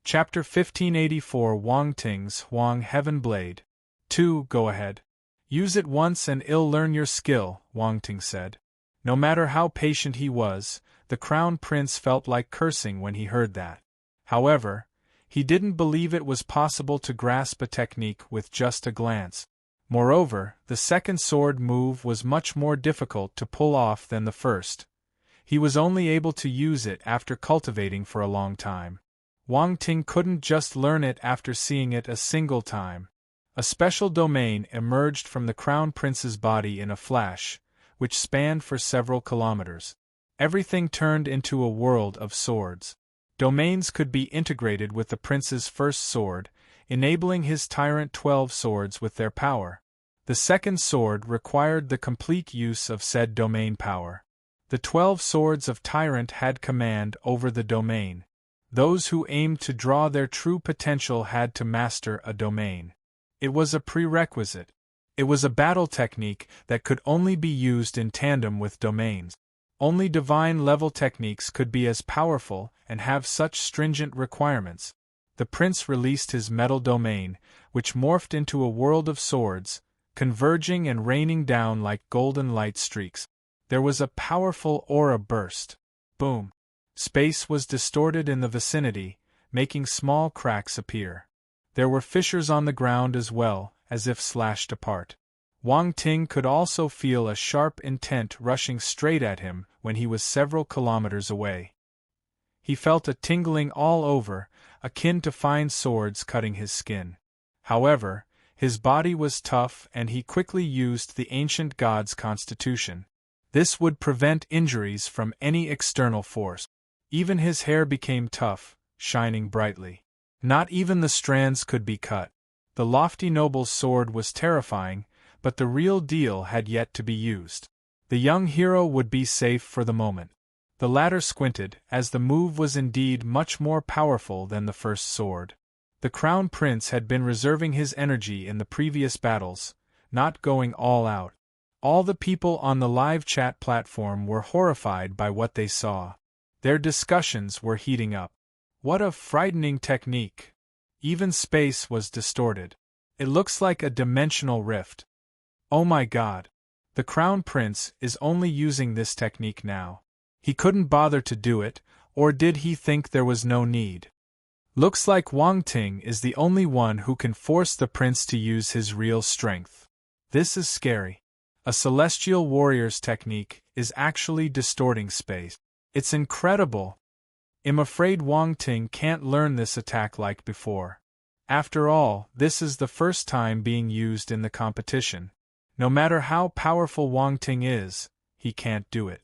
Chapter 1584 Wang Ting's Huang Heaven Blade. 2. Go ahead. Use it once and I'll learn your skill, Wang Ting said. No matter how patient he was, the Crown Prince felt like cursing when he heard that. However, he didn't believe it was possible to grasp a technique with just a glance. Moreover, the second sword move was much more difficult to pull off than the first. He was only able to use it after cultivating for a long time. Wang Ting couldn't just learn it after seeing it a single time. A special domain emerged from the Crown Prince's body in a flash, which spanned for several kilometers. Everything turned into a world of swords. Domains could be integrated with the prince's first sword, enabling his tyrant 12 swords with their power. The second sword required the complete use of said domain power. The 12 swords of tyrant had command over the domain. Those who aimed to draw their true potential had to master a domain. It was a prerequisite. It was a battle technique that could only be used in tandem with domains. Only divine-level techniques could be as powerful and have such stringent requirements. The prince released his metal domain, which morphed into a world of swords, converging and raining down like golden light streaks. There was a powerful aura burst. Boom! Space was distorted in the vicinity, making small cracks appear. There were fissures on the ground as well, as if slashed apart. Wang Ting could also feel a sharp intent rushing straight at him when he was several kilometers away. He felt a tingling all over, akin to fine swords cutting his skin. However, his body was tough and he quickly used the ancient god's constitution. This would prevent injuries from any external force. Even his hair became tough, shining brightly. Not even the strands could be cut. The lofty noble's sword was terrifying, but the real deal had yet to be used. The young hero would be safe for the moment. The latter squinted, as the move was indeed much more powerful than the first sword. The Crown Prince had been reserving his energy in the previous battles, not going all out. All the people on the live chat platform were horrified by what they saw. Their discussions were heating up. What a frightening technique! Even space was distorted. It looks like a dimensional rift. Oh my god! The Crown Prince is only using this technique now. He couldn't bother to do it, or did he think there was no need? Looks like Wang Ting is the only one who can force the prince to use his real strength. This is scary. A celestial warrior's technique is actually distorting space. It's incredible. I'm afraid Wang Ting can't learn this attack like before. After all, this is the first time being used in the competition. No matter how powerful Wang Ting is, he can't do it.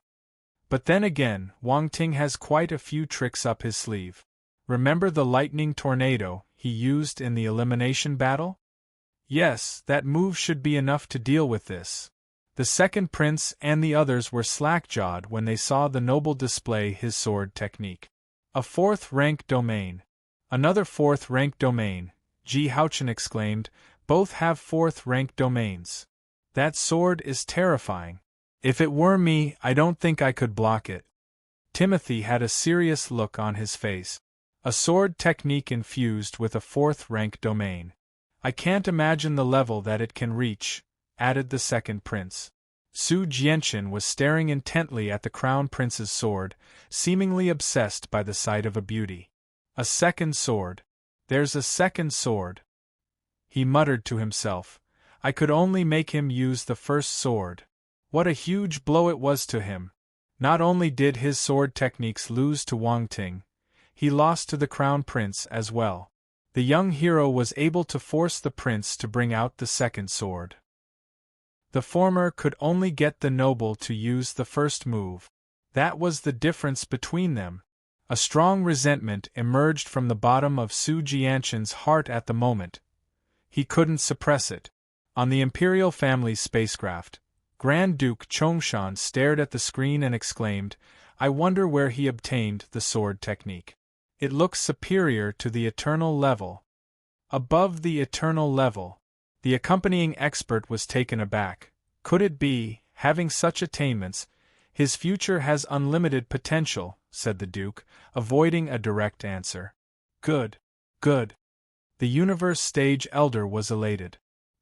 But then again, Wang Ting has quite a few tricks up his sleeve. Remember the lightning tornado he used in the elimination battle? Yes, that move should be enough to deal with this. The second prince and the others were slack-jawed when they saw the noble display his sword technique. A 4th rank domain. Another 4th rank domain, Ji Haochen exclaimed, both have 4th rank domains. That sword is terrifying. If it were me, I don't think I could block it. Timothy had a serious look on his face. A sword technique infused with a 4th rank domain. I can't imagine the level that it can reach, added the second prince. Su Jianchen was staring intently at the Crown Prince's sword, seemingly obsessed by the sight of a beauty. A second sword. There's a second sword. He muttered to himself. I could only make him use the first sword. What a huge blow it was to him. Not only did his sword techniques lose to Wang Ting, he lost to the Crown Prince as well. The young hero was able to force the prince to bring out the second sword. The former could only get the noble to use the first move. That was the difference between them. A strong resentment emerged from the bottom of Su Jianchen's heart at the moment. He couldn't suppress it. On the Imperial family's spacecraft, Grand Duke Chongshan stared at the screen and exclaimed, I wonder where he obtained the sword technique. It looks superior to the eternal level. Above the eternal level. The accompanying expert was taken aback. Could it be, having such attainments, his future has unlimited potential, said the Duke, avoiding a direct answer. Good. Good. The universe stage elder was elated.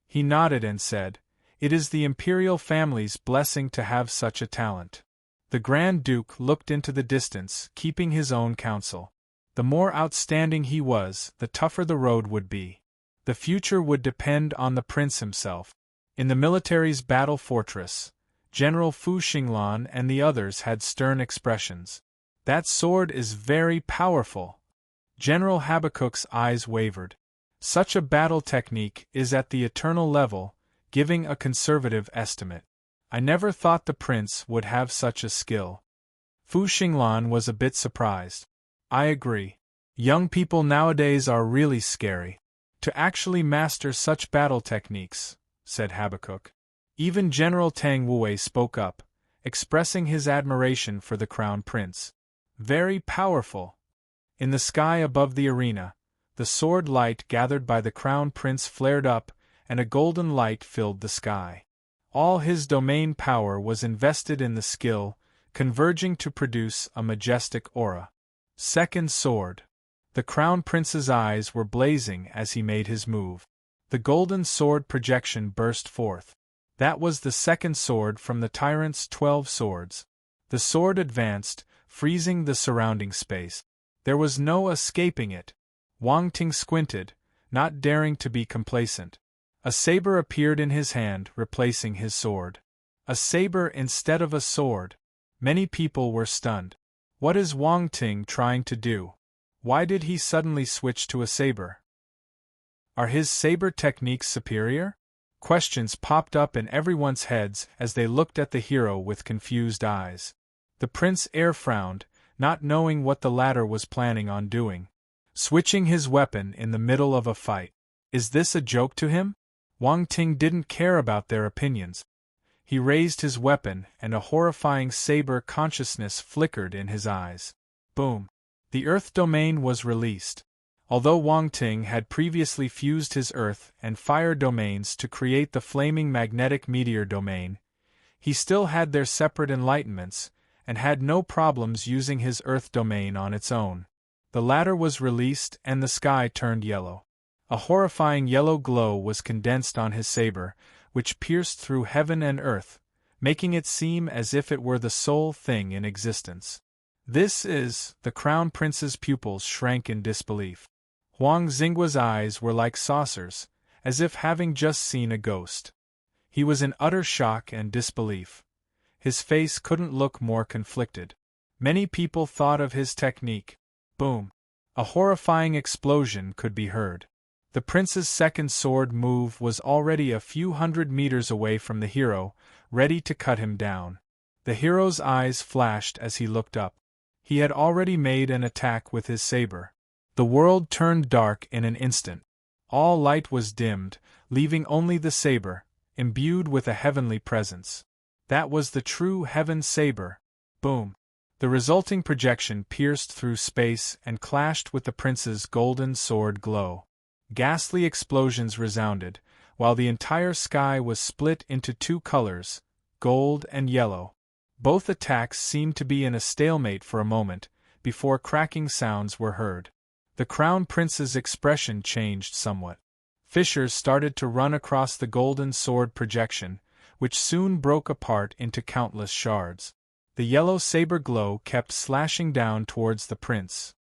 He nodded and said, "It is the imperial family's blessing to have such a talent." The Grand Duke looked into the distance, keeping his own counsel. The more outstanding he was, the tougher the road would be. The future would depend on the prince himself. In the military's battle fortress, General Fu Xinglan and the others had stern expressions. "That sword is very powerful." General Habakkuk's eyes wavered. "Such a battle technique is at the eternal level," giving a conservative estimate. "I never thought the prince would have such a skill." Fu Xinglan was a bit surprised. "I agree. Young people nowadays are really scary. To actually master such battle techniques," said Habakkuk. Even General Tang Wei spoke up, expressing his admiration for the crown prince. "Very powerful." In the sky above the arena, the sword light gathered by the crown prince flared up, and a golden light filled the sky. All his domain power was invested in the skill, converging to produce a majestic aura. Second sword. The crown prince's eyes were blazing as he made his move. The golden sword projection burst forth. That was the second sword from the tyrant's 12 swords. The sword advanced, freezing the surrounding space. There was no escaping it. Wang Ting squinted, not daring to be complacent. A saber appeared in his hand, replacing his sword. A saber instead of a sword. Many people were stunned. What is Wang Ting trying to do? Why did he suddenly switch to a saber? Are his saber techniques superior? Questions popped up in everyone's heads as they looked at the hero with confused eyes. The Prince Heir frowned, not knowing what the latter was planning on doing. Switching his weapon in the middle of a fight. Is this a joke to him? Wang Ting didn't care about their opinions. He raised his weapon, and a horrifying saber consciousness flickered in his eyes. Boom! The Earth domain was released. Although Wang Ting had previously fused his Earth and Fire domains to create the flaming magnetic meteor domain, he still had their separate enlightenments, and had no problems using his Earth domain on its own. The latter was released and the sky turned yellow. A horrifying yellow glow was condensed on his saber, which pierced through heaven and earth, making it seem as if it were the sole thing in existence. "This is..." The crown prince's pupils shrank in disbelief. Huang Xinggua's eyes were like saucers, as if having just seen a ghost. He was in utter shock and disbelief. His face couldn't look more conflicted. Many people thought of his technique. Boom! A horrifying explosion could be heard. The prince's second sword move was already a few hundred meters away from the hero, ready to cut him down. The hero's eyes flashed as he looked up. He had already made an attack with his saber. The world turned dark in an instant. All light was dimmed, leaving only the saber, imbued with a heavenly presence. That was the true heaven saber. Boom! The resulting projection pierced through space and clashed with the prince's golden sword glow. Ghastly explosions resounded, while the entire sky was split into two colors, gold and yellow. Both attacks seemed to be in a stalemate for a moment, before cracking sounds were heard. The crown prince's expression changed somewhat. Fissures started to run across the golden sword projection, which soon broke apart into countless shards. The yellow saber glow kept slashing down towards the prince.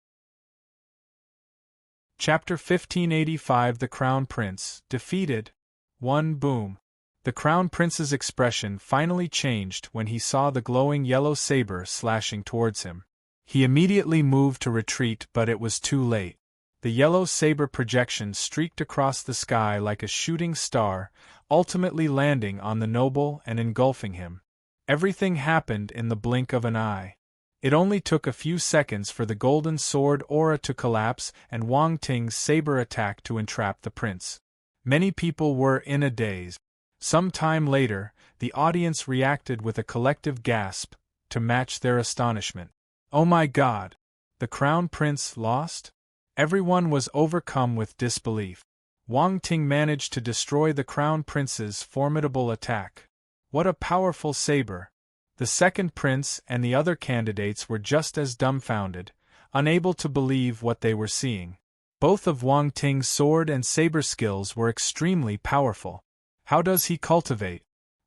Chapter 1585 The Crown Prince, Defeated. 1 Boom! The Crown Prince's expression finally changed when he saw the glowing yellow saber slashing towards him. He immediately moved to retreat, but it was too late. The yellow saber projection streaked across the sky like a shooting star, ultimately landing on the noble and engulfing him. Everything happened in the blink of an eye. It only took a few seconds for the golden sword aura to collapse and Wang Ting's saber attack to entrap the prince. Many people were in a daze. Some time later, the audience reacted with a collective gasp, to match their astonishment. Oh my God! The Crown Prince lost? Everyone was overcome with disbelief. Wang Ting managed to destroy the Crown Prince's formidable attack. What a powerful saber! The second prince and the other candidates were just as dumbfounded, unable to believe what they were seeing. Both of Wang Ting's sword and saber skills were extremely powerful. How does he cultivate?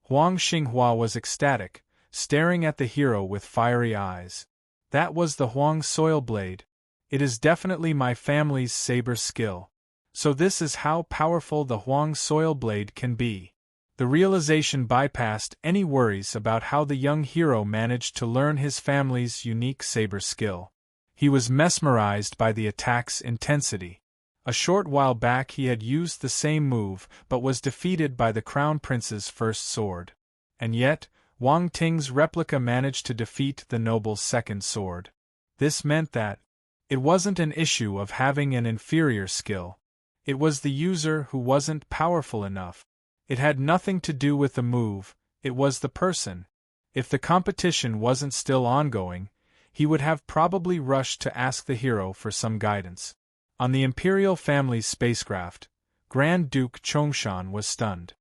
Huang Xinghua was ecstatic, staring at the hero with fiery eyes. That was the Huang soil blade. It is definitely my family's saber skill. So this is how powerful the Huang soil blade can be. The realization bypassed any worries about how the young hero managed to learn his family's unique saber skill. He was mesmerized by the attack's intensity. A short while back he had used the same move but was defeated by the Crown Prince's first sword. And yet, Wang Ting's replica managed to defeat the noble's second sword. This meant that it wasn't an issue of having an inferior skill. It was the user who wasn't powerful enough. It had nothing to do with the move, it was the person. If the competition wasn't still ongoing, he would have probably rushed to ask the hero for some guidance. On the Imperial family's spacecraft, Grand Duke Chongshan was stunned.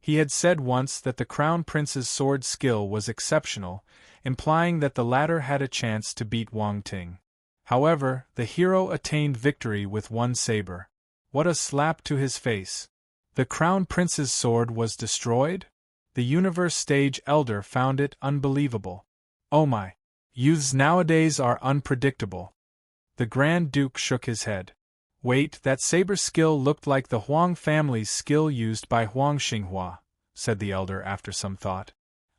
He had said once that the Crown Prince's sword skill was exceptional, implying that the latter had a chance to beat Wang Ting. However, the hero attained victory with one saber. What a slap to his face! The Crown Prince's sword was destroyed? The Universe Stage Elder found it unbelievable. Oh my! Youths nowadays are unpredictable. The Grand Duke shook his head. Wait, that saber skill looked like the Huang family's skill used by Huang Xinghua, said the elder after some thought.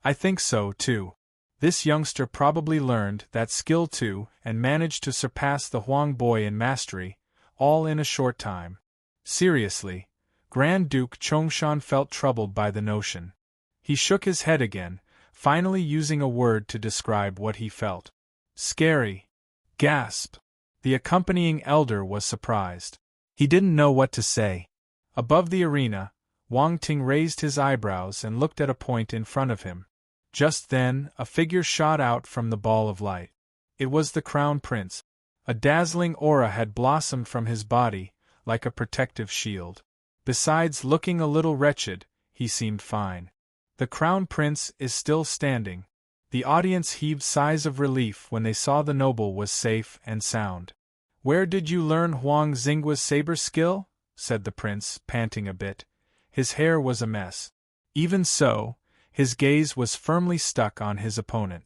I think so, too. This youngster probably learned that skill too and managed to surpass the Huang boy in mastery, all in a short time. Seriously, Grand Duke Chongshan felt troubled by the notion. He shook his head again, finally using a word to describe what he felt. Scary. Gasp. The accompanying elder was surprised. He didn't know what to say. Above the arena, Wang Ting raised his eyebrows and looked at a point in front of him. Just then, a figure shot out from the ball of light. It was the Crown Prince. A dazzling aura had blossomed from his body, like a protective shield. Besides looking a little wretched, he seemed fine. The Crown Prince is still standing. The audience heaved sighs of relief when they saw the noble was safe and sound. Where did you learn Huang Xinghua's saber skill? Said the prince, panting a bit. His hair was a mess. Even so, his gaze was firmly stuck on his opponent.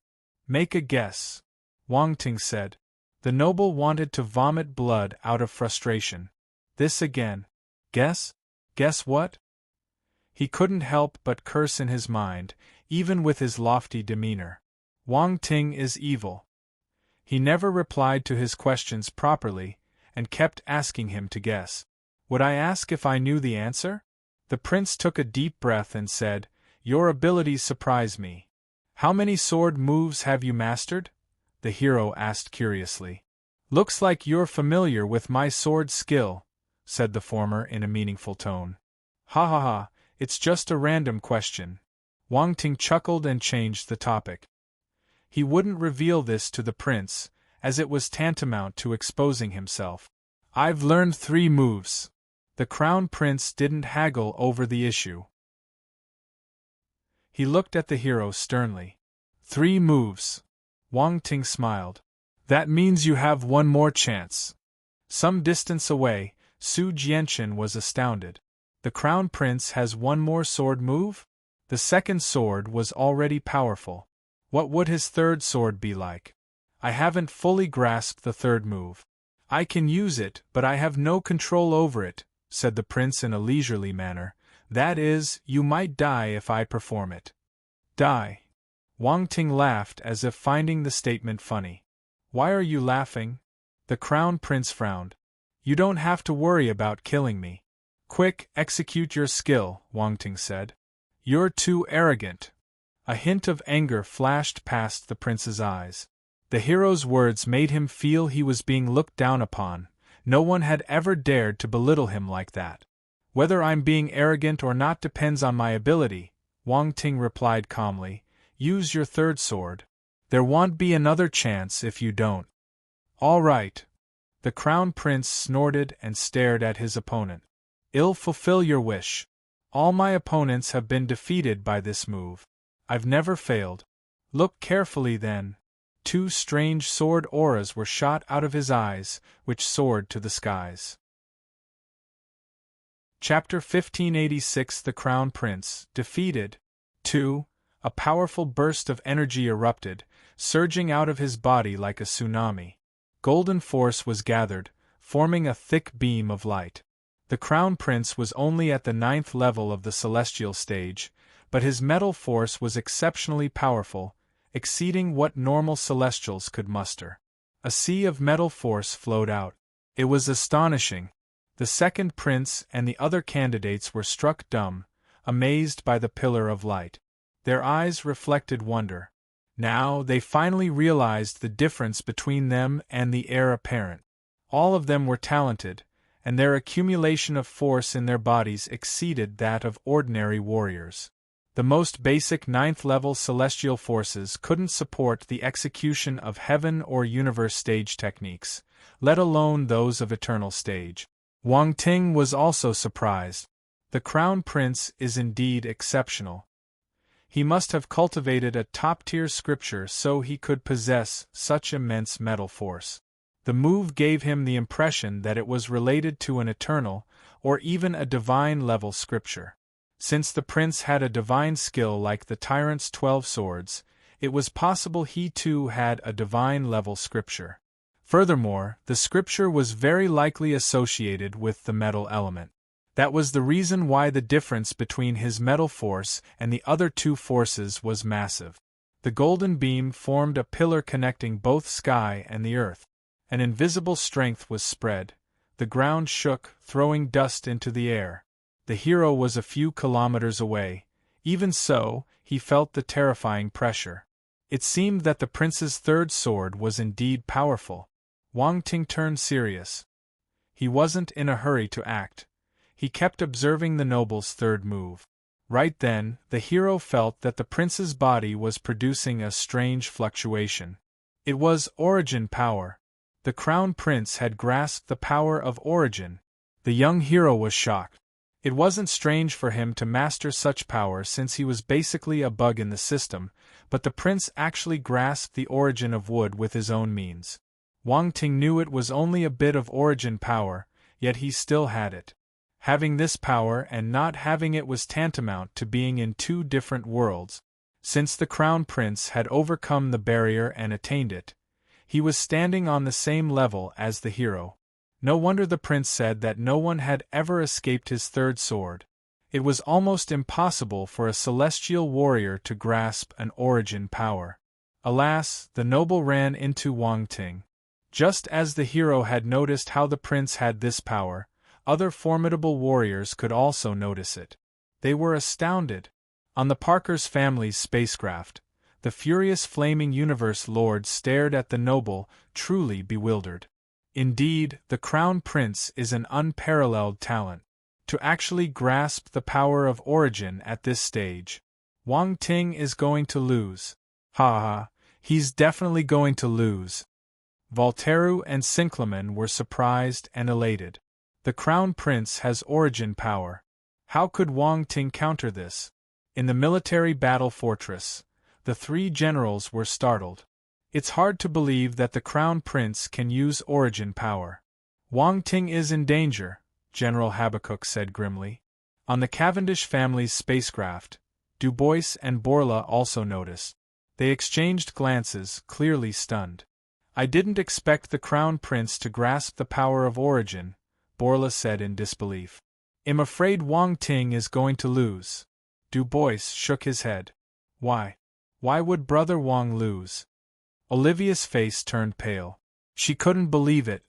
Make a guess, Wang Ting said. The noble wanted to vomit blood out of frustration. This again. Guess? Guess what? He couldn't help but curse in his mind, even with his lofty demeanor. Wang Ting is evil. He never replied to his questions properly, and kept asking him to guess. Would I ask if I knew the answer? The prince took a deep breath and said, Your abilities surprise me. How many sword moves have you mastered? The hero asked curiously. Looks like you're familiar with my sword skill, said the former in a meaningful tone. Ha ha ha, it's just a random question. Wang Ting chuckled and changed the topic. He wouldn't reveal this to the prince, as it was tantamount to exposing himself. I've learned 3 moves. The Crown Prince didn't haggle over the issue. He looked at the hero sternly. 3 moves. Wang Ting smiled. That means you have one more chance. Some distance away, Su Jianchen was astounded. The Crown Prince has one more sword move? The second sword was already powerful. What would his third sword be like? I haven't fully grasped the third move. I can use it, but I have no control over it, said the prince in a leisurely manner. That is, you might die if I perform it. Die? Wang Ting laughed as if finding the statement funny. Why are you laughing? The Crown Prince frowned. You don't have to worry about killing me. Quick, execute your skill, Wang Ting said. You're too arrogant. A hint of anger flashed past the prince's eyes. The hero's words made him feel he was being looked down upon. No one had ever dared to belittle him like that. Whether I'm being arrogant or not depends on my ability, Wang Ting replied calmly. Use your third sword. There won't be another chance if you don't. All right. The Crown Prince snorted and stared at his opponent. I'll fulfill your wish. All my opponents have been defeated by this move. I've never failed. Look carefully then. 2 strange sword auras were shot out of his eyes, which soared to the skies. Chapter 1586 The Crown Prince, defeated. 2. A powerful burst of energy erupted, surging out of his body like a tsunami. Golden force was gathered, forming a thick beam of light. The Crown Prince was only at the 9th level of the celestial stage, but his metal force was exceptionally powerful, exceeding what normal celestials could muster. A sea of metal force flowed out. It was astonishing. The second prince and the other candidates were struck dumb, amazed by the pillar of light. Their eyes reflected wonder. Now they finally realized the difference between them and the heir apparent. All of them were talented, and their accumulation of force in their bodies exceeded that of ordinary warriors. The most basic 9th-level celestial forces couldn't support the execution of heaven or universe stage techniques, let alone those of eternal stage. Wang Ting was also surprised. The Crown Prince is indeed exceptional. He must have cultivated a top-tier scripture so he could possess such immense metal force. The move gave him the impression that it was related to an eternal, or even a divine-level scripture. Since the prince had a divine skill like the tyrant's 12 swords, it was possible he too had a divine-level scripture. Furthermore, the scripture was very likely associated with the metal element. That was the reason why the difference between his metal force and the other 2 forces was massive. The golden beam formed a pillar connecting both sky and the earth. An invisible strength was spread. The ground shook, throwing dust into the air. The hero was a few kilometers away. Even so, he felt the terrifying pressure. It seemed that the prince's third sword was indeed powerful. Wang Ting turned serious. He wasn't in a hurry to act. He kept observing the noble's third move. Right then, the hero felt that the prince's body was producing a strange fluctuation. It was origin power. The Crown Prince had grasped the power of origin. The young hero was shocked. It wasn't strange for him to master such power since he was basically a bug in the system, but the prince actually grasped the origin of wood with his own means. Wang Ting knew it was only a bit of origin power, yet he still had it. Having this power and not having it was tantamount to being in 2 different worlds. Since the Crown Prince had overcome the barrier and attained it, he was standing on the same level as the hero. No wonder the prince said that no one had ever escaped his third sword. It was almost impossible for a celestial warrior to grasp an origin power. Alas, the noble ran into Wang Ting. Just as the hero had noticed how the prince had this power, other formidable warriors could also notice it. They were astounded. On the Parker's family's spacecraft, the furious flaming universe lord stared at the noble, truly bewildered. Indeed, the Crown Prince is an unparalleled talent. To actually grasp the power of origin at this stage. Wang Ting is going to lose. Ha ha, he's definitely going to lose. Voltaire and Sinclamen were surprised and elated. The Crown Prince has origin power. How could Wang Ting counter this? In the military battle fortress, the 3 generals were startled. It's hard to believe that the Crown Prince can use origin power. Wang Ting is in danger, General Habakkuk said grimly. On the Cavendish family's spacecraft, Du Bois and Borla also noticed. They exchanged glances, clearly stunned. I didn't expect the Crown Prince to grasp the power of origin, Borla said in disbelief. I'm afraid Wang Ting is going to lose. Du Bois shook his head. Why? Why would Brother Wang lose? Olivia's face turned pale. She couldn't believe it.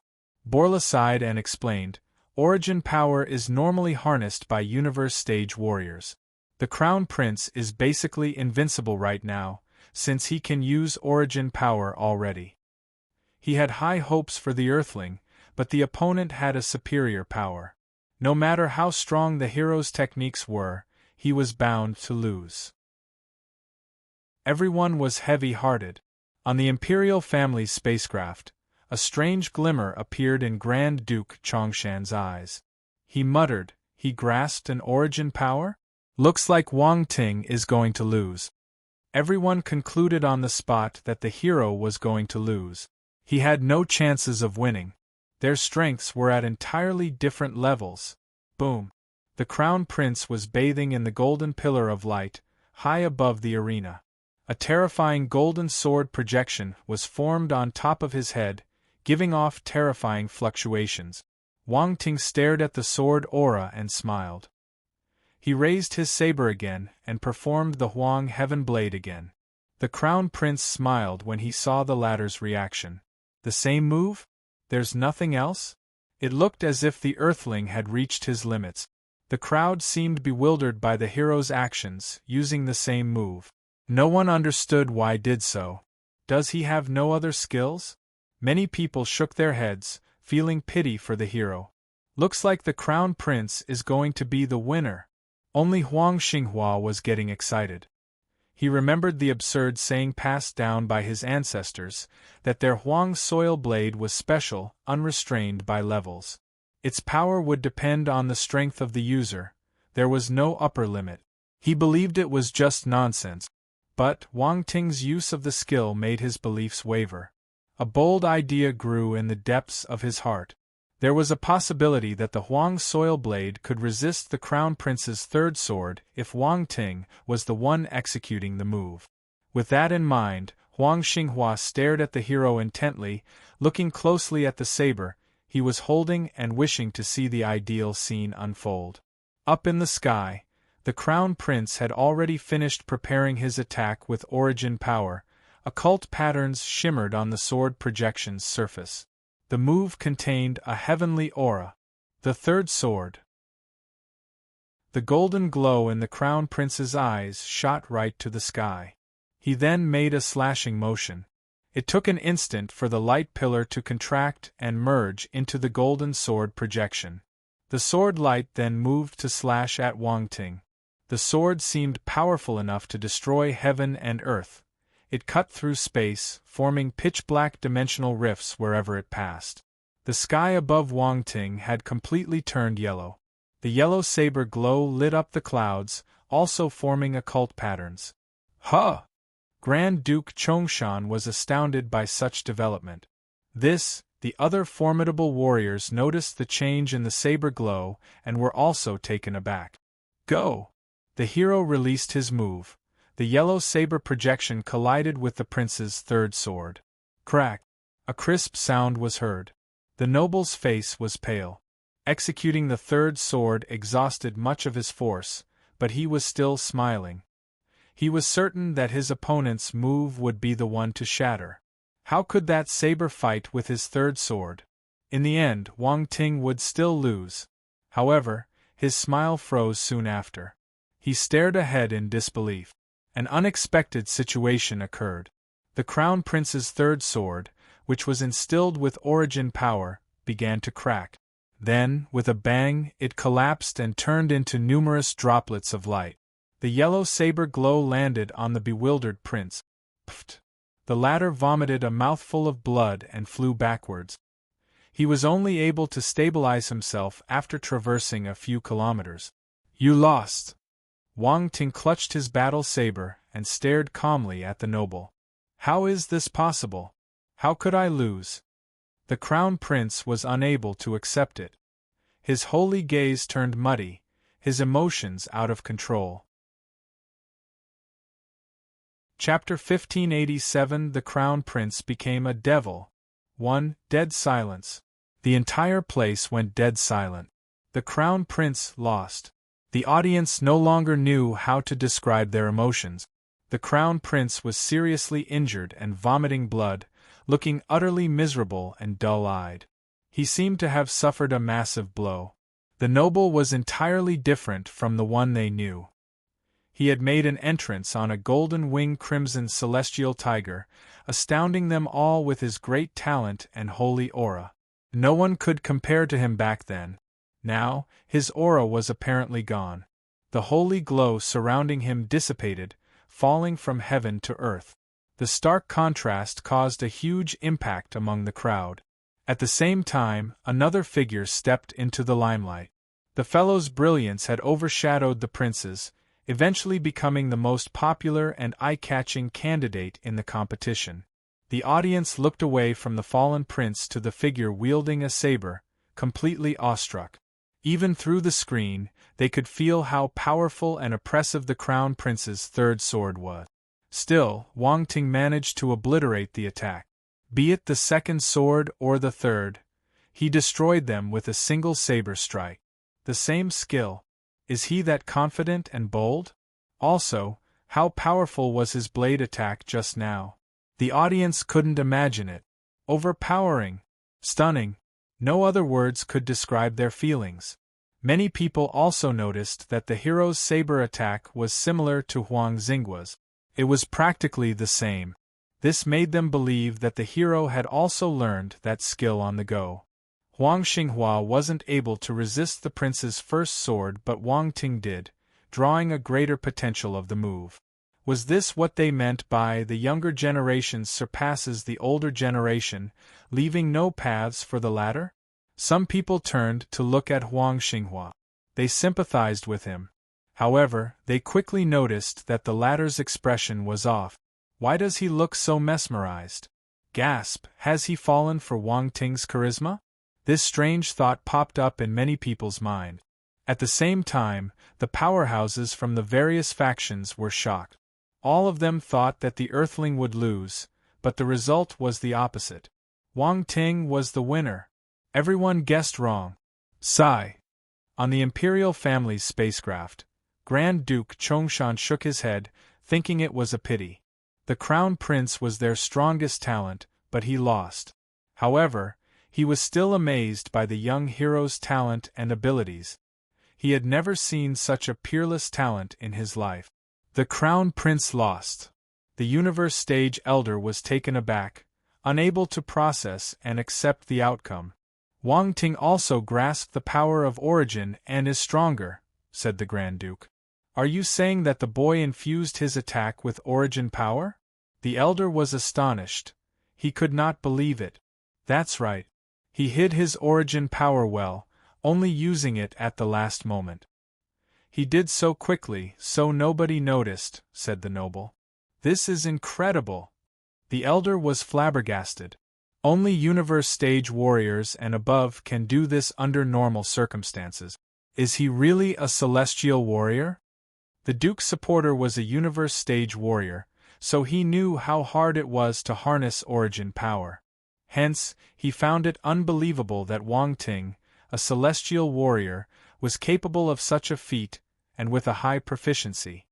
Borla sighed and explained, origin power is normally harnessed by universe stage warriors. The Crown Prince is basically invincible right now, since he can use origin power already. He had high hopes for the Earthling, but the opponent had a superior power. No matter how strong the hero's techniques were, he was bound to lose. Everyone was heavy-hearted. On the Imperial family's spacecraft, a strange glimmer appeared in Grand Duke Chongshan's eyes. He muttered, he grasped an origin power? Looks like Wang Ting is going to lose. Everyone concluded on the spot that the hero was going to lose. He had no chances of winning. Their strengths were at entirely different levels. Boom! The Crown Prince was bathing in the golden pillar of light, high above the arena. A terrifying golden sword projection was formed on top of his head, giving off terrifying fluctuations. Wang Ting stared at the sword aura and smiled. He raised his saber again and performed the Huang Heaven Blade again. The Crown Prince smiled when he saw the latter's reaction. The same move? There's nothing else? It looked as if the Earthling had reached his limits. The crowd seemed bewildered by the hero's actions, using the same move. No one understood why did so. Does he have no other skills? Many people shook their heads, feeling pity for the hero. Looks like the Crown Prince is going to be the winner. Only Huang Xinghua was getting excited. He remembered the absurd saying passed down by his ancestors, that their Huang soil blade was special, unrestrained by levels. Its power would depend on the strength of the user. There was no upper limit. He believed it was just nonsense. But Wang Ting's use of the skill made his beliefs waver. A bold idea grew in the depths of his heart. There was a possibility that the Huang soil blade could resist the Crown Prince's third sword if Wang Ting was the one executing the move. With that in mind, Huang Xinghua stared at the hero intently, looking closely at the saber he was holding and wishing to see the ideal scene unfold. Up in the sky, the Crown Prince had already finished preparing his attack with origin power. Occult patterns shimmered on the sword projection's surface. The move contained a heavenly aura. The third sword. The golden glow in the Crown Prince's eyes shot right to the sky. He then made a slashing motion. It took an instant for the light pillar to contract and merge into the golden sword projection. The sword light then moved to slash at Wang Ting. The sword seemed powerful enough to destroy heaven and earth. It cut through space, forming pitch-black dimensional rifts wherever it passed. The sky above Wang Ting had completely turned yellow. The yellow saber glow lit up the clouds, also forming occult patterns. Huh! Grand Duke Chongshan was astounded by such development. The other formidable warriors noticed the change in the saber glow and were also taken aback. Go! The hero released his move. The yellow saber projection collided with the prince's third sword. Crack! A crisp sound was heard. The noble's face was pale. Executing the third sword exhausted much of his force, but he was still smiling. He was certain that his opponent's move would be the one to shatter. How could that saber fight with his third sword? In the end, Wang Ting would still lose. However, his smile froze soon after. He stared ahead in disbelief. An unexpected situation occurred. The Crown Prince's third sword, which was instilled with origin power, began to crack. Then, with a bang, it collapsed and turned into numerous droplets of light. The yellow saber glow landed on the bewildered prince. Pfft! The latter vomited a mouthful of blood and flew backwards. He was only able to stabilize himself after traversing a few kilometers. You lost! Wang Ting clutched his battle saber and stared calmly at the noble. How is this possible? How could I lose? The Crown Prince was unable to accept it. His holy gaze turned muddy, his emotions out of control. Chapter 1587 The Crown Prince became a devil. 1. Dead silence. The entire place went dead silent. The Crown Prince lost. The audience no longer knew how to describe their emotions. The Crown Prince was seriously injured and vomiting blood, looking utterly miserable and dull-eyed. He seemed to have suffered a massive blow. The noble was entirely different from the one they knew. He had made an entrance on a golden-winged crimson celestial tiger, astounding them all with his great talent and holy aura. No one could compare to him back then. Now, his aura was apparently gone. The holy glow surrounding him dissipated, falling from heaven to earth. The stark contrast caused a huge impact among the crowd. At the same time, another figure stepped into the limelight. The fellow's brilliance had overshadowed the prince's. eventually becoming the most popular and eye-catching candidate in the competition. The audience looked away from the fallen prince to the figure wielding a saber, completely awestruck. Even through the screen, they could feel how powerful and oppressive the crown prince's third sword was. Still, Wang Ting managed to obliterate the attack. Be it the second sword or the third, he destroyed them with a single saber strike. The same skill. Is he that confident and bold? Also, how powerful was his blade attack just now? The audience couldn't imagine it. Overpowering. Stunning. No other words could describe their feelings. Many people also noticed that the hero's saber attack was similar to Huang Xinghua's. It was practically the same. This made them believe that the hero had also learned that skill on the go. Huang Xinghua wasn't able to resist the prince's first sword, but Wang Ting did, drawing a greater potential of the move. Was this what they meant by the younger generation surpasses the older generation, leaving no paths for the latter? Some people turned to look at Huang Xinghua. They sympathized with him. However, they quickly noticed that the latter's expression was off. Why does he look so mesmerized? Gasp, has he fallen for Wang Ting's charisma? This strange thought popped up in many people's mind. At the same time, the powerhouses from the various factions were shocked. All of them thought that the Earthling would lose, but the result was the opposite. Wang Ting was the winner. Everyone guessed wrong. Sigh. On the Imperial family's spacecraft, Grand Duke Chongshan shook his head, thinking it was a pity. The Crown Prince was their strongest talent, but he lost. However, he was still amazed by the young hero's talent and abilities. He had never seen such a peerless talent in his life. The Crown Prince lost. The Universe Stage Elder was taken aback, unable to process and accept the outcome. Wang Ting also grasped the power of origin and is stronger, said the Grand Duke. Are you saying that the boy infused his attack with origin power? The Elder was astonished. He could not believe it. That's right. He hid his origin power well, only using it at the last moment. He did so quickly, so nobody noticed, said the noble. This is incredible. The Elder was flabbergasted. Only Universe Stage warriors and above can do this under normal circumstances. Is he really a celestial warrior? The Duke's supporter was a Universe Stage warrior, so he knew how hard it was to harness origin power. Hence, he found it unbelievable that Wang Ting, a celestial warrior, was capable of such a feat, and with a high proficiency.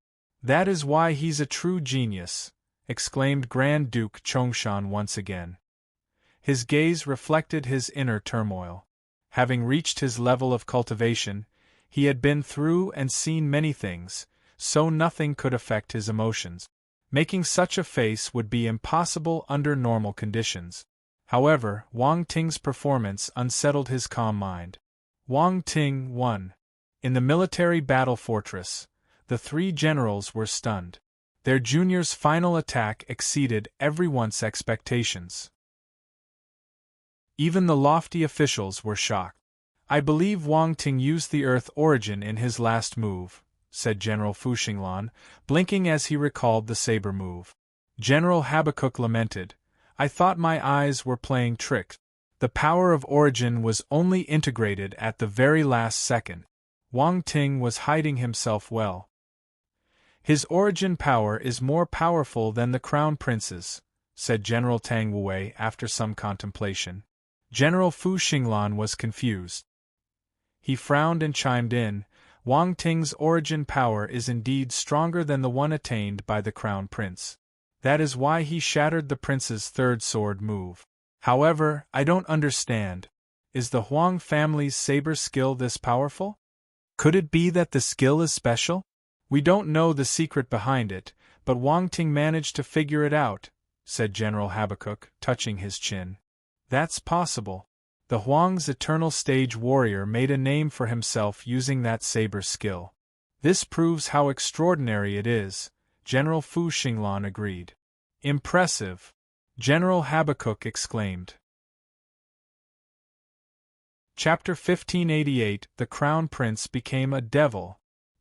That is why he's a true genius, exclaimed Grand Duke Chongshan once again. His gaze reflected his inner turmoil. Having reached his level of cultivation, he had been through and seen many things, so nothing could affect his emotions. Making such a face would be impossible under normal conditions. However, Wang Ting's performance unsettled his calm mind. Wang Ting won. In the military battle fortress, the three generals were stunned. Their junior's final attack exceeded everyone's expectations. Even the lofty officials were shocked. I believe Wang Ting used the Earth origin in his last move, said General Fu Xinglan, blinking as he recalled the saber move. General Habakkuk lamented, I thought my eyes were playing tricks. The power of origin was only integrated at the very last second. Wang Ting was hiding himself well. His origin power is more powerful than the Crown Prince's, said General Tang Wei after some contemplation. General Fu Xinglan was confused. He frowned and chimed in, Wang Ting's origin power is indeed stronger than the one attained by the Crown Prince. That is why he shattered the prince's third sword move. However, I don't understand. Is the Huang family's saber skill this powerful? Could it be that the skill is special? We don't know the secret behind it, but Wang Ting managed to figure it out, said General Habakkuk, touching his chin. That's possible. The Huang's eternal stage warrior made a name for himself using that saber skill. This proves how extraordinary it is, General Fu Xinglan agreed. Impressive! General Habakkuk exclaimed. Chapter 1588 The Crown Prince became a devil.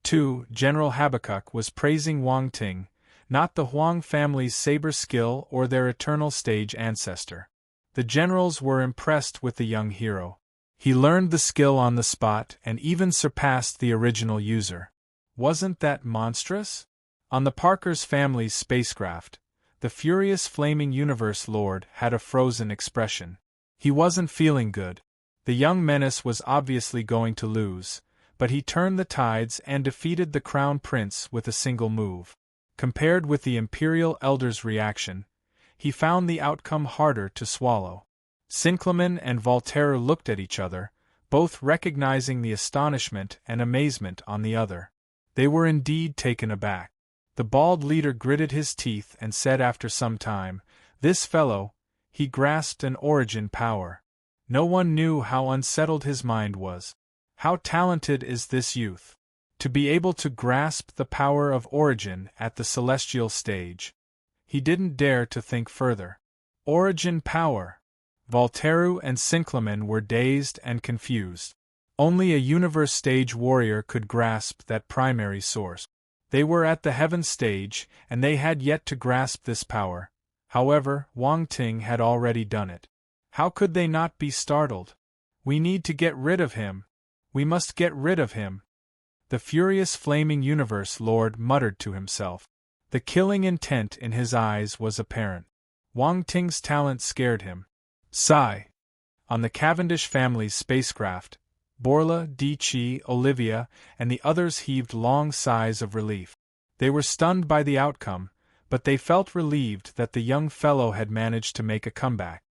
2. General Habakkuk was praising Wang Ting, not the Huang family's saber skill or their eternal stage ancestor. The generals were impressed with the young hero. He learned the skill on the spot and even surpassed the original user. Wasn't that monstrous? On the Parker's family's spacecraft, the furious flaming universe lord had a frozen expression. He wasn't feeling good. The young menace was obviously going to lose, but he turned the tides and defeated the crown prince with a single move. Compared with the imperial elder's reaction, he found the outcome harder to swallow. Sinclamen and Voltaire looked at each other, both recognizing the astonishment and amazement on the other. They were indeed taken aback. The bald leader gritted his teeth and said after some time, "This fellow, he grasped an origin power." No one knew how unsettled his mind was. How talented is this youth? To be able to grasp the power of origin at the celestial stage. He didn't dare to think further. Origin power. Voltaire and Sinclamen were dazed and confused. Only a universe stage warrior could grasp that primary source. They were at the heaven stage, and they had yet to grasp this power. However, Wang Ting had already done it. How could they not be startled? "We need to get rid of him. We must get rid of him," the furious flaming universe lord muttered to himself. The killing intent in his eyes was apparent. Wang Ting's talent scared him. Sigh. On the Cavendish family's spacecraft, Borla, Di-Chi, Olivia, and the others heaved long sighs of relief. They were stunned by the outcome, but they felt relieved that the young fellow had managed to make a comeback.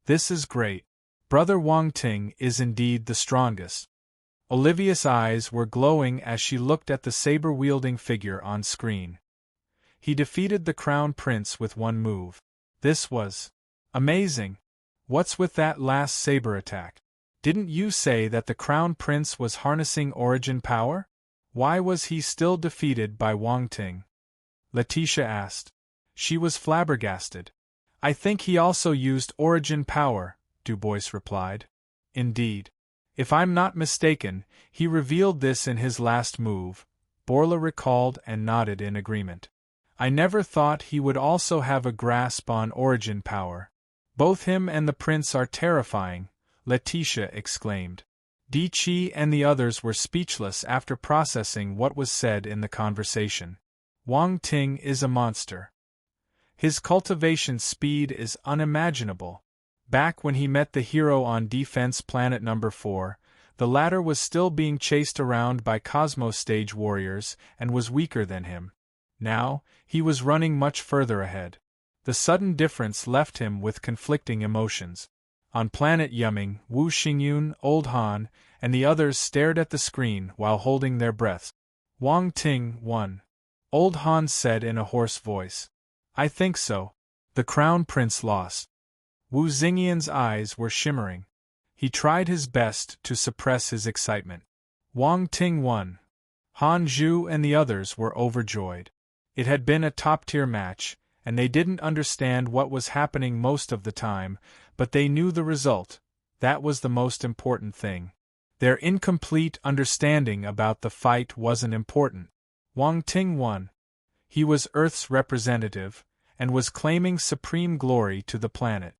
"This is great. Brother Wang Ting is indeed the strongest." Olivia's eyes were glowing as she looked at the saber-wielding figure on screen. He defeated the crown prince with one move. This was amazing. What's with that last saber attack? Didn't you say that the crown prince was harnessing origin power? Why was he still defeated by Wang Ting? Letitia asked. She was flabbergasted. "I think he also used origin power," Dubois replied. "Indeed. If I'm not mistaken, he revealed this in his last move," Borla recalled and nodded in agreement. "I never thought he would also have a grasp on origin power. Both him and the prince are terrifying," Letitia exclaimed. Di-Chi and the others were speechless after processing what was said in the conversation. Wang Ting is a monster. His cultivation speed is unimaginable. Back when he met the hero on Defense Planet No. 4, the latter was still being chased around by Cosmos Stage warriors and was weaker than him. Now, he was running much further ahead. The sudden difference left him with conflicting emotions. On Planet Yumming, Wu Xingyun, Old Han, and the others stared at the screen while holding their breaths. "Wang Ting won," Old Han said in a hoarse voice. "I think so. The Crown Prince lost." Wu Xingyan's eyes were shimmering. He tried his best to suppress his excitement. Wang Ting won. Han Zhu and the others were overjoyed. It had been a top-tier match, and they didn't understand what was happening most of the time, but they knew the result. That was the most important thing. Their incomplete understanding about the fight wasn't important. Wang Ting won. He was Earth's representative, and was claiming supreme glory to the planet.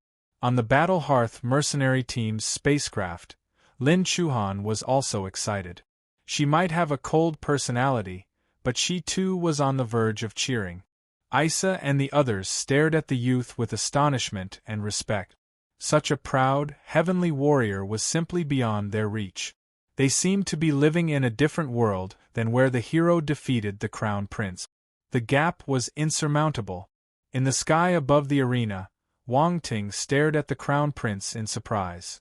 On the Battle Hearth mercenary team's spacecraft, Lin Chuhan was also excited. She might have a cold personality, but she too was on the verge of cheering. Isa and the others stared at the youth with astonishment and respect. Such a proud, heavenly warrior was simply beyond their reach. They seemed to be living in a different world than where the hero defeated the Crown Prince. The gap was insurmountable. In the sky above the arena, Wang Ting stared at the Crown Prince in surprise.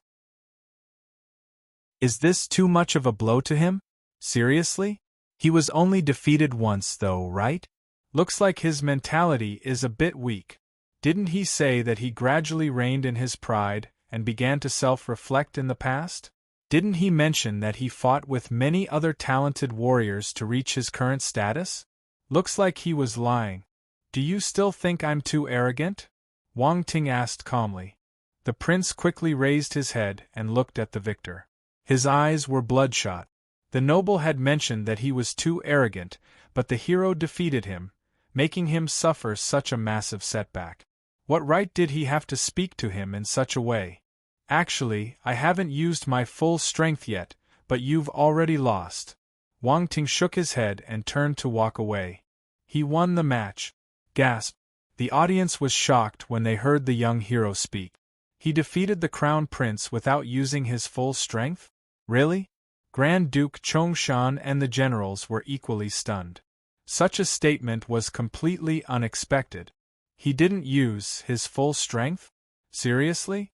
Is this too much of a blow to him? Seriously? He was only defeated once though, right? Looks like his mentality is a bit weak. Didn't he say that he gradually reined in his pride and began to self-reflect in the past? Didn't he mention that he fought with many other talented warriors to reach his current status? Looks like he was lying. Do you still think I'm too arrogant? Wang Ting asked calmly. The prince quickly raised his head and looked at the victor. His eyes were bloodshot. The noble had mentioned that he was too arrogant, but the hero defeated him, making him suffer such a massive setback. What right did he have to speak to him in such a way? Actually, I haven't used my full strength yet, but you've already lost. Wang Ting shook his head and turned to walk away. He won the match. Gasp. The audience was shocked when they heard the young hero speak. He defeated the crown prince without using his full strength? Really? Grand Duke Chongshan and the generals were equally stunned. Such a statement was completely unexpected. He didn't use his full strength? Seriously?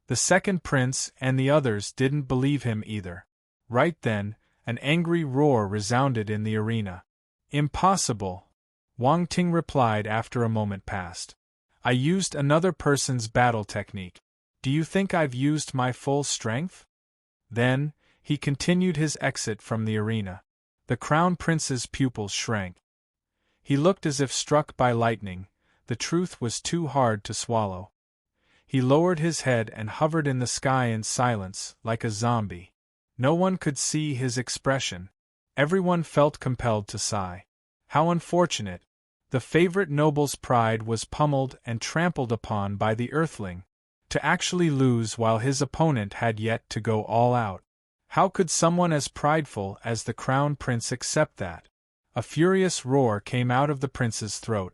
The second prince and the others didn't believe him either. Right then, an angry roar resounded in the arena. Impossible! Wang Ting replied after a moment passed. I used another person's battle technique. Do you think I've used my full strength? Then, he continued his exit from the arena. The crown prince's pupils shrank. He looked as if struck by lightning. The truth was too hard to swallow. He lowered his head and hovered in the sky in silence, like a zombie. No one could see his expression. Everyone felt compelled to sigh. How unfortunate! The favorite noble's pride was pummeled and trampled upon by the earthling. To actually lose while his opponent had yet to go all out. How could someone as prideful as the crown prince accept that? A furious roar came out of the prince's throat.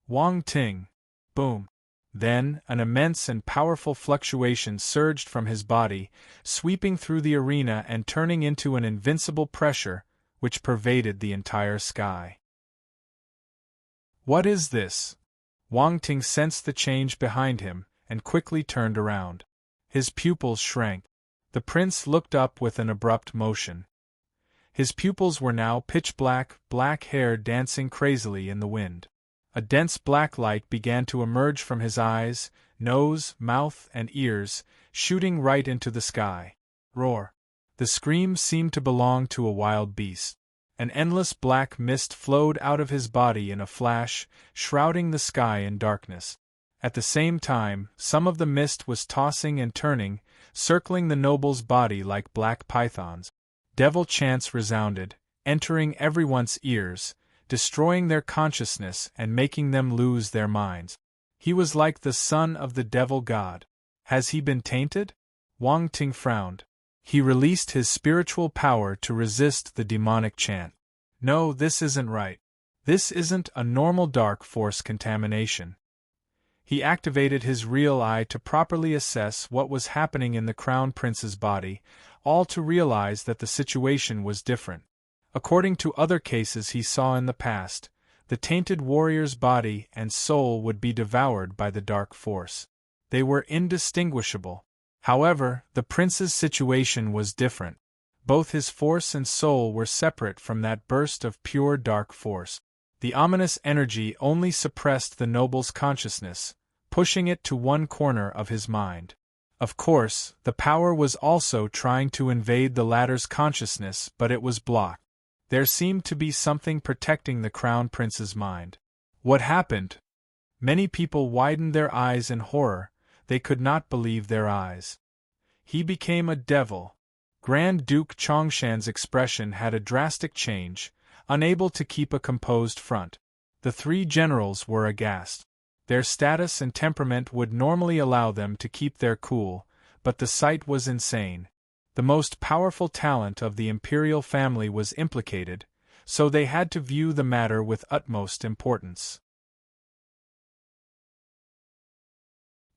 Wang Ting! Boom! Then, an immense and powerful fluctuation surged from his body, sweeping through the arena and turning into an invincible pressure, which pervaded the entire sky. What is this? Wang Ting sensed the change behind him, and quickly turned around. His pupils shrank. The prince looked up with an abrupt motion. His pupils were now pitch black, black hair dancing crazily in the wind. A dense black light began to emerge from his eyes, nose, mouth, and ears, shooting right into the sky. Roar! The scream seemed to belong to a wild beast. An endless black mist flowed out of his body in a flash, shrouding the sky in darkness. At the same time, some of the mist was tossing and turning, circling the noble's body like black pythons. Devil chants resounded, entering everyone's ears, destroying their consciousness and making them lose their minds. He was like the son of the devil god. Has he been tainted? Wang Ting frowned. He released his spiritual power to resist the demonic chant. No, this isn't right. This isn't a normal dark force contamination. He activated his real eye to properly assess what was happening in the crown prince's body, all to realize that the situation was different. According to other cases he saw in the past, the tainted warrior's body and soul would be devoured by the dark force. They were indistinguishable. However, the prince's situation was different. Both his force and soul were separate from that burst of pure dark force. The ominous energy only suppressed the noble's consciousness, pushing it to one corner of his mind. Of course, the power was also trying to invade the latter's consciousness, but it was blocked. There seemed to be something protecting the crown prince's mind. What happened? Many people widened their eyes in horror. They could not believe their eyes. He became a devil. Grand Duke Chongshan's expression had a drastic change, unable to keep a composed front. The three generals were aghast. Their status and temperament would normally allow them to keep their cool, but the sight was insane. The most powerful talent of the imperial family was implicated, so they had to view the matter with utmost importance.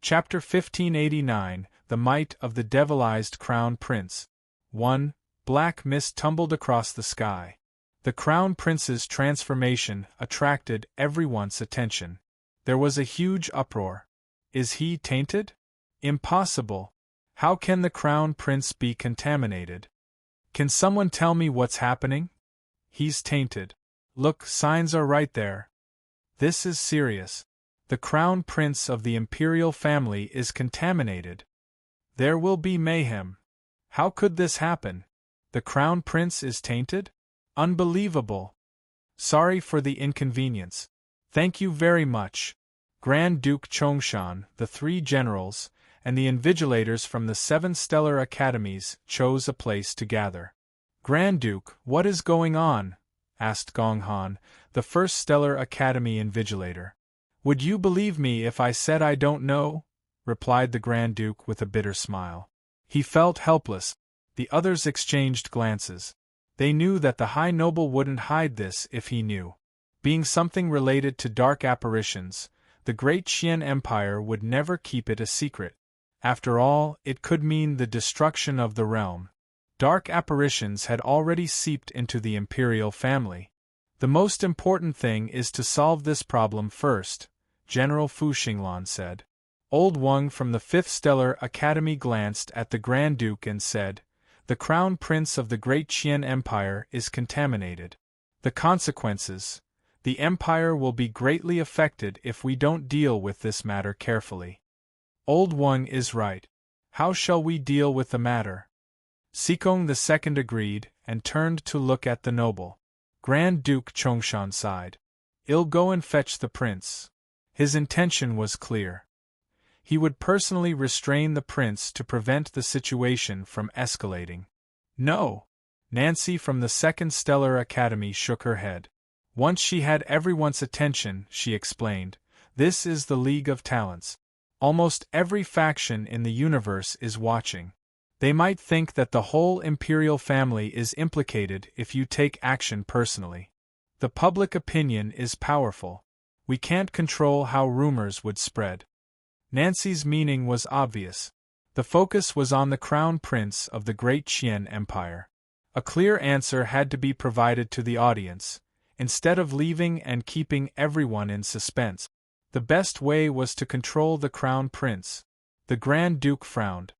Chapter 1589, The Might of the Devilized Crown Prince. 1. Black mist tumbled across the sky. The crown prince's transformation attracted everyone's attention. There was a huge uproar. Is he tainted? Impossible. How can the crown prince be contaminated? Can someone tell me what's happening? He's tainted. Look, signs are right there. This is serious. The crown prince of the imperial family is contaminated. There will be mayhem. How could this happen? The crown prince is tainted? Unbelievable. Sorry for the inconvenience. Thank you very much. Grand Duke Chongshan, the three generals, and the invigilators from the 7 stellar academies chose a place to gather. Grand Duke, what is going on? Asked Gong Han, the first Stellar Academy Invigilator. Would you believe me if I said I don't know? Replied the Grand Duke with a bitter smile. He felt helpless. The others exchanged glances. They knew that the High Noble wouldn't hide this if he knew. Being something related to dark apparitions, the great Qian Empire would never keep it a secret. After all, it could mean the destruction of the realm. Dark apparitions had already seeped into the imperial family. The most important thing is to solve this problem first, General Fu Xinglan said. Old Wang from the 5th Stellar Academy glanced at the Grand Duke and said, "The Crown Prince of the Great Qian Empire is contaminated. The consequences: the Empire will be greatly affected if we don't deal with this matter carefully." Old Wang is right. How shall we deal with the matter? Sikong II agreed, and turned to look at the noble. Grand Duke Chongshan sighed. "I'll go and fetch the prince." His intention was clear. He would personally restrain the prince to prevent the situation from escalating. No! Nancy from the 2nd Stellar Academy shook her head. Once she had everyone's attention, she explained, "This is the League of Talents. Almost every faction in the universe is watching. They might think that the whole imperial family is implicated if you take action personally. The public opinion is powerful. We can't control how rumors would spread." Nancy's meaning was obvious. The focus was on the Crown Prince of the Great Qian Empire. A clear answer had to be provided to the audience, instead of leaving and keeping everyone in suspense. The best way was to control the Crown Prince. The Grand Duke frowned.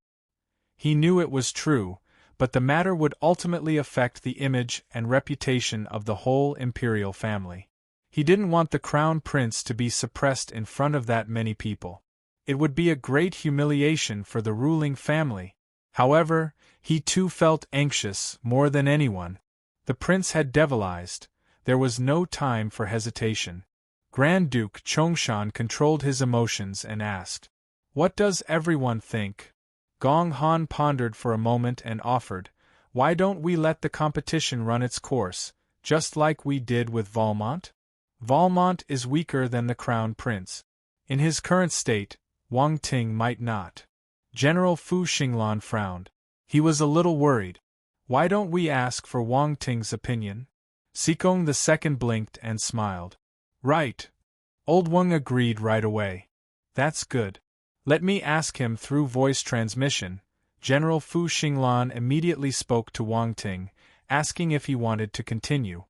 He knew it was true, but the matter would ultimately affect the image and reputation of the whole imperial family. He didn't want the Crown Prince to be suppressed in front of that many people. It would be a great humiliation for the ruling family. However, he too felt anxious more than anyone. The prince had devilized. There was no time for hesitation. Grand Duke Chongshan controlled his emotions and asked, "What does everyone think?" Gong Han pondered for a moment and offered, "Why don't we let the competition run its course, just like we did with Valmont? Valmont is weaker than the Crown Prince. In his current state, Wang Ting might not." General Fu Xinglan frowned. He was a little worried. "Why don't we ask for Wang Ting's opinion?" Sikong II blinked and smiled. "Right." Old Wang agreed right away. "That's good. Let me ask him through voice transmission." General Fu Xinglan immediately spoke to Wang Ting, asking if he wanted to continue.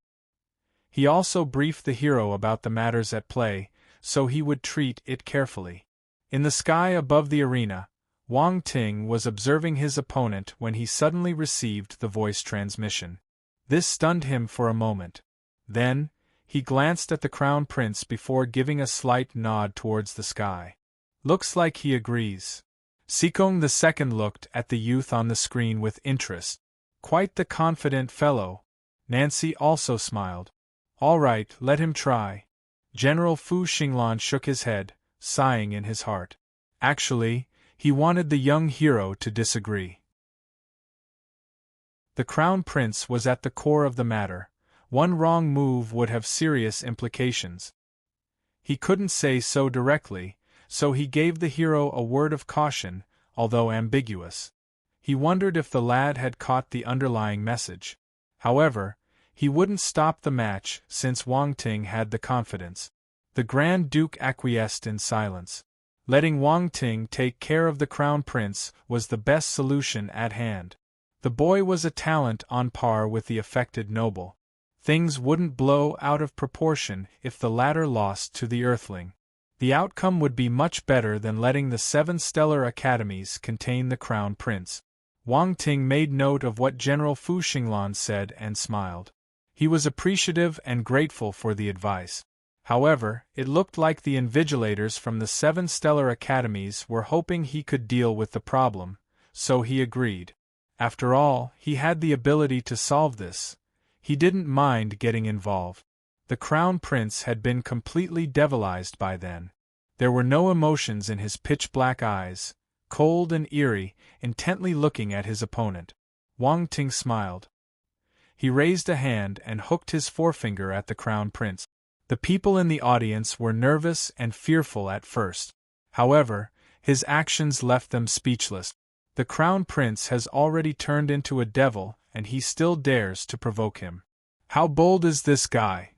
He also briefed the hero about the matters at play, so he would treat it carefully. In the sky above the arena, Wang Ting was observing his opponent when he suddenly received the voice transmission. This stunned him for a moment. Then, he glanced at the Crown Prince before giving a slight nod towards the sky. "Looks like he agrees." Sikong II looked at the youth on the screen with interest. "Quite the confident fellow." Nancy also smiled. "All right, let him try." General Fu Xinglan shook his head, sighing in his heart. Actually, he wanted the young hero to disagree. The Crown Prince was at the core of the matter. One wrong move would have serious implications. He couldn't say so directly, so he gave the hero a word of caution, although ambiguous. He wondered if the lad had caught the underlying message. However, he wouldn't stop the match since Wang Ting had the confidence. The Grand Duke acquiesced in silence. Letting Wang Ting take care of the Crown Prince was the best solution at hand. The boy was a talent on par with the affected noble. Things wouldn't blow out of proportion if the latter lost to the Earthling. The outcome would be much better than letting the 7 Stellar Academies contain the Crown Prince. Wang Ting made note of what General Fu Xinglan said and smiled. He was appreciative and grateful for the advice. However, it looked like the invigilators from the 7 Stellar Academies were hoping he could deal with the problem, so he agreed. After all, he had the ability to solve this. He didn't mind getting involved. The Crown Prince had been completely devilized by then. There were no emotions in his pitch-black eyes, cold and eerie, intently looking at his opponent. Wang Ting smiled. He raised a hand and hooked his forefinger at the Crown Prince. The people in the audience were nervous and fearful at first. However, his actions left them speechless. The Crown Prince has already turned into a devil, and he still dares to provoke him. How bold is this guy?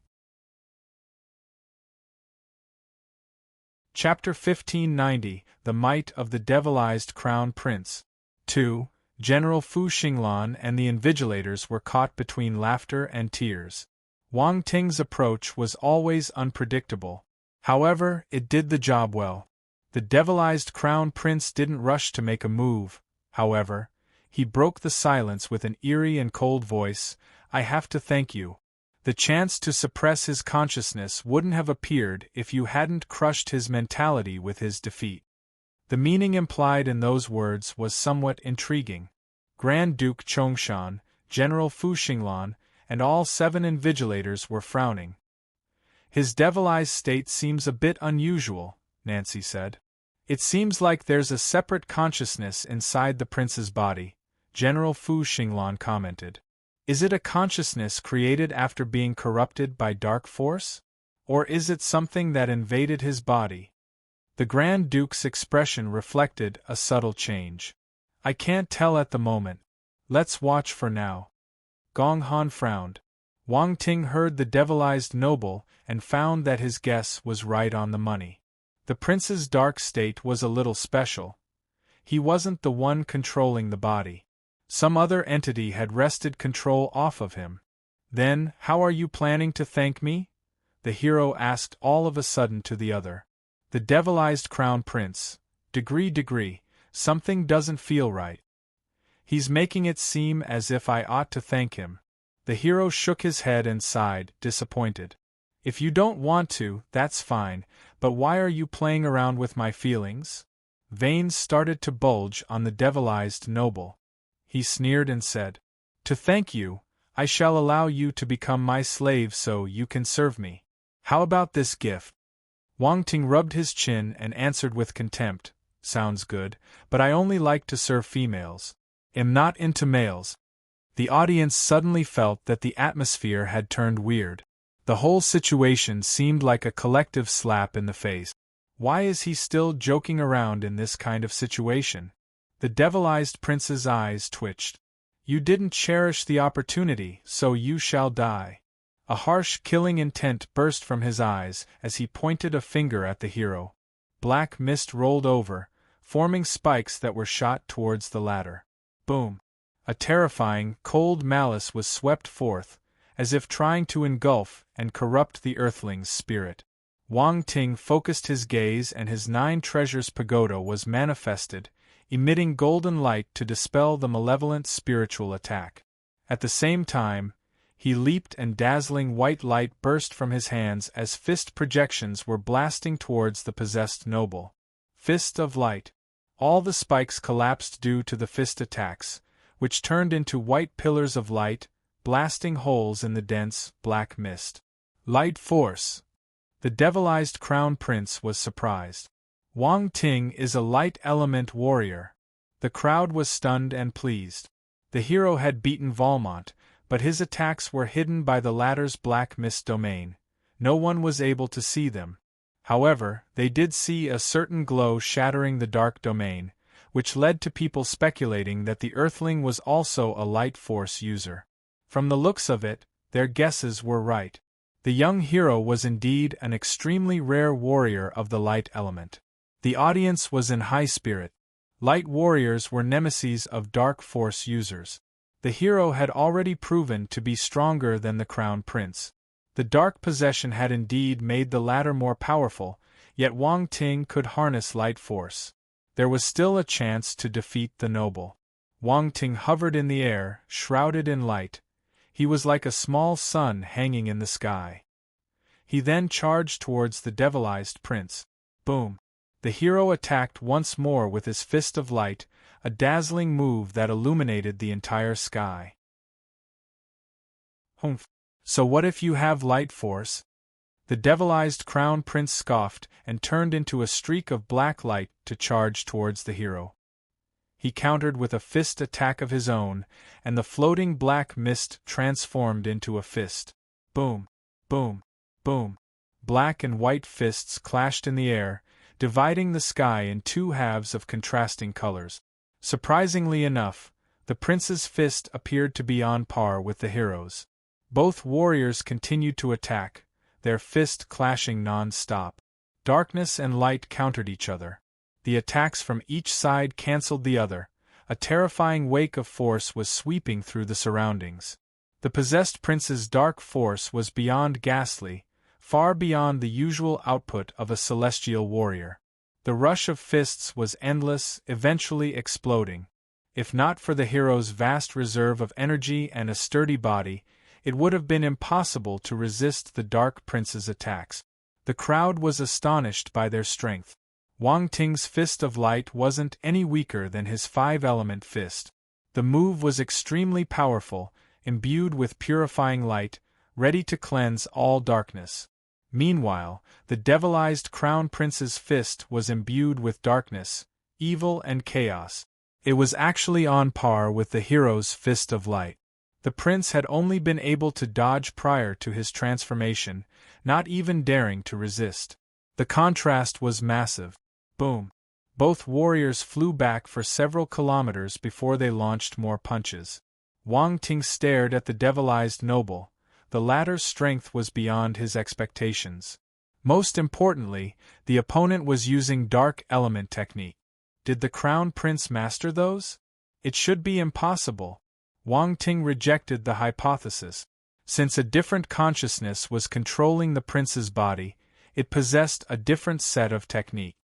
Chapter 1590, The Might of the Devilized Crown Prince. 2. General Fu Xinglan and the Invigilators were caught between laughter and tears. Wang Ting's approach was always unpredictable. However, it did the job well. The devilized Crown Prince didn't rush to make a move, however. He broke the silence with an eerie and cold voice. I have to thank you. The chance to suppress his consciousness wouldn't have appeared if you hadn't crushed his mentality with his defeat. The meaning implied in those words was somewhat intriguing. Grand Duke Chongshan, General Fu Xinglan, and all 7 Invigilators were frowning. His devilized state seems a bit unusual, Nancy said. It seems like there's a separate consciousness inside the prince's body, General Fu Xinglan commented. Is it a consciousness created after being corrupted by dark force? Or is it something that invaded his body? The Grand Duke's expression reflected a subtle change. I can't tell at the moment. Let's watch for now. Gong Han frowned. Wang Ting heard the devilized noble and found that his guess was right on the money. The prince's dark state was a little special. He wasn't the one controlling the body. Some other entity had wrested control off of him. Then, how are you planning to thank me? The hero asked all of a sudden to the other. The devilized Crown Prince. Degree, something doesn't feel right. He's making it seem as if I ought to thank him. The hero shook his head and sighed, disappointed. If you don't want to, that's fine, but why are you playing around with my feelings? Veins started to bulge on the devilized noble. He sneered and said, To thank you, I shall allow you to become my slave so you can serve me. How about this gift? Wang Ting rubbed his chin and answered with contempt, Sounds good, but I only like to serve females. Am not into males. The audience suddenly felt that the atmosphere had turned weird. The whole situation seemed like a collective slap in the face. Why is he still joking around in this kind of situation? The devilized prince's eyes twitched. You didn't cherish the opportunity, so you shall die. A harsh, killing intent burst from his eyes as he pointed a finger at the hero. Black mist rolled over, forming spikes that were shot towards the latter. Boom! A terrifying, cold malice was swept forth, as if trying to engulf and corrupt the earthling's spirit. Wang Ting focused his gaze and his 9 treasures pagoda was manifested, emitting golden light to dispel the malevolent spiritual attack. At the same time, he leaped and dazzling white light burst from his hands as fist projections were blasting towards the possessed noble. Fist of light. All the spikes collapsed due to the fist attacks, which turned into white pillars of light, blasting holes in the dense, black mist. Light force. The devilized Crown Prince was surprised. Wang Ting is a light element warrior. The crowd was stunned and pleased. The hero had beaten Valmont, but his attacks were hidden by the latter's black mist domain. No one was able to see them. However, they did see a certain glow shattering the dark domain, which led to people speculating that the Earthling was also a light force user. From the looks of it, their guesses were right. The young hero was indeed an extremely rare warrior of the light element. The audience was in high spirit. Light warriors were nemeses of dark force users. The hero had already proven to be stronger than the Crown Prince. The dark possession had indeed made the latter more powerful, yet Wang Ting could harness light force. There was still a chance to defeat the noble. Wang Ting hovered in the air, shrouded in light. He was like a small sun hanging in the sky. He then charged towards the devilized prince. Boom! The hero attacked once more with his fist of light, a dazzling move that illuminated the entire sky. Humph! So what if you have light force? The devilized Crown Prince scoffed and turned into a streak of black light to charge towards the hero. He countered with a fist attack of his own, and the floating black mist transformed into a fist. Boom! Boom! Boom! Black and white fists clashed in the air, dividing the sky in two halves of contrasting colors. Surprisingly enough, the prince's fist appeared to be on par with the hero's. Both warriors continued to attack, their fist clashing non-stop. Darkness and light countered each other. The attacks from each side cancelled the other. A terrifying wake of force was sweeping through the surroundings. The possessed prince's dark force was beyond ghastly, far beyond the usual output of a celestial warrior. The rush of fists was endless, eventually exploding. If not for the hero's vast reserve of energy and a sturdy body, it would have been impossible to resist the Dark Prince's attacks. The crowd was astonished by their strength. Wang Ting's Fist of Light wasn't any weaker than his five-element fist. The move was extremely powerful, imbued with purifying light, ready to cleanse all darkness. Meanwhile, the devilized Crown Prince's fist was imbued with darkness, evil and chaos. It was actually on par with the hero's Fist of Light. The prince had only been able to dodge prior to his transformation, not even daring to resist. The contrast was massive. Boom! Both warriors flew back for several kilometers before they launched more punches. Wang Ting stared at the devilized noble. The latter's strength was beyond his expectations. Most importantly, the opponent was using dark element technique. Did the Crown Prince master those? It should be impossible. Wang Ting rejected the hypothesis. Since a different consciousness was controlling the prince's body, it possessed a different set of technique.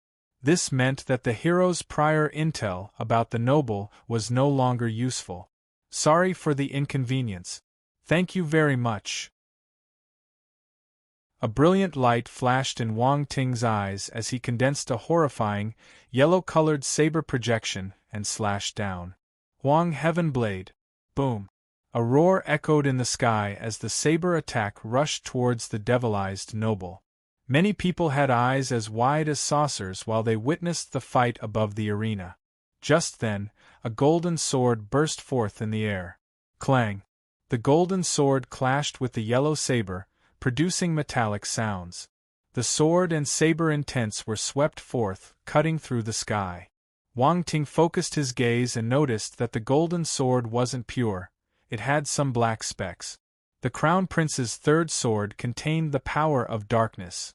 This meant that the hero's prior intel about the noble was no longer useful. Sorry for the inconvenience. Thank you very much. A brilliant light flashed in Wang Ting's eyes as he condensed a horrifying, yellow-colored saber projection and slashed down. Huang Heaven Blade. Boom! A roar echoed in the sky as the saber attack rushed towards the devilized noble. Many people had eyes as wide as saucers while they witnessed the fight above the arena. Just then, a golden sword burst forth in the air. Clang! The golden sword clashed with the yellow saber, producing metallic sounds. The sword and saber intents were swept forth, cutting through the sky. Wang Ting focused his gaze and noticed that the golden sword wasn't pure, it had some black specks. The Crown Prince's third sword contained the power of darkness.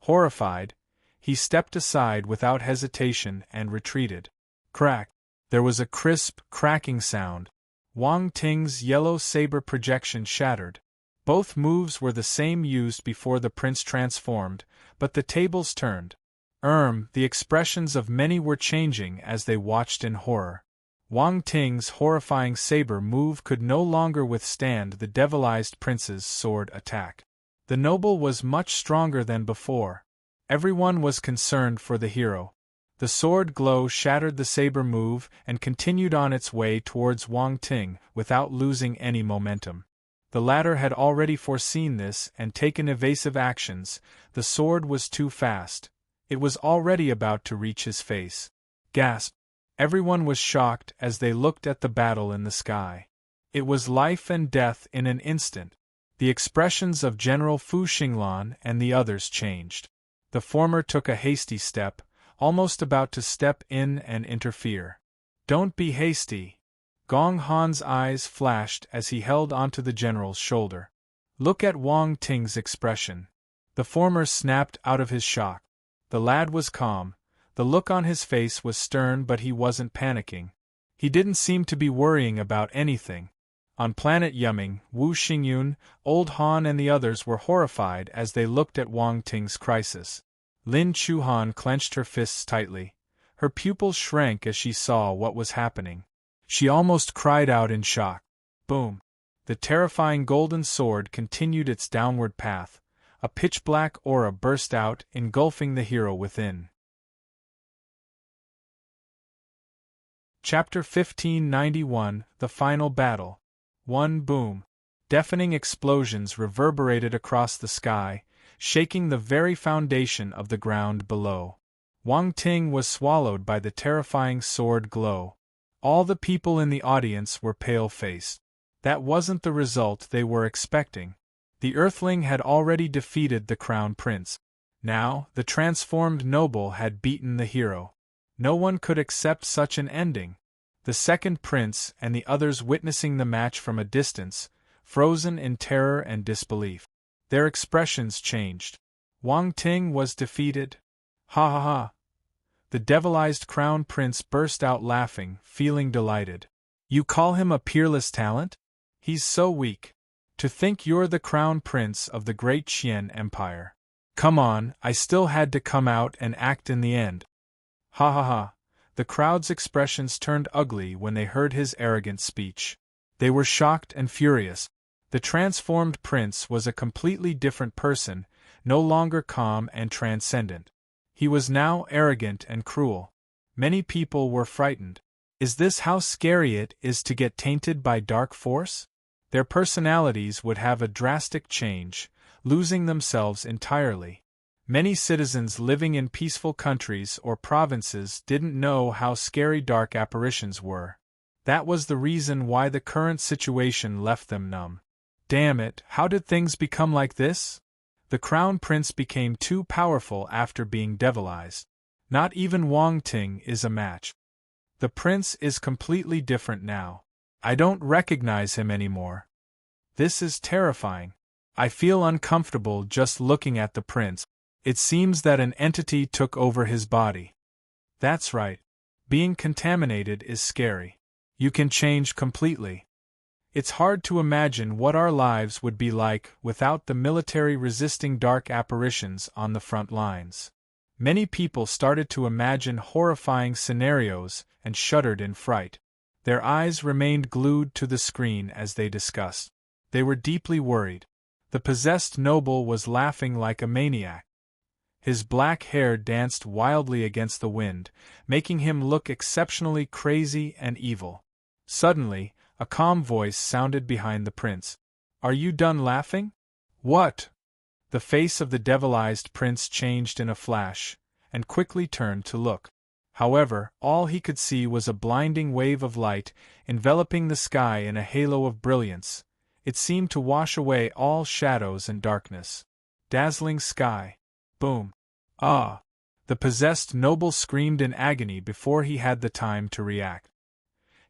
Horrified, he stepped aside without hesitation and retreated. Crack! There was a crisp, cracking sound. Wang Ting's yellow saber projection shattered. Both moves were the same used before the prince transformed, but the tables turned. The expressions of many were changing as they watched in horror. Wang Ting's horrifying saber move could no longer withstand the devilized prince's sword attack. The noble was much stronger than before. Everyone was concerned for the hero. The sword glow shattered the saber move and continued on its way towards Wang Ting without losing any momentum. The latter had already foreseen this and taken evasive actions. The sword was too fast. It was already about to reach his face. Gasp! Everyone was shocked as they looked at the battle in the sky. It was life and death in an instant. The expressions of General Fu Xinglan and the others changed. The former took a hasty step, almost about to step in and interfere. Don't be hasty. Gong Han's eyes flashed as he held onto the general's shoulder. Look at Wang Ting's expression. The former snapped out of his shock. The lad was calm. The look on his face was stern, but he wasn't panicking. He didn't seem to be worrying about anything. On planet Yuming, Wu Xingyun, Old Han and the others were horrified as they looked at Wang Ting's crisis. Lin Chuhan clenched her fists tightly. Her pupils shrank as she saw what was happening. She almost cried out in shock. Boom! The terrifying golden sword continued its downward path. A pitch-black aura burst out, engulfing the hero within. Chapter 1591, The Final Battle. One boom. Deafening explosions reverberated across the sky, shaking the very foundation of the ground below. Wang Ting was swallowed by the terrifying sword glow. All the people in the audience were pale-faced. That wasn't the result they were expecting. The Earthling had already defeated the Crown Prince. Now, the transformed noble had beaten the hero. No one could accept such an ending. The second prince and the others witnessing the match from a distance, frozen in terror and disbelief. Their expressions changed. Wang Ting was defeated? Ha ha ha! The devilized Crown Prince burst out laughing, feeling delighted. You call him a peerless talent? He's so weak. To think you're the Crown Prince of the great Qian Empire. Come on, I still had to come out and act in the end. Ha ha ha! The crowd's expressions turned ugly when they heard his arrogant speech. They were shocked and furious. The transformed prince was a completely different person, no longer calm and transcendent. He was now arrogant and cruel. Many people were frightened. Is this how scary it is to get tainted by dark force? Their personalities would have a drastic change, losing themselves entirely. Many citizens living in peaceful countries or provinces didn't know how scary dark apparitions were. That was the reason why the current situation left them numb. Damn it, how did things become like this? The Crown Prince became too powerful after being devilized. Not even Wang Ting is a match. The prince is completely different now. I don't recognize him anymore. This is terrifying. I feel uncomfortable just looking at the prince. It seems that an entity took over his body. That's right. Being contaminated is scary. You can change completely. It's hard to imagine what our lives would be like without the military resisting dark apparitions on the front lines. Many people started to imagine horrifying scenarios and shuddered in fright. Their eyes remained glued to the screen as they discussed. They were deeply worried. The possessed noble was laughing like a maniac. His black hair danced wildly against the wind, making him look exceptionally crazy and evil. Suddenly, a calm voice sounded behind the prince. Are you done laughing? What? The face of the devilized prince changed in a flash, and quickly turned to look. However, all he could see was a blinding wave of light, enveloping the sky in a halo of brilliance. It seemed to wash away all shadows and darkness. Dazzling sky. Boom. Ah! The possessed noble screamed in agony before he had the time to react.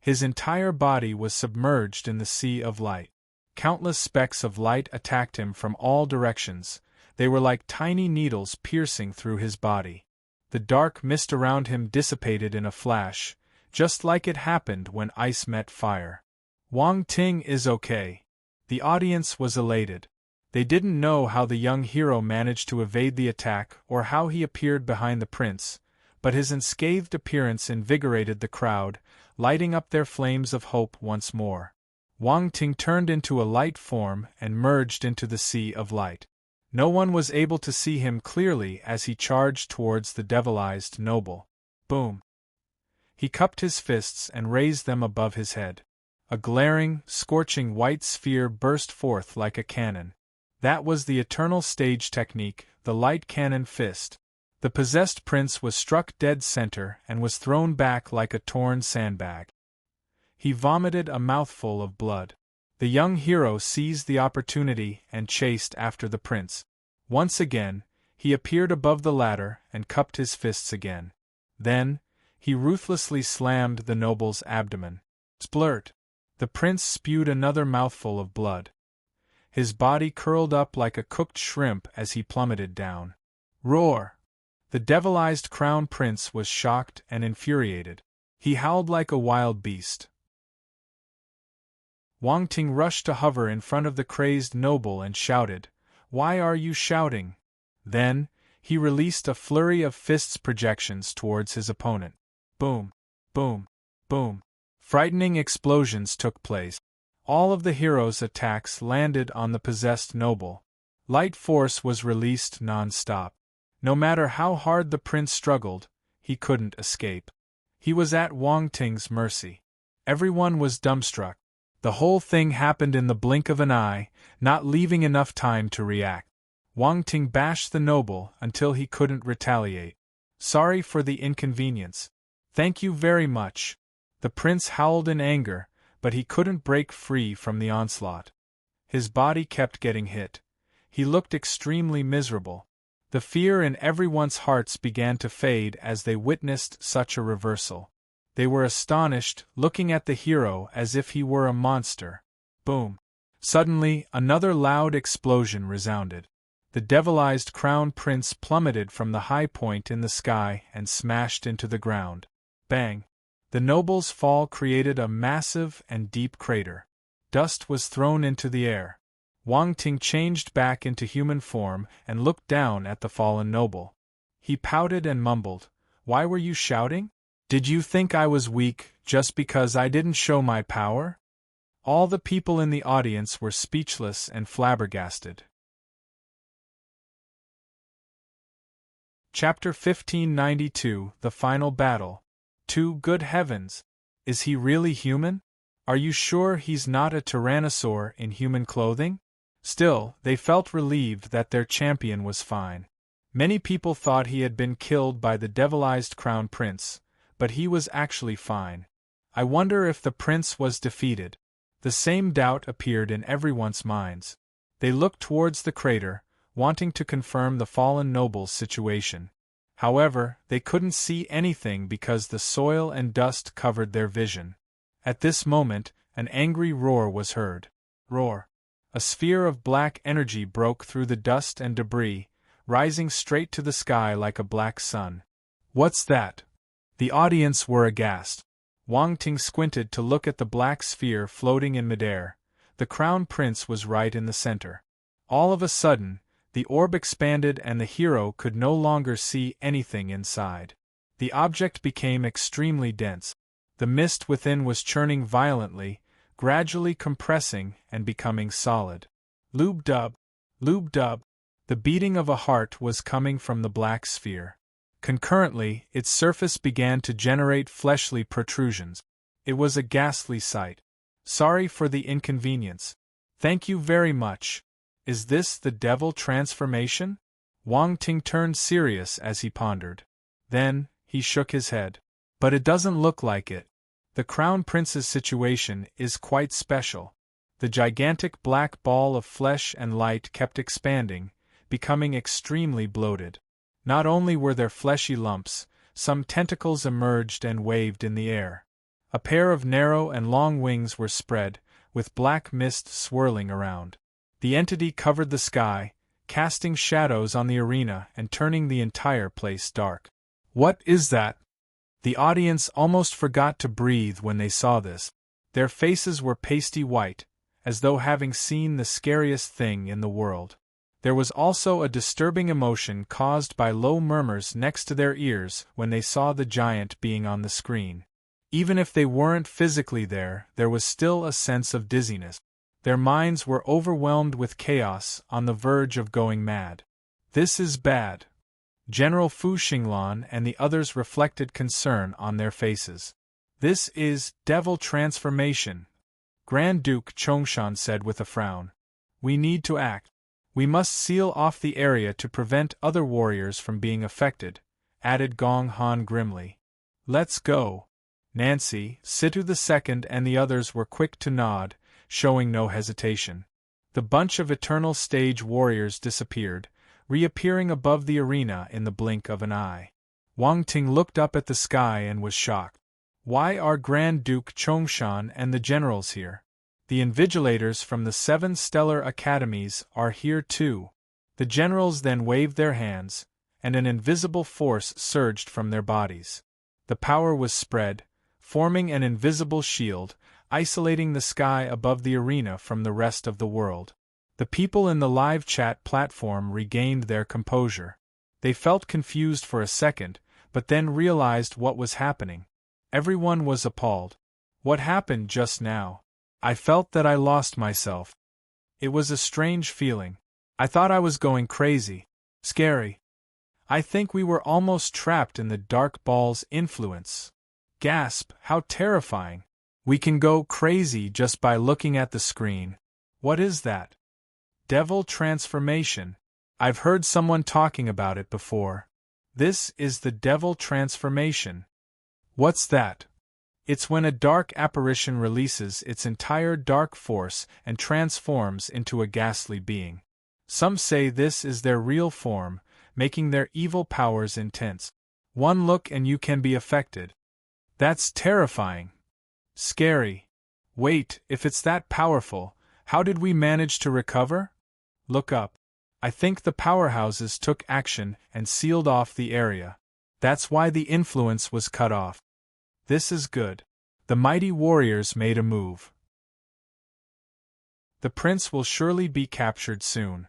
His entire body was submerged in the sea of light. Countless specks of light attacked him from all directions. They were like tiny needles piercing through his body. The dark mist around him dissipated in a flash, just like it happened when ice met fire. Wang Ting is okay. The audience was elated. They didn't know how the young hero managed to evade the attack or how he appeared behind the prince, but his unscathed appearance invigorated the crowd, lighting up their flames of hope once more. Wang Ting turned into a light form and merged into the sea of light. No one was able to see him clearly as he charged towards the devilized noble. Boom! He cupped his fists and raised them above his head. A glaring, scorching white sphere burst forth like a cannon. That was the eternal stage technique, the light cannon fist. The possessed prince was struck dead center and was thrown back like a torn sandbag. He vomited a mouthful of blood. The young hero seized the opportunity and chased after the prince. Once again, he appeared above the ladder and cupped his fists again. Then, he ruthlessly slammed the noble's abdomen. Splurt! The prince spewed another mouthful of blood. His body curled up like a cooked shrimp as he plummeted down. Roar! The devilized crown prince was shocked and infuriated. He howled like a wild beast. Wang Ting rushed to hover in front of the crazed noble and shouted, "Why are you shouting?" Then, he released a flurry of fists projections towards his opponent. Boom! Boom! Boom! Frightening explosions took place. All of the hero's attacks landed on the possessed noble. Light force was released non-stop. No matter how hard the prince struggled, he couldn't escape. He was at Wang Ting's mercy. Everyone was dumbstruck. The whole thing happened in the blink of an eye, not leaving enough time to react. Wang Ting bashed the noble until he couldn't retaliate. Sorry for the inconvenience. Thank you very much. The prince howled in anger, but he couldn't break free from the onslaught. His body kept getting hit. He looked extremely miserable. The fear in everyone's hearts began to fade as they witnessed such a reversal. They were astonished, looking at the hero as if he were a monster. Boom! Suddenly, another loud explosion resounded. The devilized crown prince plummeted from the high point in the sky and smashed into the ground. Bang! The noble's fall created a massive and deep crater. Dust was thrown into the air. Wang Ting changed back into human form and looked down at the fallen noble. He pouted and mumbled, "Why were you shouting? Did you think I was weak just because I didn't show my power?" All the people in the audience were speechless and flabbergasted. Chapter 1592, The Final Battle. Good heavens! Is he really human? Are you sure he's not a tyrannosaur in human clothing? Still, they felt relieved that their champion was fine. Many people thought he had been killed by the devilized crown prince, but he was actually fine. I wonder if the prince was defeated. The same doubt appeared in everyone's minds. They looked towards the crater, wanting to confirm the fallen noble's situation. However, they couldn't see anything because the soil and dust covered their vision. At this moment, an angry roar was heard. Roar! A sphere of black energy broke through the dust and debris, rising straight to the sky like a black sun. What's that? The audience were aghast. Wang Ting squinted to look at the black sphere floating in midair. The crown prince was right in the center. All of a sudden, the orb expanded and the hero could no longer see anything inside. The object became extremely dense. The mist within was churning violently, gradually compressing and becoming solid. Lube-dub, lube-dub. The beating of a heart was coming from the black sphere. Concurrently, its surface began to generate fleshly protrusions. It was a ghastly sight. Sorry for the inconvenience. Thank you very much. Is this the devil transformation? Wang Ting turned serious as he pondered. Then, he shook his head. But it doesn't look like it. The crown prince's situation is quite special. The gigantic black ball of flesh and light kept expanding, becoming extremely bloated. Not only were there fleshy lumps, some tentacles emerged and waved in the air. A pair of narrow and long wings were spread, with black mist swirling around. The entity covered the sky, casting shadows on the arena and turning the entire place dark. What is that? The audience almost forgot to breathe when they saw this. Their faces were pasty white, as though having seen the scariest thing in the world. There was also a disturbing emotion caused by low murmurs next to their ears when they saw the giant being on the screen. Even if they weren't physically there was still a sense of dizziness. Their minds were overwhelmed with chaos, on the verge of going mad. This is bad. General Fu Xinglan and the others reflected concern on their faces. This is devil transformation, Grand Duke Chongshan said with a frown. We need to act. We must seal off the area to prevent other warriors from being affected, added Gong Han grimly. Let's go. Nancy, Situ II and the others were quick to nod, showing no hesitation. The bunch of eternal stage warriors disappeared, reappearing above the arena in the blink of an eye. Wang Ting looked up at the sky and was shocked. Why are Grand Duke Chongshan and the generals here? The invigilators from the 7 stellar academies are here too. The generals then waved their hands, and an invisible force surged from their bodies. The power was spread, forming an invisible shield, isolating the sky above the arena from the rest of the world. The people in the live chat platform regained their composure. They felt confused for a second, but then realized what was happening. Everyone was appalled. What happened just now? I felt that I lost myself. It was a strange feeling. I thought I was going crazy. Scary. I think we were almost trapped in the dark ball's influence. Gasp, how terrifying. We can go crazy just by looking at the screen. What is that? Devil transformation. I've heard someone talking about it before. This is the devil transformation. What's that? It's when a dark apparition releases its entire dark force and transforms into a ghastly being. Some say this is their real form, making their evil powers intense. One look and you can be affected. That's terrifying. Scary. Wait, if it's that powerful, how did we manage to recover? Look up. I think the powerhouses took action and sealed off the area. That's why the influence was cut off. This is good. The mighty warriors made a move. The prince will surely be captured soon.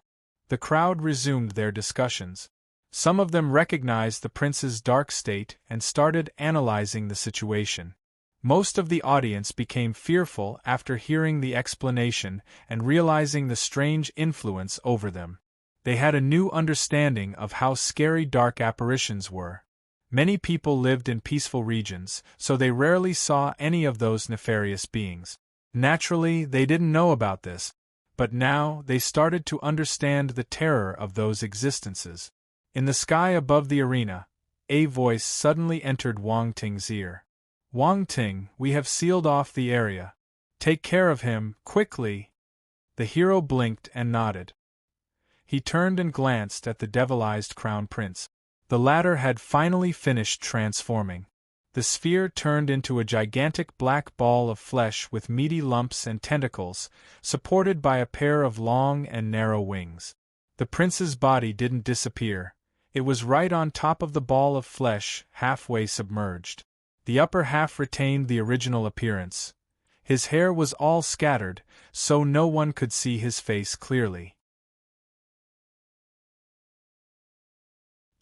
The crowd resumed their discussions. Some of them recognized the prince's dark state and started analyzing the situation. Most of the audience became fearful after hearing the explanation and realizing the strange influence over them. They had a new understanding of how scary dark apparitions were. Many people lived in peaceful regions, so they rarely saw any of those nefarious beings. Naturally, they didn't know about this, but now they started to understand the terror of those existences. In the sky above the arena, a voice suddenly entered Wang Ting's ear. Wang Ting, we have sealed off the area. Take care of him, quickly. The hero blinked and nodded. He turned and glanced at the devilized crown prince. The latter had finally finished transforming. The sphere turned into a gigantic black ball of flesh with meaty lumps and tentacles, supported by a pair of long and narrow wings. The prince's body didn't disappear. It was right on top of the ball of flesh, halfway submerged. The upper half retained the original appearance. His hair was all scattered, so no one could see his face clearly.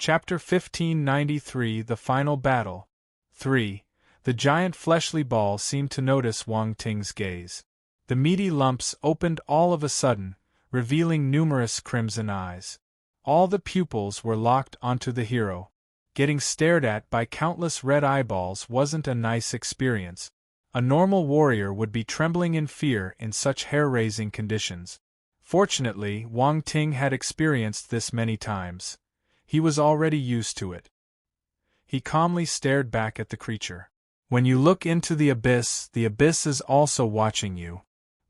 Chapter 1593 The Final Battle 3. The giant fleshly ball seemed to notice Wang Ting's gaze. The meaty lumps opened all of a sudden, revealing numerous crimson eyes. All the pupils were locked onto the hero. Getting stared at by countless red eyeballs wasn't a nice experience. A normal warrior would be trembling in fear in such hair-raising conditions. Fortunately, Wang Ting had experienced this many times. He was already used to it. He calmly stared back at the creature. When you look into the abyss is also watching you.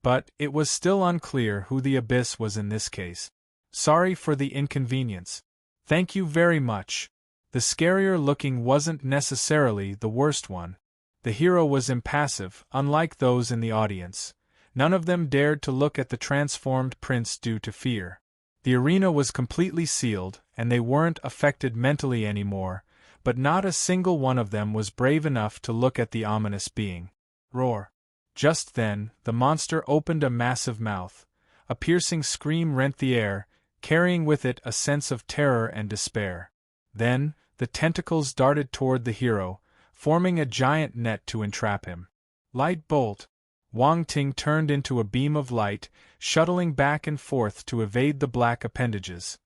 But it was still unclear who the abyss was in this case. Sorry for the inconvenience. Thank you very much. The scarier looking wasn't necessarily the worst one. The hero was impassive, unlike those in the audience. None of them dared to look at the transformed prince due to fear. The arena was completely sealed, and they weren't affected mentally anymore, but not a single one of them was brave enough to look at the ominous being. Roar! Just then, the monster opened a massive mouth. A piercing scream rent the air, carrying with it a sense of terror and despair. Then, the tentacles darted toward the hero, forming a giant net to entrap him. Light bolt! Wang Ting turned into a beam of light, shuttling back and forth to evade the black appendages.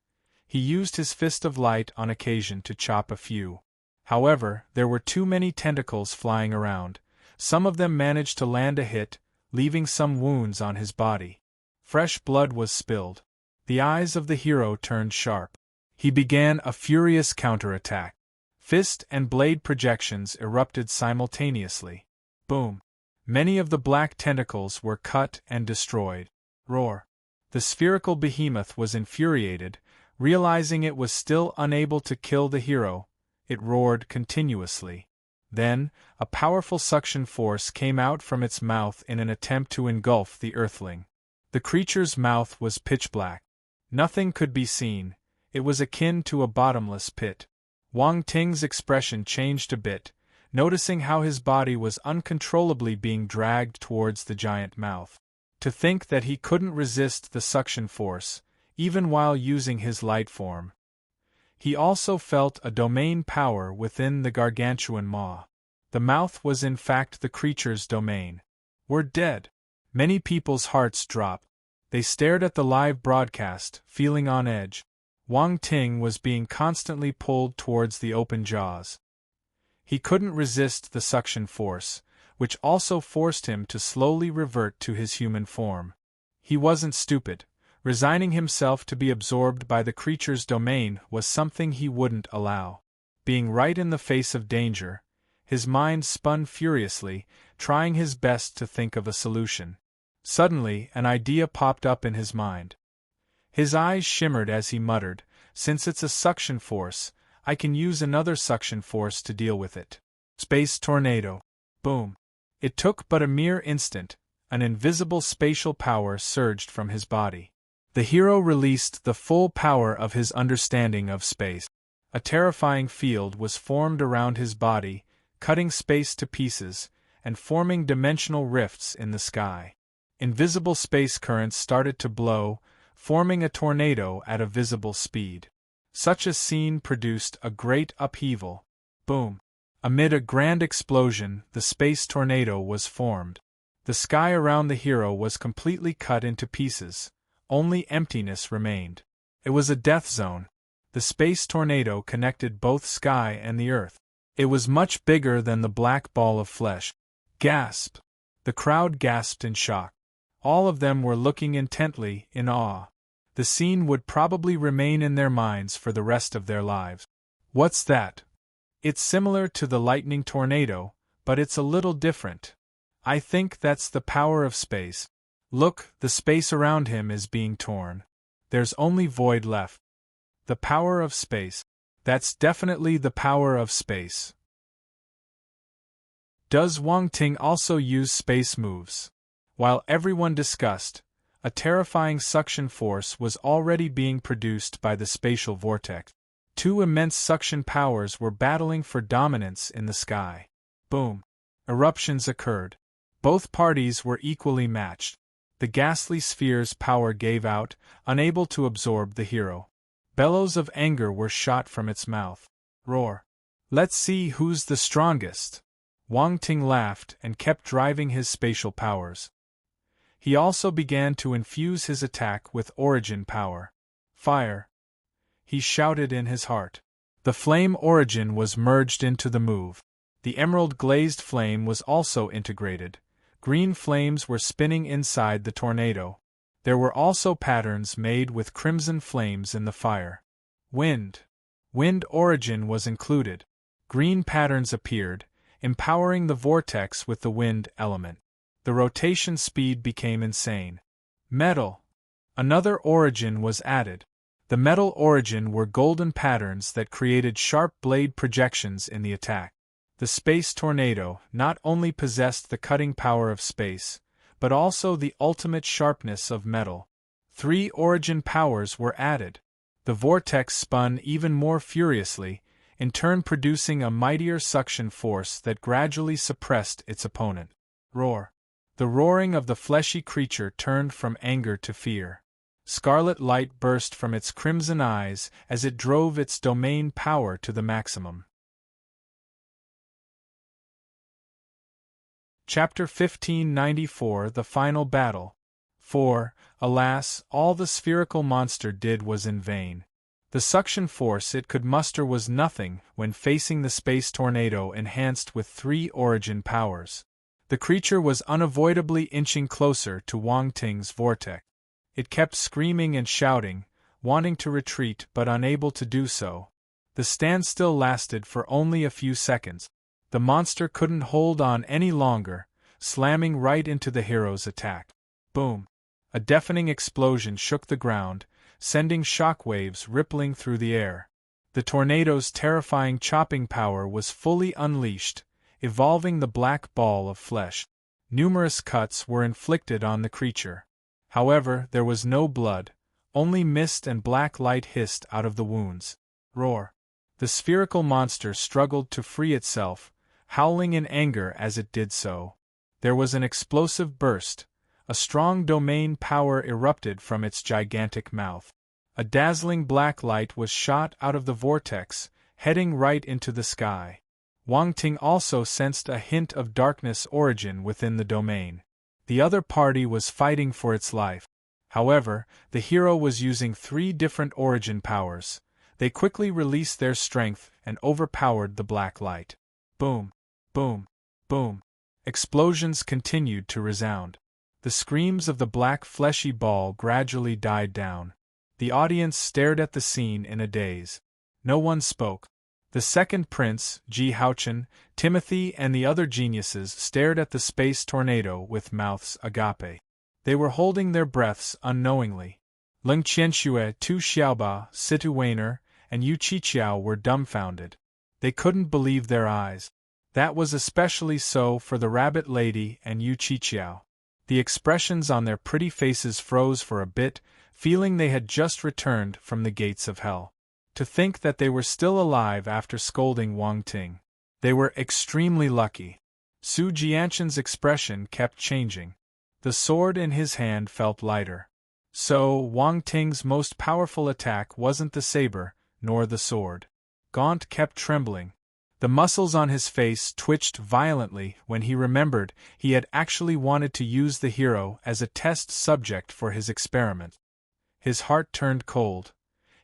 He used his fist of light on occasion to chop a few. However, there were too many tentacles flying around. Some of them managed to land a hit, leaving some wounds on his body. Fresh blood was spilled. The eyes of the hero turned sharp. He began a furious counterattack. Fist and blade projections erupted simultaneously. Boom! Many of the black tentacles were cut and destroyed. Roar! The spherical behemoth was infuriated, realizing it was still unable to kill the hero. It roared continuously. Then, a powerful suction force came out from its mouth in an attempt to engulf the earthling. The creature's mouth was pitch black. Nothing could be seen. It was akin to a bottomless pit. Wang Ting's expression changed a bit, noticing how his body was uncontrollably being dragged towards the giant mouth. To think that he couldn't resist the suction force, even while using his light form. He also felt a domain power within the gargantuan maw. The mouth was in fact the creature's domain. We're dead. Many people's hearts dropped. They stared at the live broadcast, feeling on edge. Wang Ting was being constantly pulled towards the open jaws. He couldn't resist the suction force, which also forced him to slowly revert to his human form. He wasn't stupid. Resigning himself to be absorbed by the creature's domain was something he wouldn't allow. Being right in the face of danger, His mind spun furiously, trying his best to think of a solution. Suddenly, an idea popped up in his mind. His eyes shimmered as he muttered, "Since it's a suction force, I can use another suction force to deal with it. Space tornado." Boom. It took but a mere instant. An invisible spatial power surged from his body. The hero released the full power of his understanding of space. A terrifying field was formed around his body, cutting space to pieces, and forming dimensional rifts in the sky. Invisible space currents started to blow, forming a tornado at a visible speed. Such a scene produced a great upheaval. Boom! Amid a grand explosion, the space tornado was formed. The sky around the hero was completely cut into pieces. Only emptiness remained. It was a death zone. The space tornado connected both sky and the earth. It was much bigger than the black ball of flesh. Gasp! The crowd gasped in shock. All of them were looking intently, in awe. The scene would probably remain in their minds for the rest of their lives. What's that? It's similar to the lightning tornado, but it's a little different. I think that's the power of space. Look, the space around him is being torn. There's only void left. The power of space. That's definitely the power of space. Does Wang Ting also use space moves? While everyone discussed, a terrifying suction force was already being produced by the spatial vortex. Two immense suction powers were battling for dominance in the sky. Boom! Eruptions occurred. Both parties were equally matched. The ghastly sphere's power gave out, unable to absorb the hero. Bellows of anger were shot from its mouth. Roar! Let's see who's the strongest! Wang Ting laughed and kept driving his spatial powers. He also began to infuse his attack with origin power. Fire! He shouted in his heart. The flame origin was merged into the move. The emerald-glazed flame was also integrated. Green flames were spinning inside the tornado. There were also patterns made with crimson flames in the fire. Wind origin was included. Green patterns appeared, empowering the vortex with the wind element. The rotation speed became insane. Metal. Another origin was added. The metal origin were golden patterns that created sharp blade projections in the attack. The space tornado not only possessed the cutting power of space, but also the ultimate sharpness of metal. 3 origin powers were added. The vortex spun even more furiously, in turn producing a mightier suction force that gradually suppressed its opponent. Roar! The roaring of the fleshy creature turned from anger to fear. Scarlet light burst from its crimson eyes as it drove its domain power to the maximum. Chapter 1594 The Final Battle. For, alas, all the spherical monster did was in vain. The suction force it could muster was nothing when facing the space tornado enhanced with 3 origin powers. The creature was unavoidably inching closer to Wang Ting's vortex. It kept screaming and shouting, wanting to retreat but unable to do so. The standstill lasted for only a few seconds. The monster couldn't hold on any longer, slamming right into the hero's attack. Boom! A deafening explosion shook the ground, sending shock waves rippling through the air. The tornado's terrifying chopping power was fully unleashed, evolving the black ball of flesh. Numerous cuts were inflicted on the creature. However, there was no blood, only mist and black light hissed out of the wounds. Roar! The spherical monster struggled to free itself, howling in anger as it did so. There was an explosive burst. A strong domain power erupted from its gigantic mouth. A dazzling black light was shot out of the vortex, heading right into the sky. Wang Ting also sensed a hint of darkness origin within the domain. The other party was fighting for its life. However, the hero was using 3 different origin powers. They quickly released their strength and overpowered the black light. Boom! Boom! Boom! Explosions continued to resound. The screams of the black fleshy ball gradually died down. The audience stared at the scene in a daze. No one spoke. The second prince, Ji Haochen, Timothy and the other geniuses stared at the space tornado with mouths agape. They were holding their breaths unknowingly. Leng Qianxue, Tu Xiaoba, Situ Weiner, and Yu Qiqiao were dumbfounded. They couldn't believe their eyes. That was especially so for the rabbit lady and Yu Qiqiao. The expressions on their pretty faces froze for a bit, feeling they had just returned from the gates of hell. To think that they were still alive after scolding Wang Ting. They were extremely lucky. Su Jianshan's expression kept changing. The sword in his hand felt lighter. So, Wang Ting's most powerful attack wasn't the saber, nor the sword. Gaunt kept trembling. The muscles on his face twitched violently when he remembered he had actually wanted to use the hero as a test subject for his experiment. His heart turned cold.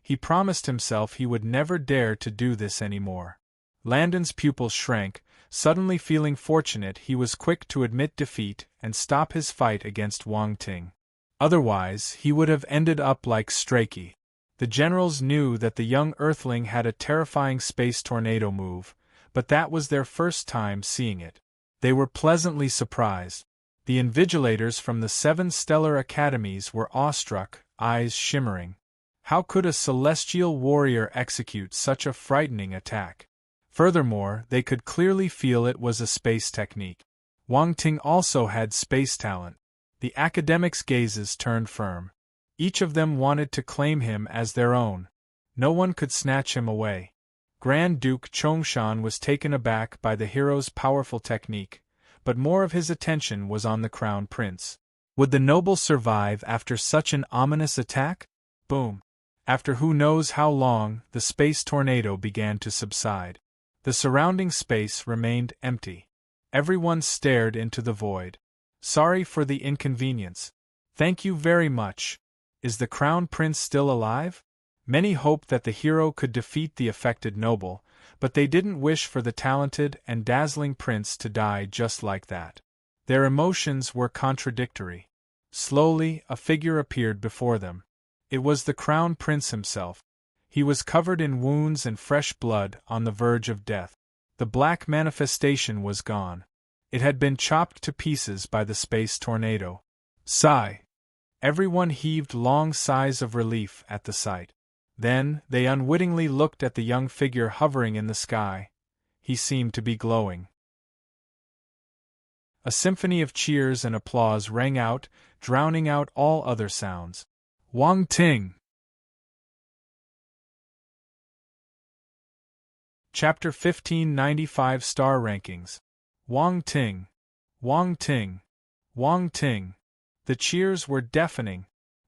He promised himself he would never dare to do this anymore. Landon's pupils shrank, suddenly feeling fortunate he was quick to admit defeat and stop his fight against Wang Ting. Otherwise, he would have ended up like Strachey. The generals knew that the young Earthling had a terrifying space tornado move, but that was their first time seeing it. They were pleasantly surprised. The invigilators from the 7 stellar academies were awestruck, eyes shimmering. How could a celestial warrior execute such a frightening attack? Furthermore, they could clearly feel it was a space technique. Wang Ting also had space talent. The academics' gazes turned firm. Each of them wanted to claim him as their own. No one could snatch him away. Grand Duke Chongshan was taken aback by the hero's powerful technique, but more of his attention was on the crown prince. Would the noble survive after such an ominous attack? Boom! After who knows how long, the space tornado began to subside. The surrounding space remained empty. Everyone stared into the void. Sorry for the inconvenience. Thank you very much. Is the crown prince still alive? Many hoped that the hero could defeat the affected noble, but they didn't wish for the talented and dazzling prince to die just like that. Their emotions were contradictory. Slowly, a figure appeared before them. It was the crown prince himself. He was covered in wounds and fresh blood, on the verge of death. The black manifestation was gone. It had been chopped to pieces by the space tornado. Sigh. Everyone heaved long sighs of relief at the sight. Then, they unwittingly looked at the young figure hovering in the sky. He seemed to be glowing. A symphony of cheers and applause rang out, drowning out all other sounds. Wang Ting! Chapter 1595 Star Rankings. Wang Ting! Wang Ting! Wang Ting! The cheers were deafening.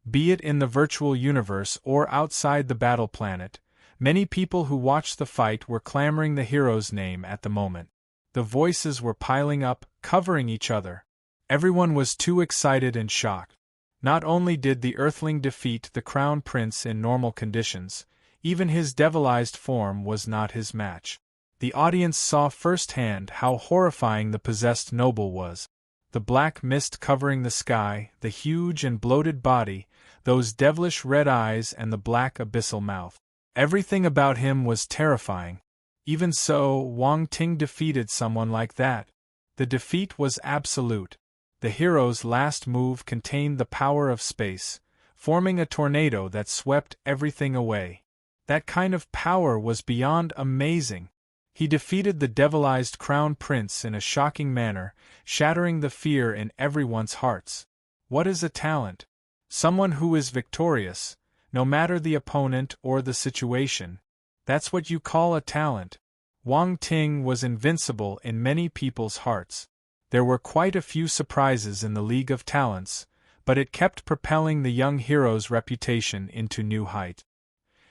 Be it in the virtual universe or outside the battle planet, many people who watched the fight were clamoring the hero's name at the moment. The voices were piling up, covering each other. Everyone was too excited and shocked. Not only did the Earthling defeat the Crown Prince in normal conditions, even his devilized form was not his match. The audience saw firsthand how horrifying the possessed noble was. The black mist covering the sky, the huge and bloated body, those devilish red eyes and the black abyssal mouth. Everything about him was terrifying. Even so, Wang Ting defeated someone like that. The defeat was absolute. The hero's last move contained the power of space, forming a tornado that swept everything away. That kind of power was beyond amazing. He defeated the devilized crown prince in a shocking manner, shattering the fear in everyone's hearts. What is a talent? Someone who is victorious, no matter the opponent or the situation. That's what you call a talent. Wang Ting was invincible in many people's hearts. There were quite a few surprises in the League of Talents, but it kept propelling the young hero's reputation into new height.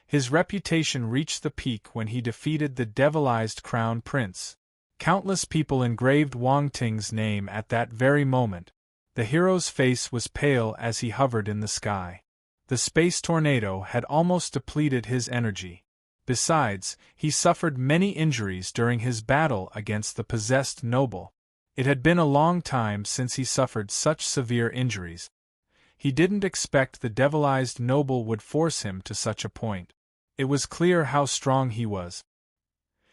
His reputation reached the peak when he defeated the devilized crown prince. Countless people engraved Wang Ting's name at that very moment. The hero's face was pale as he hovered in the sky. The space tornado had almost depleted his energy. Besides, he suffered many injuries during his battle against the possessed noble. It had been a long time since he suffered such severe injuries. He didn't expect the devilized noble would force him to such a point. It was clear how strong he was.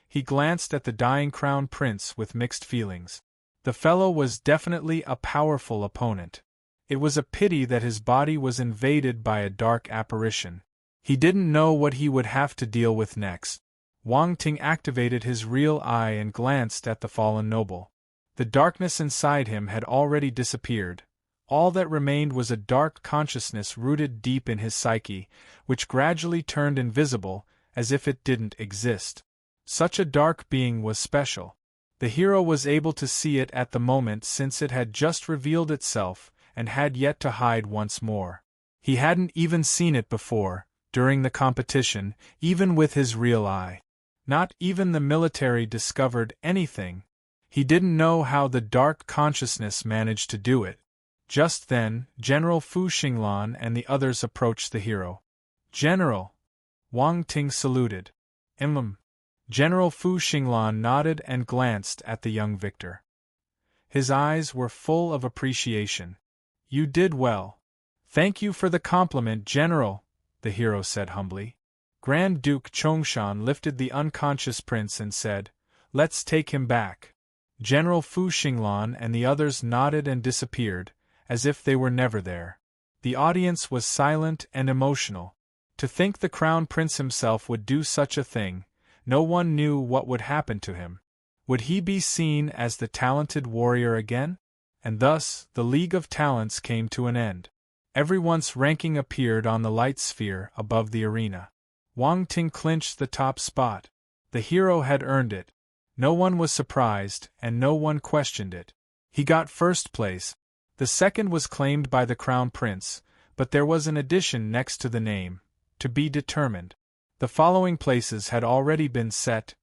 He glanced at the dying crown prince with mixed feelings. The fellow was definitely a powerful opponent. It was a pity that his body was invaded by a dark apparition. He didn't know what he would have to deal with next. Wang Ting activated his real eye and glanced at the fallen noble. The darkness inside him had already disappeared. All that remained was a dark consciousness rooted deep in his psyche, which gradually turned invisible, as if it didn't exist. Such a dark being was special. The hero was able to see it at the moment since it had just revealed itself, and had yet to hide once more. He hadn't even seen it before, during the competition, even with his real eye. Not even the military discovered anything. He didn't know how the dark consciousness managed to do it. Just then, General Fu Xinglan and the others approached the hero. "General!" Wang Ting saluted. General Fu Xinglan nodded and glanced at the young victor. His eyes were full of appreciation. "You did well." "Thank you for the compliment, General," the hero said humbly. Grand Duke Chongshan lifted the unconscious prince and said, "Let's take him back." General Fu Xinglan and the others nodded and disappeared, as if they were never there. The audience was silent and emotional. To think the crown prince himself would do such a thing, no one knew what would happen to him. Would he be seen as the talented warrior again? And thus, the League of Talents came to an end. Everyone's ranking appeared on the light sphere above the arena. Wang Ting clinched the top spot. The hero had earned it. No one was surprised, and no one questioned it. He got first place. The second was claimed by the crown prince, but there was an addition next to the name, to be determined. The following places had already been set: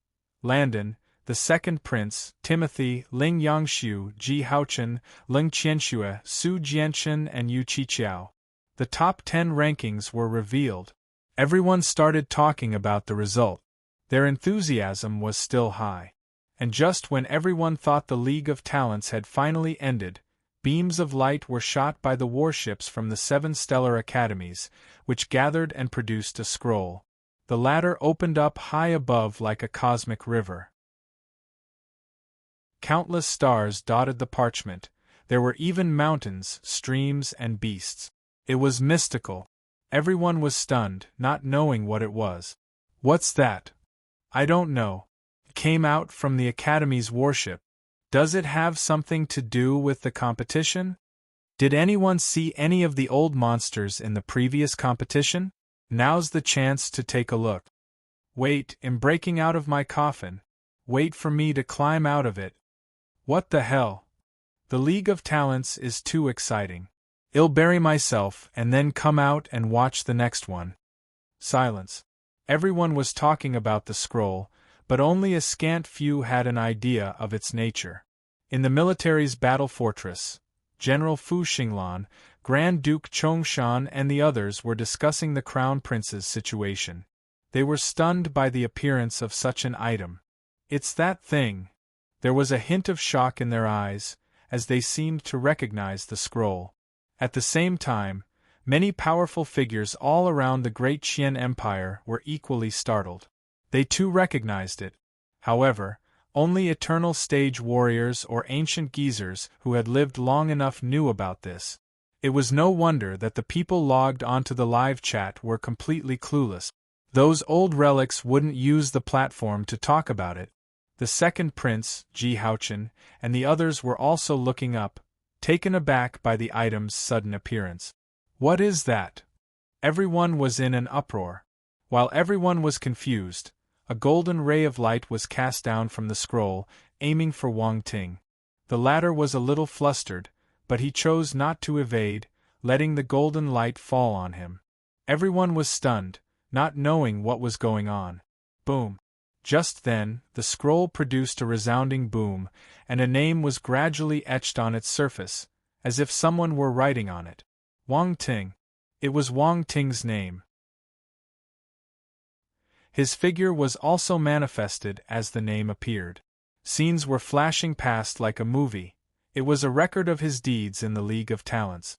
Landon, the second prince, Timothy, Ling Yangxiu, Ji Haochen, Ling Qianxue, Su Jianchen, and Yu Qiqiao. The top 10 rankings were revealed. Everyone started talking about the result. Their enthusiasm was still high. And just when everyone thought the League of Talents had finally ended, beams of light were shot by the warships from the 7 stellar academies, which gathered and produced a scroll. The latter opened up high above like a cosmic river. Countless stars dotted the parchment. There were even mountains, streams, and beasts. It was mystical. Everyone was stunned, not knowing what it was. "What's that?" "I don't know." "It came out from the Academy's warship." "Does it have something to do with the competition?" "Did anyone see any of the old monsters in the previous competition?" "Now's the chance to take a look." "Wait, I'm breaking out of my coffin. Wait for me to climb out of it." "What the hell? The League of Talents is too exciting. I'll bury myself and then come out and watch the next one." Silence. Everyone was talking about the scroll, but only a scant few had an idea of its nature. In the military's battle fortress, General Fu Xinglan, Grand Duke Chongshan and the others were discussing the Crown Prince's situation. They were stunned by the appearance of such an item. "It's that thing." There was a hint of shock in their eyes, as they seemed to recognize the scroll. At the same time, many powerful figures all around the great Qian Empire were equally startled. They too recognized it. However, only eternal stage warriors or ancient geezers who had lived long enough knew about this. It was no wonder that the people logged onto the live chat were completely clueless. Those old relics wouldn't use the platform to talk about it. The second prince, Ji Haochen, and the others were also looking up, taken aback by the item's sudden appearance. "What is that?" Everyone was in an uproar. While everyone was confused, a golden ray of light was cast down from the scroll, aiming for Wang Ting. The latter was a little flustered, but he chose not to evade, letting the golden light fall on him. Everyone was stunned, not knowing what was going on. Boom! Just then, the scroll produced a resounding boom, and a name was gradually etched on its surface, as if someone were writing on it. Wang Ting. It was Wang Ting's name. His figure was also manifested as the name appeared. Scenes were flashing past like a movie. It was a record of his deeds in the League of Talents.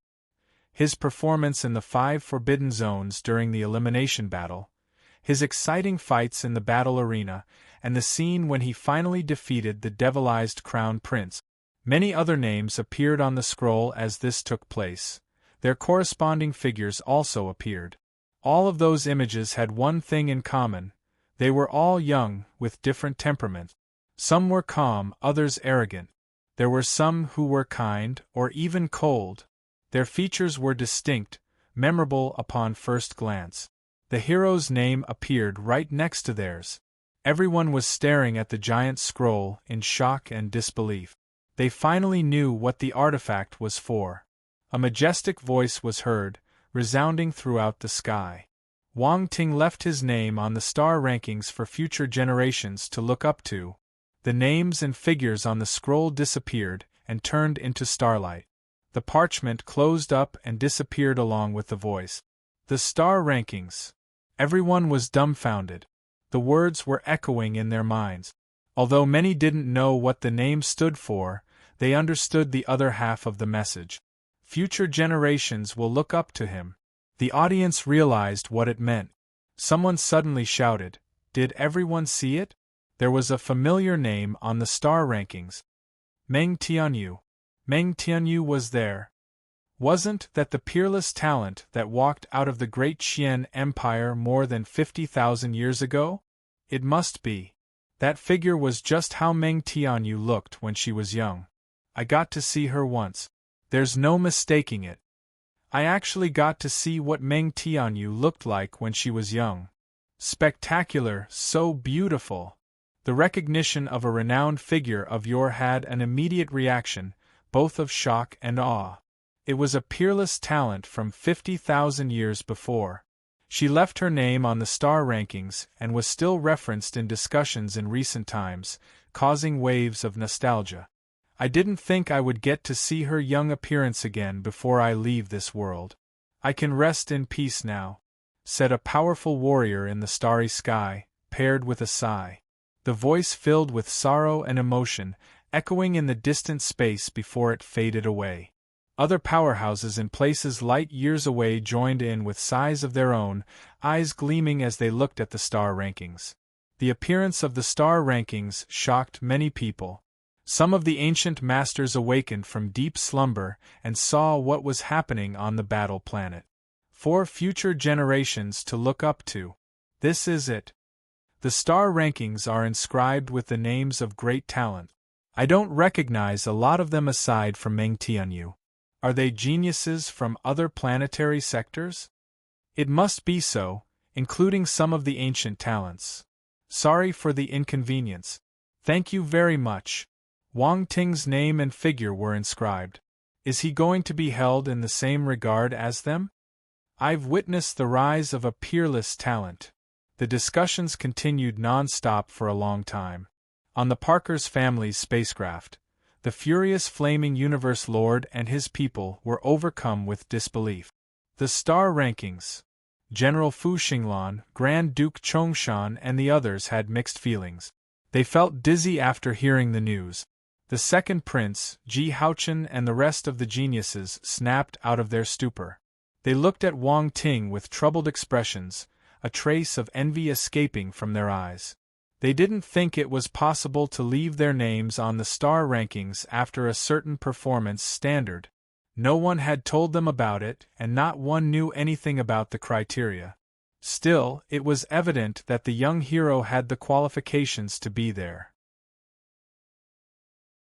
His performance in the 5 Forbidden Zones during the elimination battle, his exciting fights in the battle arena, and the scene when he finally defeated the devilized crown prince. Many other names appeared on the scroll as this took place. Their corresponding figures also appeared. All of those images had one thing in common: they were all young, with different temperaments. Some were calm, others arrogant. There were some who were kind, or even cold. Their features were distinct, memorable upon first glance. The hero's name appeared right next to theirs. Everyone was staring at the giant scroll in shock and disbelief. They finally knew what the artifact was for. A majestic voice was heard, resounding throughout the sky. Wang Ting left his name on the star rankings for future generations to look up to. The names and figures on the scroll disappeared and turned into starlight. The parchment closed up and disappeared along with the voice. The star rankings. Everyone was dumbfounded. The words were echoing in their minds. Although many didn't know what the name stood for, they understood the other half of the message. Future generations will look up to him. The audience realized what it meant. Someone suddenly shouted, "Did everyone see it?" There was a familiar name on the star rankings. Meng Tianyu. Meng Tianyu was there. Wasn't that the peerless talent that walked out of the great Qian Empire more than 50,000 years ago? It must be. That figure was just how Meng Tianyu looked when she was young. I got to see her once. There's no mistaking it. I actually got to see what Meng Tianyu looked like when she was young. Spectacular, so beautiful. The recognition of a renowned figure of yore had an immediate reaction, both of shock and awe. It was a peerless talent from 50,000 years before. She left her name on the star rankings and was still referenced in discussions in recent times, causing waves of nostalgia. I didn't think I would get to see her young appearance again before I leave this world. I can rest in peace now, said a powerful warrior in the starry sky, paired with a sigh. The voice filled with sorrow and emotion, echoing in the distant space before it faded away. Other powerhouses in places light years away joined in with sighs of their own, eyes gleaming as they looked at the star rankings. The appearance of the star rankings shocked many people. Some of the ancient masters awakened from deep slumber and saw what was happening on the battle planet. For future generations to look up to. This is it. The star rankings are inscribed with the names of great talent. I don't recognize a lot of them aside from Meng Tianyu. Are they geniuses from other planetary sectors? It must be so, including some of the ancient talents. Sorry for the inconvenience. Thank you very much. Wang Ting's name and figure were inscribed. Is he going to be held in the same regard as them? I've witnessed the rise of a peerless talent. The discussions continued non-stop for a long time. On the Parker's family's spacecraft, the furious flaming universe lord and his people were overcome with disbelief. The star rankings. General Fu Xinglan, Grand Duke Chongshan and the others had mixed feelings. They felt dizzy after hearing the news. The second prince, Ji Haochen and the rest of the geniuses snapped out of their stupor. They looked at Wang Ting with troubled expressions, a trace of envy escaping from their eyes. They didn't think it was possible to leave their names on the star rankings after a certain performance standard. No one had told them about it, and not one knew anything about the criteria. Still, it was evident that the young hero had the qualifications to be there.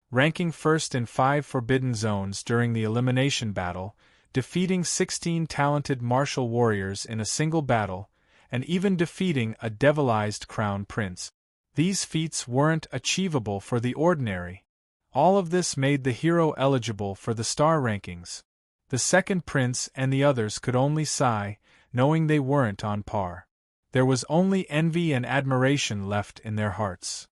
Ranking first in 5 forbidden zones during the elimination battle, defeating 16 talented martial warriors in a single battle, and even defeating a devilized crown prince. These feats weren't achievable for the ordinary. All of this made the hero eligible for the star rankings. The second prince and the others could only sigh, knowing they weren't on par. There was only envy and admiration left in their hearts.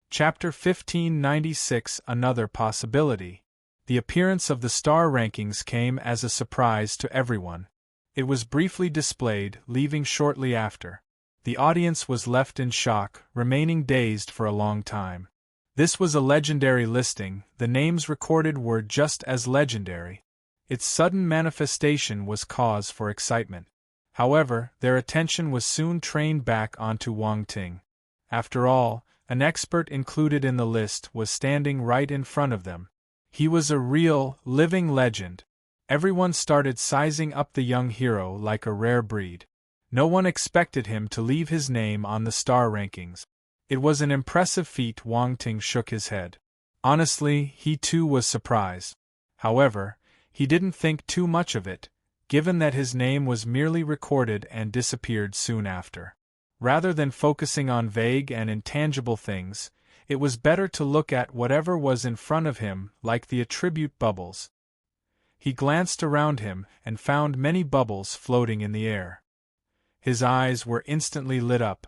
Chapter 1596 Another Possibility. The appearance of the star rankings came as a surprise to everyone. It was briefly displayed, leaving shortly after. The audience was left in shock, remaining dazed for a long time. This was a legendary listing, the names recorded were just as legendary. Its sudden manifestation was cause for excitement. However, their attention was soon trained back onto Wang Ting. After all, an expert included in the list was standing right in front of them. He was a real, living legend. Everyone started sizing up the young hero like a rare breed. No one expected him to leave his name on the star rankings. It was an impressive feat. Wang Ting shook his head. Honestly, he too was surprised. However, he didn't think too much of it, given that his name was merely recorded and disappeared soon after. Rather than focusing on vague and intangible things, it was better to look at whatever was in front of him, like the attribute bubbles. He glanced around him and found many bubbles floating in the air. His eyes were instantly lit up.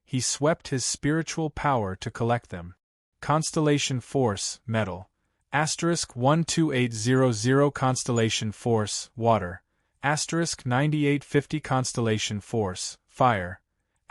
He swept his spiritual power to collect them. Constellation Force, Metal. Asterisk 12800 Constellation Force, Water. Asterisk 9850 Constellation Force, Fire.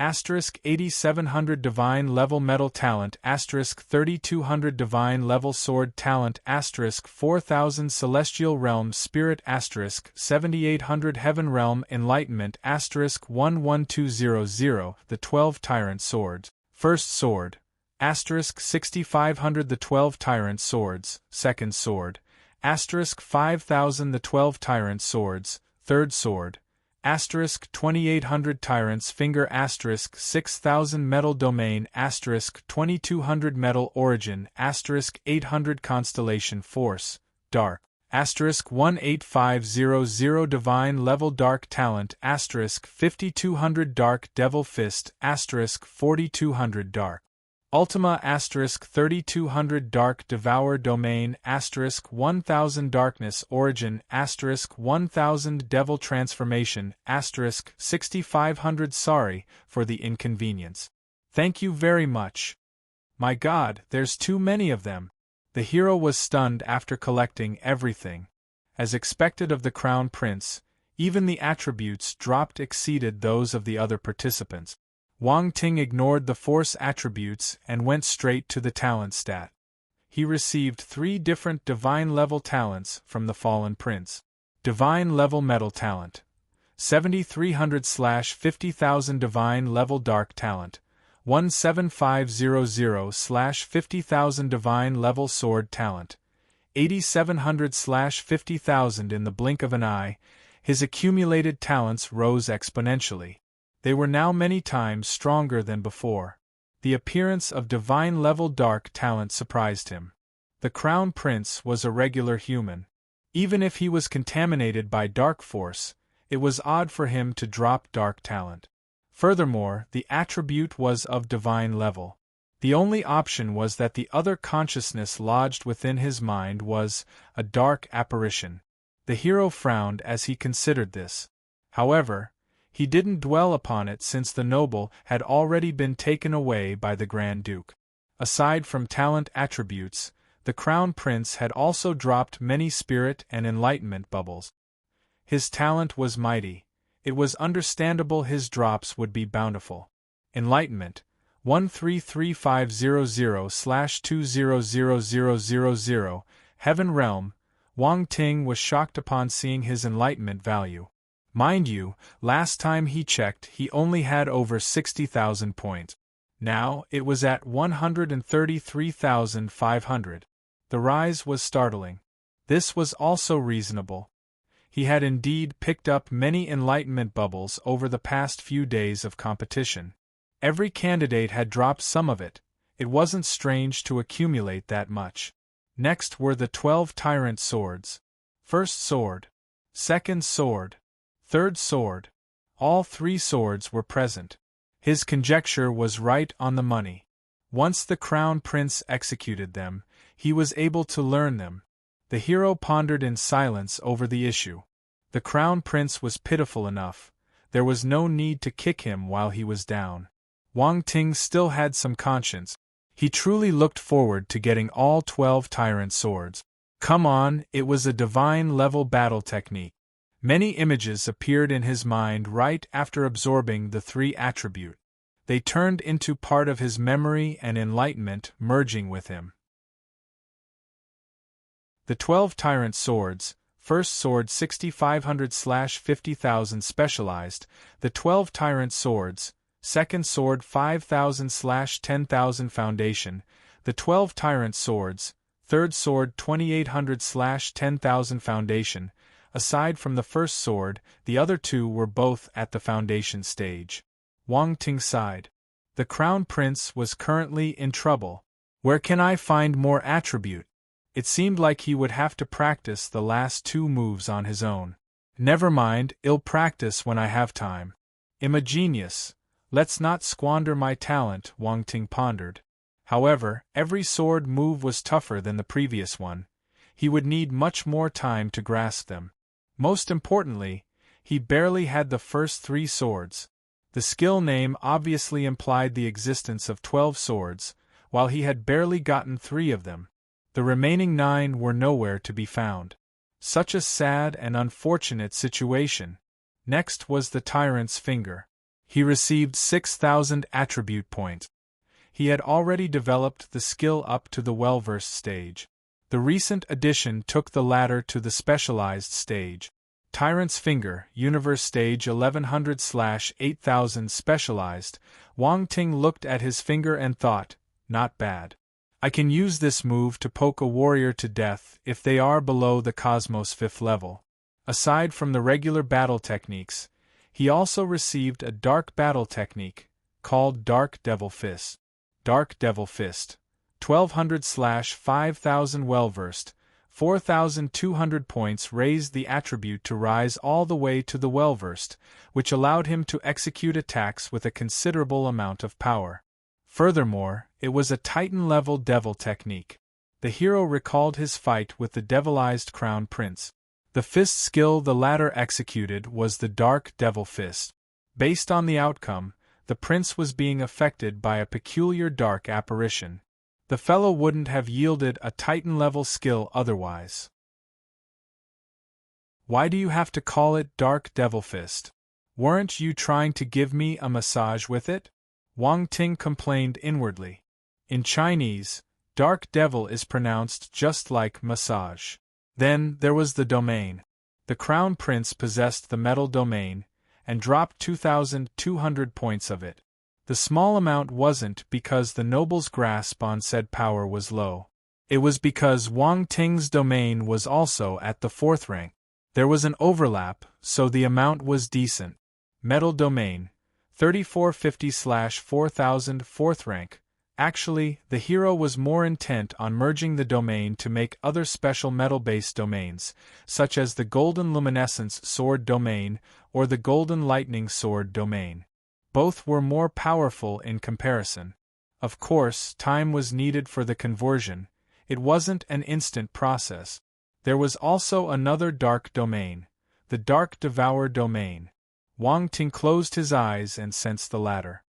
Asterisk 8700 Divine Level Metal Talent. Asterisk 3200 Divine Level Sword Talent. Asterisk 4000 Celestial Realm Spirit. Asterisk 7800 Heaven Realm Enlightenment. Asterisk 11200 The 12 Tyrant Swords, First Sword. Asterisk 6500 The 12 Tyrant Swords, Second Sword. Asterisk 5000 The 12 Tyrant Swords, Third Sword. Asterisk 2800 Tyrant's Finger. Asterisk 6000 Metal Domain. Asterisk 2200 Metal Origin. Asterisk 800 Constellation Force, Dark. Asterisk 18500 Divine Level Dark Talent. Asterisk 5200 Dark Devil Fist. Asterisk 4200 Dark Ultima. Asterisk 3200 Dark Devour Domain. Asterisk 1000 Darkness Origin. Asterisk 1000 Devil Transformation. Asterisk 6500 Sorry for the inconvenience. Thank you very much. My God, there's too many of them. The hero was stunned after collecting everything. As expected of the Crown Prince, even the attributes dropped exceeded those of the other participants. Wang Ting ignored the force attributes and went straight to the talent stat. He received 3 different divine level talents from the fallen prince. Divine level metal talent. 7300/50,000 Divine level dark talent. 17500/50,000 Divine level sword talent. 8700/50,000 In the blink of an eye, his accumulated talents rose exponentially. They were now many times stronger than before. The appearance of divine level dark talent surprised him. The Crown Prince was a regular human. Even if he was contaminated by dark force, it was odd for him to drop dark talent. Furthermore, the attribute was of divine level. The only option was that the other consciousness lodged within his mind was a dark apparition. The hero frowned as he considered this. However, he didn't dwell upon it since the noble had already been taken away by the Grand Duke. Aside from talent attributes, the Crown Prince had also dropped many spirit and enlightenment bubbles. His talent was mighty. It was understandable his drops would be bountiful. Enlightenment 13350/200000. Heaven Realm. Wang Ting was shocked upon seeing his enlightenment value. Mind you, last time he checked he only had over 60,000 points. Now it was at 133,500. The rise was startling. This was also reasonable. He had indeed picked up many enlightenment bubbles over the past few days of competition. Every candidate had dropped some of it. It wasn't strange to accumulate that much. Next were the 12 Tyrant Swords. First Sword. Second Sword. Third Sword. All 3 swords were present. His conjecture was right on the money. Once the Crown Prince executed them, he was able to learn them. The hero pondered in silence over the issue. The Crown Prince was pitiful enough. There was no need to kick him while he was down. Wang Ting still had some conscience. He truly looked forward to getting all 12 Tyrant Swords. Come on, it was a divine-level battle technique. Many images appeared in his mind right after absorbing the 3 attribute. They turned into part of his memory and enlightenment, merging with him. The 12 Tyrant Swords, first sword 6500/50,000 specialized, the 12 tyrant swords, second sword 5000/10,000 foundation, the 12 tyrant swords, third sword 2800/10,000 foundation. Aside from the first sword, the other two were both at the foundation stage. Wang Ting sighed. The Crown Prince was currently in trouble. Where can I find more attribute? It seemed like he would have to practice the last two moves on his own. Never mind, I'll practice when I have time. I'm a genius. Let's not squander my talent, Wang Ting pondered. However, every sword move was tougher than the previous one. He would need much more time to grasp them. Most importantly, he barely had the first 3 swords. The skill name obviously implied the existence of 12 swords, while he had barely gotten 3 of them. The remaining 9 were nowhere to be found. Such a sad and unfortunate situation. Next was the tyrant's finger. He received 6,000 attribute points. He had already developed the skill up to the well-versed stage. The recent addition took the latter to the specialized stage. Tyrant's Finger, Universe Stage 1100/8000 specialized. Wang Ting looked at his finger and thought, not bad. I can use this move to poke a warrior to death if they are below the Cosmos 5th level. Aside from the regular battle techniques, he also received a dark battle technique, called Dark Devil Fist. Dark Devil Fist. 1200/5000 well-versed, 4,200 points raised the attribute to rise all the way to the well-versed, which allowed him to execute attacks with a considerable amount of power. Furthermore, it was a Titan-level devil technique. The hero recalled his fight with the devilized Crown Prince. The fist skill the latter executed was the Dark Devil Fist. Based on the outcome, the prince was being affected by a peculiar dark apparition. The fellow wouldn't have yielded a Titan-level skill otherwise. Why do you have to call it Dark Devil Fist? Weren't you trying to give me a massage with it? Wang Ting complained inwardly. In Chinese, Dark Devil is pronounced just like massage. Then there was the domain. The Crown Prince possessed the metal domain, and dropped 2,200 points of it. The small amount wasn't because the noble's grasp on said power was low. It was because Wang Ting's domain was also at the 4th rank. There was an overlap, so the amount was decent. Metal domain, 3450/4000 4th rank. Actually, the hero was more intent on merging the domain to make other special metal-based domains, such as the Golden Luminescence Sword domain or the Golden Lightning Sword domain. Both were more powerful in comparison. Of course, time was needed for the conversion. It wasn't an instant process. There was also another dark domain, the Dark Devour domain. Wang Ting closed his eyes and sensed the latter.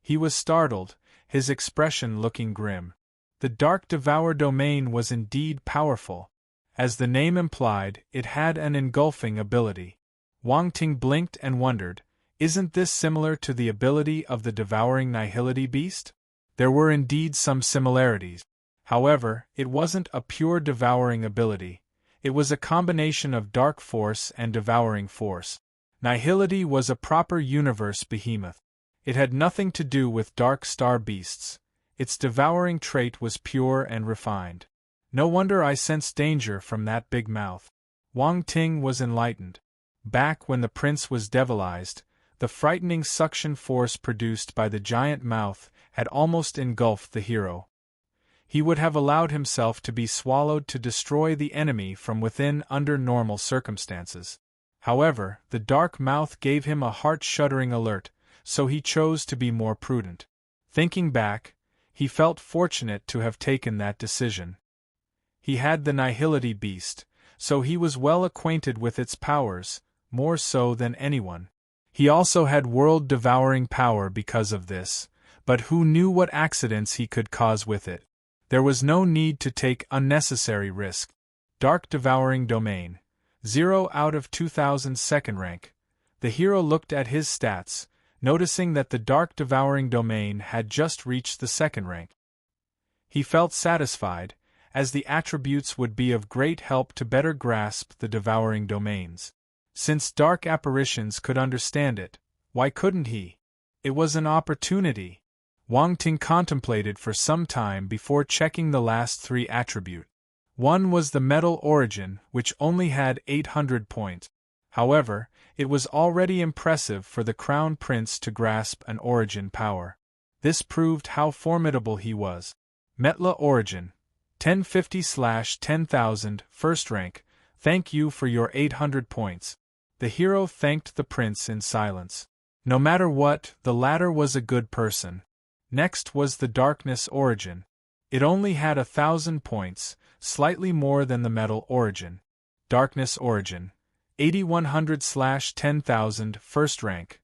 He was startled, his expression looking grim. The Dark Devour domain was indeed powerful. As the name implied, it had an engulfing ability. Wang Ting blinked and wondered, isn't this similar to the ability of the devouring Nihility beast? There were indeed some similarities. However, it wasn't a pure devouring ability. It was a combination of dark force and devouring force. Nihility was a proper universe behemoth. It had nothing to do with dark star beasts. Its devouring trait was pure and refined. No wonder I sensed danger from that big mouth. Wang Ting was enlightened. Back when the prince was devilized, the frightening suction force produced by the giant mouth had almost engulfed the hero. He would have allowed himself to be swallowed to destroy the enemy from within under normal circumstances. However, the dark mouth gave him a heart-shuddering alert, so he chose to be more prudent. Thinking back, he felt fortunate to have taken that decision. He had the Nihility beast, so he was well acquainted with its powers, more so than anyone. He also had world-devouring power because of this, but who knew what accidents he could cause with it? There was no need to take unnecessary risk. Dark Devouring Domain, 0 out of 2000 2nd rank. The hero looked at his stats, noticing that the Dark Devouring Domain had just reached the 2nd rank. He felt satisfied, as the attributes would be of great help to better grasp the devouring domains. Since dark apparitions could understand it, why couldn't he? It was an opportunity. Wang Ting contemplated for some time before checking the last 3 attributes. One was the metal origin, which only had 800 points. However, it was already impressive for the Crown Prince to grasp an origin power. This proved how formidable he was. Metla Origin, 1050/10,000, first rank, thank you for your 800 points. The hero thanked the prince in silence. No matter what, the latter was a good person. Next was the Darkness Origin. It only had 1,000 points, slightly more than the Metal Origin. Darkness Origin, 8100/10,000, first rank.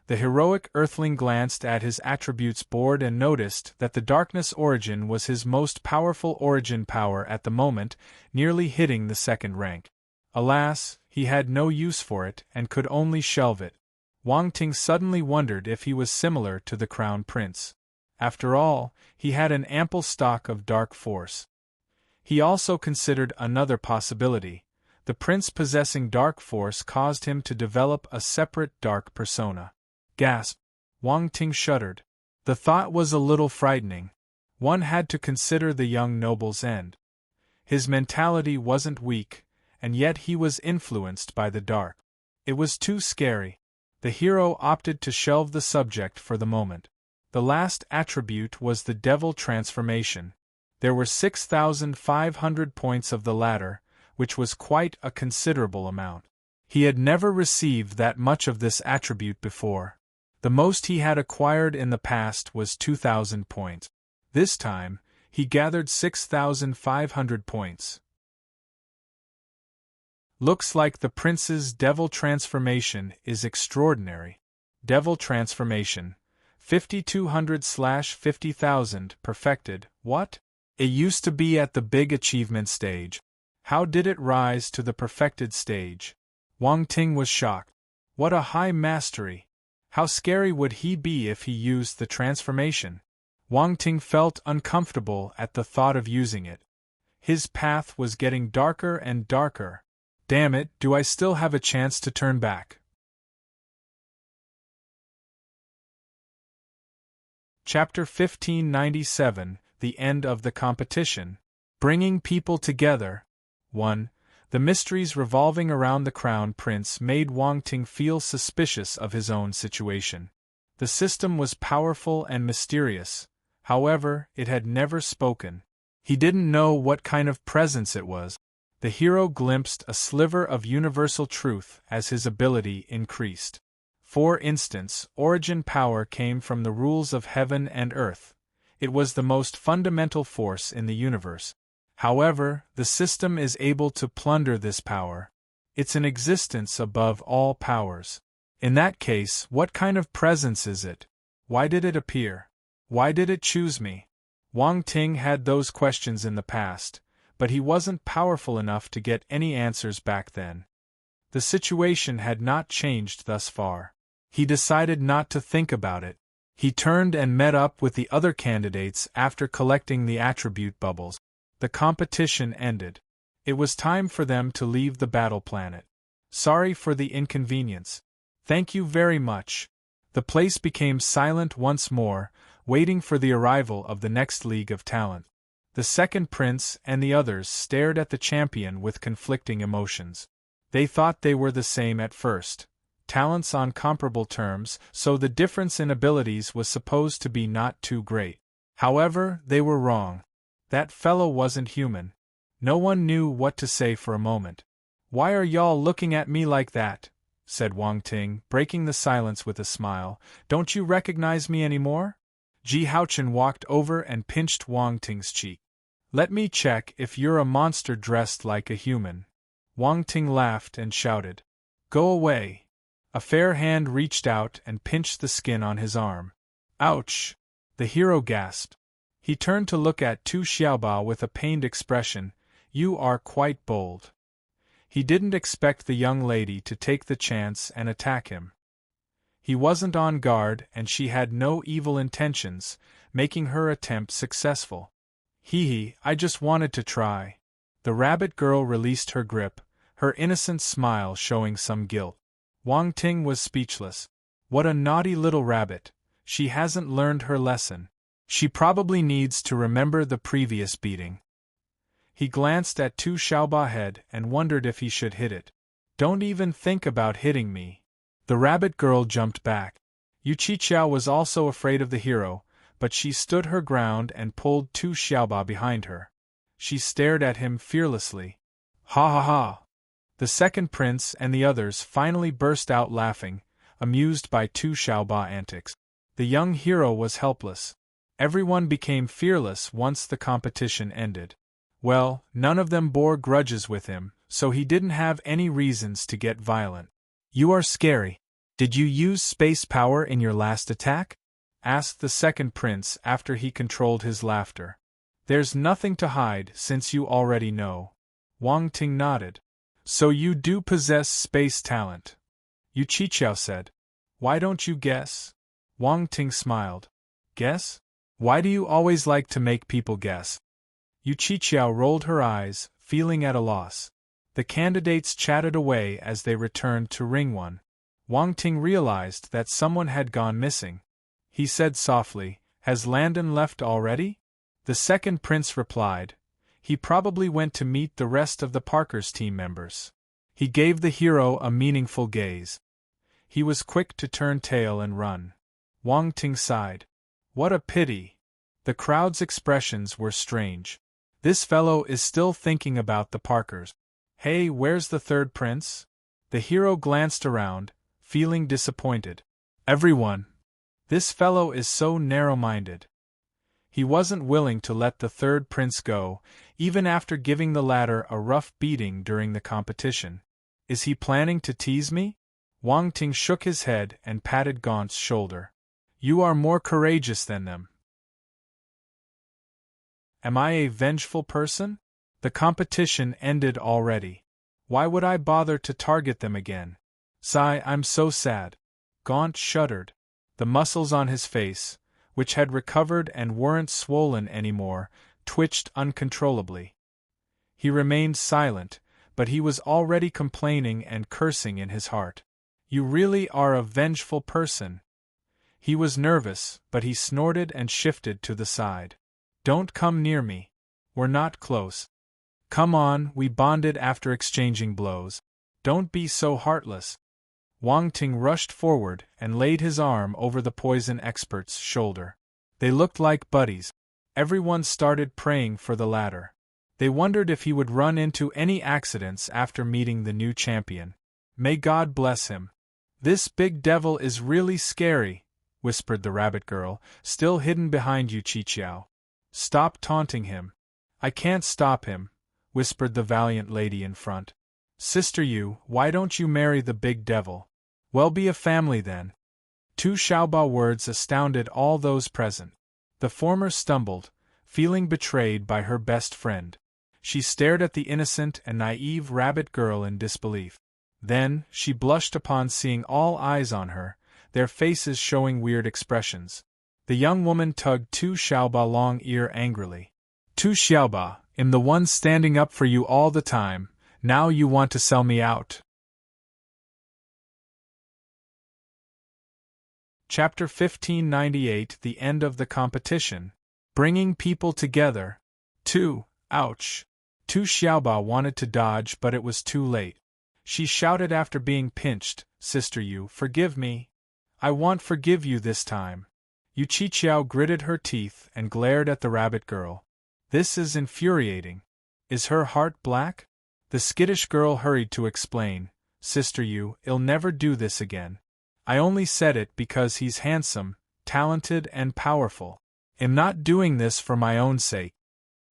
The heroic earthling glanced at his attributes board and noticed that the Darkness Origin was his most powerful origin power at the moment, nearly hitting the 2nd rank. Alas, he had no use for it and could only shelve it. Wang Ting suddenly wondered if he was similar to the Crown Prince. After all, he had an ample stock of dark force. He also considered another possibility. The prince possessing dark force caused him to develop a separate dark persona. Gasp! Wang Ting shuddered. The thought was a little frightening. One had to consider the young noble's end. His mentality wasn't weak, and yet he was influenced by the dark. It was too scary. The hero opted to shelve the subject for the moment. The last attribute was the Devil Transformation. There were 6,500 points of the latter, which was quite a considerable amount. He had never received that much of this attribute before. The most he had acquired in the past was 2,000 points. This time, he gathered 6,500 points. Looks like the prince's Devil Transformation is extraordinary. Devil Transformation, 5,200/50,000, perfected. What? It used to be at the big achievement stage. How did it rise to the perfected stage? Wang Ting was shocked. What a high mastery! How scary would he be if he used the transformation? Wang Ting felt uncomfortable at the thought of using it. His path was getting darker and darker. Damn it, do I still have a chance to turn back? Chapter 1597, The End of the Competition. Bringing People Together. 1. The mysteries revolving around the Crown Prince made Wang Ting feel suspicious of his own situation. The system was powerful and mysterious, however, it had never spoken. He didn't know what kind of presence it was. The hero glimpsed a sliver of universal truth as his ability increased. For instance, origin power came from the rules of heaven and earth. It was the most fundamental force in the universe. However, the system is able to plunder this power. It's an existence above all powers. In that case, what kind of presence is it? Why did it appear? Why did it choose me? Wang Ting had those questions in the past, but he wasn't powerful enough to get any answers back then. The situation had not changed thus far. He decided not to think about it. He turned and met up with the other candidates after collecting the attribute bubbles. The competition ended. It was time for them to leave the battle planet. Sorry for the inconvenience. Thank you very much. The place became silent once more, waiting for the arrival of the next League of Talent. The second prince and the others stared at the champion with conflicting emotions. They thought they were the same at first. Talents on comparable terms, so the difference in abilities was supposed to be not too great. However, they were wrong. That fellow wasn't human. No one knew what to say for a moment. Why are y'all looking at me like that? Said Wang Ting, breaking the silence with a smile. Don't you recognize me anymore? Ji Haochen walked over and pinched Wang Ting's cheek. Let me check if you're a monster dressed like a human. Wang Ting laughed and shouted. Go away. A fair hand reached out and pinched the skin on his arm. Ouch! The hero gasped. He turned to look at Tu Xiaobao with a pained expression. You are quite bold. He didn't expect the young lady to take the chance and attack him. He wasn't on guard and she had no evil intentions, making her attempt successful. Hee, I just wanted to try. The rabbit girl released her grip, her innocent smile showing some guilt. Wang Ting was speechless. What a naughty little rabbit. She hasn't learned her lesson. She probably needs to remember the previous beating. He glanced at Tu Xiaoba head and wondered if he should hit it. Don't even think about hitting me. The rabbit girl jumped back. Yu Qiqiao was also afraid of the hero, but she stood her ground and pulled Tu Xiaoba behind her. She stared at him fearlessly. Ha ha ha! The second prince and the others finally burst out laughing, amused by Tu Xiaoba antics. The young hero was helpless. Everyone became fearless once the competition ended. Well, none of them bore grudges with him, so he didn't have any reasons to get violent. You are scary. Did you use space power in your last attack? Asked the second prince after he controlled his laughter. There's nothing to hide since you already know. Wang Ting nodded. So you do possess space talent. Yu Qiqiao said. Why don't you guess? Wang Ting smiled. Guess? Why do you always like to make people guess? Yu Qiqiao rolled her eyes, feeling at a loss. The candidates chatted away as they returned to Ring 1. Wang Ting realized that someone had gone missing. He said softly, Has Landon left already? The second prince replied, He probably went to meet the rest of the Parker's team members. He gave the hero a meaningful gaze. He was quick to turn tail and run. Wang Ting sighed. What a pity. The crowd's expressions were strange. This fellow is still thinking about the Parkers. Hey, where's the third prince? The hero glanced around, feeling disappointed. Everyone. This fellow is so narrow-minded. He wasn't willing to let the third prince go, even after giving the latter a rough beating during the competition. Is he planning to tease me? Wang Ting shook his head and patted Gaunt's shoulder. You are more courageous than them. Am I a vengeful person? The competition ended already. Why would I bother to target them again? Sigh, I'm so sad. Gaunt shuddered. The muscles on his face, which had recovered and weren't swollen anymore, twitched uncontrollably. He remained silent, but he was already complaining and cursing in his heart. You really are a vengeful person. He was nervous, but he snorted and shifted to the side. Don't come near me. We're not close. Come on, we bonded after exchanging blows. Don't be so heartless. Wang Ting rushed forward and laid his arm over the poison expert's shoulder. They looked like buddies. Everyone started praying for the latter. They wondered if he would run into any accidents after meeting the new champion. May God bless him. This big devil is really scary, whispered the rabbit girl, still hidden behind Yu Qiqiao. Stop taunting him. I can't stop him, whispered the valiant lady in front. Sister Yu, why don't you marry the big devil? Well, be a family then. Tu Xiaoba words astounded all those present. The former stumbled, feeling betrayed by her best friend. She stared at the innocent and naive rabbit girl in disbelief. Then, she blushed upon seeing all eyes on her, their faces showing weird expressions. The young woman tugged Tu Xiaoba long ear angrily. Tu Xiaoba, I'm the one standing up for you all the time, now you want to sell me out. Chapter 1598 The End of the Competition. Bringing People Together. 2. Ouch. Tu Xiaoba wanted to dodge, but it was too late. She shouted after being pinched, Sister Yu, forgive me. I won't forgive you this time. Yu Qiqiao gritted her teeth and glared at the rabbit girl. This is infuriating. Is her heart black? The skittish girl hurried to explain, Sister Yu, I'll never do this again. I only said it because he's handsome, talented and powerful. I'm not doing this for my own sake.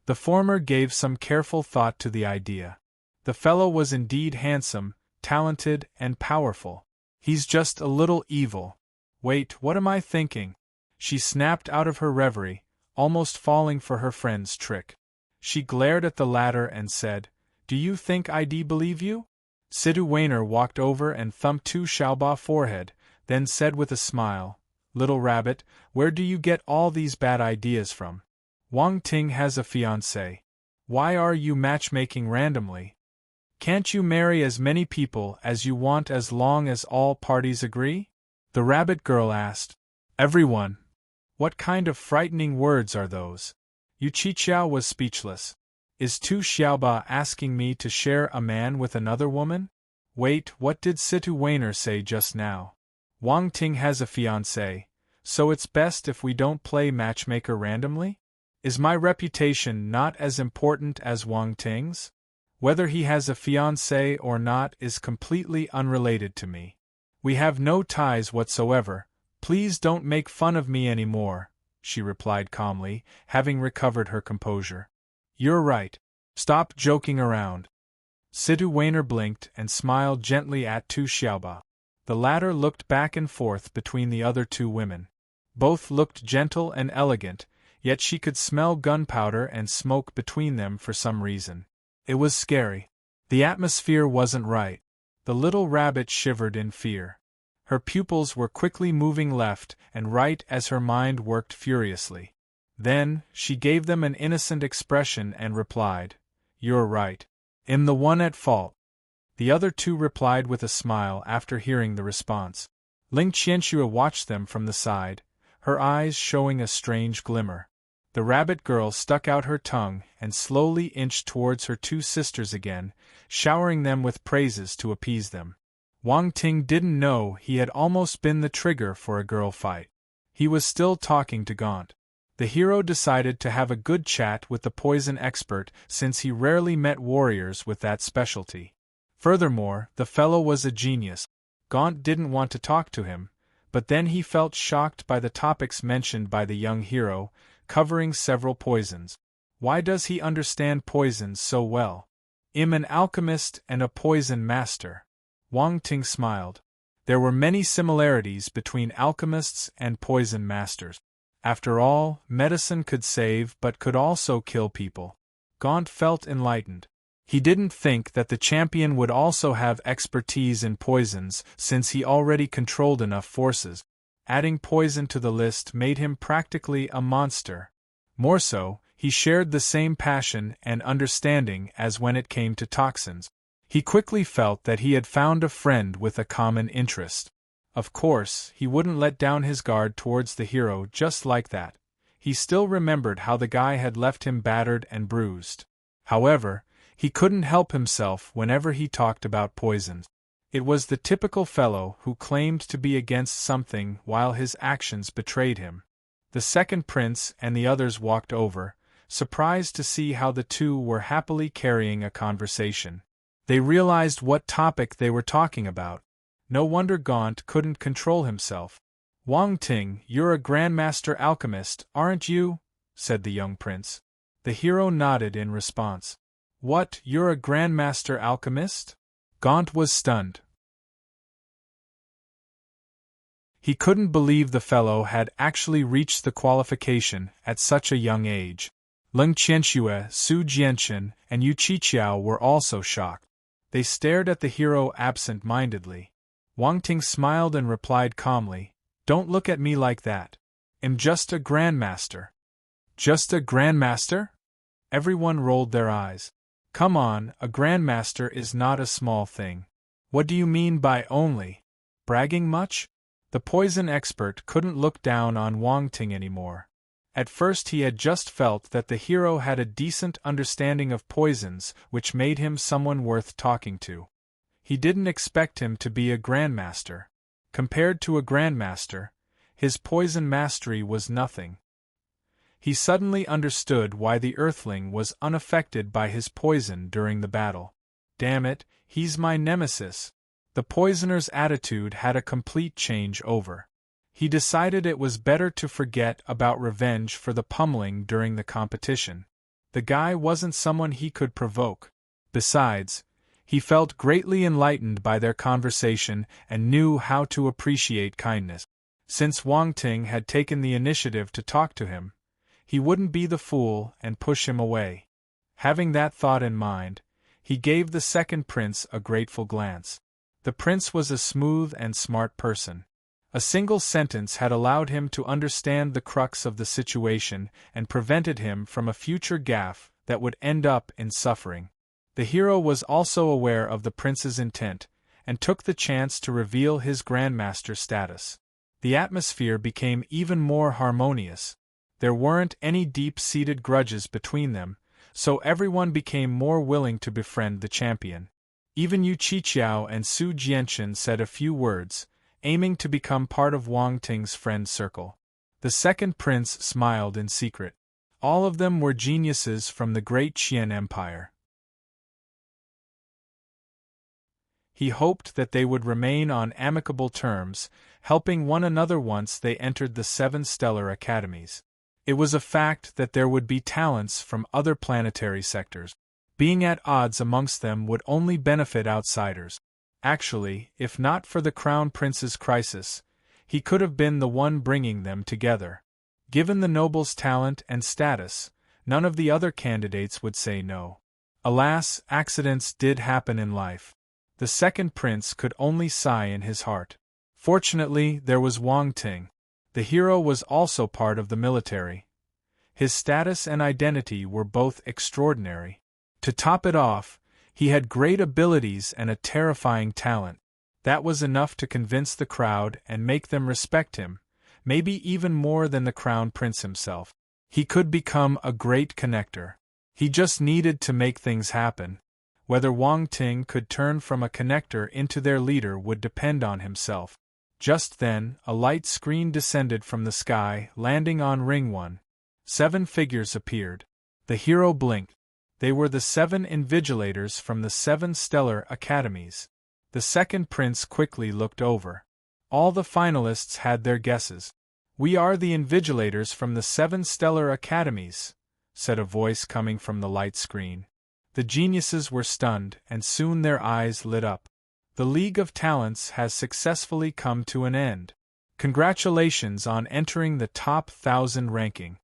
The former gave some careful thought to the idea. The fellow was indeed handsome, talented and powerful. He's just a little evil. Wait, what am I thinking? She snapped out of her reverie, almost falling for her friend's trick. She glared at the latter and said, Do you think I'd believe you? Sidu Wainer walked over and thumped Tu Xiaoba's forehead, then said with a smile, Little rabbit, where do you get all these bad ideas from? Wang Ting has a fiancé. Why are you matchmaking randomly? Can't you marry as many people as you want as long as all parties agree? The rabbit girl asked. Everyone. What kind of frightening words are those? Yu Qiqiao was speechless. Is Tu Xiaoba asking me to share a man with another woman? Wait, what did Situ Wainer say just now? Wang Ting has a fiancé, so it's best if we don't play matchmaker randomly? Is my reputation not as important as Wang Ting's? Whether he has a fiancé or not is completely unrelated to me. We have no ties whatsoever. Please don't make fun of me anymore, she replied calmly, having recovered her composure. You're right. Stop joking around. Situ Wainer blinked and smiled gently at Tu Xiaoba. The latter looked back and forth between the other two women. Both looked gentle and elegant, yet she could smell gunpowder and smoke between them for some reason. It was scary. The atmosphere wasn't right. The little rabbit shivered in fear. Her pupils were quickly moving left and right as her mind worked furiously. Then, she gave them an innocent expression and replied, You're right. I'm the one at fault. The other two replied with a smile after hearing the response. Ling Qianxue watched them from the side, her eyes showing a strange glimmer. The rabbit girl stuck out her tongue and slowly inched towards her two sisters again, showering them with praises to appease them. Wang Ting didn't know he had almost been the trigger for a girl fight. He was still talking to Gaunt. The hero decided to have a good chat with the poison expert since he rarely met warriors with that specialty. Furthermore, the fellow was a genius. Gaunt didn't want to talk to him, but then he felt shocked by the topics mentioned by the young hero, covering several poisons. Why does he understand poisons so well? I'm an alchemist and a poison master. Wang Ting smiled. There were many similarities between alchemists and poison masters. After all, medicine could save but could also kill people. Gaunt felt enlightened. He didn't think that the champion would also have expertise in poisons since he already controlled enough forces. Adding poison to the list made him practically a monster. More so, he shared the same passion and understanding as when it came to toxins. He quickly felt that he had found a friend with a common interest. Of course, he wouldn't let down his guard towards the hero just like that. He still remembered how the guy had left him battered and bruised. However, he couldn't help himself whenever he talked about poisons. It was the typical fellow who claimed to be against something while his actions betrayed him. The second prince and the others walked over, surprised to see how the two were happily carrying a conversation. They realized what topic they were talking about. No wonder Gaunt couldn't control himself. Wang Ting, you're a grandmaster alchemist, aren't you? Said the young prince. The hero nodded in response. What, you're a grandmaster alchemist? Gaunt was stunned. He couldn't believe the fellow had actually reached the qualification at such a young age. Ling Qianxue, Su Jianchen, and Yu Qiqiao were also shocked. They stared at the hero absent-mindedly. Wang Ting smiled and replied calmly, Don't look at me like that. I'm just a grandmaster. Just a grandmaster? Everyone rolled their eyes. Come on, a grandmaster is not a small thing. What do you mean by only? Bragging much? The poison expert couldn't look down on Wang Ting anymore. At first he had just felt that the hero had a decent understanding of poisons, which made him someone worth talking to. He didn't expect him to be a grandmaster. Compared to a grandmaster, his poison mastery was nothing. He suddenly understood why the Earthling was unaffected by his poison during the battle. Damn it, he's my nemesis. The poisoner's attitude had a complete change over. He decided it was better to forget about revenge for the pummeling during the competition. The guy wasn't someone he could provoke. Besides, he felt greatly enlightened by their conversation and knew how to appreciate kindness. Since Wang Ting had taken the initiative to talk to him, he wouldn't be the fool and push him away. Having that thought in mind, he gave the second prince a grateful glance. The prince was a smooth and smart person. A single sentence had allowed him to understand the crux of the situation and prevented him from a future gaffe that would end up in suffering. The hero was also aware of the prince's intent, and took the chance to reveal his grandmaster status. The atmosphere became even more harmonious. There weren't any deep-seated grudges between them, so everyone became more willing to befriend the champion. Even Yu Qiqiao and Su Jianchen said a few words, aiming to become part of Wang Ting's friend circle. The second prince smiled in secret. All of them were geniuses from the great Qian Empire. He hoped that they would remain on amicable terms, helping one another once they entered the 7 stellar academies. It was a fact that there would be talents from other planetary sectors. Being at odds amongst them would only benefit outsiders. Actually, if not for the Crown Prince's crisis, he could have been the one bringing them together. Given the noble's talent and status, none of the other candidates would say no. Alas, accidents did happen in life. The second prince could only sigh in his heart. Fortunately, there was Wang Ting. The hero was also part of the military. His status and identity were both extraordinary. To top it off, he had great abilities and a terrifying talent. That was enough to convince the crowd and make them respect him, maybe even more than the Crown Prince himself. He could become a great connector. He just needed to make things happen. Whether Wang Ting could turn from a connector into their leader would depend on himself. Just then, a light screen descended from the sky, landing on Ring 1. 7 figures appeared. The hero blinked. They were the 7 invigilators from the 7 stellar academies. The second prince quickly looked over. All the finalists had their guesses. "We are the invigilators from the 7 stellar academies," said a voice coming from the light screen. The geniuses were stunned, and soon their eyes lit up. The League of Talents has successfully come to an end. Congratulations on entering the top 1,000 ranking.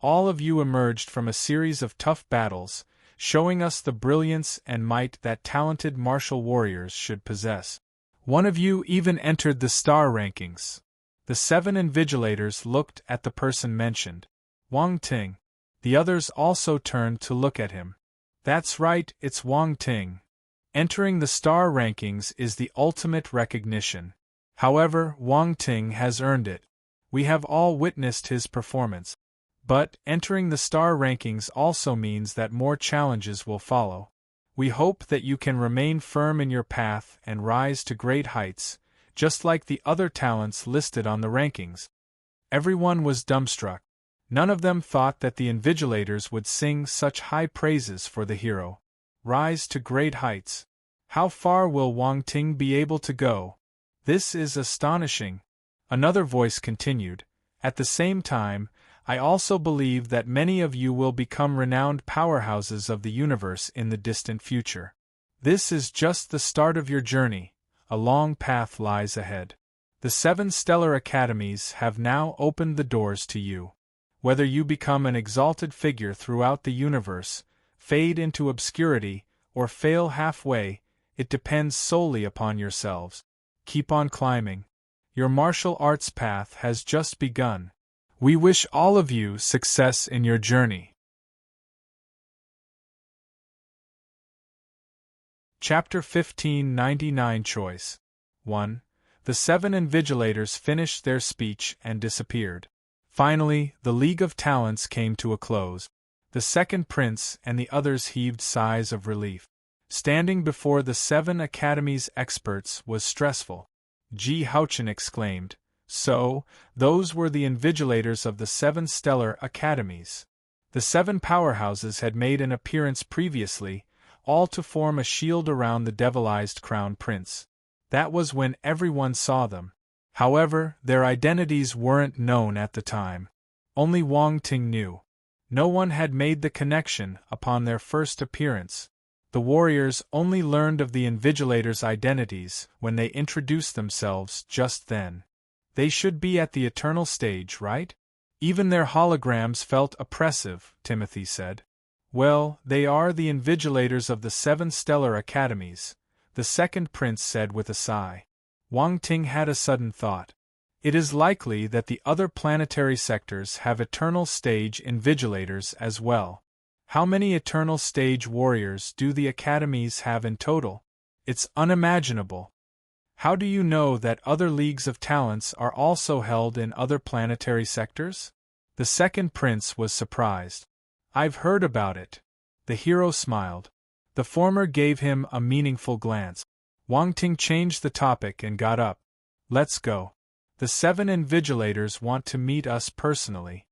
All of you emerged from a series of tough battles, showing us the brilliance and might that talented martial warriors should possess. One of you even entered the star rankings. The 7 invigilators looked at the person mentioned. Wang Ting. The others also turned to look at him. That's right, it's Wang Ting. Entering the star rankings is the ultimate recognition. However, Wang Ting has earned it. We have all witnessed his performance. But, entering the star rankings also means that more challenges will follow. We hope that you can remain firm in your path and rise to great heights, just like the other talents listed on the rankings. Everyone was dumbstruck. None of them thought that the invigilators would sing such high praises for the hero. Rise to great heights. How far will Wang Ting be able to go? This is astonishing. Another voice continued. At the same time, I also believe that many of you will become renowned powerhouses of the universe in the distant future. This is just the start of your journey. A long path lies ahead. The 7 stellar academies have now opened the doors to you. Whether you become an exalted figure throughout the universe, fade into obscurity, or fail halfway, it depends solely upon yourselves. Keep on climbing. Your martial arts path has just begun. We wish all of you success in your journey. Chapter 15 99 Choice 1. The 7 invigilators finished their speech and disappeared. Finally, the League of Talents came to a close. The second prince and the others heaved sighs of relief. Standing before the 7 academies' experts was stressful. Ji Haochen exclaimed, "So, those were the invigilators of the 7 stellar academies." The 7 powerhouses had made an appearance previously, all to form a shield around the devilized crown prince. That was when everyone saw them. However, their identities weren't known at the time. Only Wang Ting knew. No one had made the connection upon their first appearance. The warriors only learned of the invigilators' identities when they introduced themselves just then. They should be at the eternal stage, right? Even their holograms felt oppressive, Timothy said. Well, they are the invigilators of the 7 stellar academies, the second prince said with a sigh. Wang Ting had a sudden thought. It is likely that the other planetary sectors have eternal stage invigilators as well. How many eternal stage warriors do the academies have in total? It's unimaginable. How do you know that other leagues of talents are also held in other planetary sectors? The second prince was surprised. I've heard about it. The hero smiled. The former gave him a meaningful glance. Wang Ting changed the topic and got up. Let's go. The 7 invigilators want to meet us personally.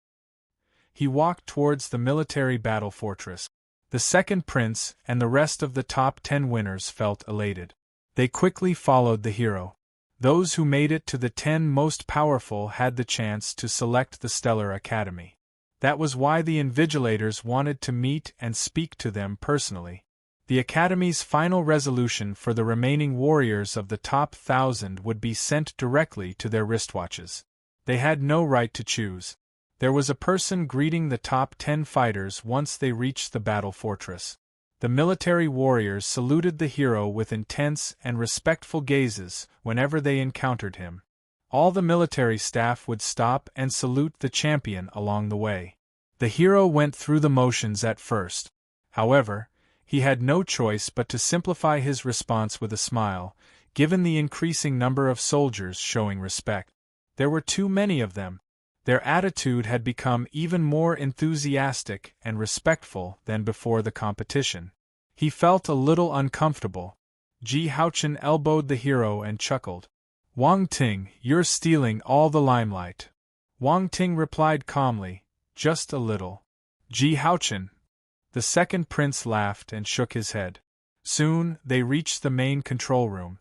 He walked towards the military battle fortress. The second prince and the rest of the top 10 winners felt elated. They quickly followed the hero. Those who made it to the 10 most powerful had the chance to select the Stellar Academy. That was why the invigilators wanted to meet and speak to them personally. The Academy's final resolution for the remaining warriors of the top 1,000 would be sent directly to their wristwatches. They had no right to choose. There was a person greeting the top 10 fighters once they reached the battle fortress. The military warriors saluted the hero with intense and respectful gazes whenever they encountered him. All the military staff would stop and salute the champion along the way. The hero went through the motions at first. However, he had no choice but to simplify his response with a smile, given the increasing number of soldiers showing respect. There were too many of them. Their attitude had become even more enthusiastic and respectful than before the competition. He felt a little uncomfortable. Ji Haochen elbowed the hero and chuckled. Wang Ting, you're stealing all the limelight. Wang Ting replied calmly, just a little. Ji Haochen. The second prince laughed and shook his head. Soon, they reached the main control room.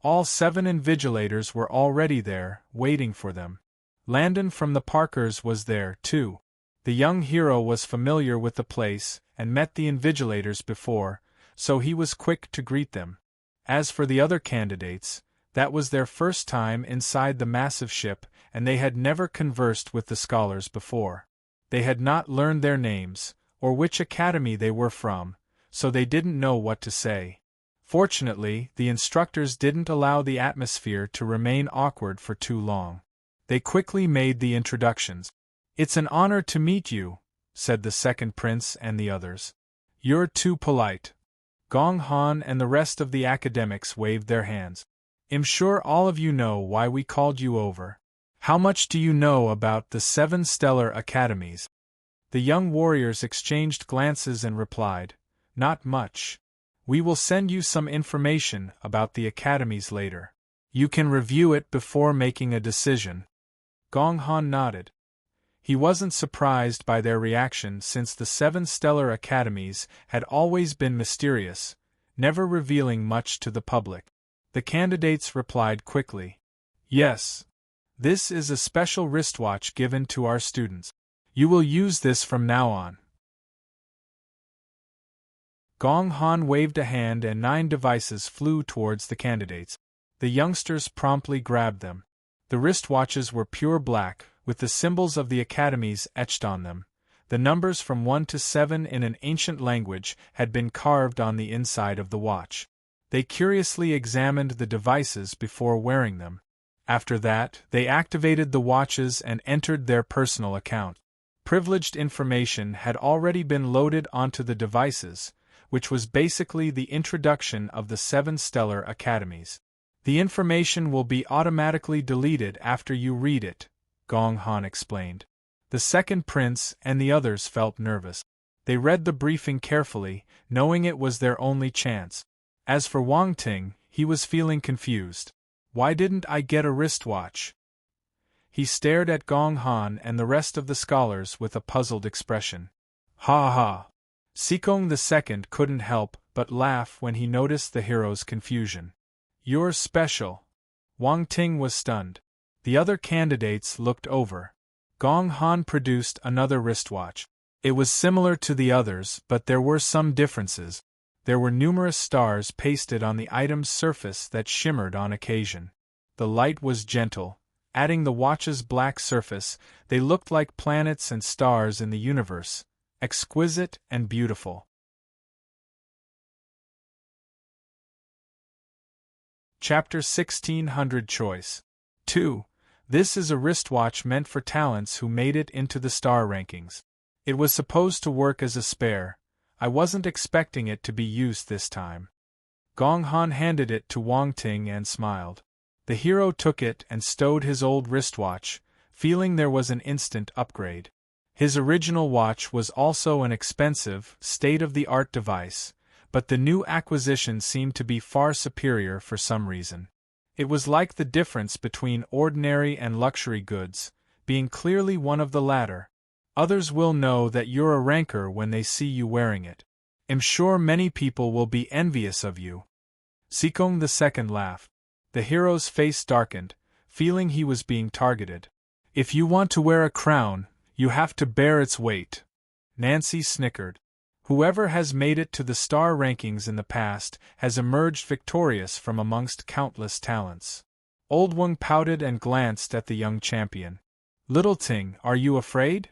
All 7 invigilators were already there, waiting for them. Landon from the Parkers was there, too. The young hero was familiar with the place and met the invigilators before, so he was quick to greet them. As for the other candidates, that was their first time inside the massive ship, and they had never conversed with the scholars before. They had not learned their names, or which academy they were from, so they didn't know what to say. Fortunately, the instructors didn't allow the atmosphere to remain awkward for too long. They quickly made the introductions. It's an honor to meet you, said the second prince and the others. You're too polite. Gong Han and the rest of the academics waved their hands. I'm sure all of you know why we called you over. How much do you know about the 7 stellar academies? The young warriors exchanged glances and replied, Not much. We will send you some information about the academies later. You can review it before making a decision. Gong Han nodded. He wasn't surprised by their reaction since the 7 stellar academies had always been mysterious, never revealing much to the public. The candidates replied quickly. Yes. This is a special wristwatch given to our students. You will use this from now on. Gong Han waved a hand and 9 devices flew towards the candidates. The youngsters promptly grabbed them. The wristwatches were pure black, with the symbols of the academies etched on them. The numbers from 1 to 7 in an ancient language had been carved on the inside of the watch. They curiously examined the devices before wearing them. After that, they activated the watches and entered their personal account. Privileged information had already been loaded onto the devices, which was basically the introduction of the 7 stellar academies. The information will be automatically deleted after you read it, Gong Han explained. The second prince and the others felt nervous. They read the briefing carefully, knowing it was their only chance. As for Wang Ting, he was feeling confused. Why didn't I get a wristwatch? He stared at Gong Han and the rest of the scholars with a puzzled expression. Ha ha! Sikong II couldn't help but laugh when he noticed the hero's confusion. You're special. Wang Ting was stunned. The other candidates looked over. Gong Han produced another wristwatch. It was similar to the others, but there were some differences. There were numerous stars pasted on the item's surface that shimmered on occasion. The light was gentle. Adding the watch's black surface, they looked like planets and stars in the universe, exquisite and beautiful. Chapter 1600 Choice 2. This is a wristwatch meant for talents who made it into the star rankings. It was supposed to work as a spare. I wasn't expecting it to be used this time. Gong Han handed it to Wang Ting and smiled. The hero took it and stowed his old wristwatch, feeling there was an instant upgrade. His original watch was also an expensive, state-of-the-art device, but the new acquisition seemed to be far superior for some reason. It was like the difference between ordinary and luxury goods, being clearly one of the latter. Others will know that you're a ranker when they see you wearing it. I'm sure many people will be envious of you. Sikong II laughed. The hero's face darkened, feeling he was being targeted. If you want to wear a crown, you have to bear its weight. Nancy snickered. Whoever has made it to the star rankings in the past has emerged victorious from amongst countless talents. Old Wang pouted and glanced at the young champion. Little Ting, are you afraid?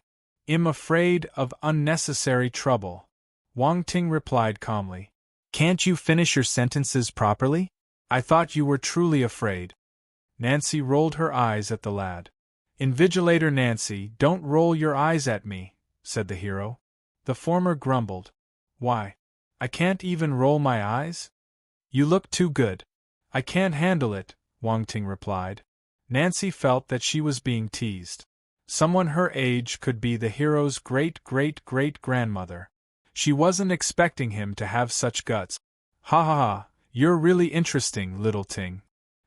I'm afraid of unnecessary trouble. Wang Ting replied calmly. Can't you finish your sentences properly? I thought you were truly afraid. Nancy rolled her eyes at the lad. Invigilator Nancy, don't roll your eyes at me, said the hero. The former grumbled. Why? I can't even roll my eyes? You look too good. I can't handle it, Wang Ting replied. Nancy felt that she was being teased. Someone her age could be the hero's great-great-great-grandmother. She wasn't expecting him to have such guts. Ha ha ha, you're really interesting, little Ting.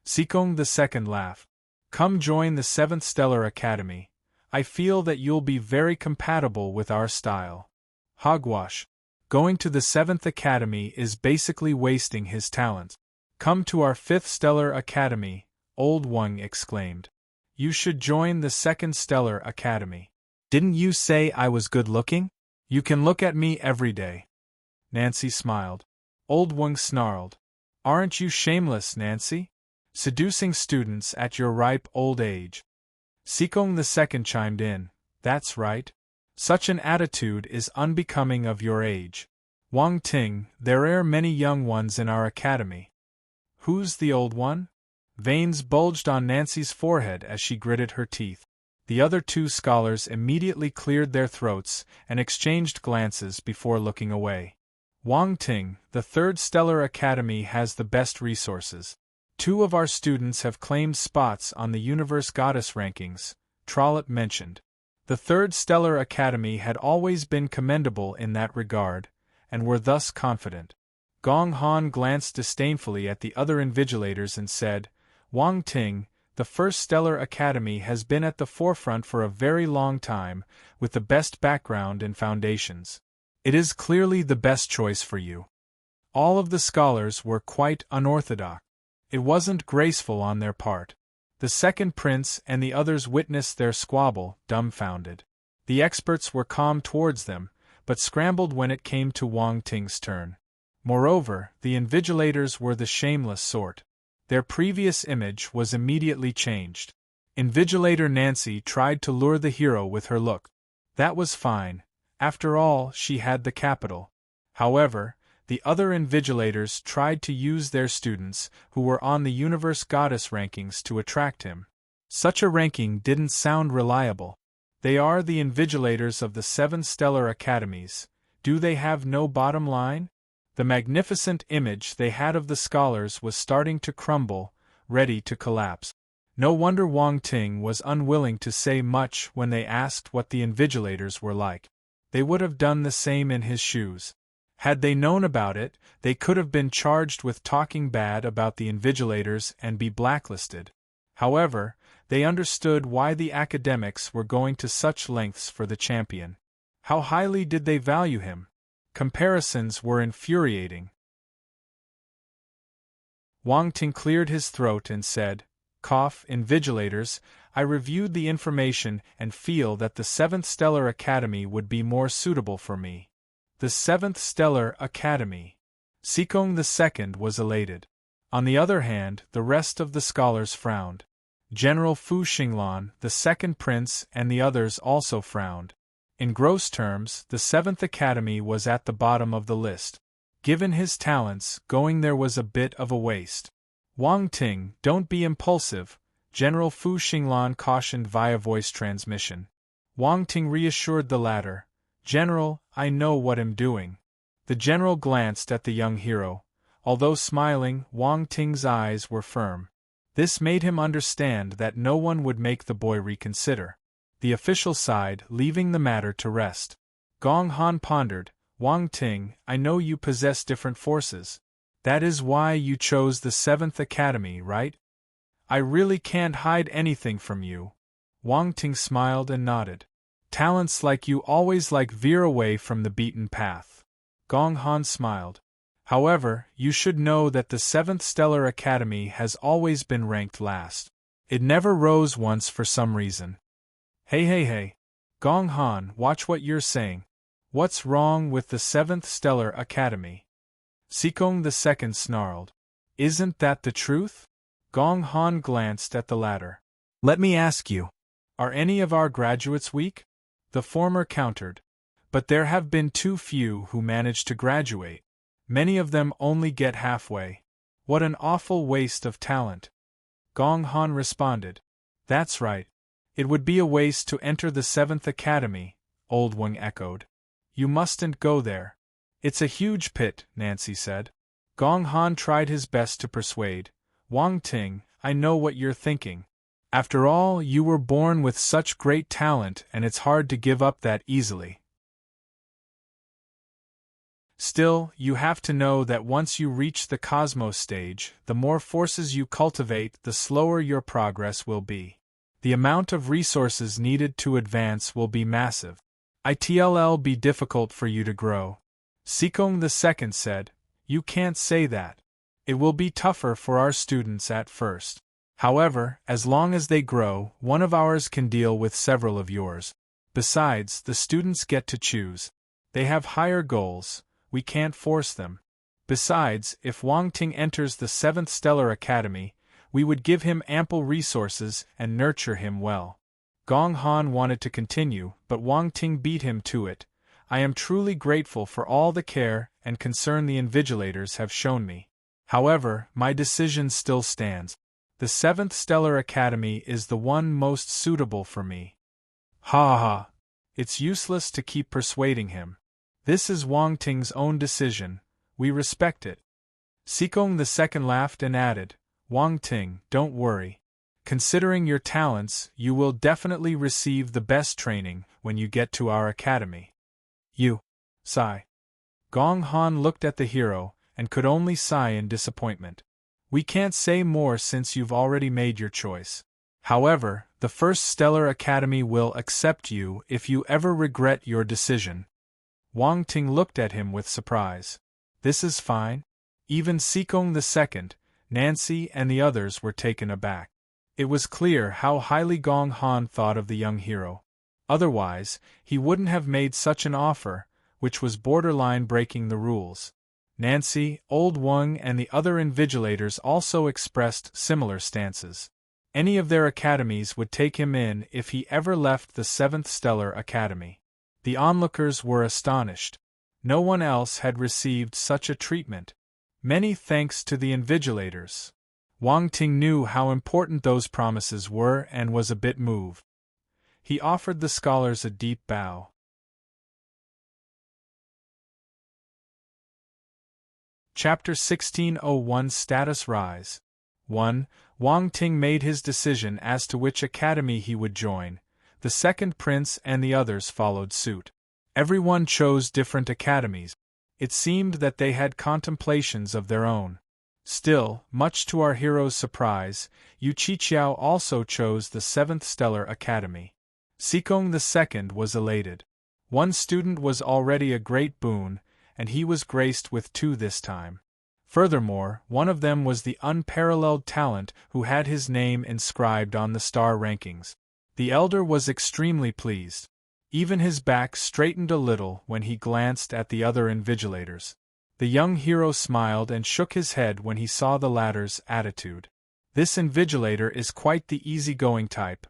Sikong II laughed. Come join the 7th Stellar Academy. I feel that you'll be very compatible with our style. Hogwash. Going to the 7th Academy is basically wasting his talent. Come to our 5th Stellar Academy, Old Wang exclaimed. You should join the 2nd Stellar Academy. Didn't you say I was good-looking? You can look at me every day. Nancy smiled. Old Wang snarled. Aren't you shameless, Nancy? Seducing students at your ripe old age. Sikong II chimed in. That's right. Such an attitude is unbecoming of your age. Wang Ting, there are many young ones in our academy. Who's the old one? Veins bulged on Nancy's forehead as she gritted her teeth. The other two scholars immediately cleared their throats and exchanged glances before looking away. Wang Ting, the 3rd Stellar Academy has the best resources. 2 of our students have claimed spots on the Universe Goddess rankings, Trollope mentioned. The 3rd Stellar Academy had always been commendable in that regard, and were thus confident. Gong Han glanced disdainfully at the other invigilators and said, Wang Ting, the 1st Stellar Academy has been at the forefront for a very long time, with the best background and foundations. It is clearly the best choice for you. All of the scholars were quite unorthodox. It wasn't graceful on their part. The second prince and the others witnessed their squabble, dumbfounded. The experts were calm towards them, but scrambled when it came to Wang Ting's turn. Moreover, the invigilators were the shameless sort. Their previous image was immediately changed. Invigilator Nancy tried to lure the hero with her look. That was fine. After all, she had the capital. However, the other invigilators tried to use their students, who were on the Universe Goddess rankings, to attract him. Such a ranking didn't sound reliable. They are the invigilators of the 7 Stellar Academies. Do they have no bottom line? The magnificent image they had of the scholars was starting to crumble, ready to collapse. No wonder Wang Ting was unwilling to say much when they asked what the invigilators were like. They would have done the same in his shoes. Had they known about it, they could have been charged with talking bad about the invigilators and be blacklisted. However, they understood why the academics were going to such lengths for the champion. How highly did they value him? Comparisons were infuriating. Wang Ting cleared his throat and said, Cough, invigilators, I reviewed the information and feel that the 7th Stellar Academy would be more suitable for me. The 7th Stellar Academy. Sikong II was elated. On the other hand, the rest of the scholars frowned. General Fu Xinglan, the second prince, and the others also frowned. In gross terms, the 7th Academy was at the bottom of the list. Given his talents, going there was a bit of a waste. Wang Ting, don't be impulsive. General Fu Xinglan cautioned via voice transmission. Wang Ting reassured the latter. General, I know what I'm doing. The general glanced at the young hero. Although smiling, Wang Ting's eyes were firm. This made him understand that no one would make the boy reconsider. The official sighed, leaving the matter to rest. Gong Han pondered. Wang Ting, I know you possess different forces. That is why you chose the 7th Academy, right? I really can't hide anything from you. Wang Ting smiled and nodded. Talents like you always veer away from the beaten path. Gong Han smiled. However, you should know that the 7th Stellar Academy has always been ranked last. It never rose once for some reason. Hey. Gong Han, watch what you're saying. What's wrong with the 7th Stellar Academy? Sikong II snarled. Isn't that the truth? Gong Han glanced at the latter. Let me ask you. Are any of our graduates weak? The former countered. But there have been too few who manage to graduate. Many of them only get halfway. What an awful waste of talent. Gong Han responded. That's right. It would be a waste to enter the 7th Academy, Old Wang echoed. You mustn't go there. It's a huge pit, Nancy said. Gong Han tried his best to persuade. Wang Ting, I know what you're thinking. After all, you were born with such great talent and it's hard to give up that easily. Still, you have to know that once you reach the cosmos stage, the more forces you cultivate, the slower your progress will be. The amount of resources needed to advance will be massive. It'll be difficult for you to grow. Sikong II said, You can't say that. It will be tougher for our students at first. However, as long as they grow, one of ours can deal with several of yours. Besides, the students get to choose. They have higher goals. We can't force them. Besides, if Wang Ting enters the 7th Stellar Academy, we would give him ample resources and nurture him well. Gong Han wanted to continue, but Wang Ting beat him to it. I am truly grateful for all the care and concern the invigilators have shown me. However, my decision still stands. The 7th Stellar Academy is the one most suitable for me. Ha. It's useless to keep persuading him. This is Wang Ting's own decision. We respect it. Sikong II laughed and added, Wang Ting, don't worry. Considering your talents, you will definitely receive the best training when you get to our academy. You. Sigh. Gong Han looked at the hero and could only sigh in disappointment. We can't say more since you've already made your choice. However, the 1st Stellar Academy will accept you if you ever regret your decision. Wang Ting looked at him with surprise. This is fine? Even Sikong II, Nancy and the others were taken aback. It was clear how highly Gong Han thought of the young hero. Otherwise, he wouldn't have made such an offer, which was borderline breaking the rules. Nancy, Old Wang and the other invigilators also expressed similar stances. Any of their academies would take him in if he ever left the 7th Stellar Academy. The onlookers were astonished. No one else had received such a treatment. Many thanks to the invigilators. Wang Ting knew how important those promises were and was a bit moved. He offered the scholars a deep bow. Chapter 1601 Status Rise 1. Wang Ting made his decision as to which academy he would join. The second prince and the others followed suit. Everyone chose different academies. It seemed that they had contemplations of their own. Still, much to our hero's surprise, Yu Qiqiao also chose the 7th Stellar Academy. Sikong II was elated. One student was already a great boon, and he was graced with 2 this time. Furthermore, one of them was the unparalleled talent who had his name inscribed on the star rankings. The elder was extremely pleased. Even his back straightened a little when he glanced at the other invigilators. The young hero smiled and shook his head when he saw the latter's attitude. This invigilator is quite the easygoing type.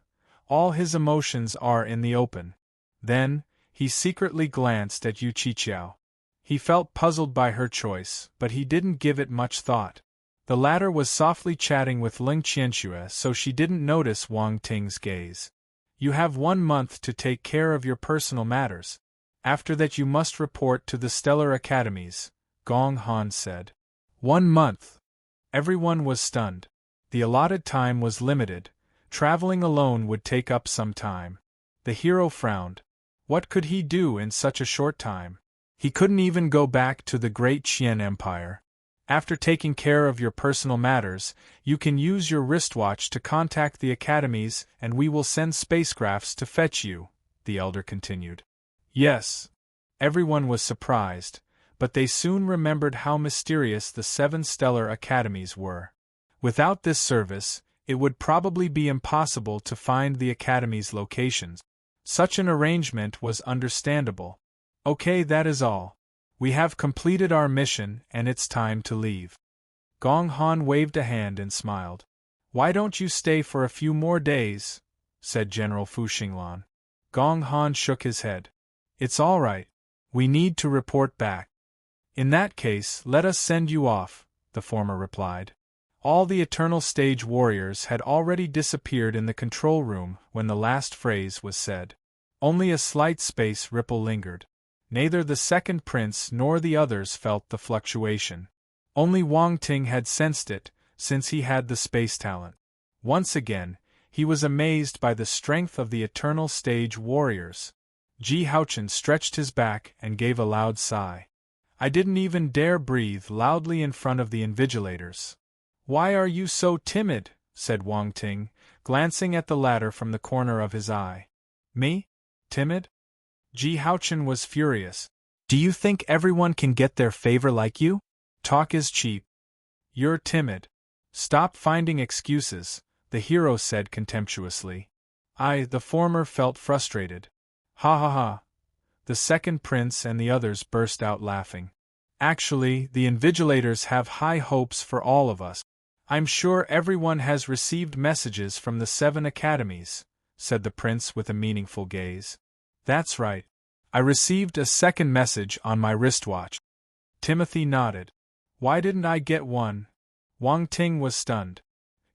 All his emotions are in the open. Then, he secretly glanced at Yu Qiqiao. He felt puzzled by her choice, but he didn't give it much thought. The latter was softly chatting with Ling Qianxue, so she didn't notice Wang Ting's gaze. You have 1 month to take care of your personal matters. After that you must report to the stellar academies, Gong Han said. 1 month. Everyone was stunned. The allotted time was limited. Traveling alone would take up some time. The hero frowned. What could he do in such a short time? He couldn't even go back to the great Qian Empire. After taking care of your personal matters, you can use your wristwatch to contact the academies and we will send spacecrafts to fetch you, the elder continued. Yes. Everyone was surprised, but they soon remembered how mysterious the 7 stellar academies were. Without this service, it would probably be impossible to find the academy's locations. Such an arrangement was understandable. Okay, that is all. We have completed our mission and it's time to leave. Gong Han waved a hand and smiled. Why don't you stay for a few more days? Said General Fu Xinglan. Gong Han shook his head. It's all right. We need to report back. In that case, let us send you off, the former replied. All the Eternal Stage warriors had already disappeared in the control room when the last phrase was said. Only a slight space ripple lingered. Neither the second prince nor the others felt the fluctuation. Only Wang Ting had sensed it, since he had the space talent. Once again, he was amazed by the strength of the Eternal Stage warriors. Ji Haochen stretched his back and gave a loud sigh. I didn't even dare breathe loudly in front of the invigilators. Why are you so timid? Said Wang Ting, glancing at the latter from the corner of his eye. Me? Timid? Ji Haochen was furious. Do you think everyone can get their favor like you? Talk is cheap. You're timid. Stop finding excuses, the hero said contemptuously. The former felt frustrated. Ha ha ha. The second prince and the others burst out laughing. Actually, the invigilators have high hopes for all of us. I'm sure everyone has received messages from the 7 academies, said the prince with a meaningful gaze. That's right. I received a second message on my wristwatch. Timothy nodded. Why didn't I get one? Wang Ting was stunned.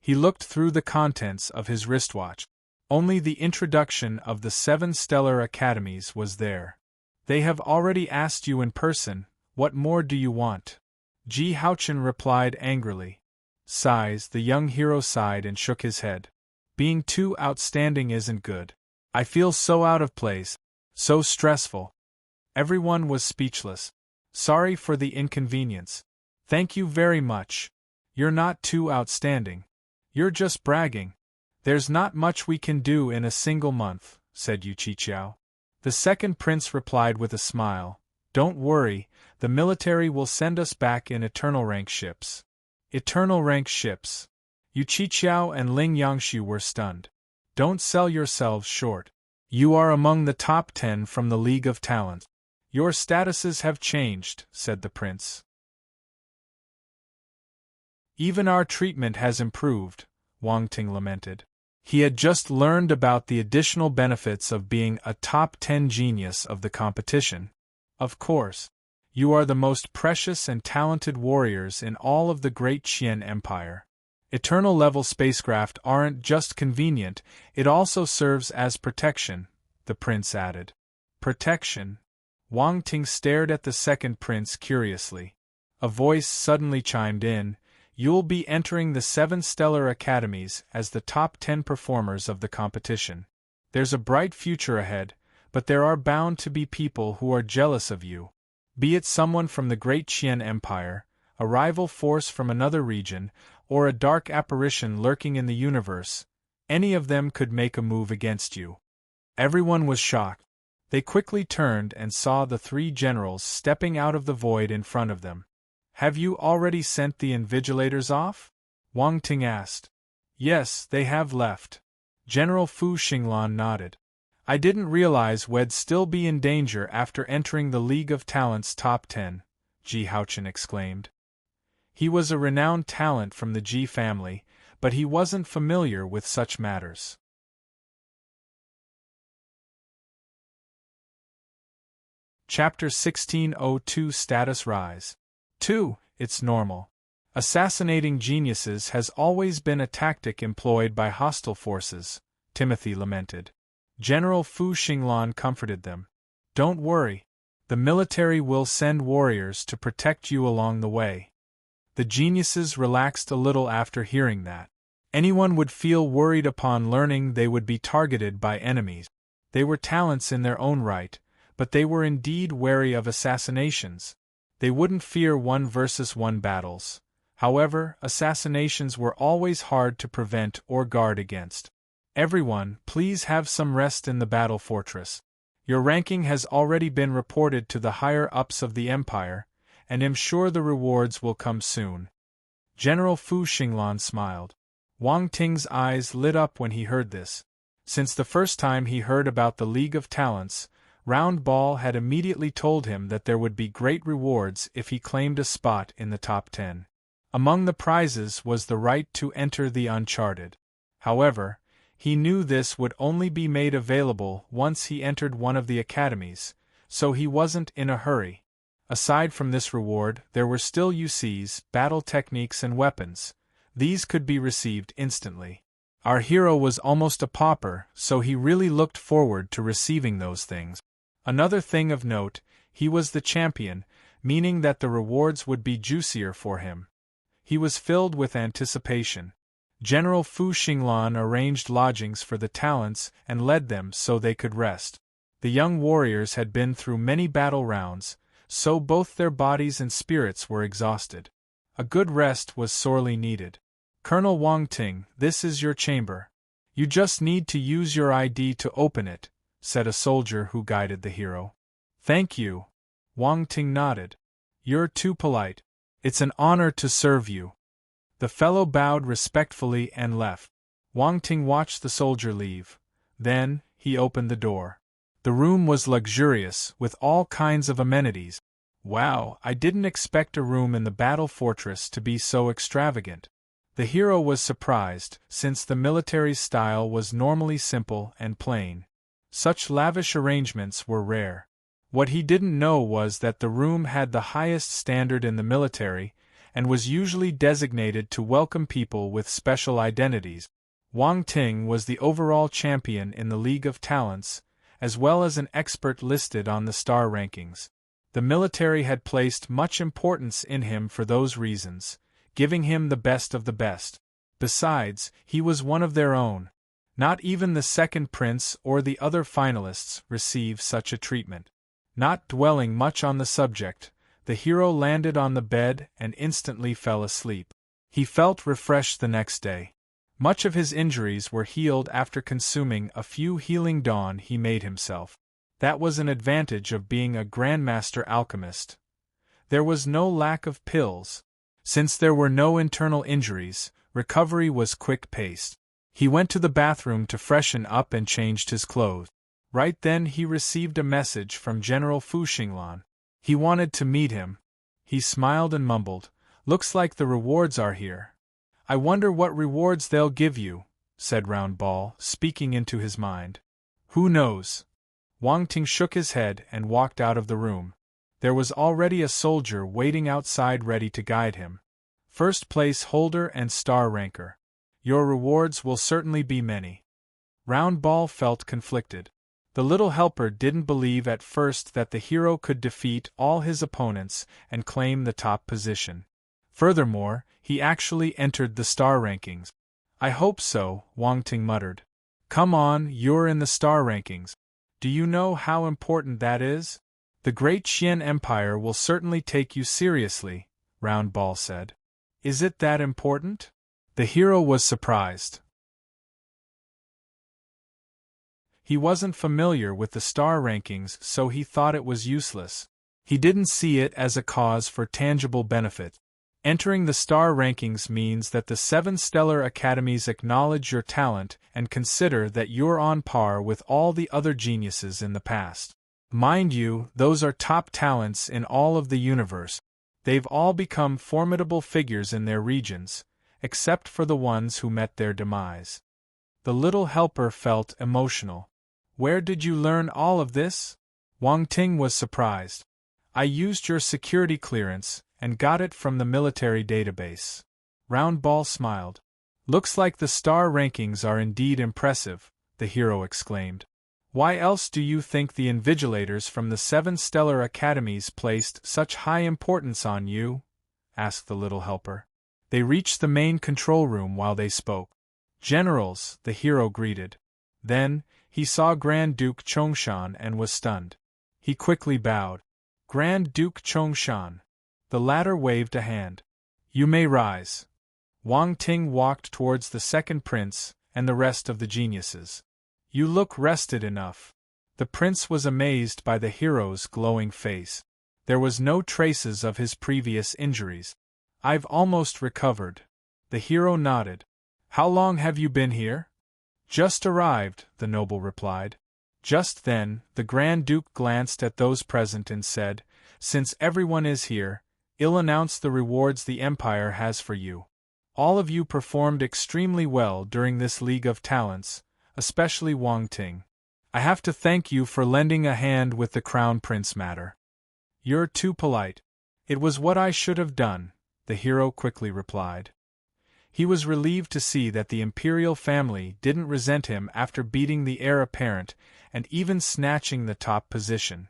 He looked through the contents of his wristwatch. Only the introduction of the 7 stellar academies was there. They have already asked you in person, what more do you want? Ji Haochen replied angrily. Sighs, the young hero sighed and shook his head. Being too outstanding isn't good. I feel so out of place, so stressful. Everyone was speechless. Sorry for the inconvenience. Thank you very much. You're not too outstanding. You're just bragging. There's not much we can do in a single month, said Yu Qiqiao. The second prince replied with a smile. Don't worry, the military will send us back in eternal rank ships. Eternal rank ships. Yu Qiqiao and Ling Yangshu were stunned. Don't sell yourselves short. You are among the top 10 from the League of Talents. Your statuses have changed, said the prince. Even our treatment has improved, Wang Ting lamented. He had just learned about the additional benefits of being a top 10 genius of the competition. Of course, you are the most precious and talented warriors in all of the great Qian Empire. Eternal-level spacecraft aren't just convenient, it also serves as protection, the prince added. Protection? Wang Ting stared at the second prince curiously. A voice suddenly chimed in. You'll be entering the 7 stellar academies as the top 10 performers of the competition. There's a bright future ahead, but there are bound to be people who are jealous of you. Be it someone from the great Qian Empire, a rival force from another region, or a dark apparition lurking in the universe, any of them could make a move against you. Everyone was shocked. They quickly turned and saw the 3 generals stepping out of the void in front of them. Have you already sent the invigilators off? Wang Ting asked. Yes, they have left. General Fu Xinglan nodded. I didn't realize we'd still be in danger after entering the League of Talents top 10, Ji Haochen exclaimed. He was a renowned talent from the Ji family, but he wasn't familiar with such matters. Chapter 1602 Status Rise. 2. It's normal. Assassinating geniuses has always been a tactic employed by hostile forces, Timothy lamented. General Fu Xinglan comforted them. Don't worry. The military will send warriors to protect you along the way. The geniuses relaxed a little after hearing that. Anyone would feel worried upon learning they would be targeted by enemies. They were talents in their own right, but they were indeed wary of assassinations. They wouldn't fear 1-versus-1 battles. However, assassinations were always hard to prevent or guard against. Everyone, please have some rest in the battle fortress. Your ranking has already been reported to the higher-ups of the Empire, and am sure the rewards will come soon. General Fu Xinglan smiled. Wang Ting's eyes lit up when he heard this. Since the first time he heard about the League of Talents, Round Ball had immediately told him that there would be great rewards if he claimed a spot in the top 10. Among the prizes was the right to enter the Uncharted. However, he knew this would only be made available once he entered one of the academies, so he wasn't in a hurry. Aside from this reward, there were still UCs, battle techniques and weapons. These could be received instantly. Our hero was almost a pauper, so he really looked forward to receiving those things. Another thing of note, he was the champion, meaning that the rewards would be juicier for him. He was filled with anticipation. General Fu Xinglan arranged lodgings for the talents and led them so they could rest. The young warriors had been through many battle rounds, so both their bodies and spirits were exhausted. A good rest was sorely needed. Colonel Wang Ting, this is your chamber. You just need to use your ID to open it, said a soldier who guided the hero. Thank you. Wang Ting nodded. You're too polite. It's an honor to serve you. The fellow bowed respectfully and left. Wang Ting watched the soldier leave. Then, he opened the door. The room was luxurious, with all kinds of amenities. Wow, I didn't expect a room in the battle fortress to be so extravagant. The hero was surprised, since the military's style was normally simple and plain. Such lavish arrangements were rare. What he didn't know was that the room had the highest standard in the military, and was usually designated to welcome people with special identities. Wang Ting was the overall champion in the League of Talents, as well as an expert listed on the star rankings. The military had placed much importance in him for those reasons, giving him the best of the best. Besides, he was one of their own. Not even the second prince or the other finalists receive such a treatment. Not dwelling much on the subject, the hero landed on the bed and instantly fell asleep. He felt refreshed the next day. Much of his injuries were healed after consuming a few healing dawn he made himself. That was an advantage of being a grandmaster alchemist. There was no lack of pills. Since there were no internal injuries, recovery was quick-paced. He went to the bathroom to freshen up and changed his clothes. Right then he received a message from General Fu Xinglan. He wanted to meet him. He smiled and mumbled, "Looks like the rewards are here. I wonder what rewards they'll give you," said Round Ball, speaking into his mind. "Who knows?" Wang Ting shook his head and walked out of the room. There was already a soldier waiting outside ready to guide him. First place holder and star ranker. Your rewards will certainly be many. Round Ball felt conflicted. The little helper didn't believe at first that the hero could defeat all his opponents and claim the top position. Furthermore, he actually entered the star rankings. "I hope so," Wang Ting muttered. "Come on, you're in the star rankings. Do you know how important that is? The Great Qian Empire will certainly take you seriously," Round Ball said. "Is it that important?" The hero was surprised. He wasn't familiar with the star rankings, so he thought it was useless. He didn't see it as a cause for tangible benefit. Entering the star rankings means that the 7 stellar academies acknowledge your talent and consider that you're on par with all the other geniuses in the past. Mind you, those are top talents in all of the universe. They've all become formidable figures in their regions, except for the ones who met their demise. The little helper felt emotional. "Where did you learn all of this?" Wang Ting was surprised. "I used your security clearance, and got it from the military database. Roundball smiled. Looks like the star rankings are indeed impressive, the hero exclaimed. Why else do you think the invigilators from the 7 stellar academies placed such high importance on you? Asked the little helper. They reached the main control room while they spoke. Generals, the hero greeted. Then, he saw Grand Duke Chongshan and was stunned. He quickly bowed. Grand Duke Chongshan. The latter waved a hand. You may rise. Wang Ting walked towards the second prince and the rest of the geniuses. You look rested enough. The prince was amazed by the hero's glowing face. There was no traces of his previous injuries. I've almost recovered. The hero nodded. How long have you been here? Just arrived, the noble replied. Just then, the Grand Duke glanced at those present and said, Since everyone is here, I'll announce the rewards the Empire has for you. All of you performed extremely well during this League of Talents, especially Wang Ting. I have to thank you for lending a hand with the Crown Prince matter. You're too polite. It was what I should have done, the hero quickly replied. He was relieved to see that the imperial family didn't resent him after beating the heir apparent and even snatching the top position.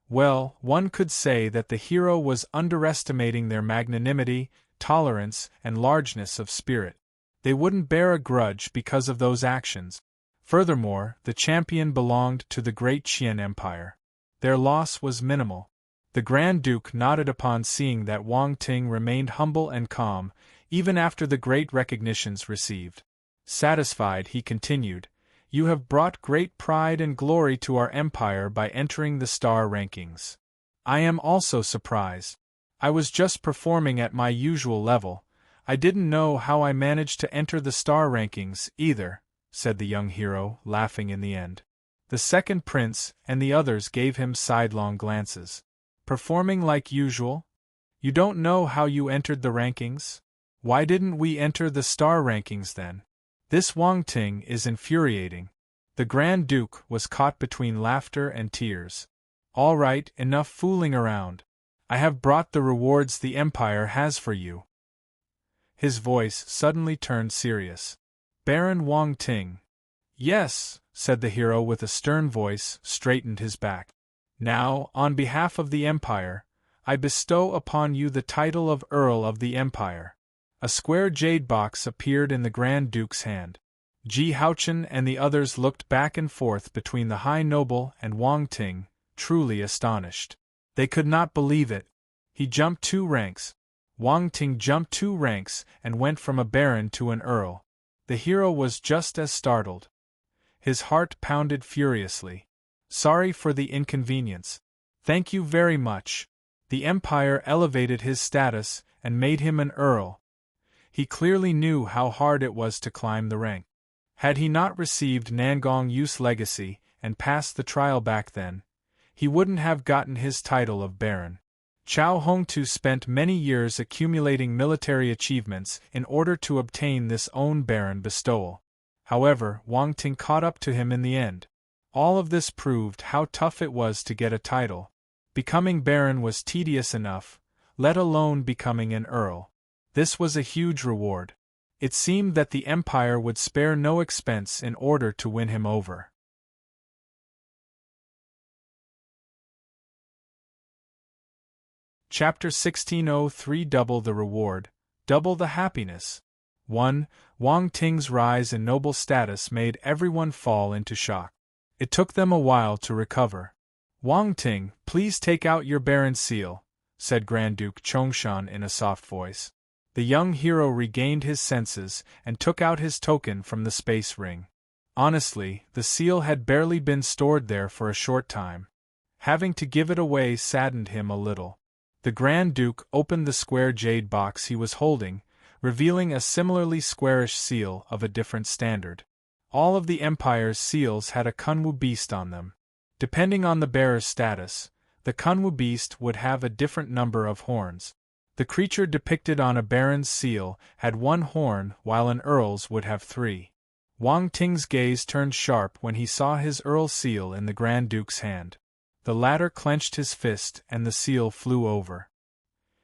Well, one could say that the hero was underestimating their magnanimity, tolerance, and largeness of spirit. They wouldn't bear a grudge because of those actions. Furthermore, the champion belonged to the great Qian Empire. Their loss was minimal. The Grand Duke nodded upon seeing that Wang Ting remained humble and calm, even after the great recognitions received. Satisfied, he continued, You have brought great pride and glory to our empire by entering the star rankings. I am also surprised. I was just performing at my usual level. I didn't know how I managed to enter the star rankings, either, said the young hero, laughing in the end. The second prince and the others gave him sidelong glances. Performing like usual? You don't know how you entered the rankings? Why didn't we enter the star rankings then? This Wang Ting is infuriating. The Grand Duke was caught between laughter and tears. All right, enough fooling around. I have brought the rewards the Empire has for you. His voice suddenly turned serious. Baron Wang Ting. Yes, said the hero with a stern voice, straightened his back. Now, on behalf of the Empire, I bestow upon you the title of Earl of the Empire. A square jade box appeared in the Grand Duke's hand. Ji Haochen and the others looked back and forth between the High Noble and Wang Ting, truly astonished. They could not believe it. He jumped 2 ranks. Wang Ting jumped 2 ranks and went from a baron to an earl. The hero was just as startled. His heart pounded furiously. Sorry for the inconvenience. Thank you very much. The Empire elevated his status and made him an earl. He clearly knew how hard it was to climb the rank. Had he not received Nangong Yu's legacy and passed the trial back then, he wouldn't have gotten his title of baron. Chao Hongtu spent many years accumulating military achievements in order to obtain this own baron bestowal. However, Wang Ting caught up to him in the end. All of this proved how tough it was to get a title. Becoming baron was tedious enough, let alone becoming an earl. This was a huge reward. It seemed that the Empire would spare no expense in order to win him over. Chapter 1603 Double the Reward, Double the Happiness. 1. Wang Ting's rise in noble status made everyone fall into shock. It took them a while to recover. Wang Ting, please take out your baron's seal, said Grand Duke Chongshan in a soft voice. The young hero regained his senses and took out his token from the space ring. Honestly, the seal had barely been stored there for a short time. Having to give it away saddened him a little. The Grand Duke opened the square jade box he was holding, revealing a similarly squarish seal of a different standard. All of the Empire's seals had a Kunwu beast on them. Depending on the bearer's status, the Kunwu beast would have a different number of horns. The creature depicted on a baron's seal had 1 horn while an earl's would have 3. Wang Ting's gaze turned sharp when he saw his earl seal in the Grand Duke's hand. The latter clenched his fist and the seal flew over.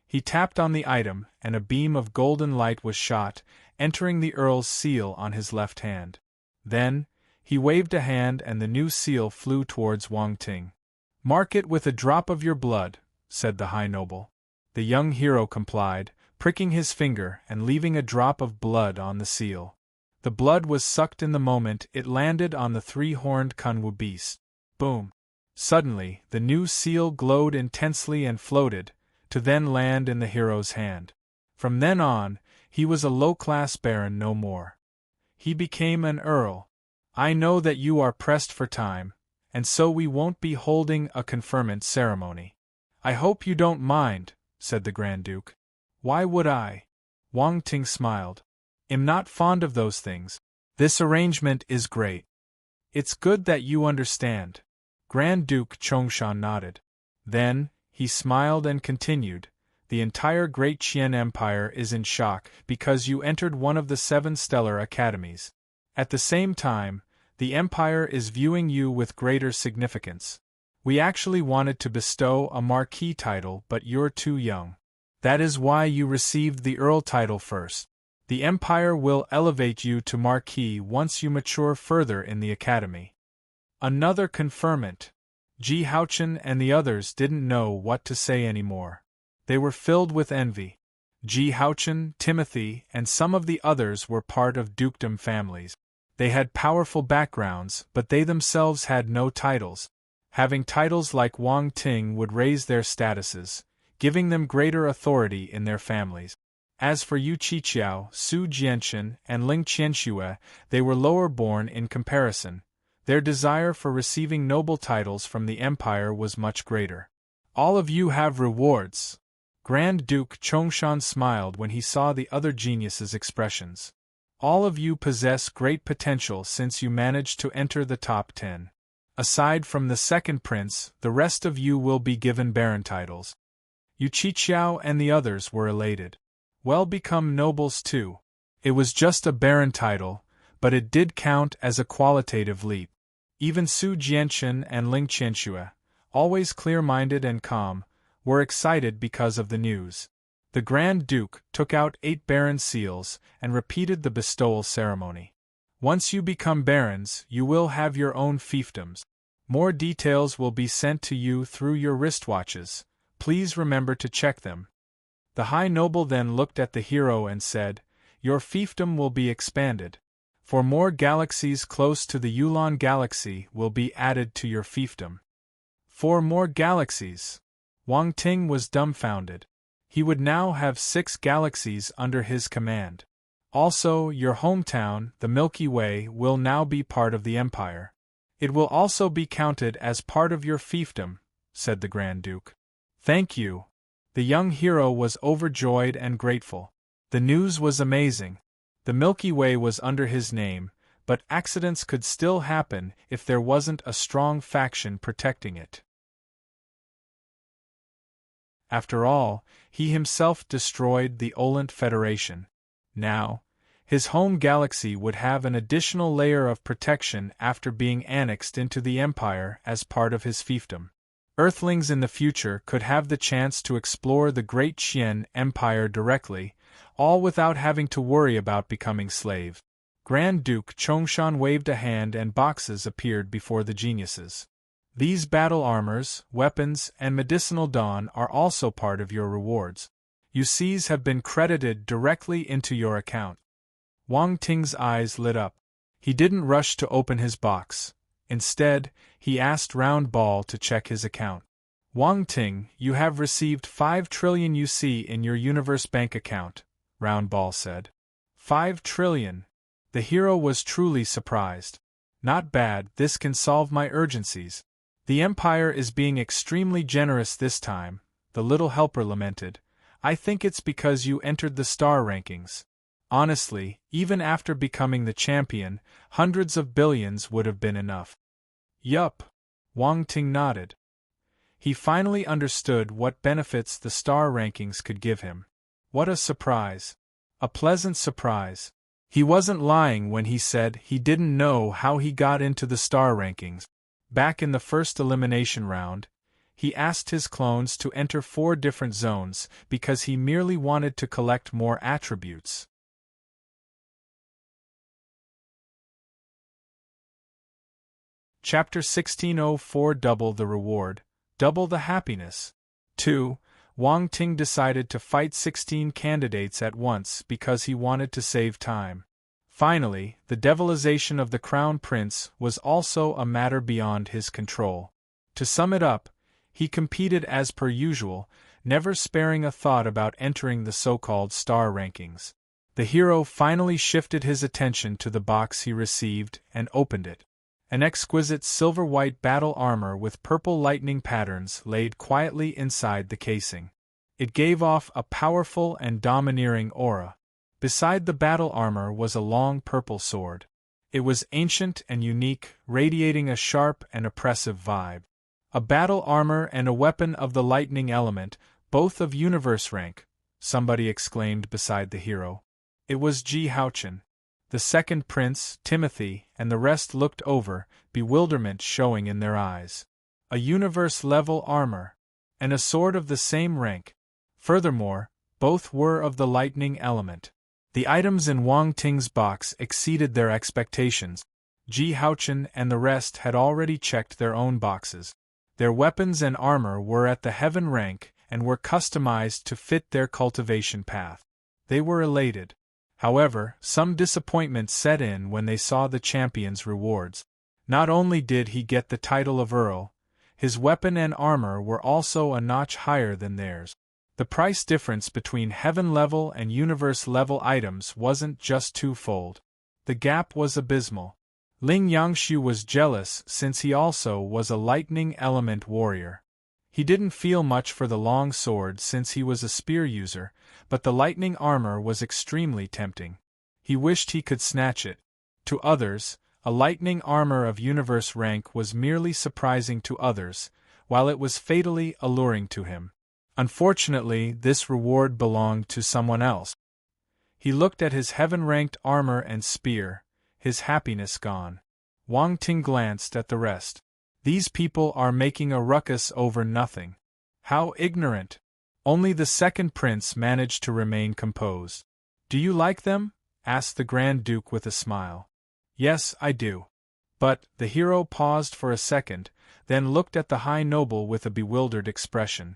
He tapped on the item and a beam of golden light was shot, entering the Earl's seal on his left hand. Then, he waved a hand and the new seal flew towards Wang Ting. "Mark it with a drop of your blood," said the High Noble. The young hero complied, pricking his finger and leaving a drop of blood on the seal. The blood was sucked in the moment it landed on the three-horned Kunwu beast. Boom! Suddenly, the new seal glowed intensely and floated, to then land in the hero's hand. From then on, he was a low-class baron no more. He became an earl. "I know that you are pressed for time, and so we won't be holding a conferment ceremony. I hope you don't mind," said the Grand Duke. "Why would I?" Wang Ting smiled. "I'm not fond of those things. This arrangement is great. It's good that you understand." Grand Duke Chongshan nodded. Then, he smiled and continued, "The entire Great Qian Empire is in shock because you entered one of the 7 stellar academies. At the same time, the Empire is viewing you with greater significance. We actually wanted to bestow a marquis title, but you're too young. That is why you received the Earl title first. The Empire will elevate you to marquis once you mature further in the academy." Another conferment. Ji Haochen and the others didn't know what to say anymore. They were filled with envy. Ji Haochen, Timothy, and some of the others were part of dukedom families. They had powerful backgrounds, but they themselves had no titles. Having titles like Wang Ting would raise their statuses, giving them greater authority in their families. As for Yu Qiqiao, Su Jianchen, and Ling Qianxue, they were lower born in comparison. Their desire for receiving noble titles from the Empire was much greater. "All of you have rewards." Grand Duke Chongshan smiled when he saw the other geniuses' expressions. "All of you possess great potential since you managed to enter the top 10. Aside from the second prince, the rest of you will be given baron titles." Yu Qiqiao and the others were elated. "Well, become nobles too." It was just a baron title, but it did count as a qualitative leap. Even Su Jianchen and Ling Qianxue, always clear-minded and calm, were excited because of the news. The Grand Duke took out 8 baron seals and repeated the bestowal ceremony. "Once you become barons, you will have your own fiefdoms. More details will be sent to you through your wristwatches. Please remember to check them." The High Noble then looked at the hero and said, "Your fiefdom will be expanded. For more galaxies close to the Yulon Galaxy will be added to your fiefdom." 4 more galaxies! Wang Ting was dumbfounded. He would now have 6 galaxies under his command. Also, your hometown, the Milky Way, will now be part of the Empire. "It will also be counted as part of your fiefdom," said the Grand Duke. "Thank you." The young hero was overjoyed and grateful. The news was amazing. The Milky Way was under his name, but accidents could still happen if there wasn't a strong faction protecting it. After all, he himself destroyed the Olent Federation. Now, his home galaxy would have an additional layer of protection after being annexed into the Empire as part of his fiefdom. Earthlings in the future could have the chance to explore the Great Qian Empire directly, all without having to worry about becoming slaves. Grand Duke Chongshan waved a hand and boxes appeared before the geniuses. "These battle armors, weapons, and medicinal dawn are also part of your rewards. UCs have been credited directly into your account." Wang Ting's eyes lit up. He didn't rush to open his box. Instead, he asked Round Ball to check his account. "Wang Ting, you have received 5 trillion UC in your Universe Bank account," Round Ball said. 5 trillion. The hero was truly surprised. "Not bad, this can solve my urgencies." "The Empire is being extremely generous this time," the little helper lamented. "I think it's because you entered the star rankings. Honestly, even after becoming the champion, hundreds of billions would have been enough." "Yup." Wang Ting nodded. He finally understood what benefits the star rankings could give him. What a surprise. A pleasant surprise. He wasn't lying when he said he didn't know how he got into the star rankings. Back in the first elimination round, he asked his clones to enter 4 different zones because he merely wanted to collect more attributes. Chapter 1604 Double the Reward, Double the Happiness. 2. Wang Ting decided to fight 16 candidates at once because he wanted to save time. Finally, the devilization of the Crown Prince was also a matter beyond his control. To sum it up, he competed as per usual, never sparing a thought about entering the so-called star rankings. The hero finally shifted his attention to the box he received and opened it. An exquisite silver-white battle armor with purple lightning patterns laid quietly inside the casing. It gave off a powerful and domineering aura. Beside the battle armor was a long purple sword. It was ancient and unique, radiating a sharp and oppressive vibe. A battle armor and a weapon of the lightning element, both of universe rank, somebody exclaimed beside the hero. It was Ji Haochen. The second prince, Timothy, and the rest looked over, bewilderment showing in their eyes. A universe-level armor, and a sword of the same rank. Furthermore, both were of the lightning element. The items in Wang Ting's box exceeded their expectations. Ji Haochen and the rest had already checked their own boxes. Their weapons and armor were at the heaven rank and were customized to fit their cultivation path. They were elated. However, some disappointment set in when they saw the champion's rewards. Not only did he get the title of Earl, his weapon and armor were also a notch higher than theirs. The price difference between heaven-level and universe-level items wasn't just twofold. The gap was abysmal. Ling Yangshu was jealous since he also was a lightning element warrior. He didn't feel much for the long sword since he was a spear user, but the lightning armor was extremely tempting. He wished he could snatch it. To others, a lightning armor of universe rank was merely surprising to others, while it was fatally alluring to him. Unfortunately, this reward belonged to someone else. He looked at his heaven-ranked armor and spear, his happiness gone. Wang Ting glanced at the rest. These people are making a ruckus over nothing. How ignorant! Only the second prince managed to remain composed. Do you like them? Asked the Grand Duke with a smile. Yes, I do. But, the hero paused for a second, then looked at the High Noble with a bewildered expression.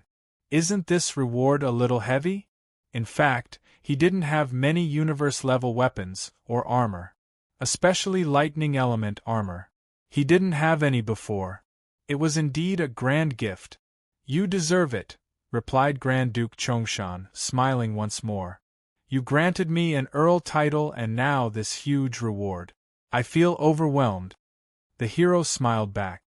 Isn't this reward a little heavy? In fact, he didn't have many universe-level weapons, or armor. Especially lightning element armor. He didn't have any before. It was indeed a grand gift. You deserve it, replied Grand Duke Chongshan, smiling once more. You granted me an Earl title and now this huge reward. I feel overwhelmed. The hero smiled back.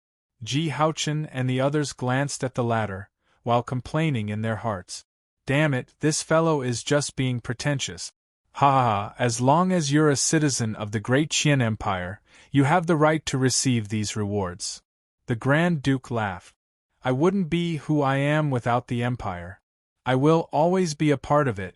Ji Haochen and the others glanced at the latter, while complaining in their hearts. Damn it, this fellow is just being pretentious. Ha ha ha, as long as you're a citizen of the great Qian Empire, you have the right to receive these rewards. The Grand Duke laughed. I wouldn't be who I am without the Empire. I will always be a part of it.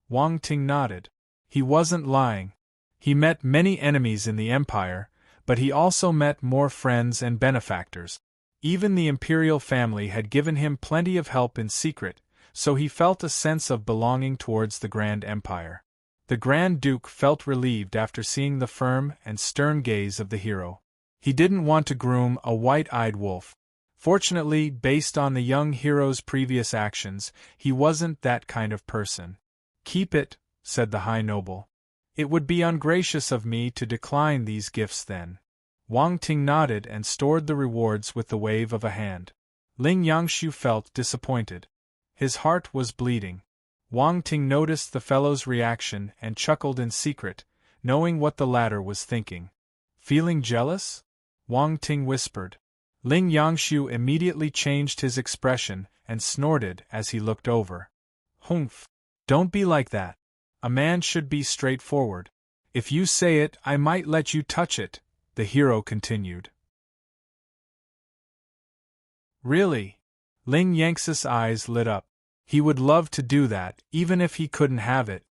Wang Ting nodded. He wasn't lying. He met many enemies in the Empire, but he also met more friends and benefactors. Even the imperial family had given him plenty of help in secret, so he felt a sense of belonging towards the Grand Empire. The Grand Duke felt relieved after seeing the firm and stern gaze of the hero. He didn't want to groom a white-eyed wolf. Fortunately, based on the young hero's previous actions, he wasn't that kind of person. Keep it, said the High Noble. It would be ungracious of me to decline these gifts then. Wang Ting nodded and stored the rewards with the wave of a hand. Ling Yangshu felt disappointed. His heart was bleeding. Wang Ting noticed the fellow's reaction and chuckled in secret, knowing what the latter was thinking. Feeling jealous? Wang Ting whispered. Ling Yangshu immediately changed his expression and snorted as he looked over. Humph! Don't be like that. A man should be straightforward. If you say it, I might let you touch it, the hero continued. Really? Ling Yang's eyes lit up. He would love to do that, even if he couldn't have it.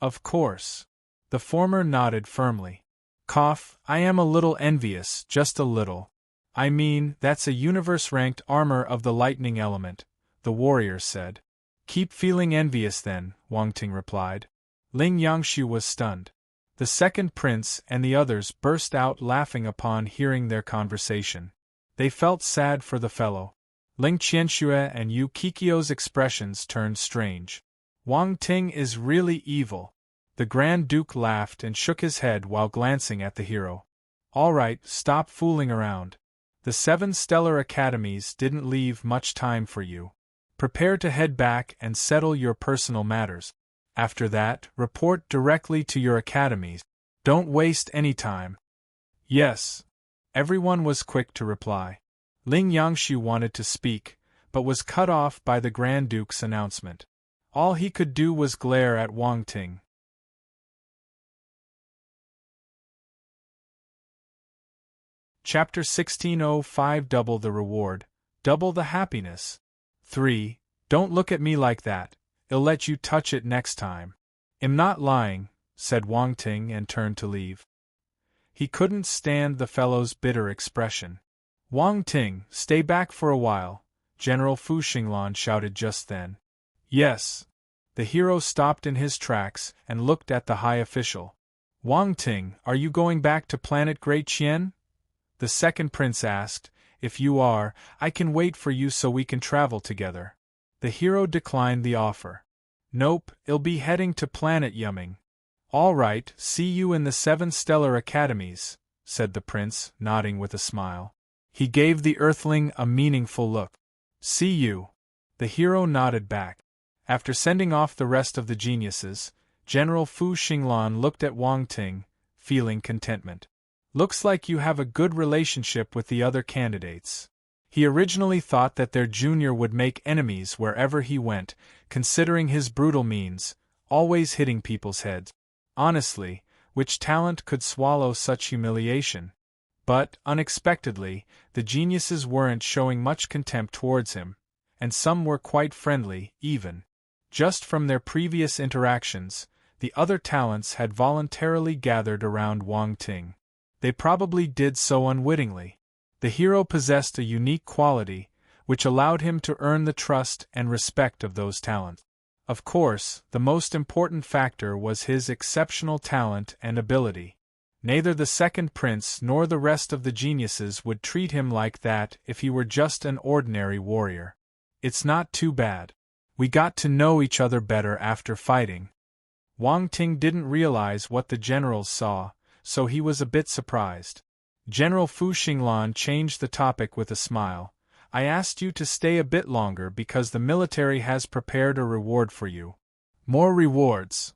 Of course. The former nodded firmly. Cough, I am a little envious, just a little. I mean, that's a universe-ranked armor of the lightning element, the warrior said. Keep feeling envious then, Wang Ting replied. Ling Yangshu was stunned. The second prince and the others burst out laughing upon hearing their conversation. They felt sad for the fellow. Ling Qianxue and Yu Kikyo's expressions turned strange. Wang Ting is really evil. The Grand Duke laughed and shook his head while glancing at the hero. All right, stop fooling around. The 7 stellar academies didn't leave much time for you. Prepare to head back and settle your personal matters. After that, report directly to your academies. Don't waste any time. Yes. Everyone was quick to reply. Ling Yangshu wanted to speak, but was cut off by the Grand Duke's announcement. All he could do was glare at Wang Ting. Chapter 1605 Double the Reward, Double the Happiness. 3. Don't look at me like that. I'll let you touch it next time. I'm not lying, said Wang Ting and turned to leave. He couldn't stand the fellow's bitter expression. Wang Ting, stay back for a while, General Fu Xinglan shouted just then. Yes. The hero stopped in his tracks and looked at the high official. Wang Ting, are you going back to planet Great Qian? The second prince asked. If you are, I can wait for you so we can travel together. The hero declined the offer. Nope, I'll be heading to planet Yumming. All right, see you in the 7 stellar academies, said the prince, nodding with a smile. He gave the earthling a meaningful look. See you. The hero nodded back. After sending off the rest of the geniuses, General Fu Xinglan looked at Wang Ting, feeling contentment. Looks like you have a good relationship with the other candidates. He originally thought that their junior would make enemies wherever he went, considering his brutal means, always hitting people's heads. Honestly, which talent could swallow such humiliation? But, unexpectedly, the geniuses weren't showing much contempt towards him, and some were quite friendly, even. Just from their previous interactions, the other talents had voluntarily gathered around Wang Ting. They probably did so unwittingly. The hero possessed a unique quality, which allowed him to earn the trust and respect of those talents. Of course, the most important factor was his exceptional talent and ability. Neither the second prince nor the rest of the geniuses would treat him like that if he were just an ordinary warrior. It's not too bad. We got to know each other better after fighting. Wang Ting didn't realize what the generals saw, so he was a bit surprised. General Fu Xinglan changed the topic with a smile. I asked you to stay a bit longer because the military has prepared a reward for you. More rewards.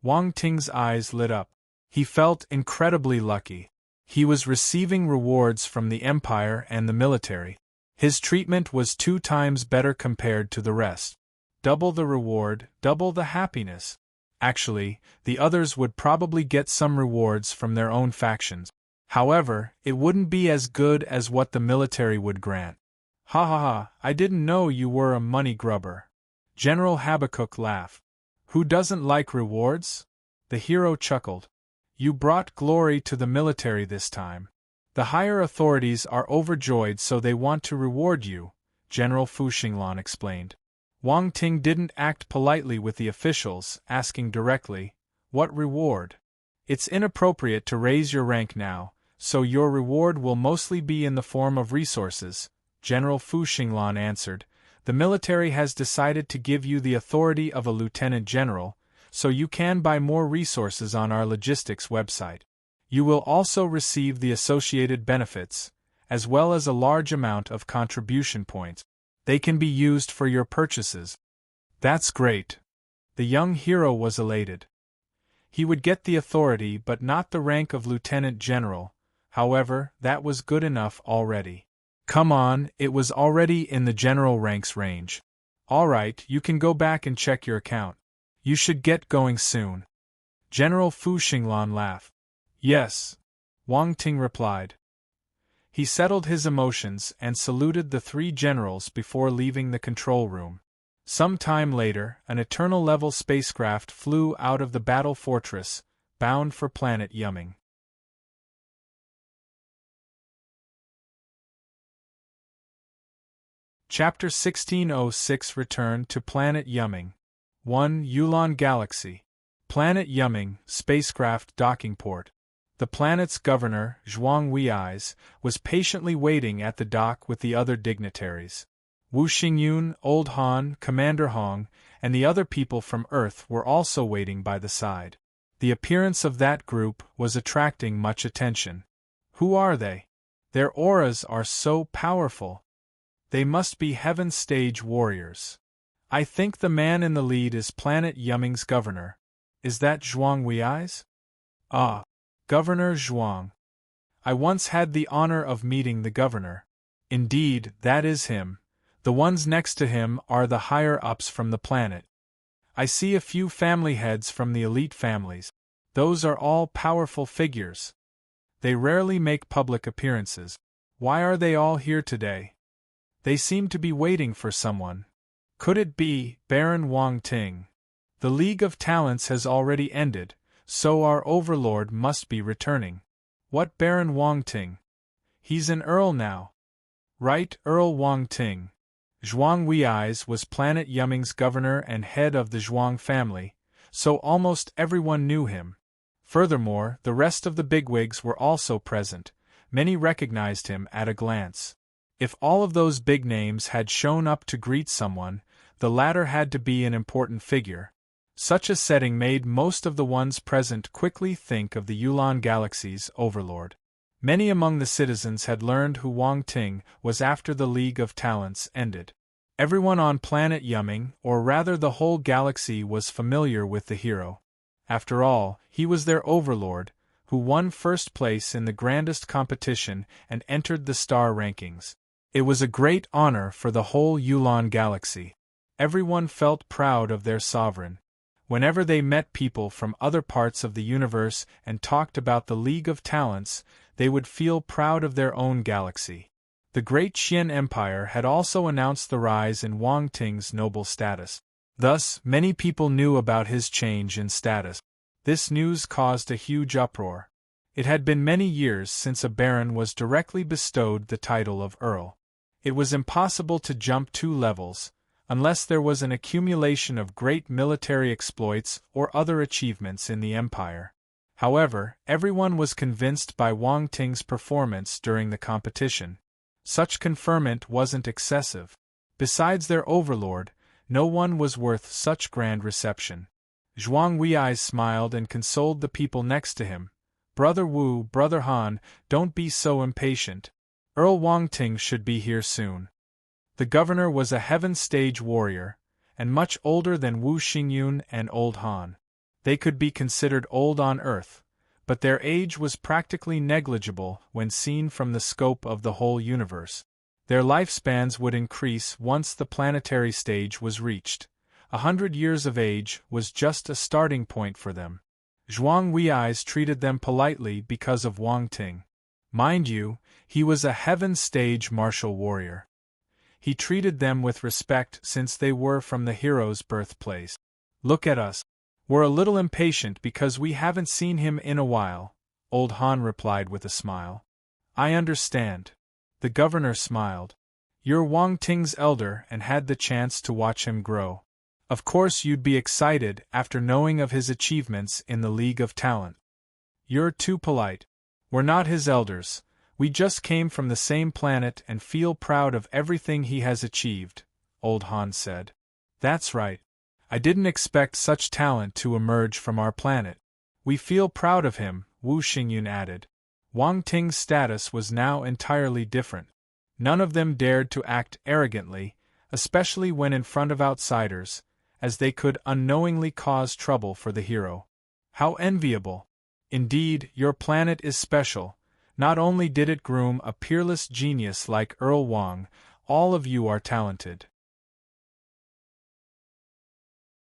Wang Ting's eyes lit up. He felt incredibly lucky. He was receiving rewards from the Empire and the military. His treatment was 2 times better compared to the rest. Double the reward, double the happiness. Actually, the others would probably get some rewards from their own factions. However, it wouldn't be as good as what the military would grant. Ha ha ha, I didn't know you were a money grubber. General Habakkuk laughed. Who doesn't like rewards? The hero chuckled. You brought glory to the military this time. The higher authorities are overjoyed, so they want to reward you, General Fu Xinglan explained. Wang Ting didn't act politely with the officials, asking directly, what reward? It's inappropriate to raise your rank now, so your reward will mostly be in the form of resources, General Fu Xinglan answered. The military has decided to give you the authority of a lieutenant general, so you can buy more resources on our logistics website. You will also receive the associated benefits, as well as a large amount of contribution points. They can be used for your purchases. That's great. The young hero was elated. He would get the authority but not the rank of lieutenant general. However, that was good enough already. Come on, it was already in the general ranks range. All right, you can go back and check your account. You should get going soon. General Fu Xinglan laughed. Yes, Wang Ting replied. He settled his emotions and saluted the 3 generals before leaving the control room. Some time later, an Eternal-level spacecraft flew out of the battle fortress, bound for planet Yumming. Chapter 1606 Return to Planet Yumming. 1. Yulon Galaxy. Planet Yumming, spacecraft docking port. The planet's governor, Zhuang Wei's, was patiently waiting at the dock with the other dignitaries. Wu Xingyun, Old Han, Commander Hong, and the other people from Earth were also waiting by the side. The appearance of that group was attracting much attention. Who are they? Their auras are so powerful. They must be Heaven Stage warriors. I think the man in the lead is Planet Yumming's governor. Is that Zhuang Wei's? Ah, Governor Zhuang. I once had the honor of meeting the governor. Indeed, that is him. The ones next to him are the higher-ups from the planet. I see a few family heads from the elite families. Those are all powerful figures. They rarely make public appearances. Why are they all here today? They seem to be waiting for someone. Could it be Baron Wang Ting? The League of Talents has already ended, so our overlord must be returning. What Baron Wang Ting? He's an earl now. Right, Earl Wang Ting. Zhuang Wei's was Planet Yumming's governor and head of the Zhuang family, so almost everyone knew him. Furthermore, the rest of the bigwigs were also present. Many recognized him at a glance. If all of those big names had shown up to greet someone, the latter had to be an important figure. Such a setting made most of the ones present quickly think of the Yulon Galaxy's overlord. Many among the citizens had learned who Wang Ting was after the League of Talents ended. Everyone on Planet Yumming, or rather the whole galaxy, was familiar with the hero. After all, he was their overlord, who won first place in the grandest competition and entered the star rankings. It was a great honor for the whole Yulon Galaxy. Everyone felt proud of their sovereign. Whenever they met people from other parts of the universe and talked about the League of Talents, they would feel proud of their own galaxy. The Great Qian Empire had also announced the rise in Wang Ting's noble status. Thus, many people knew about his change in status. This news caused a huge uproar. It had been many years since a baron was directly bestowed the title of earl. It was impossible to jump 2 levels, unless there was an accumulation of great military exploits or other achievements in the empire. However, everyone was convinced by Wang Ting's performance during the competition. Such conferment wasn't excessive. Besides their overlord, no one was worth such grand reception. Zhuang Wei's smiled and consoled the people next to him. Brother Wu, Brother Han, don't be so impatient. Earl Wang Ting should be here soon. The governor was a Heaven Stage warrior, and much older than Wu Xingyun and Old Han. They could be considered old on Earth, but their age was practically negligible when seen from the scope of the whole universe. Their lifespans would increase once the planetary stage was reached. 100 years of age was just a starting point for them. Zhuang Wei's treated them politely because of Wang Ting. Mind you, he was a Heaven Stage martial warrior. He treated them with respect since they were from the hero's birthplace. Look at us. We're a little impatient because we haven't seen him in a while, Old Han replied with a smile. I understand. The governor smiled. You're Wang Ting's elder and had the chance to watch him grow. Of course you'd be excited after knowing of his achievements in the League of Talent. You're too polite. We're not his elders. We just came from the same planet and feel proud of everything he has achieved, Old Han said. That's right. I didn't expect such talent to emerge from our planet. We feel proud of him, Wu Xingyun added. Wang Ting's status was now entirely different. None of them dared to act arrogantly, especially when in front of outsiders, as they could unknowingly cause trouble for the hero. How enviable! Indeed, your planet is special. Not only did it groom a peerless genius like Earl Wang, all of you are talented.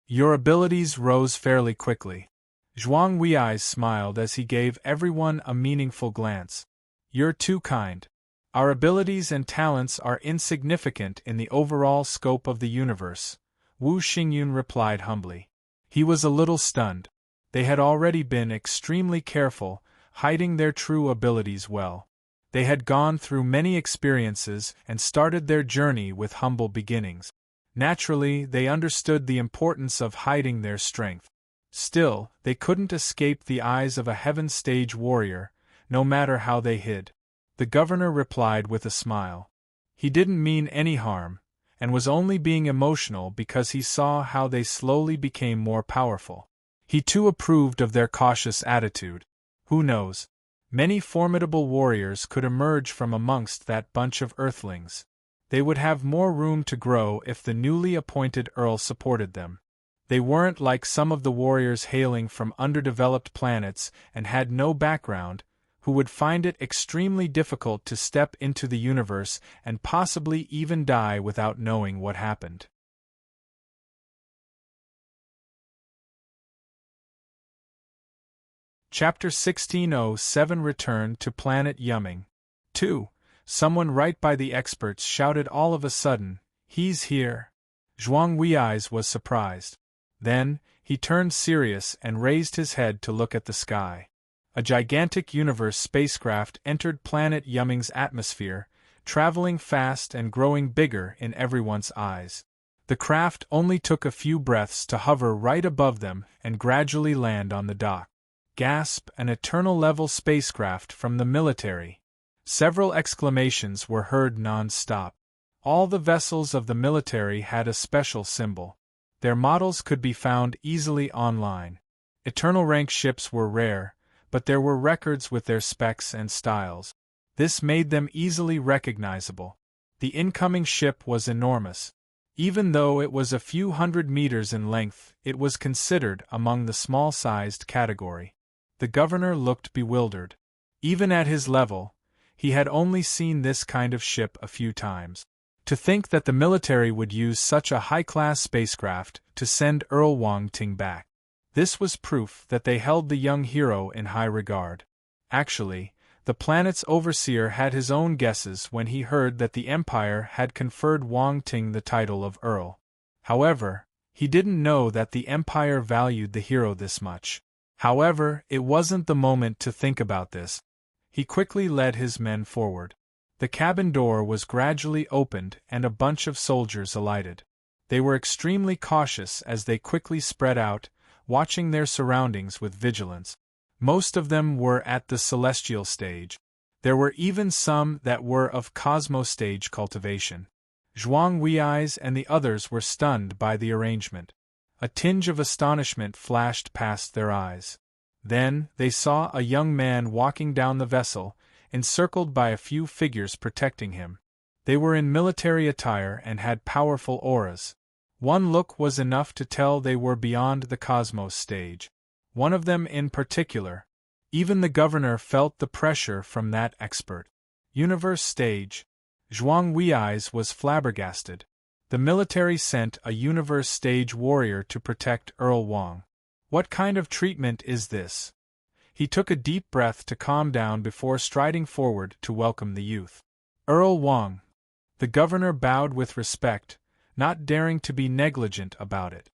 Your abilities rose fairly quickly. Zhuang Wei's smiled as he gave everyone a meaningful glance. You're too kind. Our abilities and talents are insignificant in the overall scope of the universe, Wu Xingyun replied humbly. He was a little stunned. They had already been extremely careful, hiding their true abilities well. They had gone through many experiences and started their journey with humble beginnings. Naturally, they understood the importance of hiding their strength. Still, they couldn't escape the eyes of a heaven stage warrior, no matter how they hid. The governor replied with a smile. He didn't mean any harm, and was only being emotional because he saw how they slowly became more powerful. He too approved of their cautious attitude. Who knows? Many formidable warriors could emerge from amongst that bunch of earthlings. They would have more room to grow if the newly appointed Earl supported them. They weren't like some of the warriors hailing from underdeveloped planets and had no background, who would find it extremely difficult to step into the universe and possibly even die without knowing what happened. Chapter 1607 Return to Planet Yumming. 2. Someone right by the experts shouted all of a sudden, "He's here!" Zhuang Wei's was surprised. Then, he turned serious and raised his head to look at the sky. A gigantic universe spacecraft entered planet Yumming's atmosphere, traveling fast and growing bigger in everyone's eyes. The craft only took a few breaths to hover right above them and gradually land on the dock. Gasp! An eternal-level spacecraft from the military. Several exclamations were heard non-stop. All the vessels of the military had a special symbol. Their models could be found easily online. Eternal rank ships were rare, but there were records with their specs and styles. This made them easily recognizable. The incoming ship was enormous. Even though it was a few hundred meters in length, it was considered among the small-sized category. The governor looked bewildered. Even at his level, he had only seen this kind of ship a few times. To think that the military would use such a high-class spacecraft to send Earl Wang-Ting back. This was proof that they held the young hero in high regard. Actually, the planet's overseer had his own guesses when he heard that the Empire had conferred Wang-Ting the title of Earl. However, he didn't know that the Empire valued the hero this much. However, it wasn't the moment to think about this. He quickly led his men forward. The cabin door was gradually opened and a bunch of soldiers alighted. They were extremely cautious as they quickly spread out, watching their surroundings with vigilance. Most of them were at the celestial stage. There were even some that were of cosmos stage cultivation. Zhuang Wei's and the others were stunned by the arrangement. A tinge of astonishment flashed past their eyes. Then, they saw a young man walking down the vessel, encircled by a few figures protecting him. They were in military attire and had powerful auras. One look was enough to tell they were beyond the cosmos stage. One of them in particular. Even the governor felt the pressure from that expert. Universe stage. Zhuang Wei's was flabbergasted. The military sent a universe stage warrior to protect Earl Wang. What kind of treatment is this? He took a deep breath to calm down before striding forward to welcome the youth. Earl Wang. The governor bowed with respect, not daring to be negligent about it.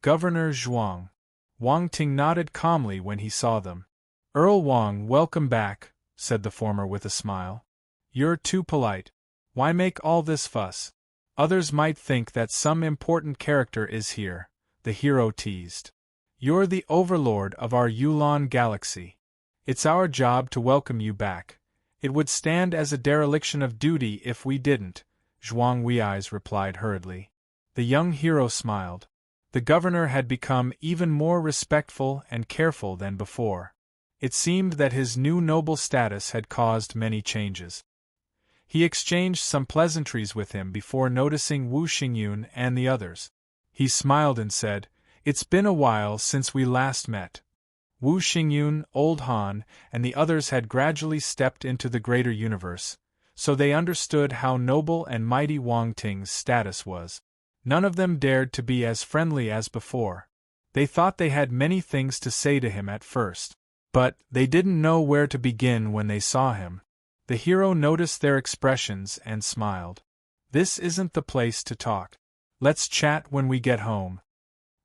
Governor Zhuang. Wang-Ting nodded calmly when he saw them. Earl Wang, welcome back, said the former with a smile. You're too polite. Why make all this fuss? Others might think that some important character is here, the hero teased. You're the overlord of our Yulon galaxy. It's our job to welcome you back. It would stand as a dereliction of duty if we didn't, Zhuang Wei's replied hurriedly. The young hero smiled. The governor had become even more respectful and careful than before. It seemed that his new noble status had caused many changes. He exchanged some pleasantries with him before noticing Wu Xingyun and the others. He smiled and said, "It's been a while since we last met." Wu Xingyun, Old Han, and the others had gradually stepped into the greater universe, so they understood how noble and mighty Wang-Ting's status was. None of them dared to be as friendly as before. They thought they had many things to say to him at first, but they didn't know where to begin when they saw him. The hero noticed their expressions and smiled. This isn't the place to talk. Let's chat when we get home.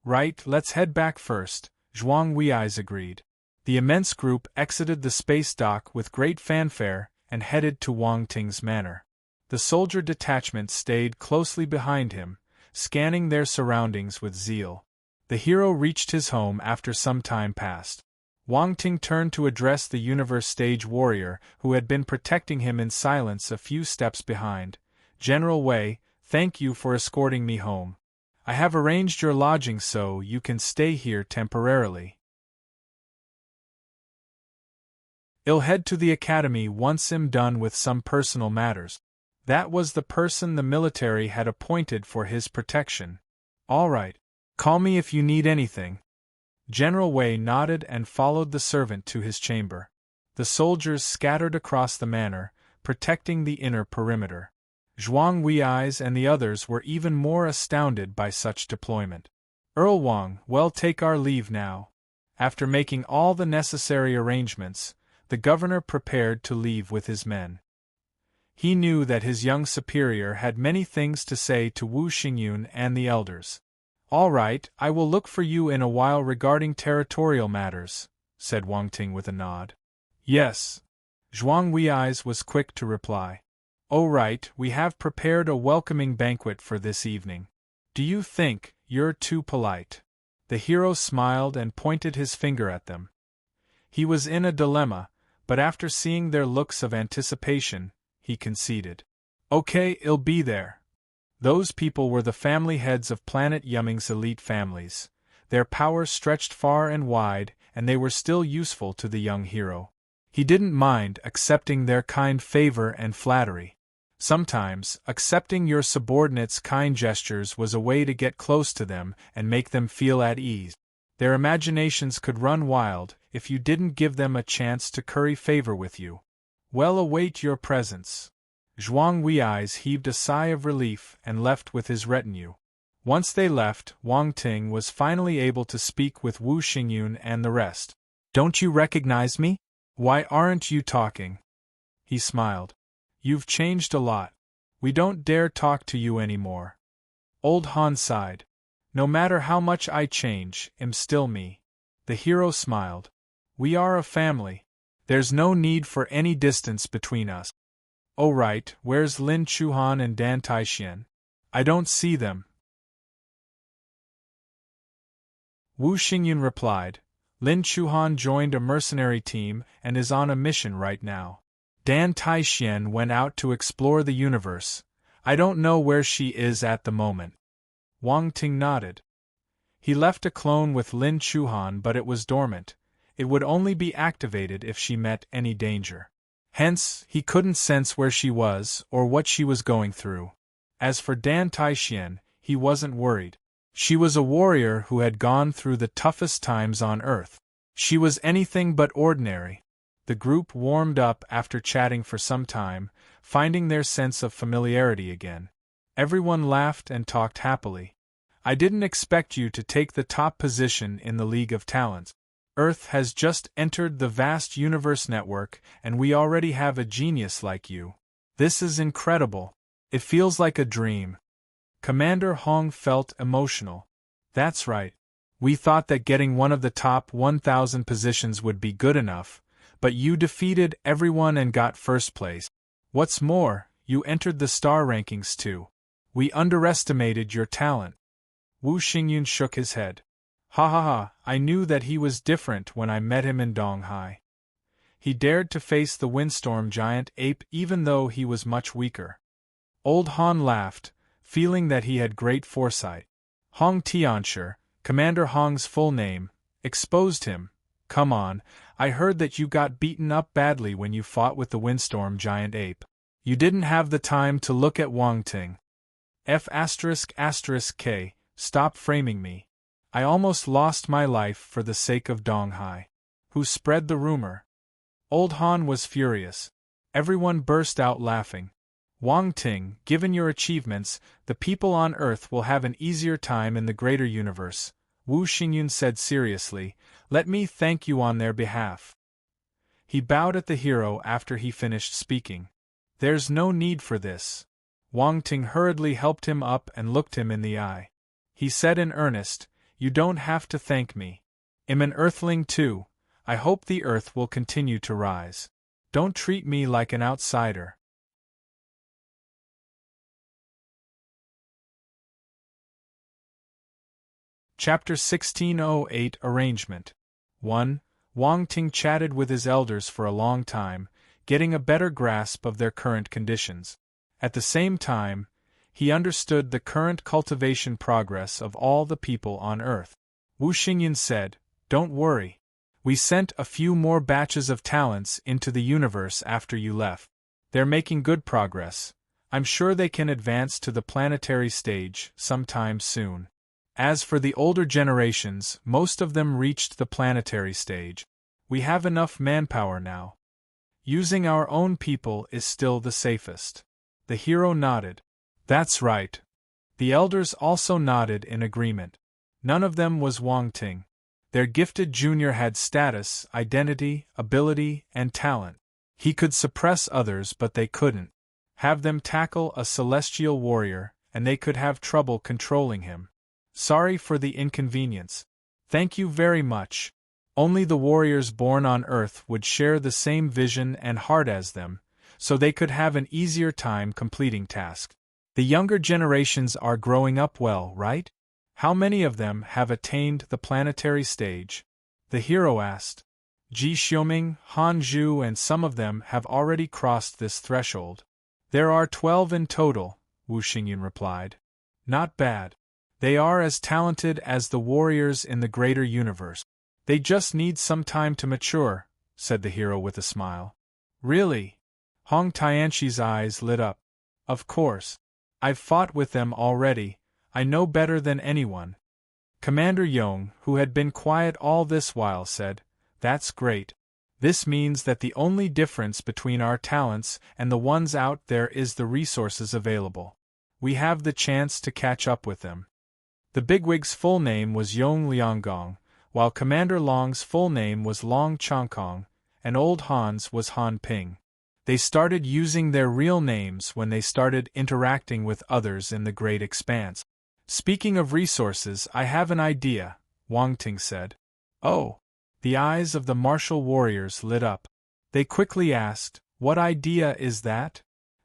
Right, let's head back first, Zhuang Wei's agreed. The immense group exited the space dock with great fanfare and headed to Wang Ting's manor. The soldier detachment stayed closely behind him, scanning their surroundings with zeal. The hero reached his home after some time passed. Wang Ting turned to address the universe stage warrior who had been protecting him in silence a few steps behind. General Wei, thank you for escorting me home. I have arranged your lodging so you can stay here temporarily. I'll head to the academy once I'm done with some personal matters. That was the person the military had appointed for his protection. All right. Call me if you need anything. General Wei nodded and followed the servant to his chamber. The soldiers scattered across the manor, protecting the inner perimeter. Zhuang Wei's and the others were even more astounded by such deployment. Earl Wang, well, take our leave now. After making all the necessary arrangements, the governor prepared to leave with his men. He knew that his young superior had many things to say to Wu Xingyun and the elders. All right, I will look for you in a while regarding territorial matters, said Wang Ting with a nod. Yes. Zhuang Wei's was quick to reply. Oh right, we have prepared a welcoming banquet for this evening. Do you think you're too polite? The hero smiled and pointed his finger at them. He was in a dilemma, but after seeing their looks of anticipation, he conceded. Okay, I'll be there. Those people were the family heads of Planet Yumming's elite families. Their power stretched far and wide, and they were still useful to the young hero. He didn't mind accepting their kind favor and flattery. Sometimes, accepting your subordinates' kind gestures was a way to get close to them and make them feel at ease. Their imaginations could run wild if you didn't give them a chance to curry favor with you. Well, await your presence. Zhuang Wei's heaved a sigh of relief and left with his retinue. Once they left, Wang Ting was finally able to speak with Wu Xingyun and the rest. Don't you recognize me? Why aren't you talking? He smiled. You've changed a lot. We don't dare talk to you anymore. Old Han sighed. No matter how much I change, I'm still me. The hero smiled. We are a family. There's no need for any distance between us. Oh right, where's Lin Chuhan and Dan Taixian? I don't see them. Wu Xingyun replied. Lin Chuhan joined a mercenary team and is on a mission right now. Dan Taixian went out to explore the universe. I don't know where she is at the moment. Wang Ting nodded. He left a clone with Lin Chuhan, but it was dormant. It would only be activated if she met any danger. Hence, he couldn't sense where she was or what she was going through. As for Dan Taixian, he wasn't worried. She was a warrior who had gone through the toughest times on Earth. She was anything but ordinary. The group warmed up after chatting for some time, finding their sense of familiarity again. Everyone laughed and talked happily. I didn't expect you to take the top position in the League of Talents. Earth has just entered the vast universe network, and we already have a genius like you. This is incredible. It feels like a dream. Commander Hong felt emotional. That's right. We thought that getting one of the top 1,000 positions would be good enough, but you defeated everyone and got first place. What's more, you entered the star rankings too. We underestimated your talent. Wu Xingyun shook his head. Ha ha ha, I knew that he was different when I met him in Donghai. He dared to face the windstorm giant ape even though he was much weaker. Old Han laughed, feeling that he had great foresight. Hong Tianshi, Commander Hong's full name, exposed him. Come on, I heard that you got beaten up badly when you fought with the windstorm giant ape. You didn't have the time to look at Wang Ting. F***K, stop framing me. I almost lost my life for the sake of Donghai. Who spread the rumor? Old Han was furious. Everyone burst out laughing. Wang Ting, given your achievements, the people on Earth will have an easier time in the greater universe, Wu Xingyun said seriously. Let me thank you on their behalf. He bowed at the hero after he finished speaking. There's no need for this. Wang Ting hurriedly helped him up and looked him in the eye. He said in earnest, You don't have to thank me. I'm an Earthling too. I hope the Earth will continue to rise. Don't treat me like an outsider. Chapter 1608 Arrangement 1. Wang Ting chatted with his elders for a long time, getting a better grasp of their current conditions. At the same time, he understood the current cultivation progress of all the people on Earth. Wu Xingyan said, "Don't worry. We sent a few more batches of talents into the universe after you left. They're making good progress. I'm sure they can advance to the planetary stage sometime soon. As for the older generations, most of them reached the planetary stage. We have enough manpower now. Using our own people is still the safest." The hero nodded. "That's right." The elders also nodded in agreement. None of them was Wang Ting. Their gifted junior had status, identity, ability, and talent. He could suppress others, but they couldn't. Have them tackle a celestial warrior, and they could have trouble controlling him. "Sorry for the inconvenience." "Thank you very much." Only the warriors born on Earth would share the same vision and heart as them, so they could have an easier time completing tasks. The younger generations are growing up well, right? How many of them have attained the planetary stage? The hero asked. Ji Xiuming, Han Zhu, and some of them have already crossed this threshold. There are 12 in total, Wu Xingyan replied. Not bad. They are as talented as the warriors in the greater universe. They just need some time to mature, said the hero with a smile. Really? Hong Tianxi's eyes lit up. Of course. I've fought with them already. I know better than anyone. Commander Yong, who had been quiet all this while, said, That's great. This means that the only difference between our talents and the ones out there is the resources available. We have the chance to catch up with them. The bigwig's full name was Yong Lianggong, while Commander Long's full name was Long Chongkong, and Old Han's was Han Ping. They started using their real names when they started interacting with others in the Great Expanse. Speaking of resources, I have an idea, Wang Ting said. Oh! The eyes of the martial warriors lit up. They quickly asked, What idea is that?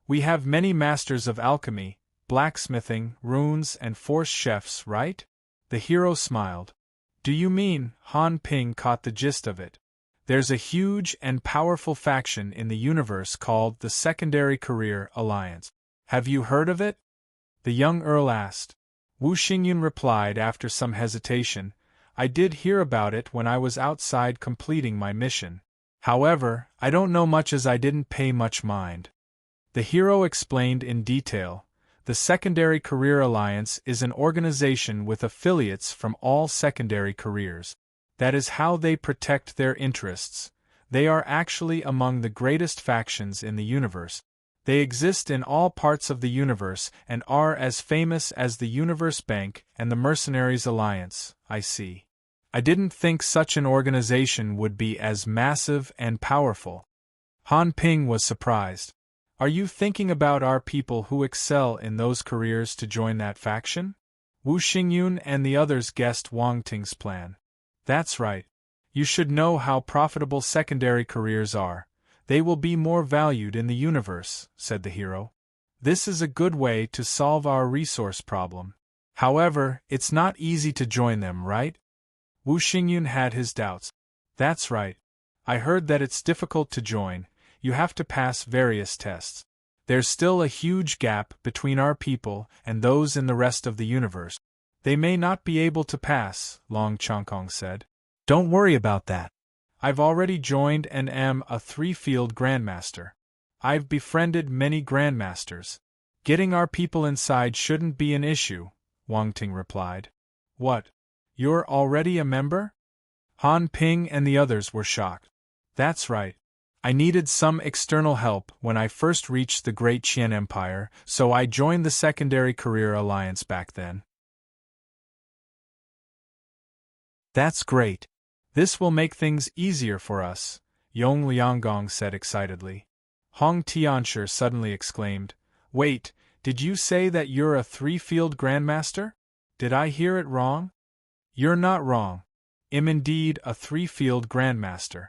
We have many masters of alchemy, blacksmithing, runes, and force chefs, right? The hero smiled. Do you mean? Han Ping caught the gist of it. There's a huge and powerful faction in the universe called the Secondary Career Alliance. Have you heard of it? The young earl asked. Wu Xingyan replied after some hesitation, I did hear about it when I was outside completing my mission. However, I don't know much as I didn't pay much mind. The hero explained in detail. The Secondary Career Alliance is an organization with affiliates from all secondary careers. That is how they protect their interests. They are actually among the greatest factions in the universe. They exist in all parts of the universe and are as famous as the Universe Bank and the Mercenaries Alliance, I see. I didn't think such an organization would be as massive and powerful. Han Ping was surprised. Are you thinking about our people who excel in those careers to join that faction? Wu Xingyun and the others guessed Wang Ting's plan. That's right. You should know how profitable secondary careers are. They will be more valued in the universe, said the hero. This is a good way to solve our resource problem. However, it's not easy to join them, right? Wu Xingyun had his doubts. That's right. I heard that it's difficult to join. You have to pass various tests. There's still a huge gap between our people and those in the rest of the universe. They may not be able to pass, Long Chongkong said. Don't worry about that. I've already joined and am a 3-field Grandmaster. I've befriended many Grandmasters. Getting our people inside shouldn't be an issue, Wang Ting replied. What? You're already a member? Han Ping and the others were shocked. That's right. I needed some external help when I first reached the Great Qian Empire, so I joined the Secondary Career Alliance back then. That's great. This will make things easier for us, Yong Lianggong said excitedly. Hong Tianshi suddenly exclaimed, Wait, did you say that you're a 3-field Grandmaster? Did I hear it wrong? You're not wrong. I'm indeed a 3-field Grandmaster.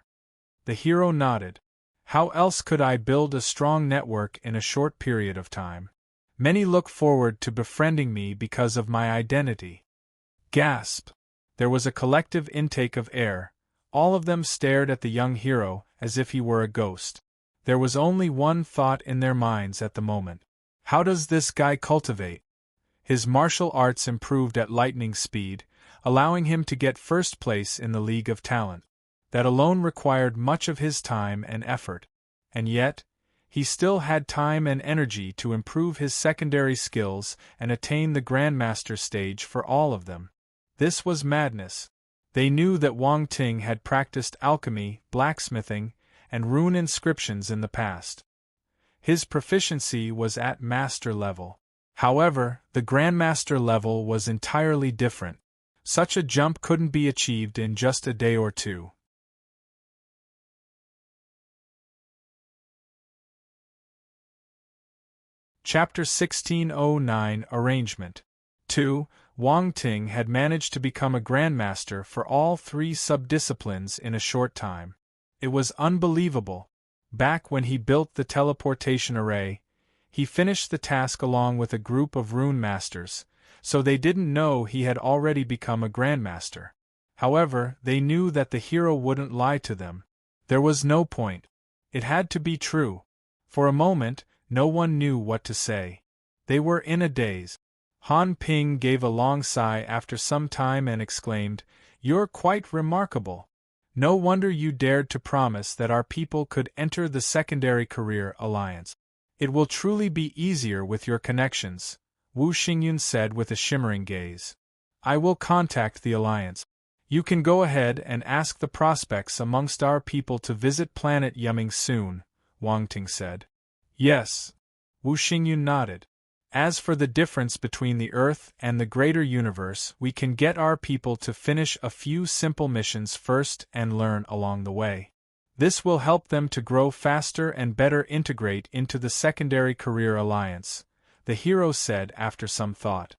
The hero nodded. How else could I build a strong network in a short period of time? Many look forward to befriending me because of my identity. Gasp! There was a collective intake of air. All of them stared at the young hero as if he were a ghost. There was only one thought in their minds at the moment. How does this guy cultivate? His martial arts improved at lightning speed, allowing him to get first place in the League of Talent. That alone required much of his time and effort. And yet, he still had time and energy to improve his secondary skills and attain the Grandmaster stage for all of them. This was madness. They knew that Wang Ting had practiced alchemy, blacksmithing, and rune inscriptions in the past. His proficiency was at master level. However, the Grandmaster level was entirely different. Such a jump couldn't be achieved in just a day or two. Chapter 1609 Arrangement 2. Wang Ting had managed to become a Grandmaster for all 3 sub-disciplines in a short time. It was unbelievable. Back when he built the teleportation array, he finished the task along with a group of rune masters, so they didn't know he had already become a Grandmaster. However, they knew that the hero wouldn't lie to them. There was no point. It had to be true. For a moment, no one knew what to say. They were in a daze. Han Ping gave a long sigh after some time and exclaimed, "You're quite remarkable. No wonder you dared to promise that our people could enter the secondary career alliance. It will truly be easier with your connections," Wu Xingyun said with a shimmering gaze. "I will contact the alliance. You can go ahead and ask the prospects amongst our people to visit planet Yuming soon," Wang Ting said. "Yes." Wu Xingyun nodded. "As for the difference between the Earth and the greater universe, we can get our people to finish a few simple missions first and learn along the way. This will help them to grow faster and better integrate into the secondary career alliance," the hero said after some thought.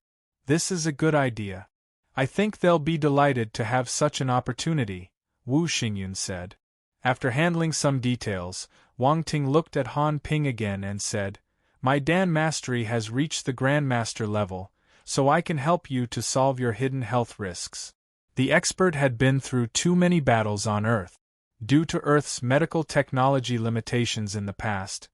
"This is a good idea. I think they'll be delighted to have such an opportunity," Wu Xingyun said. After handling some details, Wang Ting looked at Han Ping again and said, "My Dan mastery has reached the Grandmaster level, so I can help you to solve your hidden health risks." The expert had been through too many battles on Earth. Due to Earth's medical technology limitations in the past,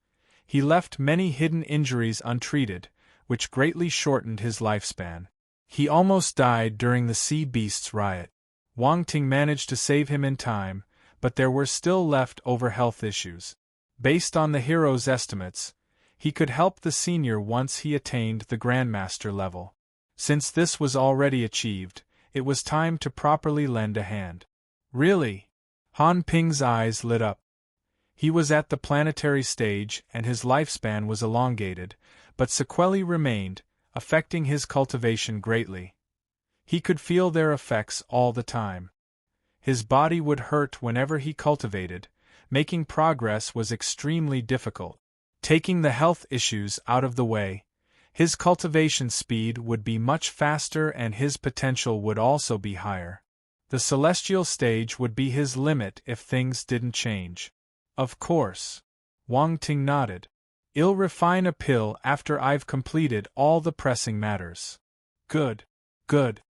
he left many hidden injuries untreated, which greatly shortened his lifespan. He almost died during the Sea Beasts riot. Wang Ting managed to save him in time, but there were still left-over health issues. Based on the hero's estimates, he could help the senior once he attained the Grandmaster level. Since this was already achieved, it was time to properly lend a hand. "Really?" Han Ping's eyes lit up. He was at the planetary stage and his lifespan was elongated, but sequelae remained, affecting his cultivation greatly. He could feel their effects all the time. His body would hurt whenever he cultivated. Making progress was extremely difficult. Taking the health issues out of the way, his cultivation speed would be much faster and his potential would also be higher. The celestial stage would be his limit if things didn't change. "Of course." Wang Ting nodded. "I'll refine a pill after I've completed all the pressing matters." "Good. Good."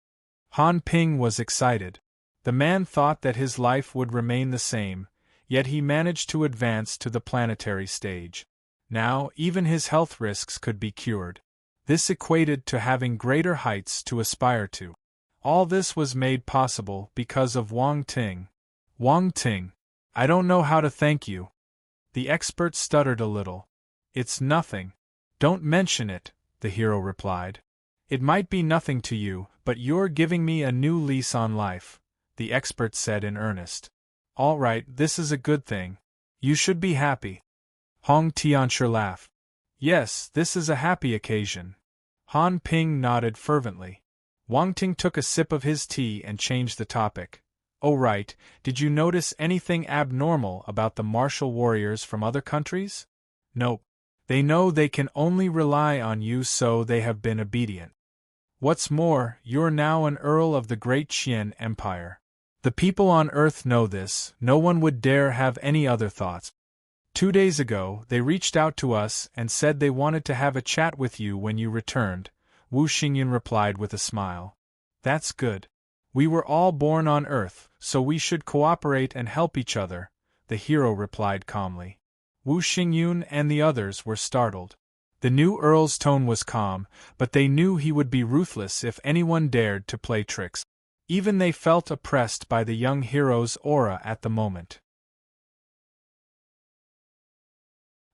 Han Ping was excited. The man thought that his life would remain the same, yet he managed to advance to the planetary stage. Now, even his health risks could be cured. This equated to having greater heights to aspire to. All this was made possible because of Wang Ting. "Wang Ting, I don't know how to thank you." The expert stuttered a little. "It's nothing. Don't mention it," the hero replied. "It might be nothing to you, but you're giving me a new lease on life," the expert said in earnest. "All right, this is a good thing. You should be happy." Hong Tianshi laughed. "Yes, this is a happy occasion." Han Ping nodded fervently. Wang Ting took a sip of his tea and changed the topic. "Oh right, did you notice anything abnormal about the martial warriors from other countries?" "Nope. They know they can only rely on you, so they have been obedient. What's more, you're now an earl of the great Qian Empire. The people on Earth know this, no one would dare have any other thoughts." 2 days ago, they reached out to us and said they wanted to have a chat with you when you returned, Wu Xingyun replied with a smile. That's good. We were all born on Earth, so we should cooperate and help each other, the hero replied calmly. Wu Xingyun and the others were startled. The new earl's tone was calm, but they knew he would be ruthless if anyone dared to play tricks. Even they felt oppressed by the young hero's aura at the moment.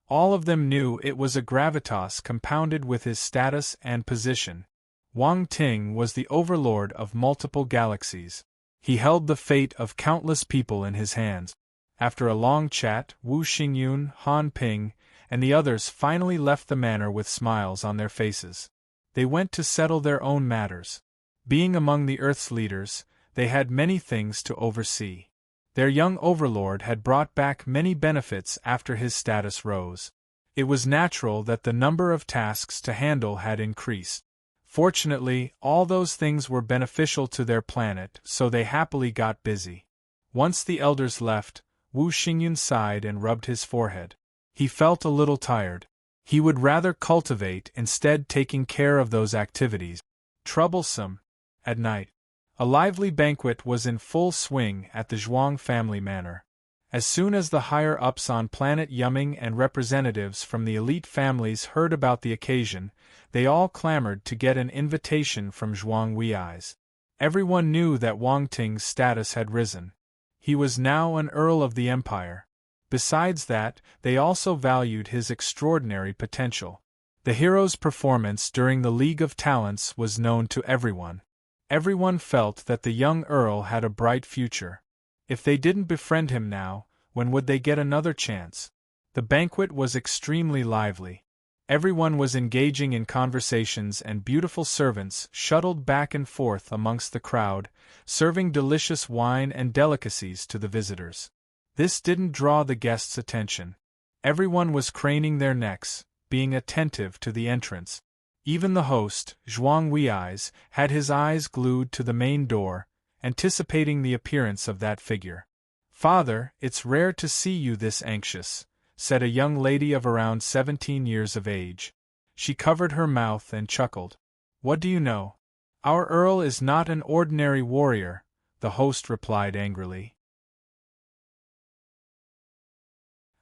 All of them knew it was a gravitas compounded with his status and position. Wang Ting was the overlord of multiple galaxies. He held the fate of countless people in his hands. After a long chat, Wu Xingyun, Han Ping, and the others finally left the manor with smiles on their faces. They went to settle their own matters. Being among the Earth's leaders, they had many things to oversee. Their young overlord had brought back many benefits after his status rose. It was natural that the number of tasks to handle had increased. Fortunately, all those things were beneficial to their planet, so they happily got busy. Once the elders left, Wu Xingyun sighed and rubbed his forehead. He felt a little tired. He would rather cultivate instead taking care of those activities. Troublesome. At night, a lively banquet was in full swing at the Zhuang family manor. As soon as the higher-ups on planet Yumming and representatives from the elite families heard about the occasion, they all clamored to get an invitation from Zhuang Wei's. Everyone knew that Wang Ting's status had risen. He was now an earl of the empire. Besides that, they also valued his extraordinary potential. The hero's performance during the League of Talents was known to everyone. Everyone felt that the young earl had a bright future. If they didn't befriend him now, when would they get another chance? The banquet was extremely lively. Everyone was engaging in conversations and beautiful servants shuttled back and forth amongst the crowd, serving delicious wine and delicacies to the visitors. This didn't draw the guests' attention. Everyone was craning their necks, being attentive to the entrance. Even the host, Zhuang Wei's, had his eyes glued to the main door, anticipating the appearance of that figure. "Father, it's rare to see you this anxious," said a young lady of around 17 years of age. She covered her mouth and chuckled. "What do you know? Our earl is not an ordinary warrior," the host replied angrily.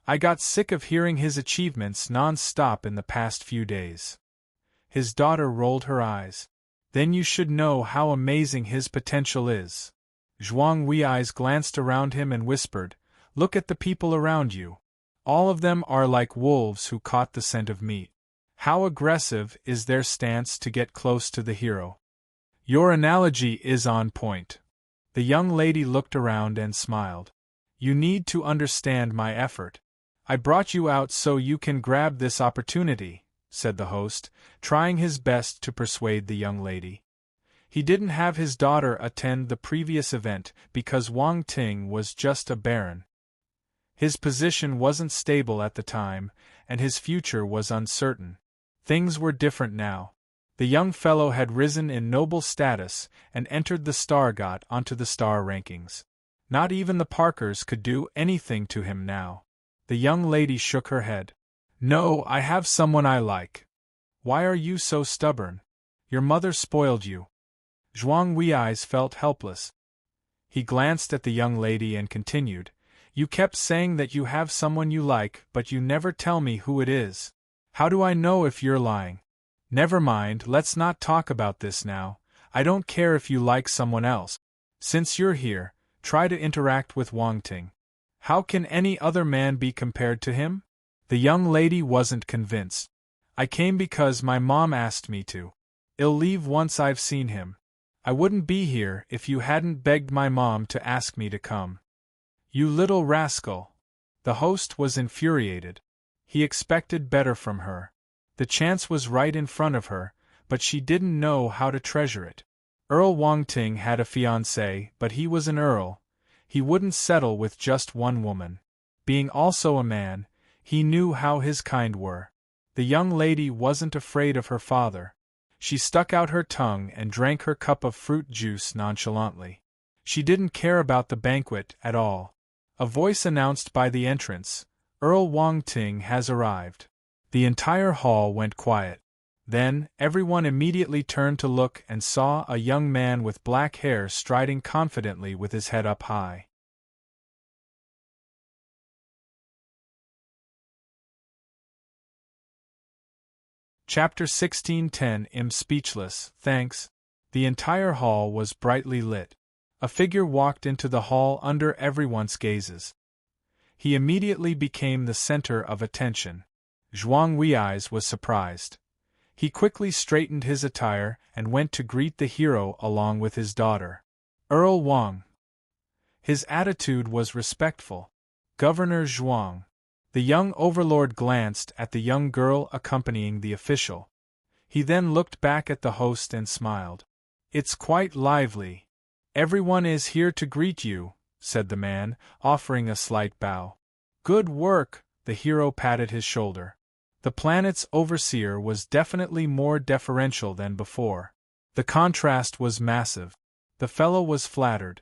"I got sick of hearing his achievements non-stop in the past few days." His daughter rolled her eyes. "Then you should know how amazing his potential is." Zhuang Wei's glanced around him and whispered, "Look at the people around you. All of them are like wolves who caught the scent of meat. How aggressive is their stance to get close to the hero." "Your analogy is on point." The young lady looked around and smiled. "You need to understand my effort. I brought you out so you can grab this opportunity," said the host, trying his best to persuade the young lady. He didn't have his daughter attend the previous event because Wang Ting was just a baron. His position wasn't stable at the time, and his future was uncertain. Things were different now. The young fellow had risen in noble status and entered the star got onto the star rankings. Not even the Parkers could do anything to him now. The young lady shook her head. "No, I have someone I like." "Why are you so stubborn? Your mother spoiled you." Zhuang Wei's felt helpless. He glanced at the young lady and continued, "You kept saying that you have someone you like, but you never tell me who it is. How do I know if you're lying?" "Never mind, let's not talk about this now. I don't care if you like someone else. Since you're here, try to interact with Wang Ting. How can any other man be compared to him?" The young lady wasn't convinced. "I came because my mom asked me to. I'll leave once I've seen him. I wouldn't be here if you hadn't begged my mom to ask me to come." "You little rascal!" The host was infuriated. He expected better from her. The chance was right in front of her, but she didn't know how to treasure it. Earl Wang Ting had a fiancé, but he was an earl. He wouldn't settle with just one woman. Being also a man, he knew how his kind were. The young lady wasn't afraid of her father. She stuck out her tongue and drank her cup of fruit juice nonchalantly. She didn't care about the banquet at all. A voice announced by the entrance, Earl Wang Ting has arrived. The entire hall went quiet. Then, everyone immediately turned to look and saw a young man with black hair striding confidently with his head up high. Chapter 16:10 I'm speechless, thanks. The entire hall was brightly lit. A figure walked into the hall under everyone's gazes. He immediately became the center of attention. Zhuang Wei's was surprised. He quickly straightened his attire and went to greet the hero along with his daughter. Earl Wang. His attitude was respectful. Governor Zhuang. The young overlord glanced at the young girl accompanying the official. He then looked back at the host and smiled. It's quite lively. Everyone is here to greet you, said the man, offering a slight bow. Good work, the hero patted his shoulder. The planet's overseer was definitely more deferential than before. The contrast was massive. The fellow was flattered.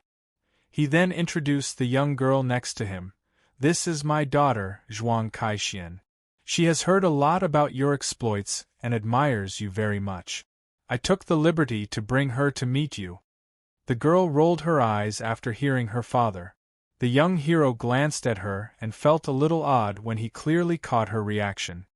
He then introduced the young girl next to him. This is my daughter, Zhuang Kaixian. She has heard a lot about your exploits and admires you very much. I took the liberty to bring her to meet you. The girl rolled her eyes after hearing her father. The young hero glanced at her and felt a little odd when he clearly caught her reaction.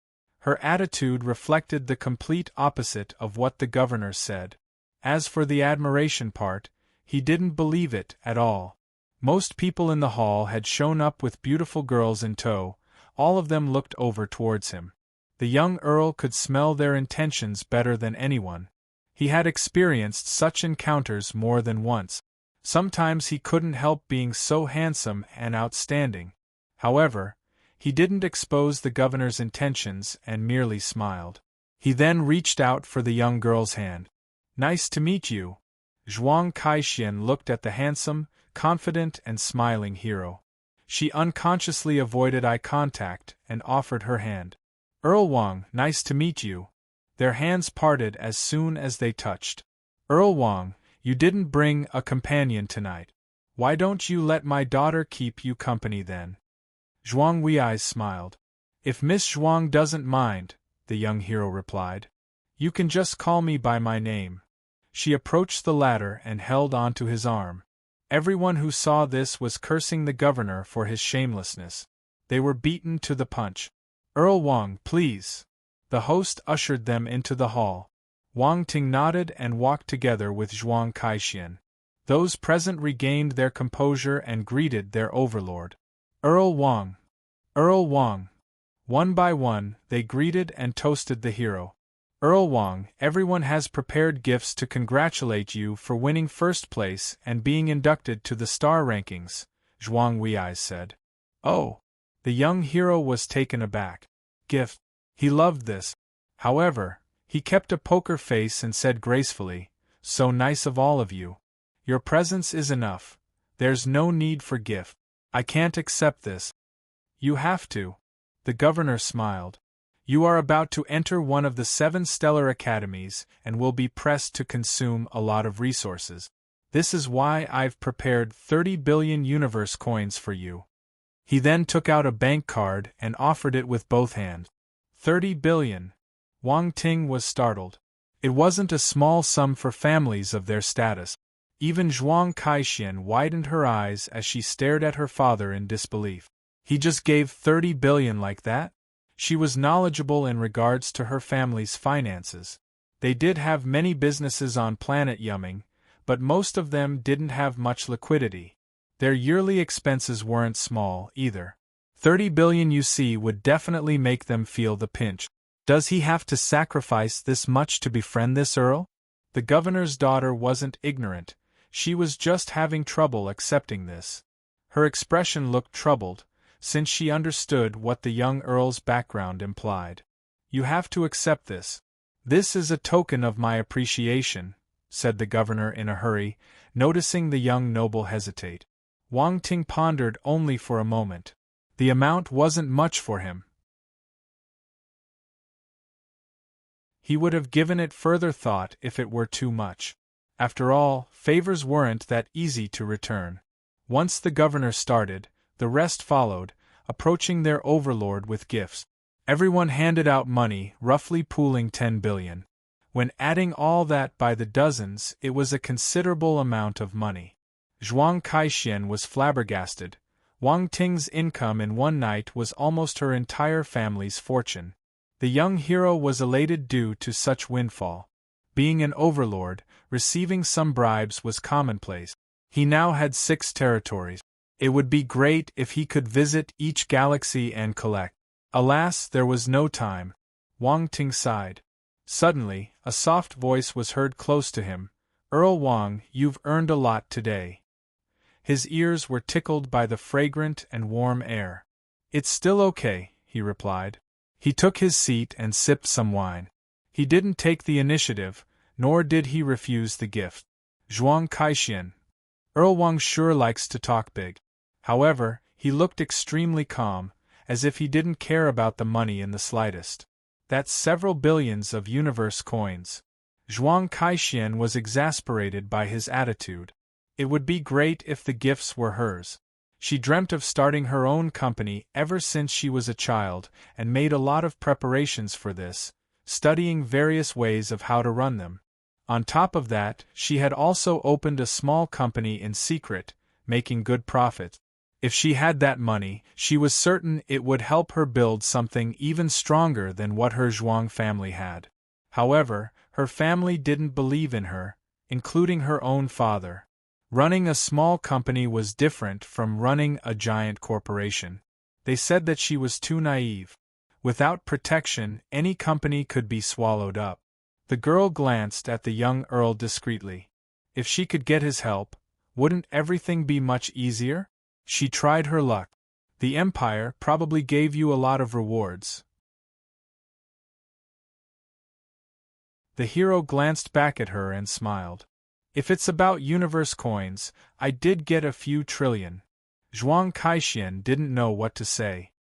Her attitude reflected the complete opposite of what the governor said. As for the admiration part, he didn't believe it at all. Most people in the hall had shown up with beautiful girls in tow. All of them looked over towards him. The young earl could smell their intentions better than anyone. He had experienced such encounters more than once. Sometimes he couldn't help being so handsome and outstanding. However, he didn't expose the governor's intentions and merely smiled. He then reached out for the young girl's hand. Nice to meet you. Zhuang Kaixian looked at the handsome, confident and smiling hero. She unconsciously avoided eye contact and offered her hand. Earl Wang, nice to meet you. Their hands parted as soon as they touched. Earl Wang, you didn't bring a companion tonight. Why don't you let my daughter keep you company then? Zhuang Wei's smiled. If Miss Zhuang doesn't mind, the young hero replied. You can just call me by my name. She approached the ladder and held onto his arm. Everyone who saw this was cursing the governor for his shamelessness. They were beaten to the punch. Earl Wang, please. The host ushered them into the hall. Wang Ting nodded and walked together with Zhuang Kaixian. Those present regained their composure and greeted their overlord. Earl Wang. Earl Wang. One by one, they greeted and toasted the hero. Earl Wang, everyone has prepared gifts to congratulate you for winning first place and being inducted to the star rankings, Zhuang Wei said. Oh! The young hero was taken aback. Gift. He loved this. However, he kept a poker face and said gracefully, so nice of all of you. Your presence is enough. There's no need for gift. I can't accept this. You have to. The governor smiled. You are about to enter one of the 7 stellar academies and will be pressed to consume a lot of resources. This is why I've prepared 30 billion universe coins for you. He then took out a bank card and offered it with both hands. 30 billion. Wang Ting was startled. It wasn't a small sum for families of their status. Even Zhuang Kaixian widened her eyes as she stared at her father in disbelief. He just gave 30 billion like that? She was knowledgeable in regards to her family's finances. They did have many businesses on planet Yumming, but most of them didn't have much liquidity. Their yearly expenses weren't small, either. 30 billion you see would definitely make them feel the pinch. Does he have to sacrifice this much to befriend this earl? The governor's daughter wasn't ignorant. She was just having trouble accepting this. Her expression looked troubled, since she understood what the young earl's background implied. You have to accept this. This is a token of my appreciation, said the governor in a hurry, noticing the young noble hesitate. Wang Ting pondered only for a moment. The amount wasn't much for him. He would have given it further thought if it were too much. After all, favors weren't that easy to return. Once the governor started, the rest followed, approaching their overlord with gifts. Everyone handed out money, roughly pooling 10 billion. When adding all that by the dozens, it was a considerable amount of money. Zhuang Kaixin was flabbergasted. Wang Ting's income in one night was almost her entire family's fortune. The young hero was elated due to such windfall. Being an overlord, receiving some bribes was commonplace. He now had 6 territories. It would be great if he could visit each galaxy and collect. Alas, there was no time. Wang Ting sighed. Suddenly, a soft voice was heard close to him. Earl Wang, you've earned a lot today. His ears were tickled by the fragrant and warm air. It's still okay, he replied. He took his seat and sipped some wine. He didn't take the initiative, nor did he refuse the gift. Zhuang Kaixin. Earl Wang sure likes to talk big. However, he looked extremely calm, as if he didn't care about the money in the slightest. That's several billions of universe coins. Zhuang Kaixin was exasperated by his attitude. It would be great if the gifts were hers. She dreamt of starting her own company ever since she was a child and made a lot of preparations for this, studying various ways of how to run them. On top of that, she had also opened a small company in secret, making good profit. If she had that money, she was certain it would help her build something even stronger than what her Zhuang family had. However, her family didn't believe in her, including her own father. Running a small company was different from running a giant corporation. They said that she was too naive. Without protection, any company could be swallowed up. The girl glanced at the young earl discreetly. If she could get his help, wouldn't everything be much easier? She tried her luck. The Empire probably gave you a lot of rewards. The hero glanced back at her and smiled. If it's about universe coins, I did get a few trillion. Zhuang Kaixin didn't know what to say.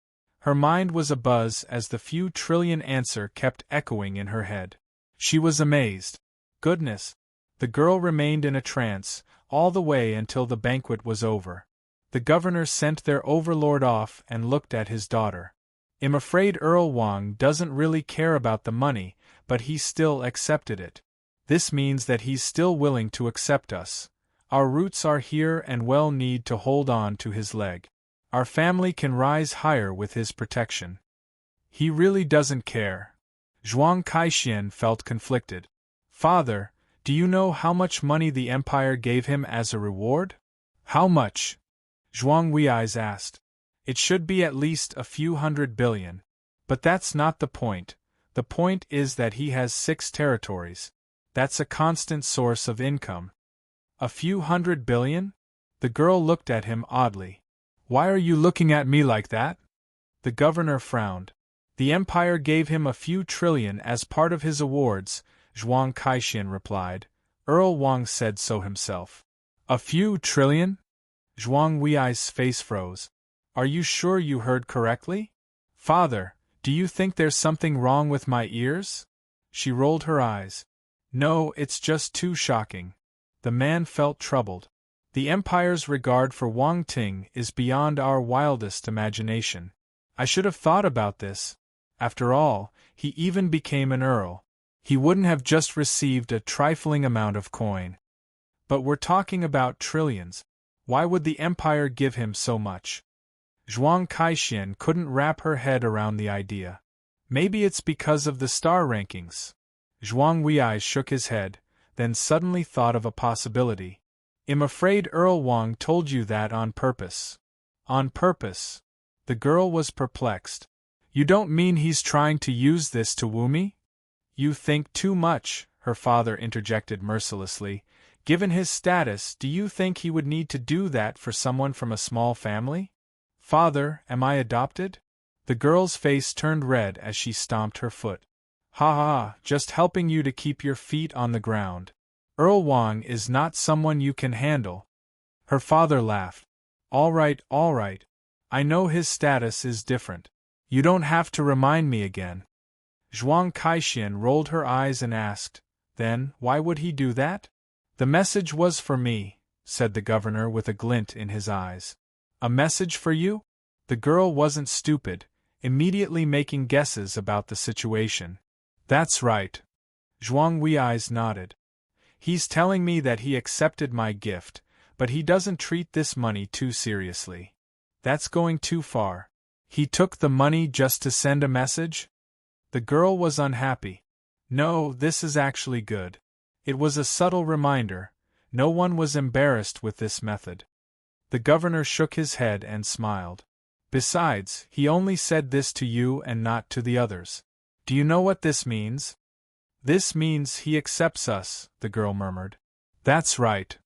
Her mind was abuzz as the few trillion answer kept echoing in her head. She was amazed. Goodness! The girl remained in a trance, all the way until the banquet was over. The governor sent their overlord off and looked at his daughter. I'm afraid Earl Wang doesn't really care about the money, but he still accepted it. This means that he's still willing to accept us. Our roots are here and we'll need to hold on to his leg. Our family can rise higher with his protection. He really doesn't care. Zhuang Kaixin felt conflicted. Father, do you know how much money the Empire gave him as a reward? How much? Zhuang Wei's asked. It should be at least a few 100 billion. But that's not the point. The point is that he has 6 territories. That's a constant source of income. A few 100 billion? The girl looked at him oddly. Why are you looking at me like that? The governor frowned. The Empire gave him a few trillion as part of his awards, Zhuang Kaixin replied. Earl Wang said so himself. A few trillion? Zhuang Wei's face froze. Are you sure you heard correctly? Father, do you think there's something wrong with my ears? She rolled her eyes. No, it's just too shocking. The man felt troubled. The Empire's regard for Wang Ting is beyond our wildest imagination. I should have thought about this. After all, he even became an earl. He wouldn't have just received a trifling amount of coin. But we're talking about trillions. Why would the Empire give him so much? Zhuang Kaixin couldn't wrap her head around the idea. Maybe it's because of the star rankings. Zhuang Wei shook his head, then suddenly thought of a possibility. I'm afraid Earl Wang told you that on purpose. On purpose? The girl was perplexed. You don't mean he's trying to use this to woo me? You think too much, her father interjected mercilessly. Given his status, do you think he would need to do that for someone from a small family? Father, am I adopted? The girl's face turned red as she stomped her foot. Ha ha, just helping you to keep your feet on the ground. Earl Wang is not someone you can handle. Her father laughed. All right. I know his status is different. You don't have to remind me again. Zhuang Kaixin rolled her eyes and asked, then, why would he do that? The message was for me, said the governor with a glint in his eyes. A message for you? The girl wasn't stupid, immediately making guesses about the situation. That's right. Zhuang Wei's nodded. He's telling me that he accepted my gift, but he doesn't treat this money too seriously. That's going too far. He took the money just to send a message? The girl was unhappy. No, this is actually good. It was a subtle reminder. No one was embarrassed with this method. The governor shook his head and smiled. Besides, he only said this to you and not to the others. Do you know what this means? This means he accepts us, the girl murmured. That's right.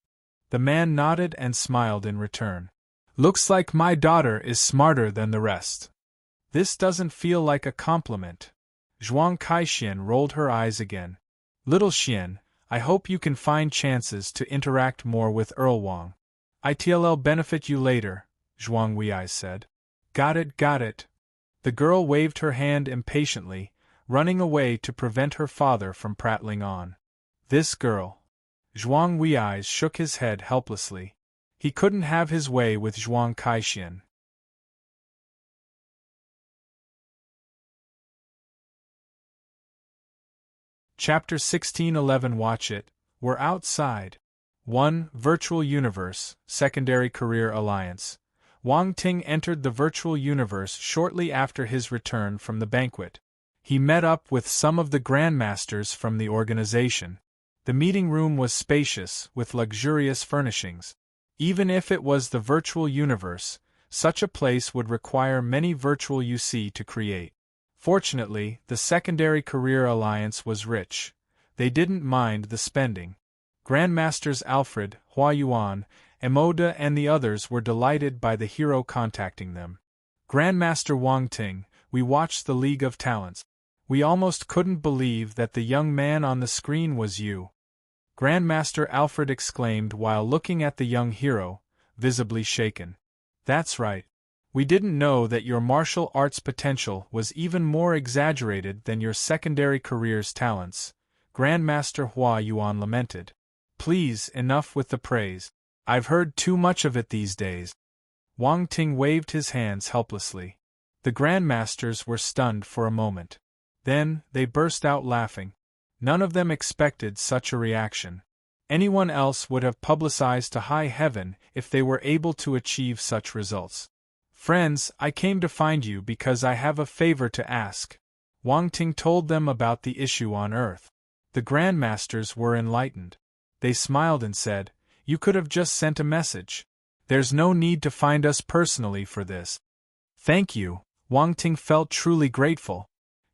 The man nodded and smiled in return. Looks like my daughter is smarter than the rest. This doesn't feel like a compliment. Zhuang Kaixian rolled her eyes again. Little Xian, I hope you can find chances to interact more with Earl Wang. It'll benefit you later, Zhuang Wei said. Got it, got it. The girl waved her hand impatiently, running away to prevent her father from prattling on. This girl. Zhuang Wei shook his head helplessly. He couldn't have his way with Zhuang Kaixian. Chapter 1611 Watch It. We're outside. 1. Virtual Universe, Secondary Career Alliance. Wang Ting entered the virtual universe shortly after his return from the banquet. He met up with some of the grandmasters from the organization. The meeting room was spacious, with luxurious furnishings. Even if it was the virtual universe, such a place would require many virtual UC to create. Fortunately, the Secondary Career Alliance was rich. They didn't mind the spending. Grandmasters Alfred, Hua Yuan, Emoda and the others were delighted by the hero contacting them. Grandmaster Wang Ting, we watched the League of Talents. We almost couldn't believe that the young man on the screen was you. Grandmaster Alfred exclaimed while looking at the young hero, visibly shaken. That's right. We didn't know that your martial arts potential was even more exaggerated than your secondary career's talents, Grandmaster Hua Yuan lamented. Please, enough with the praise. I've heard too much of it these days. Wang Ting waved his hands helplessly. The grandmasters were stunned for a moment. Then, they burst out laughing. None of them expected such a reaction. Anyone else would have publicized to high heaven if they were able to achieve such results. Friends, I came to find you because I have a favor to ask. Wang Ting told them about the issue on Earth. The grandmasters were enlightened. They smiled and said, You could have just sent a message. There's no need to find us personally for this. Thank you, Wang Ting felt truly grateful.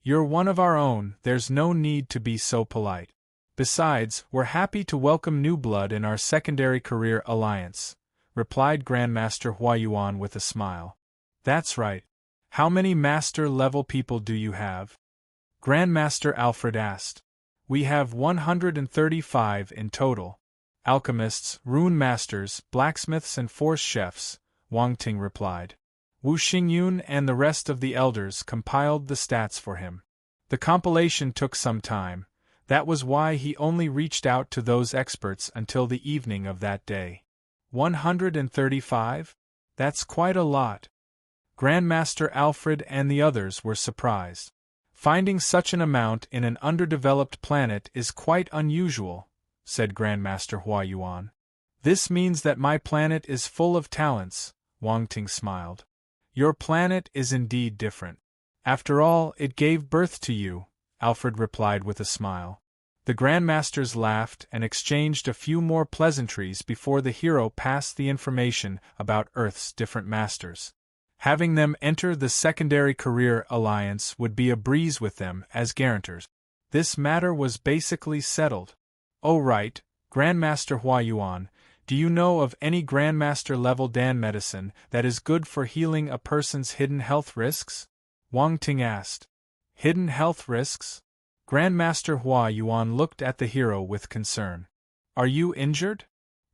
You're one of our own, there's no need to be so polite. Besides, we're happy to welcome new blood in our Secondary Career Alliance, replied Grandmaster Hua Yuan with a smile. That's right. How many master-level people do you have? Grandmaster Alfred asked. We have 135 in total. Alchemists, rune masters, blacksmiths and force chefs, Wang Ting replied. Wu Xingyun and the rest of the elders compiled the stats for him. The compilation took some time. That was why he only reached out to those experts until the evening of that day. 135? That's quite a lot. Grandmaster Alfred and the others were surprised. Finding such an amount in an underdeveloped planet is quite unusual, said Grandmaster Hua Yuan. This means that my planet is full of talents, Wang Ting smiled. Your planet is indeed different. After all, it gave birth to you, Alfred replied with a smile. The Grandmasters laughed and exchanged a few more pleasantries before the hero passed the information about Earth's different masters. Having them enter the Secondary Career Alliance would be a breeze with them as guarantors. This matter was basically settled. Oh right, Grandmaster Hua Yuan, do you know of any Grandmaster-level Dan medicine that is good for healing a person's hidden health risks? Wang Ting asked. Hidden health risks? Grandmaster Hua Yuan looked at the hero with concern. Are you injured?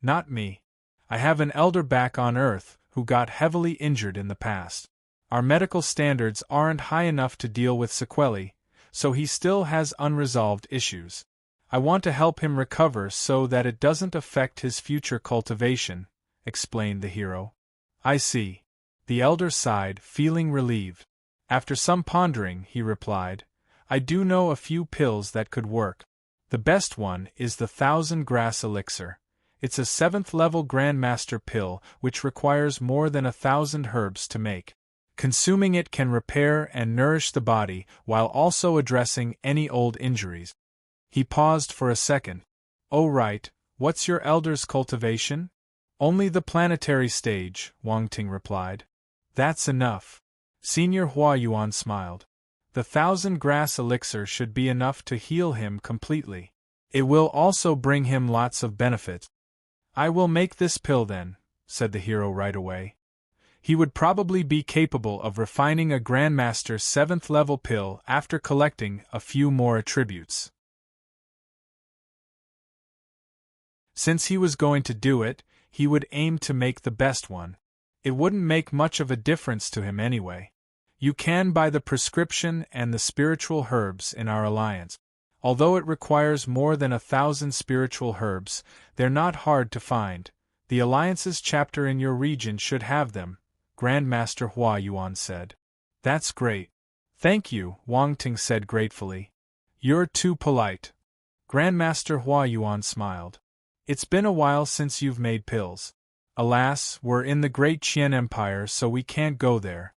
Not me. I have an elder back on Earth who got heavily injured in the past. Our medical standards aren't high enough to deal with sequelae, so he still has unresolved issues. I want to help him recover so that it doesn't affect his future cultivation, explained the hero. I see. The elder sighed, feeling relieved. After some pondering, he replied, I do know a few pills that could work. The best one is the 1,000-grass elixir. It's a 7th-level Grandmaster pill which requires more than 1,000 herbs to make. Consuming it can repair and nourish the body while also addressing any old injuries. He paused for a second. Oh right, what's your elder's cultivation? Only the planetary stage, Wang Ting replied. That's enough. Senior Hua Yuan smiled. The 1,000-grass elixir should be enough to heal him completely. It will also bring him lots of benefits. I will make this pill then, said the hero right away. He would probably be capable of refining a Grandmaster 7th-level pill after collecting a few more attributes. Since he was going to do it, he would aim to make the best one. It wouldn't make much of a difference to him anyway. You can buy the prescription and the spiritual herbs in our alliance. Although it requires more than 1,000 spiritual herbs, they're not hard to find. The alliance's chapter in your region should have them, Grandmaster Hua Yuan said. That's great. Thank you, Wang Ting said gratefully. You're too polite. Grandmaster Hua Yuan smiled. It's been a while since you've made pills. Alas, we're in the Great Qian Empire so we can't go there.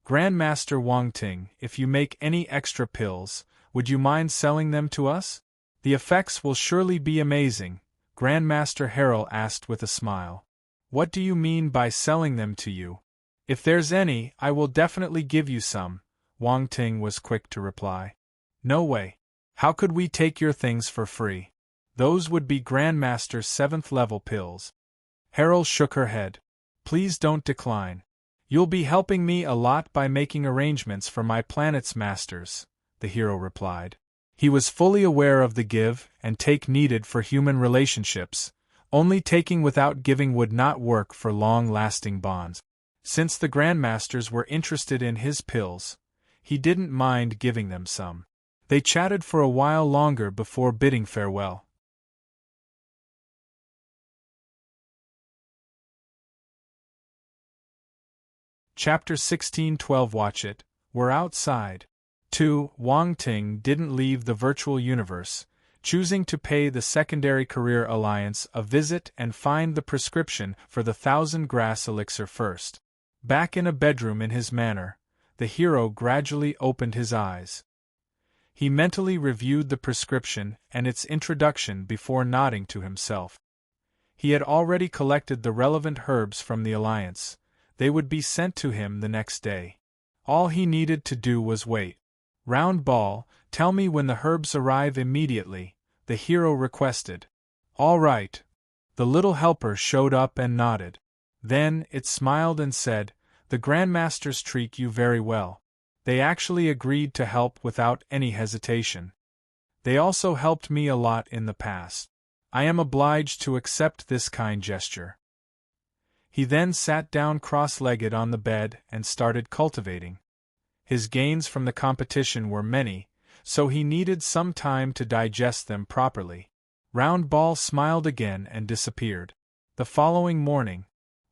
Grandmaster Wang Ting, if you make any extra pills, would you mind selling them to us? The effects will surely be amazing, Grandmaster Harrell asked with a smile. What do you mean by selling them to you? If there's any, I will definitely give you some, Wang Ting was quick to reply. No way. How could we take your things for free? Those would be Grandmaster 7th-level pills. Harrell shook her head. Please don't decline. You'll be helping me a lot by making arrangements for my planet's masters, the hero replied. He was fully aware of the give and take needed for human relationships. Only taking without giving would not work for long-lasting bonds. Since the Grandmasters were interested in his pills, he didn't mind giving them some. They chatted for a while longer before bidding farewell. Chapter 16:12 Watch it, we're outside. 2. Wang Ting didn't leave the virtual universe, choosing to pay the Secondary Career Alliance a visit and find the prescription for the 1,000-grass elixir first. Back in a bedroom in his manor, the hero gradually opened his eyes. He mentally reviewed the prescription and its introduction before nodding to himself. He had already collected the relevant herbs from the Alliance. They would be sent to him the next day. All he needed to do was wait. Round ball, tell me when the herbs arrive immediately, the hero requested. All right. The little helper showed up and nodded. Then it smiled and said, The Grandmasters treat you very well. They actually agreed to help without any hesitation. They also helped me a lot in the past. I am obliged to accept this kind gesture. He then sat down cross-legged on the bed and started cultivating. His gains from the competition were many, so he needed some time to digest them properly. Round Ball smiled again and disappeared. The following morning,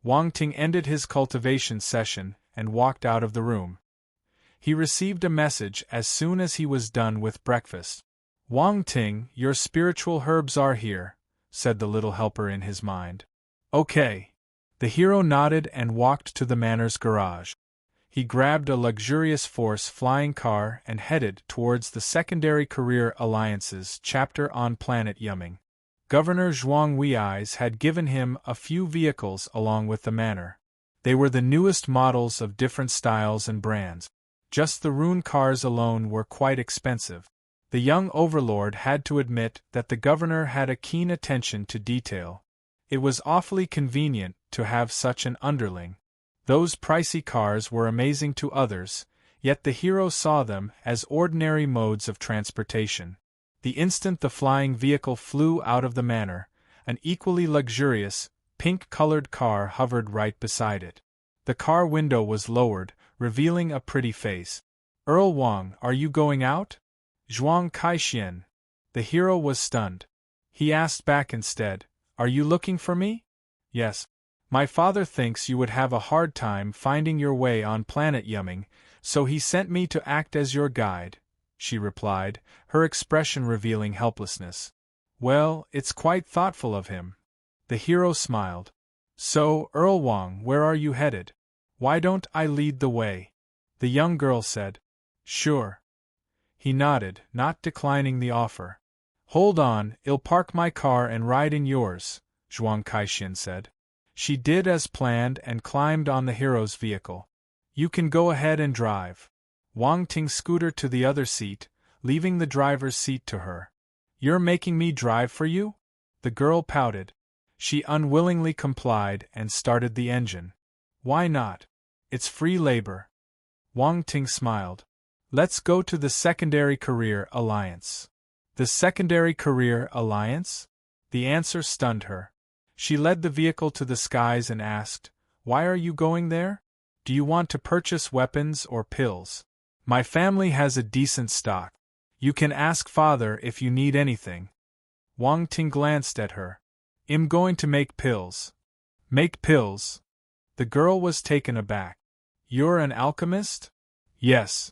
Wang Ting ended his cultivation session and walked out of the room. He received a message as soon as he was done with breakfast. Wang Ting, your spiritual herbs are here, said the little helper in his mind. Okay. The hero nodded and walked to the manor's garage. He grabbed a luxurious Force flying car and headed towards the Secondary Career Alliance's chapter on planet Yumming. Governor Zhuang Wei's had given him a few vehicles along with the manor. They were the newest models of different styles and brands. Just the rune cars alone were quite expensive. The young overlord had to admit that the governor had a keen attention to detail. It was awfully convenient to have such an underling. Those pricey cars were amazing to others, yet the hero saw them as ordinary modes of transportation. The instant the flying vehicle flew out of the manor, an equally luxurious, pink-colored car hovered right beside it. The car window was lowered, revealing a pretty face. Earl Wang, are you going out? Zhuang Kaixian. The hero was stunned. He asked back instead, Are you looking for me? Yes. My father thinks you would have a hard time finding your way on planet Yumming, so he sent me to act as your guide, she replied, her expression revealing helplessness. Well, it's quite thoughtful of him. The hero smiled. So, Earl Wang, where are you headed? Why don't I lead the way? The young girl said. Sure. He nodded, not declining the offer. Hold on, I'll park my car and ride in yours, Zhuang Caixin said. She did as planned and climbed on the hero's vehicle. You can go ahead and drive. Wang Ting scooted to the other seat, leaving the driver's seat to her. You're making me drive for you? The girl pouted. She unwillingly complied and started the engine. Why not? It's free labor. Wang Ting smiled. Let's go to the Secondary Career Alliance. The Secondary Career Alliance? The answer stunned her. She led the vehicle to the skies and asked, Why are you going there? Do you want to purchase weapons or pills? My family has a decent stock. You can ask father if you need anything. Wang Ting glanced at her. I'm going to make pills. Make pills? The girl was taken aback. You're an alchemist? Yes.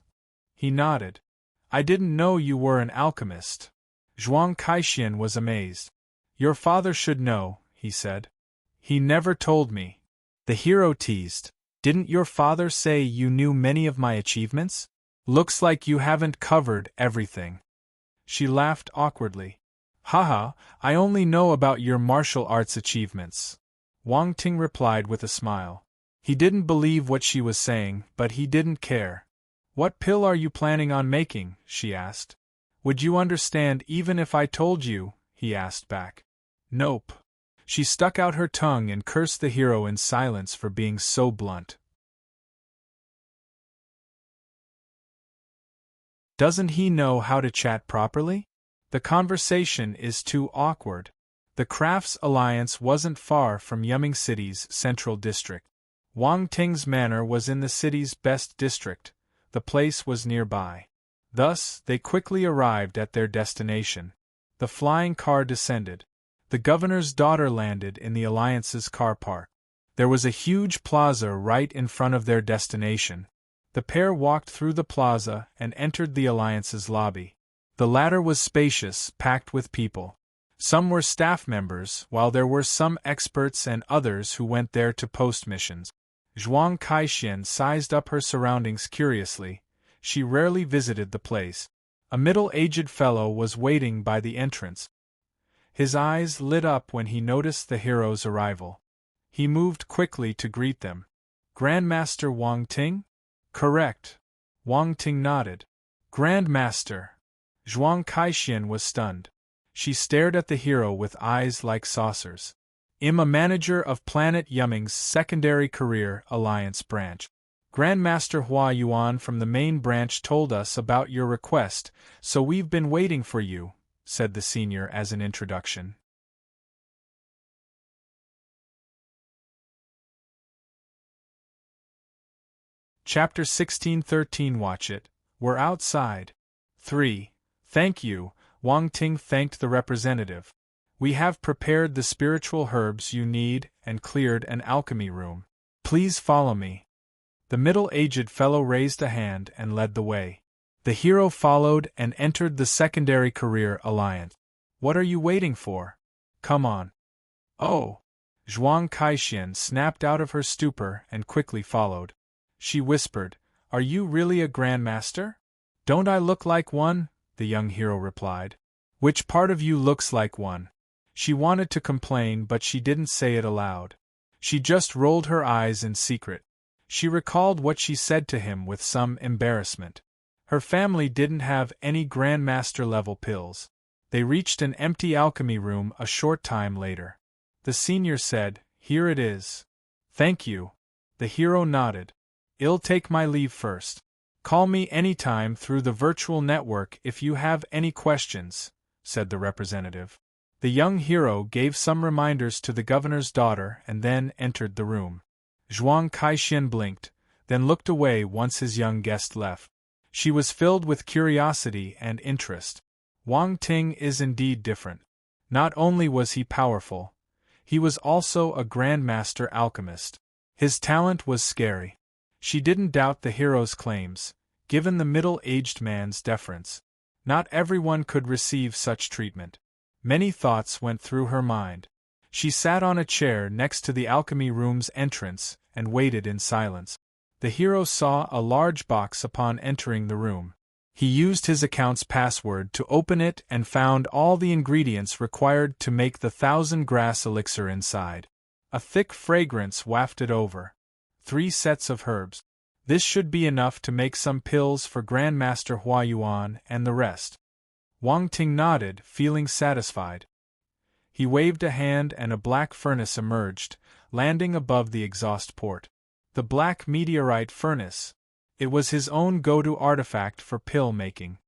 He nodded. I didn't know you were an alchemist. Zhuang Caixin was amazed. Your father should know, he said. He never told me. The hero teased. Didn't your father say you knew many of my achievements? Looks like you haven't covered everything. She laughed awkwardly. Haha, I only know about your martial arts achievements. Wang Ting replied with a smile. He didn't believe what she was saying, but he didn't care. What pill are you planning on making? She asked. Would you understand even if I told you? He asked back. Nope. She stuck out her tongue and cursed the hero in silence for being so blunt. Doesn't he know how to chat properly? The conversation is too awkward. The Crafts Alliance wasn't far from Yumming City's central district. Wang Ting's manor was in the city's best district. The place was nearby. Thus, they quickly arrived at their destination. The flying car descended. The governor's daughter landed in the Alliance's car park. There was a huge plaza right in front of their destination. The pair walked through the plaza and entered the Alliance's lobby. The latter was spacious, packed with people. Some were staff members, while there were some experts and others who went there to post missions. Zhuang Caixin sized up her surroundings curiously. She rarely visited the place. A middle-aged fellow was waiting by the entrance. His eyes lit up when he noticed the hero's arrival. He moved quickly to greet them. Grandmaster Wang Ting? Correct. Wang Ting nodded. Grandmaster. Zhuang Caixin was stunned. She stared at the hero with eyes like saucers. I'm a manager of Planet Yumming's Secondary Career Alliance branch. Grandmaster Hua Yuan from the main branch told us about your request, so we've been waiting for you, said the senior as an introduction. Chapter 1613. Watch it. We're outside. 3. Thank you, Wang Ting thanked the representative. We have prepared the spiritual herbs you need and cleared an alchemy room. Please follow me. The middle-aged fellow raised a hand and led the way. The hero followed and entered the Secondary Career Alliance. What are you waiting for? Come on. Oh! Zhuang Caixin snapped out of her stupor and quickly followed. She whispered, Are you really a grandmaster? Don't I look like one? The young hero replied. Which part of you looks like one? She wanted to complain, but she didn't say it aloud. She just rolled her eyes in secret. She recalled what she said to him with some embarrassment. Her family didn't have any grandmaster-level pills. They reached an empty alchemy room a short time later. The senior said, Here it is. Thank you. The hero nodded. I'll take my leave first. Call me anytime through the virtual network if you have any questions, said the representative. The young hero gave some reminders to the governor's daughter and then entered the room. Zhuang Caixin blinked, then looked away once his young guest left. She was filled with curiosity and interest. Wang Ting is indeed different. Not only was he powerful, He was also a grandmaster alchemist. His talent was scary. She didn't doubt the hero's claims, given the middle-aged man's deference. Not everyone could receive such treatment. Many thoughts went through her mind. She sat on a chair next to the alchemy room's entrance and waited in silence. The hero saw a large box upon entering the room. He used his account's password to open it and found all the ingredients required to make the 1,000-grass elixir inside. A thick fragrance wafted over. 3 sets of herbs. This should be enough to make some pills for Grandmaster Hua Yuan and the rest. Wang Ting nodded, feeling satisfied. He waved a hand and a black furnace emerged, landing above the exhaust port. The black meteorite furnace. It was his own go-to artifact for pill making.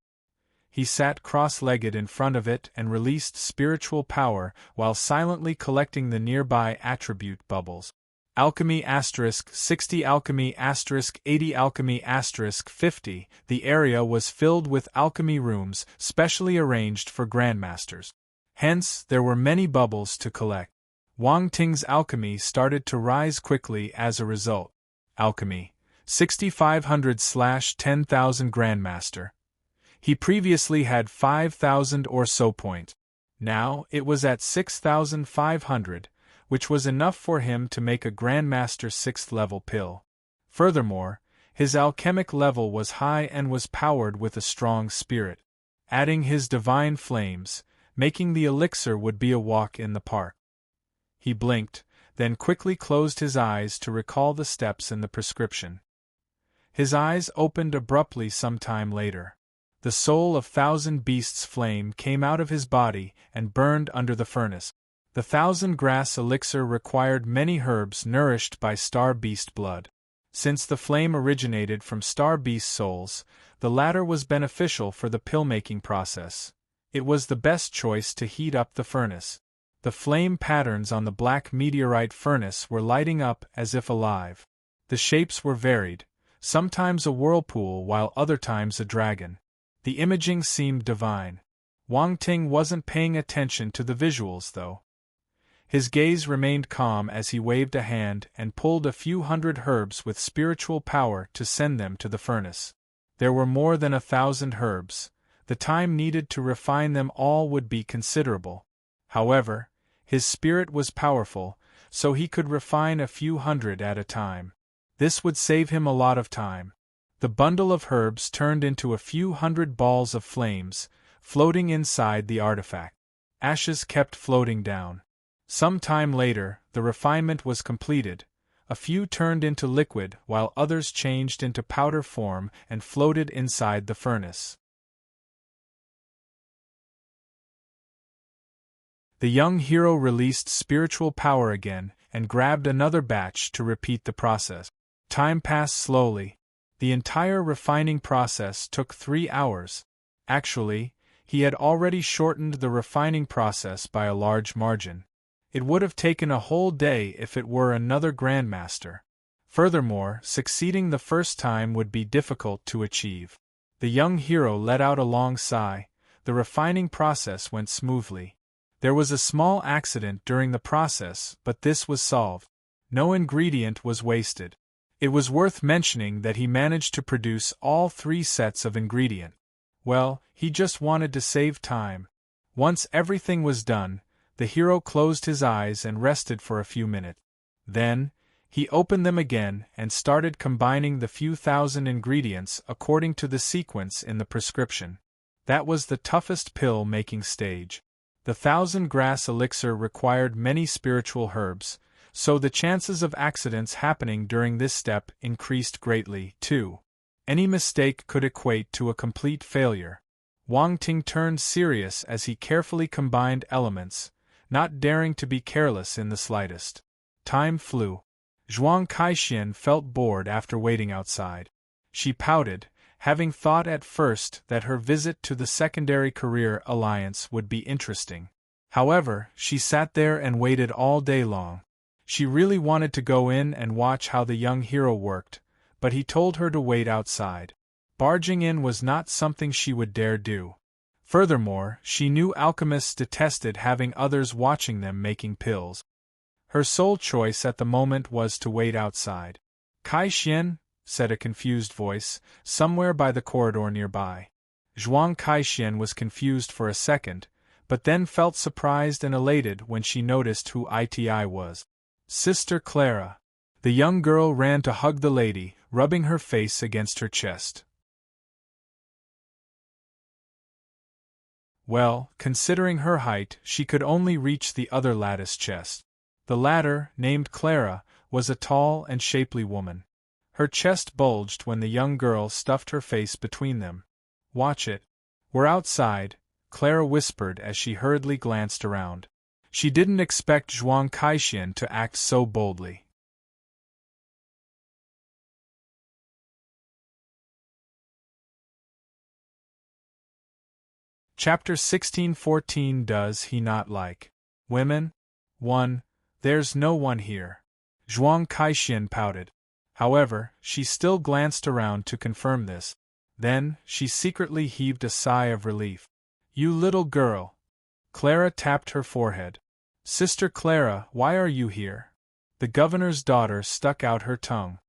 He sat cross-legged in front of it and released spiritual power while silently collecting the nearby attribute bubbles. Alchemy *60, Alchemy *80, Alchemy *50. The area was filled with alchemy rooms specially arranged for grandmasters. Hence, there were many bubbles to collect. Wang Ting's alchemy started to rise quickly as a result. Alchemy 6500/10,000 Grandmaster. He previously had 5,000 or so points. Now it was at 6,500, which was enough for him to make a Grandmaster 6th level pill. Furthermore, his alchemic level was high and was powered with a strong spirit. Adding his divine flames, making the elixir would be a walk in the park. He blinked, then quickly closed his eyes to recall the steps in the prescription. His eyes opened abruptly some time later. The soul of 1,000 Beasts flame came out of his body and burned under the furnace. The 1,000-grass elixir required many herbs nourished by Star Beast blood. Since the flame originated from Star Beast souls, the latter was beneficial for the pill-making process. It was the best choice to heat up the furnace. The flame patterns on the black meteorite furnace were lighting up as if alive. The shapes were varied, sometimes a whirlpool while other times a dragon. The imaging seemed divine. Wang Ting wasn't paying attention to the visuals, though. His gaze remained calm as he waved a hand and pulled a few hundred herbs with spiritual power to send them to the furnace. There were more than 1,000 herbs. The time needed to refine them all would be considerable. However, his spirit was powerful, so he could refine a few hundred at a time. This would save him a lot of time. The bundle of herbs turned into a few hundred balls of flames, floating inside the artifact. Ashes kept floating down. Some time later, the refinement was completed. A few turned into liquid while others changed into powder form and floated inside the furnace. The young hero released spiritual power again and grabbed another batch to repeat the process. Time passed slowly. The entire refining process took 3 hours. Actually, he had already shortened the refining process by a large margin. It would have taken a whole day if it were another Grandmaster. Furthermore, succeeding the first time would be difficult to achieve. The young hero let out a long sigh. The refining process went smoothly. There was a small accident during the process, but this was solved. No ingredient was wasted. It was worth mentioning that he managed to produce all 3 sets of ingredient. Well, he just wanted to save time. Once everything was done, the hero closed his eyes and rested for a few minutes. Then, he opened them again and started combining the few thousand ingredients according to the sequence in the prescription. That was the toughest pill-making stage. The 1,000-grass elixir required many spiritual herbs, so the chances of accidents happening during this step increased greatly, too. Any mistake could equate to a complete failure. Wang Ting turned serious as he carefully combined elements, not daring to be careless in the slightest. Time flew. Zhuang Kaixin felt bored after waiting outside. She pouted, having thought at first that her visit to the Secondary Career Alliance would be interesting. However, she sat there and waited all day long. She really wanted to go in and watch how the young hero worked, but he told her to wait outside. Barging in was not something she would dare do. Furthermore, she knew alchemists detested having others watching them making pills. Her sole choice at the moment was to wait outside. Kai Xian, said a confused voice, somewhere by the corridor nearby. Zhuang Kai-Xian was confused for a second, but then felt surprised and elated when she noticed who it was. Sister Clara. The young girl ran to hug the lady, rubbing her face against her chest. Well, considering her height, she could only reach the other lattice chest. The latter, named Clara, was a tall and shapely woman. Her chest bulged when the young girl stuffed her face between them. Watch it. We're outside, Clara whispered as she hurriedly glanced around. She didn't expect Zhuang Kai-Xian to act so boldly. Chapter 1614. Does he not like women? 1. There's no one here. Zhuang Kai-Xian pouted. However, she still glanced around to confirm this. Then, she secretly heaved a sigh of relief. You little girl. Clara tapped her forehead. Sister Clara, why are you here? The governor's daughter stuck out her tongue.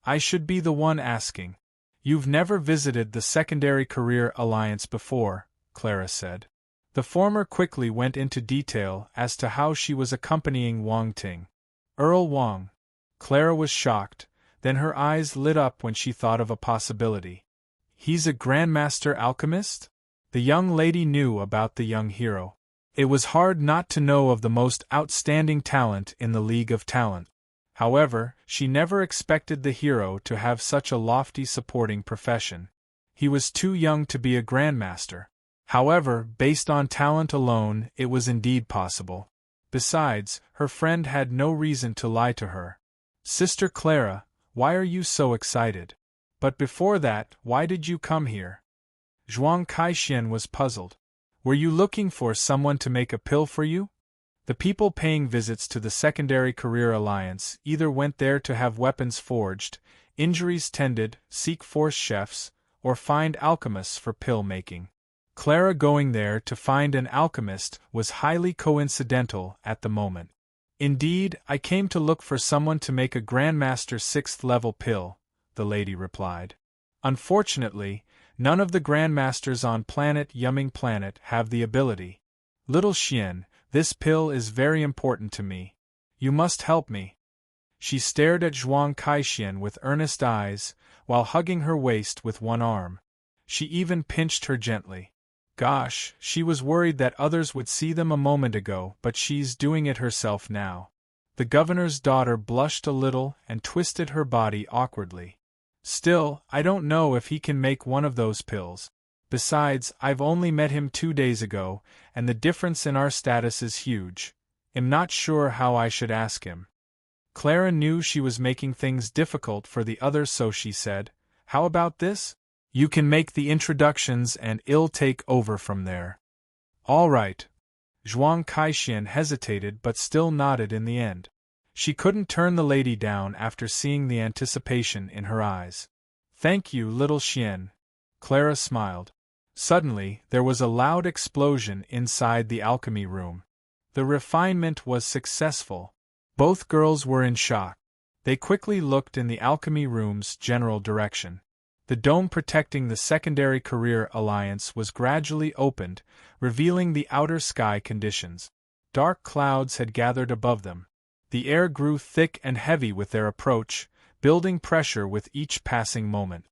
I should be the one asking. You've never visited the Secondary Career Alliance before, Clara said. The former quickly went into detail as to how she was accompanying Wang Ting. Earl Wang. Clara was shocked, then her eyes lit up when she thought of a possibility. He's a Grandmaster Alchemist? The young lady knew about the young hero. It was hard not to know of the most outstanding talent in the League of Talent. However, she never expected the hero to have such a lofty supporting profession. He was too young to be a Grandmaster. However, based on talent alone, it was indeed possible. Besides, her friend had no reason to lie to her. Sister Clara, why are you so excited? But before that, why did you come here? Zhuang Kai-Xian was puzzled. Were you looking for someone to make a pill for you? The people paying visits to the Secondary Career Alliance either went there to have weapons forged, injuries tended, seek force chefs, or find alchemists for pill making. Clara going there to find an alchemist was highly coincidental at the moment. Indeed, I came to look for someone to make a Grandmaster 6th level pill, the lady replied. Unfortunately, none of the Grandmasters on planet Yumming Planet have the ability. Little Xian, this pill is very important to me. You must help me. She stared at Zhuang Kai-Xian with earnest eyes, while hugging her waist with one arm. She even pinched her gently. Gosh, she was worried that others would see them a moment ago, but she's doing it herself now. The governor's daughter blushed a little and twisted her body awkwardly. Still, I don't know if he can make one of those pills. Besides, I've only met him 2 days ago, and the difference in our status is huge. I'm not sure how I should ask him. Clara knew she was making things difficult for the others, so she said, How about this? You can make the introductions and I'll take over from there. All right. Zhuang Kai-Xian hesitated but still nodded in the end. She couldn't turn the lady down after seeing the anticipation in her eyes. Thank you, little Xian. Clara smiled. Suddenly, there was a loud explosion inside the alchemy room. The refinement was successful. Both girls were in shock. They quickly looked in the alchemy room's general direction. The dome protecting the Secondary Career Alliance was gradually opened, revealing the outer sky conditions. Dark clouds had gathered above them. The air grew thick and heavy with their approach, building pressure with each passing moment.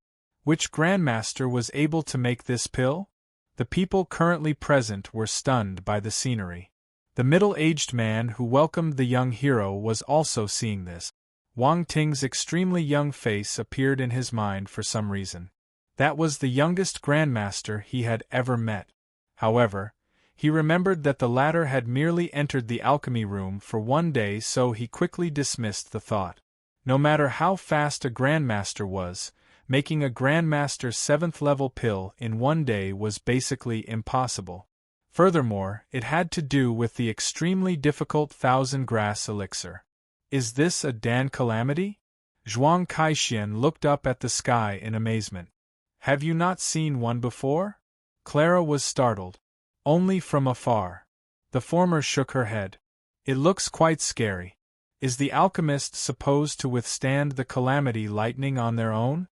Which Grandmaster was able to make this pill? The people currently present were stunned by the scenery. The middle-aged man who welcomed the young hero was also seeing this. Wang Ting's extremely young face appeared in his mind for some reason. That was the youngest Grandmaster he had ever met. However, he remembered that the latter had merely entered the alchemy room for 1 day, so he quickly dismissed the thought. No matter how fast a Grandmaster was, making a Grandmaster 7th level pill in 1 day was basically impossible. Furthermore, it had to do with the extremely difficult 1000 grass elixir. Is this a Dan calamity? Zhuang Kai-Xian looked up at the sky in amazement. Have you not seen one before? Clara was startled. Only from afar. The former shook her head. It looks quite scary. Is the alchemist supposed to withstand the calamity lightning on their own?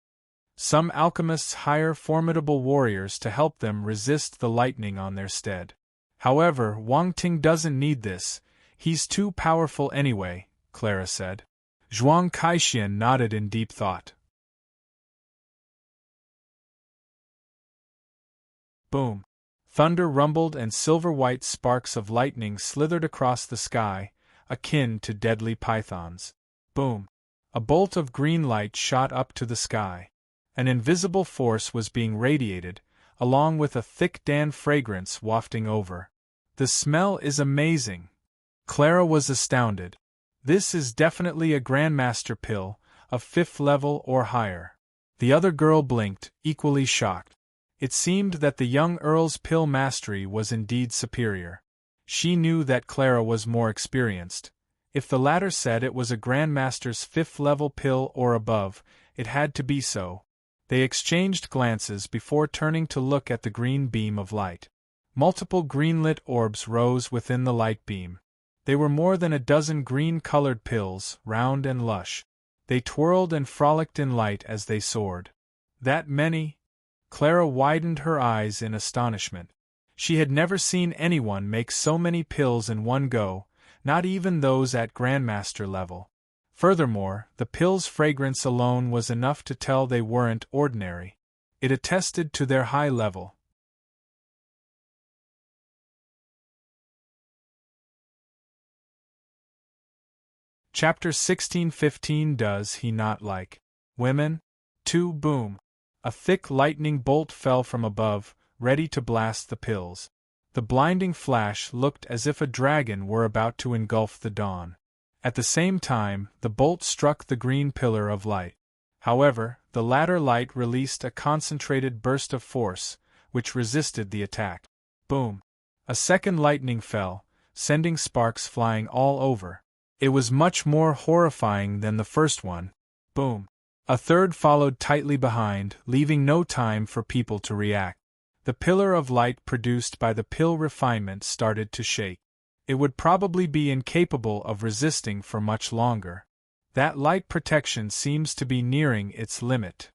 Some alchemists hire formidable warriors to help them resist the lightning on their stead. However, Wang Ting doesn't need this, he's too powerful anyway, Clara said. Zhuang Caixin nodded in deep thought. Boom! Thunder rumbled and silver-white sparks of lightning slithered across the sky, akin to deadly pythons. Boom! A bolt of green light shot up to the sky. An invisible force was being radiated, along with a thick Dan fragrance wafting over. The smell is amazing. Clara was astounded. This is definitely a Grandmaster pill, of 5th level or higher. The other girl blinked, equally shocked. It seemed that the young Earl's pill mastery was indeed superior. She knew that Clara was more experienced. If the latter said it was a Grandmaster's 5th level pill or above, it had to be so. They exchanged glances before turning to look at the green beam of light. Multiple green-lit orbs rose within the light beam. They were more than a dozen green-colored pills, round and lush. They twirled and frolicked in light as they soared. That many? Clara widened her eyes in astonishment. She had never seen anyone make so many pills in one go, not even those at Grandmaster level. Furthermore, the pill's fragrance alone was enough to tell they weren't ordinary. It attested to their high level. Chapter 1615. Does he not like women? 2. Boom! A thick lightning bolt fell from above, ready to blast the pills. The blinding flash looked as if a dragon were about to engulf the dawn. At the same time, the bolt struck the green pillar of light. However, the latter light released a concentrated burst of force, which resisted the attack. Boom! A second lightning fell, sending sparks flying all over. It was much more horrifying than the first one. Boom! A third followed tightly behind, leaving no time for people to react. The pillar of light produced by the pill refinement started to shake. It would probably be incapable of resisting for much longer. That light protection seems to be nearing its limit.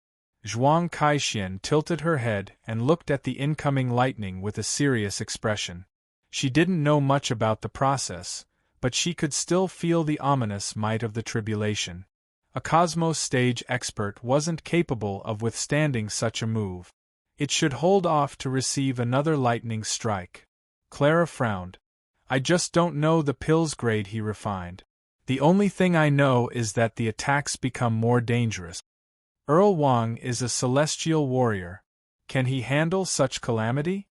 Zhuang Caixin tilted her head and looked at the incoming lightning with a serious expression. She didn't know much about the process, but she could still feel the ominous might of the tribulation. A Cosmos stage expert wasn't capable of withstanding such a move. It should hold off to receive another lightning strike. Clara frowned. I just don't know the pill's grade, he refined. The only thing I know is that the attacks become more dangerous. Earl Wang is a celestial warrior. Can he handle such calamity?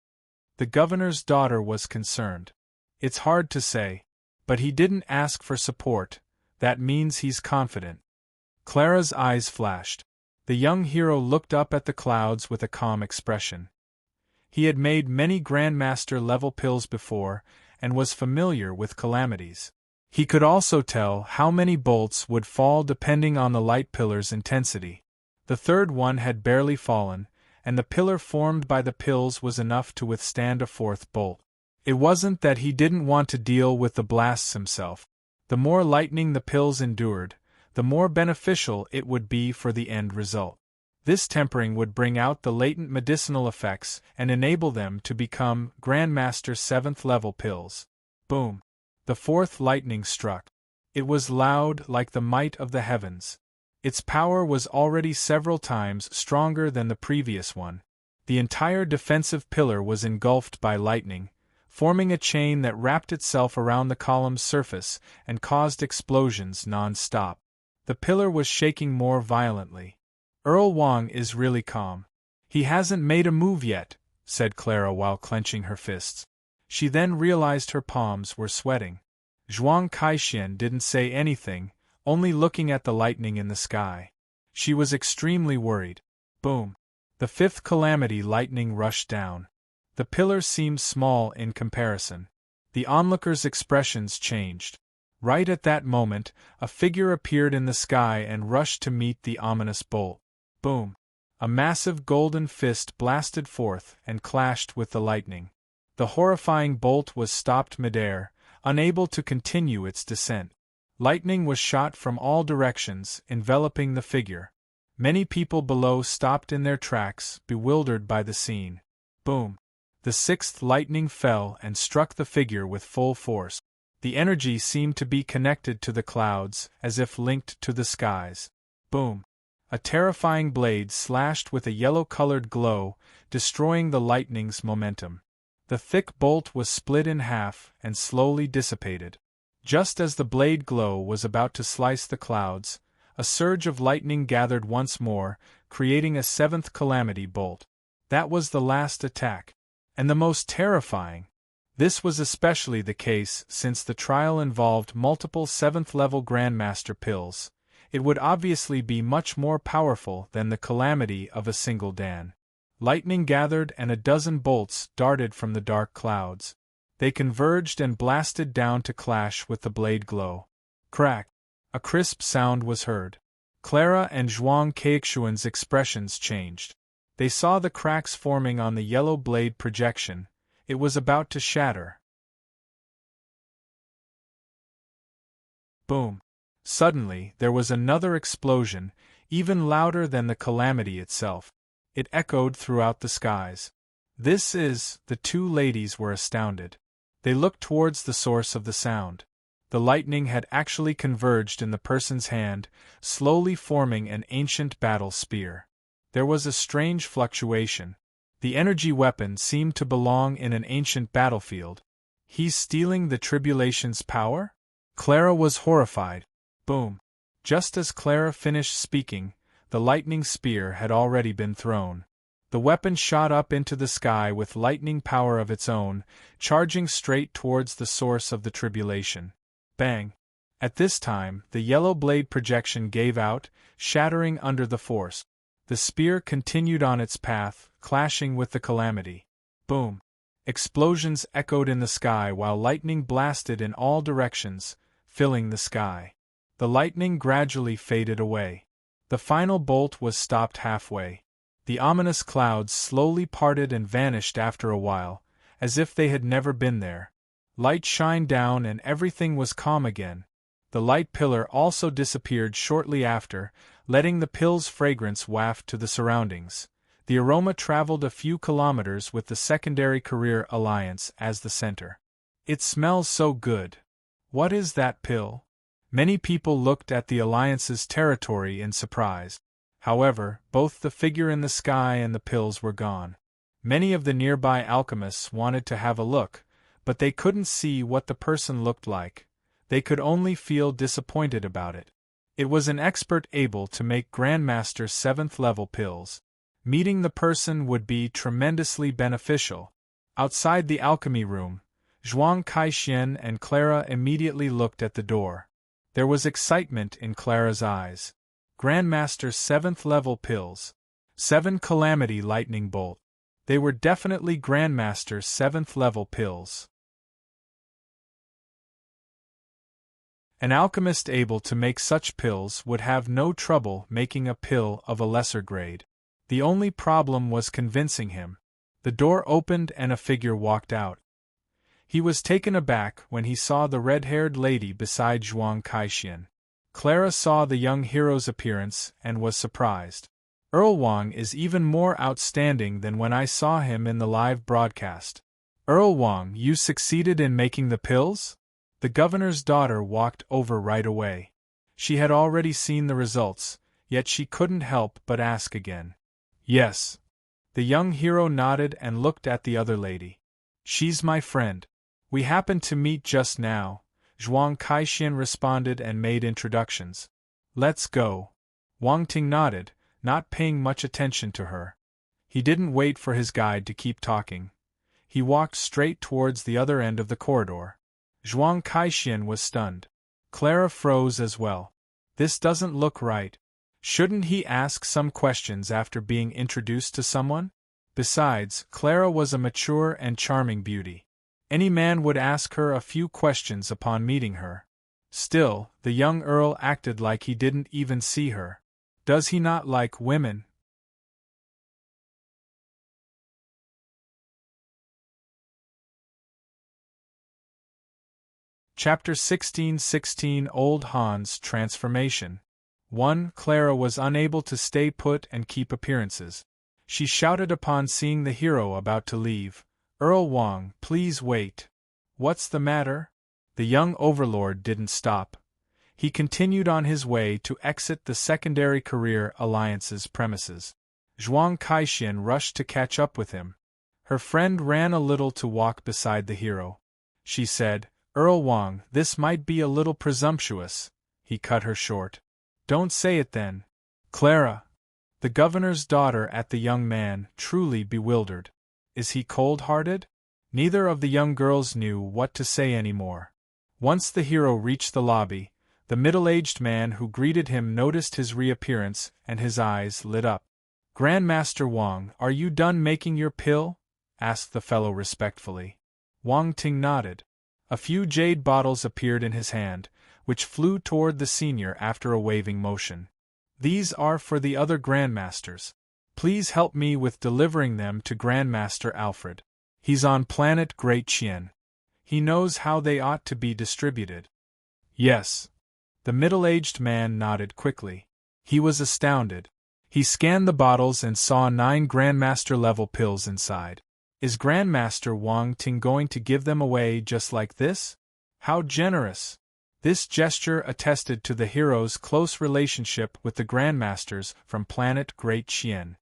The governor's daughter was concerned. It's hard to say. But he didn't ask for support. That means he's confident. Clara's eyes flashed. The young hero looked up at the clouds with a calm expression. He had made many Grandmaster-level pills before, and was familiar with calamities. He could also tell how many bolts would fall depending on the light pillar's intensity. The third one had barely fallen, and the pillar formed by the pills was enough to withstand a fourth bolt. It wasn't that he didn't want to deal with the blasts himself. The more lightning the pills endured, the more beneficial it would be for the end result. This tempering would bring out the latent medicinal effects and enable them to become Grandmaster 7th level pills. Boom! The fourth lightning struck. It was loud like the might of the heavens. Its power was already several times stronger than the previous one. The entire defensive pillar was engulfed by lightning, forming a chain that wrapped itself around the column's surface and caused explosions non-stop. The pillar was shaking more violently. Earl Wang is really calm. He hasn't made a move yet, said Clara while clenching her fists. She then realized her palms were sweating. Zhuang Caixin didn't say anything, only looking at the lightning in the sky. She was extremely worried. Boom! The fifth calamity lightning rushed down. The pillar seemed small in comparison. The onlookers' expressions changed. Right at that moment, a figure appeared in the sky and rushed to meet the ominous bolt. Boom! A massive golden fist blasted forth and clashed with the lightning. The horrifying bolt was stopped midair, unable to continue its descent. Lightning was shot from all directions, enveloping the figure. Many people below stopped in their tracks, bewildered by the scene. Boom! The sixth lightning fell and struck the figure with full force. The energy seemed to be connected to the clouds, as if linked to the skies. Boom! A terrifying blade slashed with a yellow-colored glow, destroying the lightning's momentum. The thick bolt was split in half and slowly dissipated. Just as the blade glow was about to slice the clouds, a surge of lightning gathered once more, creating a seventh calamity bolt. That was the last attack. And the most terrifying. This was especially the case since the trial involved multiple 7th-level Grandmaster pills. It would obviously be much more powerful than the calamity of a single Dan. Lightning gathered and a dozen bolts darted from the dark clouds. They converged and blasted down to clash with the blade glow. Crack! A crisp sound was heard. Clara and Zhuang Caixuan's expressions changed. They saw the cracks forming on the yellow blade projection. It was about to shatter. Boom! Suddenly, there was another explosion, even louder than the calamity itself. It echoed throughout the skies. The two ladies were astounded. They looked towards the source of the sound. The lightning had actually converged in the person's hand, slowly forming an ancient battle spear. There was a strange fluctuation. The energy weapon seemed to belong in an ancient battlefield. He's stealing the tribulation's power? Clara was horrified. Boom! Just as Clara finished speaking, the lightning spear had already been thrown. The weapon shot up into the sky with lightning power of its own, charging straight towards the source of the tribulation. Bang! At this time, the yellow blade projection gave out, shattering under the force. The spear continued on its path, clashing with the calamity. Boom! Explosions echoed in the sky while lightning blasted in all directions, filling the sky. The lightning gradually faded away. The final bolt was stopped halfway. The ominous clouds slowly parted and vanished after a while, as if they had never been there. Light shined down and everything was calm again. The light pillar also disappeared shortly after, letting the pill's fragrance waft to the surroundings. The aroma traveled a few kilometers with the Secondary Career Alliance as the center. It smells so good. What is that pill? Many people looked at the Alliance's territory in surprise. However, both the figure in the sky and the pills were gone. Many of the nearby alchemists wanted to have a look, but they couldn't see what the person looked like. They could only feel disappointed about it. It was an expert able to make Grandmaster 7th-level pills. Meeting the person would be tremendously beneficial. Outside the alchemy room, Zhuang Caixuan and Clara immediately looked at the door. There was excitement in Clara's eyes. Grandmaster 7th-level pills. 7 Calamity Lightning Bolt. They were definitely Grandmaster 7th-level pills. An alchemist able to make such pills would have no trouble making a pill of a lesser grade. The only problem was convincing him. The door opened and a figure walked out. He was taken aback when he saw the red-haired lady beside Zhuang Caixuan. Clara saw the young hero's appearance and was surprised. Earl Wang is even more outstanding than when I saw him in the live broadcast. Earl Wang, you succeeded in making the pills? The governor's daughter walked over right away. She had already seen the results, yet she couldn't help but ask again. Yes. The young hero nodded and looked at the other lady. She's my friend. We happened to meet just now. Zhuang Caixuan responded and made introductions. Let's go. Wang Ting nodded, not paying much attention to her. He didn't wait for his guide to keep talking. He walked straight towards the other end of the corridor. Zhuang Caixuan was stunned. Clara froze as well. This doesn't look right. Shouldn't he ask some questions after being introduced to someone? Besides, Clara was a mature and charming beauty. Any man would ask her a few questions upon meeting her. Still, the young earl acted like he didn't even see her. Does he not like women? Chapter 16 Old Han's Transformation. 1. Clara was unable to stay put and keep appearances. She shouted upon seeing the hero about to leave, "Earl Wang, please wait." "What's the matter?" The young overlord didn't stop. He continued on his way to exit the Secondary Career Alliance's premises. Zhuang Kaixin rushed to catch up with him. Her friend ran a little to walk beside the hero. She said, "Earl Wang, this might be a little presumptuous." He cut her short. "Don't say it then." "Clara." The governor's daughter at the young man, truly bewildered. Is he cold-hearted? Neither of the young girls knew what to say anymore. Once the hero reached the lobby, the middle-aged man who greeted him noticed his reappearance, and his eyes lit up. "Grandmaster Wang, are you done making your pill?" asked the fellow respectfully. Wang Ting nodded. A few jade bottles appeared in his hand, which flew toward the senior after a waving motion. "These are for the other grandmasters. Please help me with delivering them to Grandmaster Alfred. He's on planet Great Chien. He knows how they ought to be distributed." "Yes." The middle-aged man nodded quickly. He was astounded. He scanned the bottles and saw 9 Grandmaster-level pills inside. Is Grandmaster Wang Ting going to give them away just like this? How generous! This gesture attested to the hero's close relationship with the Grandmasters from planet Great Chien.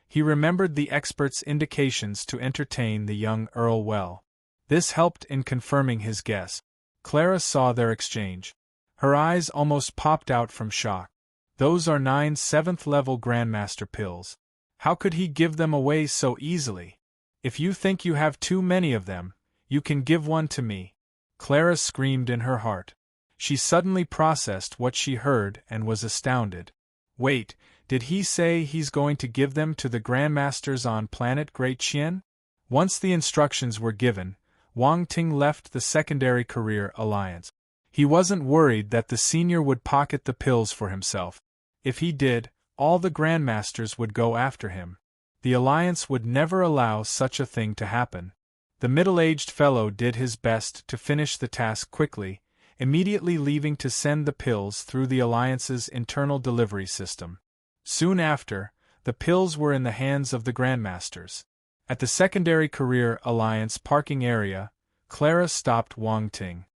He remembered the expert's indications to entertain the young Earl well. This helped in confirming his guess. Clara saw their exchange. Her eyes almost popped out from shock. Those are 9 7th-level Grandmaster pills. How could he give them away so easily? "If you think you have too many of them, you can give one to me," Clara screamed in her heart. She suddenly processed what she heard and was astounded. Wait, did he say he's going to give them to the Grandmasters on planet Great Chien? Once the instructions were given, Wang Ting left the Secondary Career Alliance. He wasn't worried that the senior would pocket the pills for himself. If he did, all the Grandmasters would go after him. The Alliance would never allow such a thing to happen. The middle-aged fellow did his best to finish the task quickly, immediately leaving to send the pills through the Alliance's internal delivery system. Soon after, the pills were in the hands of the Grandmasters. At the Secondary Career Alliance parking area, Clara stopped Wang Ting.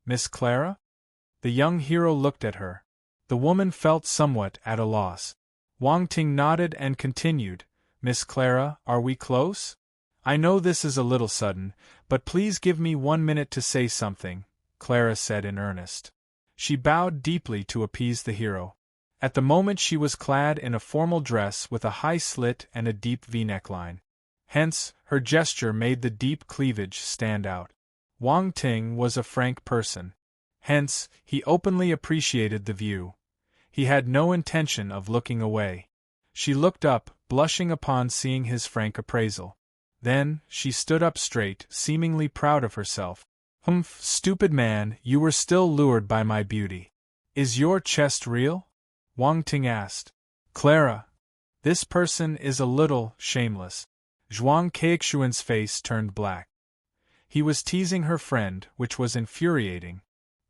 Miss Clara?" The young hero looked at her. The woman felt somewhat at a loss. Wang Ting nodded and continued, "Miss Clara, are we close? I know this is a little sudden, but please give me 1 minute to say something," Clara said in earnest. She bowed deeply to appease the hero. At the moment she was clad in a formal dress with a high slit and a deep V-neckline. Hence, her gesture made the deep cleavage stand out. Wang Ting was a frank person. Hence, he openly appreciated the view. He had no intention of looking away. She looked up, blushing upon seeing his frank appraisal. Then, she stood up straight, seemingly proud of herself. "Humph, stupid man, you were still lured by my beauty. Is your chest real?" Wang Ting asked. "Clara, this person is a little shameless." Zhuang Caixuan's face turned black. He was teasing her friend, which was infuriating.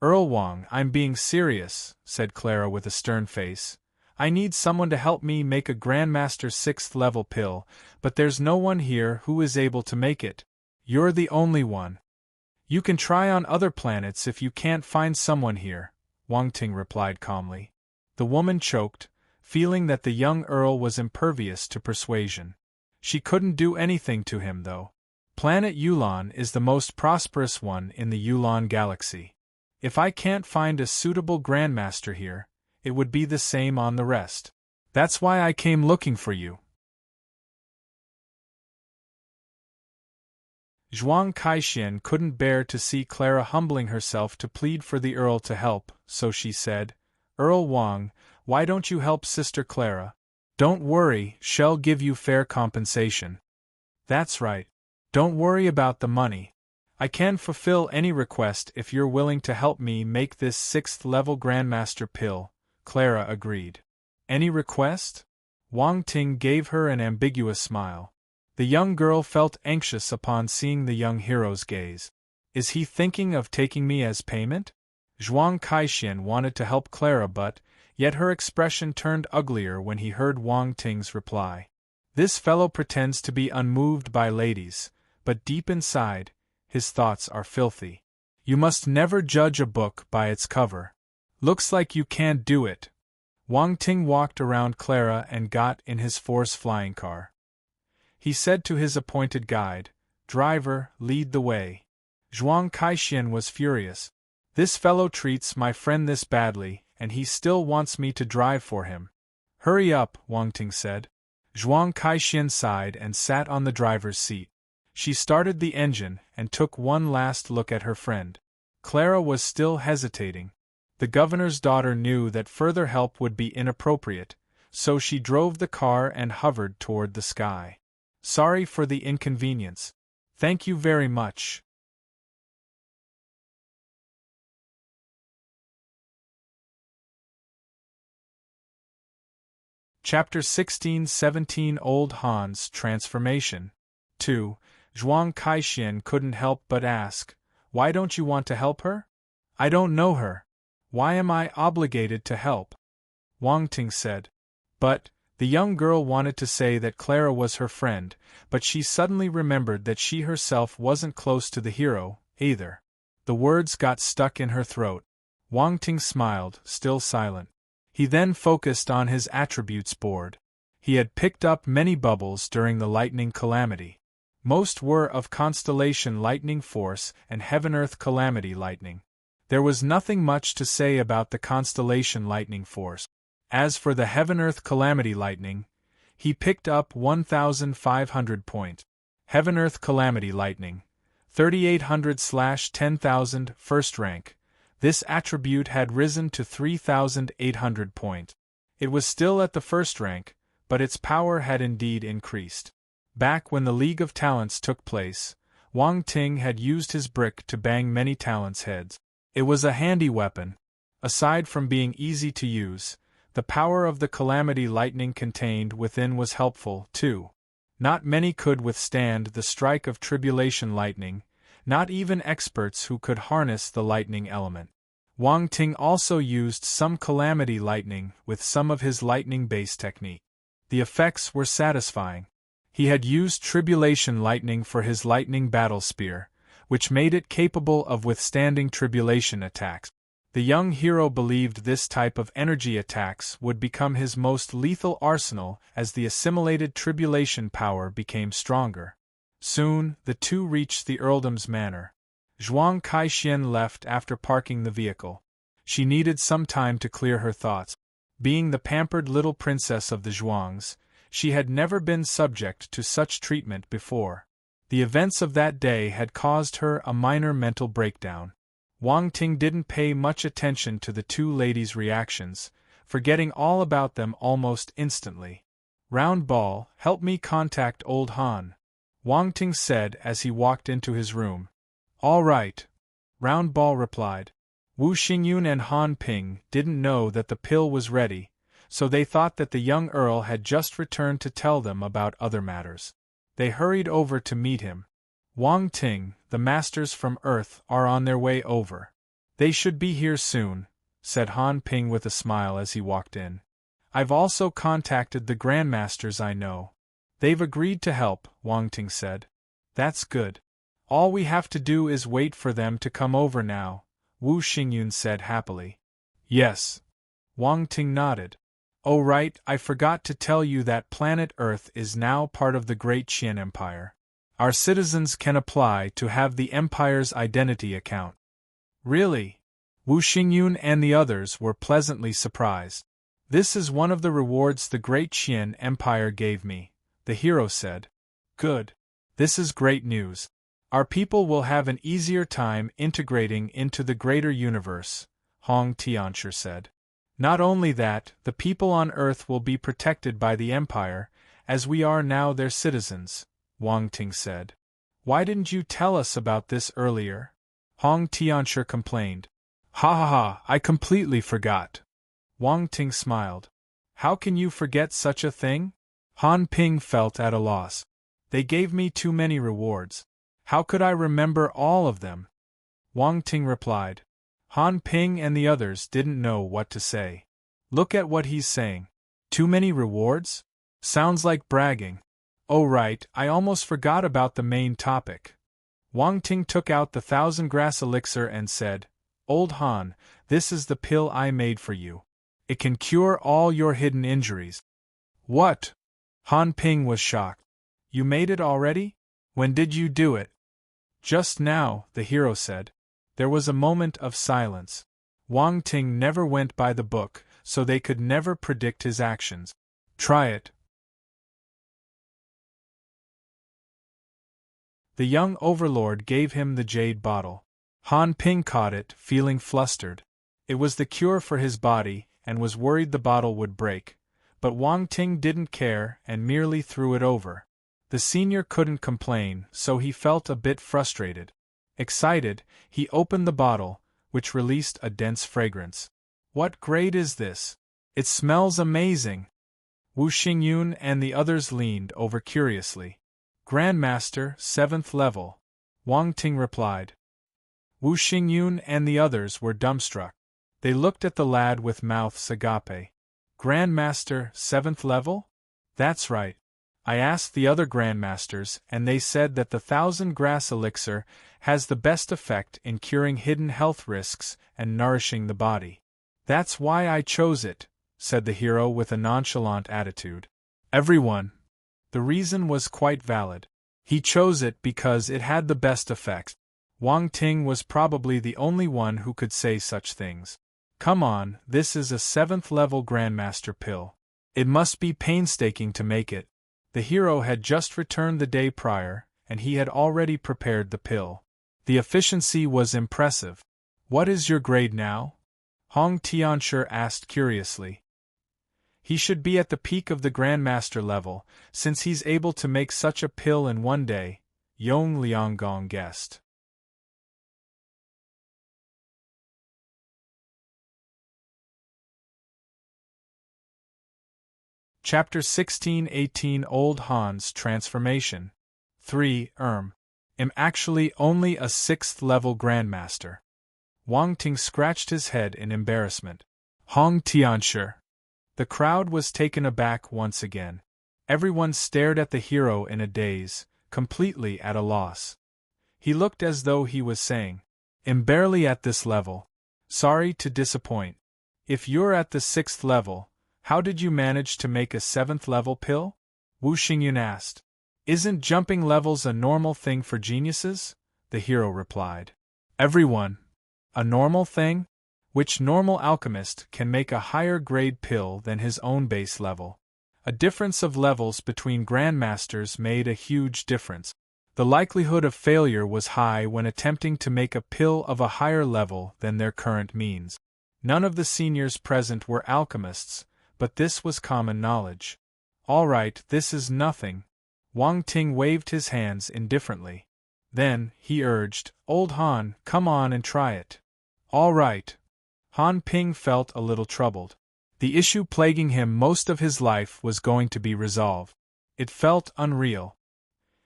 "Earl Wang, I'm being serious," said Clara with a stern face. "I need someone to help me make a Grandmaster 6th-level pill, but there's no one here who is able to make it. You're the only one." "You can try on other planets if you can't find someone here," Wang Ting replied calmly. The woman choked, feeling that the young Earl was impervious to persuasion. She couldn't do anything to him, though. Planet Yulan is the most prosperous one in the Yulan galaxy. If I can't find a suitable Grandmaster here, it would be the same on the rest. That's why I came looking for you." Zhuang Kaixin couldn't bear to see Clara humbling herself to plead for the Earl to help, so she said, "Earl Wang, why don't you help Sister Clara? Don't worry, she'll give you fair compensation." "That's right. Don't worry about the money. I can fulfill any request if you're willing to help me make this 6th-level Grandmaster pill," Clara agreed. "Any request?" Wang Ting gave her an ambiguous smile. The young girl felt anxious upon seeing the young hero's gaze. Is he thinking of taking me as payment? Zhuang Kaixin wanted to help Clara, but yet her expression turned uglier when he heard Wang Ting's reply. This fellow pretends to be unmoved by ladies, but deep inside, his thoughts are filthy. You must never judge a book by its cover. Looks like you can't do it. Wang Ting walked around Clara and got in his force flying car. He said to his appointed guide, "Driver, lead the way." Zhuang Kaixin was furious. This fellow treats my friend this badly, and he still wants me to drive for him. Hurry up, Wang Ting said. Zhuang Kaixin sighed and sat on the driver's seat. She started the engine and took one last look at her friend. Clara was still hesitating. The governor's daughter knew that further help would be inappropriate, so she drove the car and hovered toward the sky. Sorry for the inconvenience. Thank you very much. Chapter 16-17 Old Han's Transformation 2. Zhuang Kaixin couldn't help but ask, "Why don't you want to help her?" "I don't know her. Why am I obligated to help?" Wang Ting said. But the young girl wanted to say that Clara was her friend, but she suddenly remembered that she herself wasn't close to the hero, either. The words got stuck in her throat. Wang Ting smiled, still silent. He then focused on his attributes board. He had picked up many bubbles during the lightning calamity. Most were of constellation lightning force and heaven-earth calamity lightning. There was nothing much to say about the constellation lightning force. As for the heaven-earth calamity lightning, he picked up 1,500 points. Heaven-earth calamity lightning, 3,800/10,000 first rank. This attribute had risen to 3,800 points. It was still at the first rank, but its power had indeed increased. Back when the League of Talents took place, Wang Ting had used his brick to bang many talents' heads. It was a handy weapon. Aside from being easy to use, the power of the calamity lightning contained within was helpful, too. Not many could withstand the strike of tribulation lightning, not even experts who could harness the lightning element. Wang Ting also used some calamity lightning with some of his lightning-based technique. The effects were satisfying. He had used tribulation lightning for his lightning battle spear, which made it capable of withstanding tribulation attacks. The young hero believed this type of energy attacks would become his most lethal arsenal as the assimilated tribulation power became stronger. Soon, the two reached the earldom's manor. Zhuang Kaixin left after parking the vehicle. She needed some time to clear her thoughts. Being the pampered little princess of the Zhuangs, she had never been subject to such treatment before. The events of that day had caused her a minor mental breakdown. Wang Ting didn't pay much attention to the two ladies' reactions, forgetting all about them almost instantly. "Round Ball, help me contact Old Han," Wang Ting said as he walked into his room. "All right," Round Ball replied. Wu Xingyun and Han Ping didn't know that the pill was ready, so they thought that the young earl had just returned to tell them about other matters. They hurried over to meet him. "Wang Ting, the masters from Earth are on their way over. They should be here soon," said Han Ping with a smile as he walked in. "I've also contacted the grandmasters I know. They've agreed to help," Wang Ting said. "That's good. All we have to do is wait for them to come over now," Wu Xingyun said happily. "Yes." Wang Ting nodded. "Oh right, I forgot to tell you that planet Earth is now part of the Great Qian Empire. Our citizens can apply to have the Empire's identity account." "Really?" Wu Xingyun and the others were pleasantly surprised. "This is one of the rewards the Great Qian Empire gave me," the hero said. "Good. This is great news. Our people will have an easier time integrating into the greater universe," Hong Tianchi said. "Not only that, the people on Earth will be protected by the Empire, as we are now their citizens," Wang Ting said. "Why didn't you tell us about this earlier?" Hong Tianchi complained. "Ha ha ha, I completely forgot." Wang Ting smiled. "How can you forget such a thing?" Han Ping felt at a loss. "They gave me too many rewards. How could I remember all of them?" Wang Ting replied. Han Ping and the others didn't know what to say. Look at what he's saying. Too many rewards? Sounds like bragging. Oh right, I almost forgot about the main topic. Wang Ting took out the 1000-grass elixir and said, Old Han, this is the pill I made for you. It can cure all your hidden injuries. What? Han Ping was shocked. You made it already? When did you do it? Just now, the hero said. There was a moment of silence. Wang Ting never went by the book, so they could never predict his actions. Try it. The young overlord gave him the jade bottle. Han Ping caught it, feeling flustered. It was the cure for his body, and was worried the bottle would break. But Wang Ting didn't care and merely threw it over. The senior couldn't complain, so he felt a bit frustrated. Excited, he opened the bottle, which released a dense fragrance. What grade is this? It smells amazing. Wu Xingyun and the others leaned over curiously. Grandmaster, 7th level, Wang Ting replied. Wu Xingyun and the others were dumbstruck. They looked at the lad with mouths agape. Grandmaster, 7th level? That's right. I asked the other grandmasters, and they said that the 1000-grass elixir has the best effect in curing hidden health risks and nourishing the body. That's why I chose it, said the hero with a nonchalant attitude. Everyone. The reason was quite valid. He chose it because it had the best effect. Wang Ting was probably the only one who could say such things. Come on, this is a 7th-level Grandmaster pill. It must be painstaking to make it. The hero had just returned the day prior, and he had already prepared the pill. The efficiency was impressive. What is your grade now? Hong Tianshi asked curiously. He should be at the peak of the Grandmaster level, since he's able to make such a pill in one day, Yong Lianggong guessed. Chapter 16-18 Old Han's Transformation 3. I'm actually only a 6th-level Grandmaster. Wang Ting scratched his head in embarrassment. Hong Tianshi. The crowd was taken aback once again. Everyone stared at the hero in a daze, completely at a loss. He looked as though he was saying, I'm barely at this level. Sorry to disappoint. If you're at the 6th level, how did you manage to make a 7th-level pill? Wu Xingyun asked. Isn't jumping levels a normal thing for geniuses? The hero replied. Everyone. A normal thing? Which normal alchemist can make a higher grade pill than his own base level? A difference of levels between grandmasters made a huge difference. The likelihood of failure was high when attempting to make a pill of a higher level than their current means. None of the seniors present were alchemists, but this was common knowledge. All right, this is nothing. Wang Ting waved his hands indifferently. Then, he urged, Old Han, come on and try it. All right. Han Ping felt a little troubled. The issue plaguing him most of his life was going to be resolved. It felt unreal.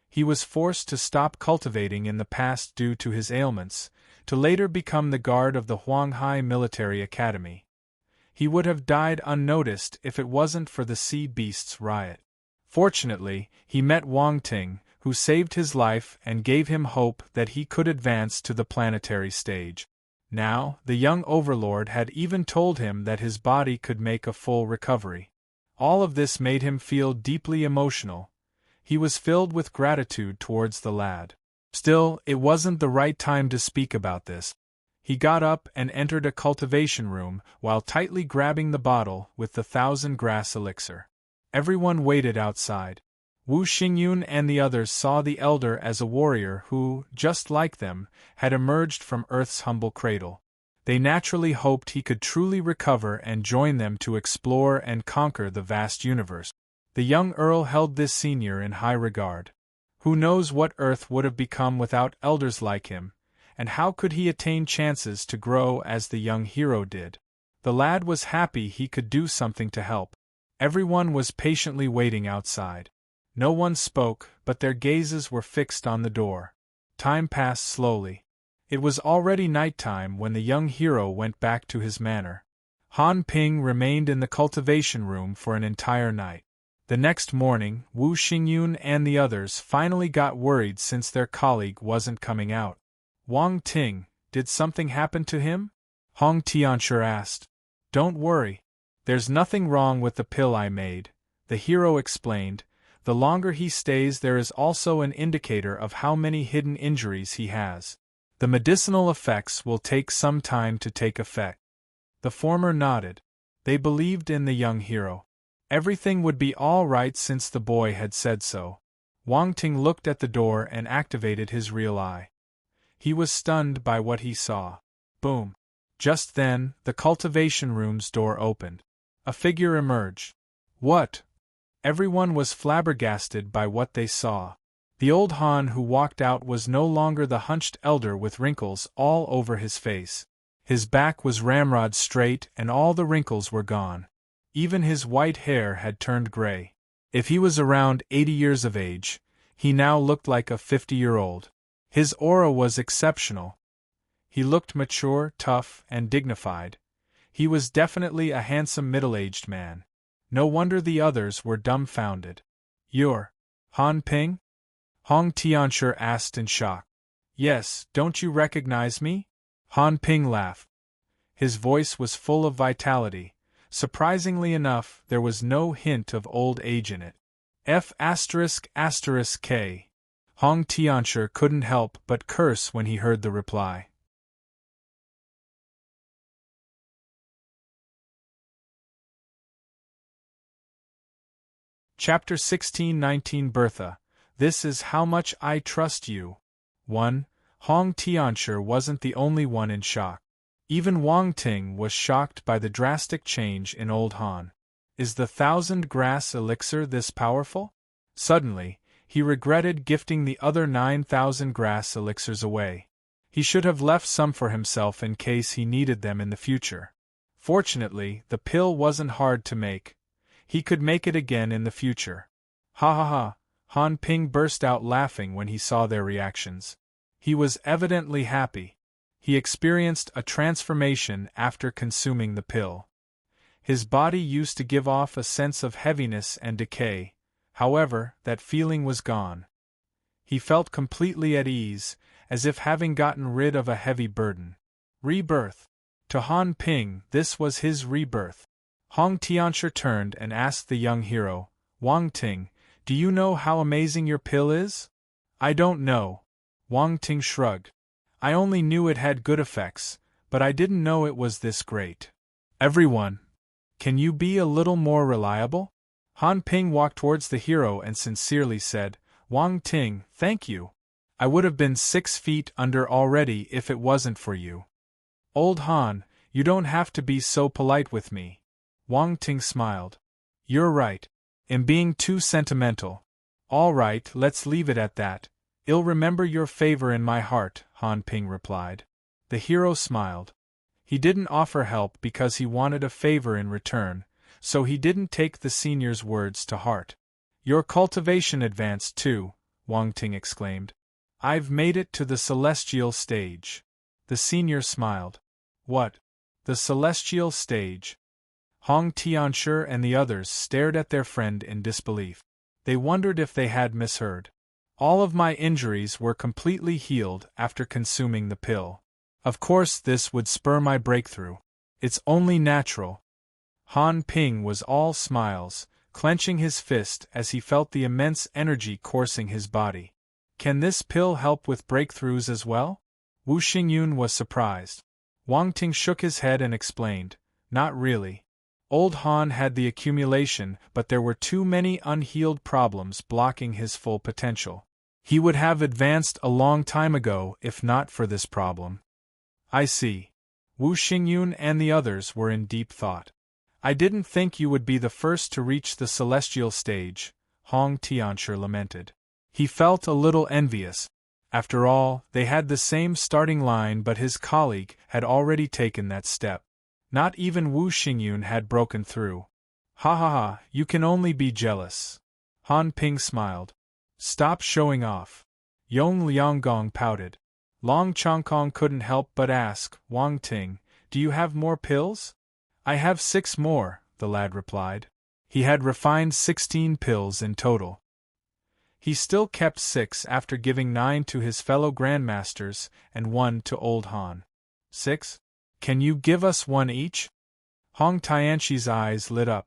He was forced to stop cultivating in the past due to his ailments, to later become the guard of the Huanghai Military Academy. He would have died unnoticed if it wasn't for the sea beast's riot. Fortunately, he met Wang Ting, who saved his life and gave him hope that he could advance to the planetary stage. Now, the young overlord had even told him that his body could make a full recovery. All of this made him feel deeply emotional. He was filled with gratitude towards the lad. Still, it wasn't the right time to speak about this. He got up and entered a cultivation room while tightly grabbing the bottle with the 1000-grass elixir. Everyone waited outside. Wu Xingyun and the others saw the elder as a warrior who, just like them, had emerged from Earth's humble cradle. They naturally hoped he could truly recover and join them to explore and conquer the vast universe. The young Earl held this senior in high regard. Who knows what Earth would have become without elders like him, and how could he attain chances to grow as the young hero did? The lad was happy he could do something to help. Everyone was patiently waiting outside. No one spoke, but their gazes were fixed on the door. Time passed slowly. It was already nighttime when the young hero went back to his manor. Han Ping remained in the cultivation room for an entire night. The next morning, Wu Xingyun and the others finally got worried since their colleague wasn't coming out. Wang Ting, did something happen to him? Hong Tianshi asked. Don't worry. There's nothing wrong with the pill I made, the hero explained. The longer he stays, there is also an indicator of how many hidden injuries he has. The medicinal effects will take some time to take effect. The former nodded. They believed in the young hero. Everything would be all right since the boy had said so. Wang Ting looked at the door and activated his real eye. He was stunned by what he saw. Boom! Just then, the cultivation room's door opened. A figure emerged. What? Everyone was flabbergasted by what they saw. The old Han who walked out was no longer the hunched elder with wrinkles all over his face. His back was ramrod straight and all the wrinkles were gone. Even his white hair had turned gray. If he was around 80 years of age, he now looked like a 50-year-old. His aura was exceptional. He looked mature, tough, and dignified. He was definitely a handsome middle-aged man. No wonder the others were dumbfounded. You're Han Ping? Hong Tianshi asked in shock. Yes, don't you recognize me? Han Ping laughed. His voice was full of vitality. Surprisingly enough, there was no hint of old age in it. F***K. Hong Tianshi couldn't help but curse when he heard the reply. Chapter 16-19 Bertha, this is how much I trust you. 1. Hong Tianshi wasn't the only one in shock. Even Wang Ting was shocked by the drastic change in old Han. Is the 1,000 grass elixir this powerful? Suddenly, he regretted gifting the other 9,000 grass elixirs away. He should have left some for himself in case he needed them in the future. Fortunately, the pill wasn't hard to make. He could make it again in the future. Ha ha ha! Han Ping burst out laughing when he saw their reactions. He was evidently happy. He experienced a transformation after consuming the pill. His body used to give off a sense of heaviness and decay, however, that feeling was gone. He felt completely at ease, as if having gotten rid of a heavy burden. Rebirth. To Han Ping, this was his rebirth. Hong Tianshi turned and asked the young hero, Wang Ting, do you know how amazing your pill is? I don't know. Wang Ting shrugged. I only knew it had good effects, but I didn't know it was this great. Everyone, can you be a little more reliable? Han Ping walked towards the hero and sincerely said, Wang Ting, thank you. I would have been 6 feet under already if it wasn't for you. Old Han, you don't have to be so polite with me. Wang Ting smiled. You're right. I'm being too sentimental. All right, let's leave it at that. I'll remember your favor in my heart, Han Ping replied. The hero smiled. He didn't offer help because he wanted a favor in return, so he didn't take the senior's words to heart. Your cultivation advanced too, Wang Ting exclaimed. I've made it to the celestial stage. The senior smiled. What? The celestial stage? Hong Tianshi and the others stared at their friend in disbelief. They wondered if they had misheard. All of my injuries were completely healed after consuming the pill. Of course this would spur my breakthrough. It's only natural. Han Ping was all smiles, clenching his fist as he felt the immense energy coursing his body. Can this pill help with breakthroughs as well? Wu Xingyun was surprised. Wang Ting shook his head and explained, not really. Old Han had the accumulation, but there were too many unhealed problems blocking his full potential. He would have advanced a long time ago if not for this problem. I see. Wu Xingyun and the others were in deep thought. I didn't think you would be the first to reach the celestial stage, Hong Tianshi lamented. He felt a little envious. After all, they had the same starting line, but his colleague had already taken that step. Not even Wu Xingyun had broken through. Ha ha ha, you can only be jealous. Han Ping smiled. Stop showing off. Yong Lianggong pouted. Long Chongkong couldn't help but ask, Wang Ting, do you have more pills? I have 6 more, the lad replied. He had refined 16 pills in total. He still kept 6 after giving 9 to his fellow grandmasters and 1 to old Han. 6? Can you give us 1 each? Hong Tianqi's eyes lit up.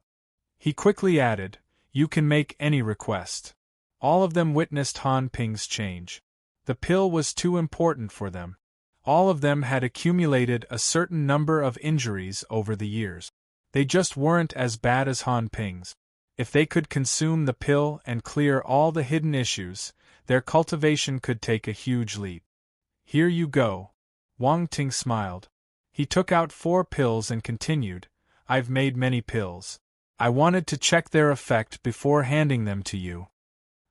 He quickly added, you can make any request. All of them witnessed Han Ping's change. The pill was too important for them. All of them had accumulated a certain number of injuries over the years. They just weren't as bad as Han Ping's. If they could consume the pill and clear all the hidden issues, their cultivation could take a huge leap. Here you go. Wang Ting smiled. He took out 4 pills and continued, I've made many pills. I wanted to check their effect before handing them to you.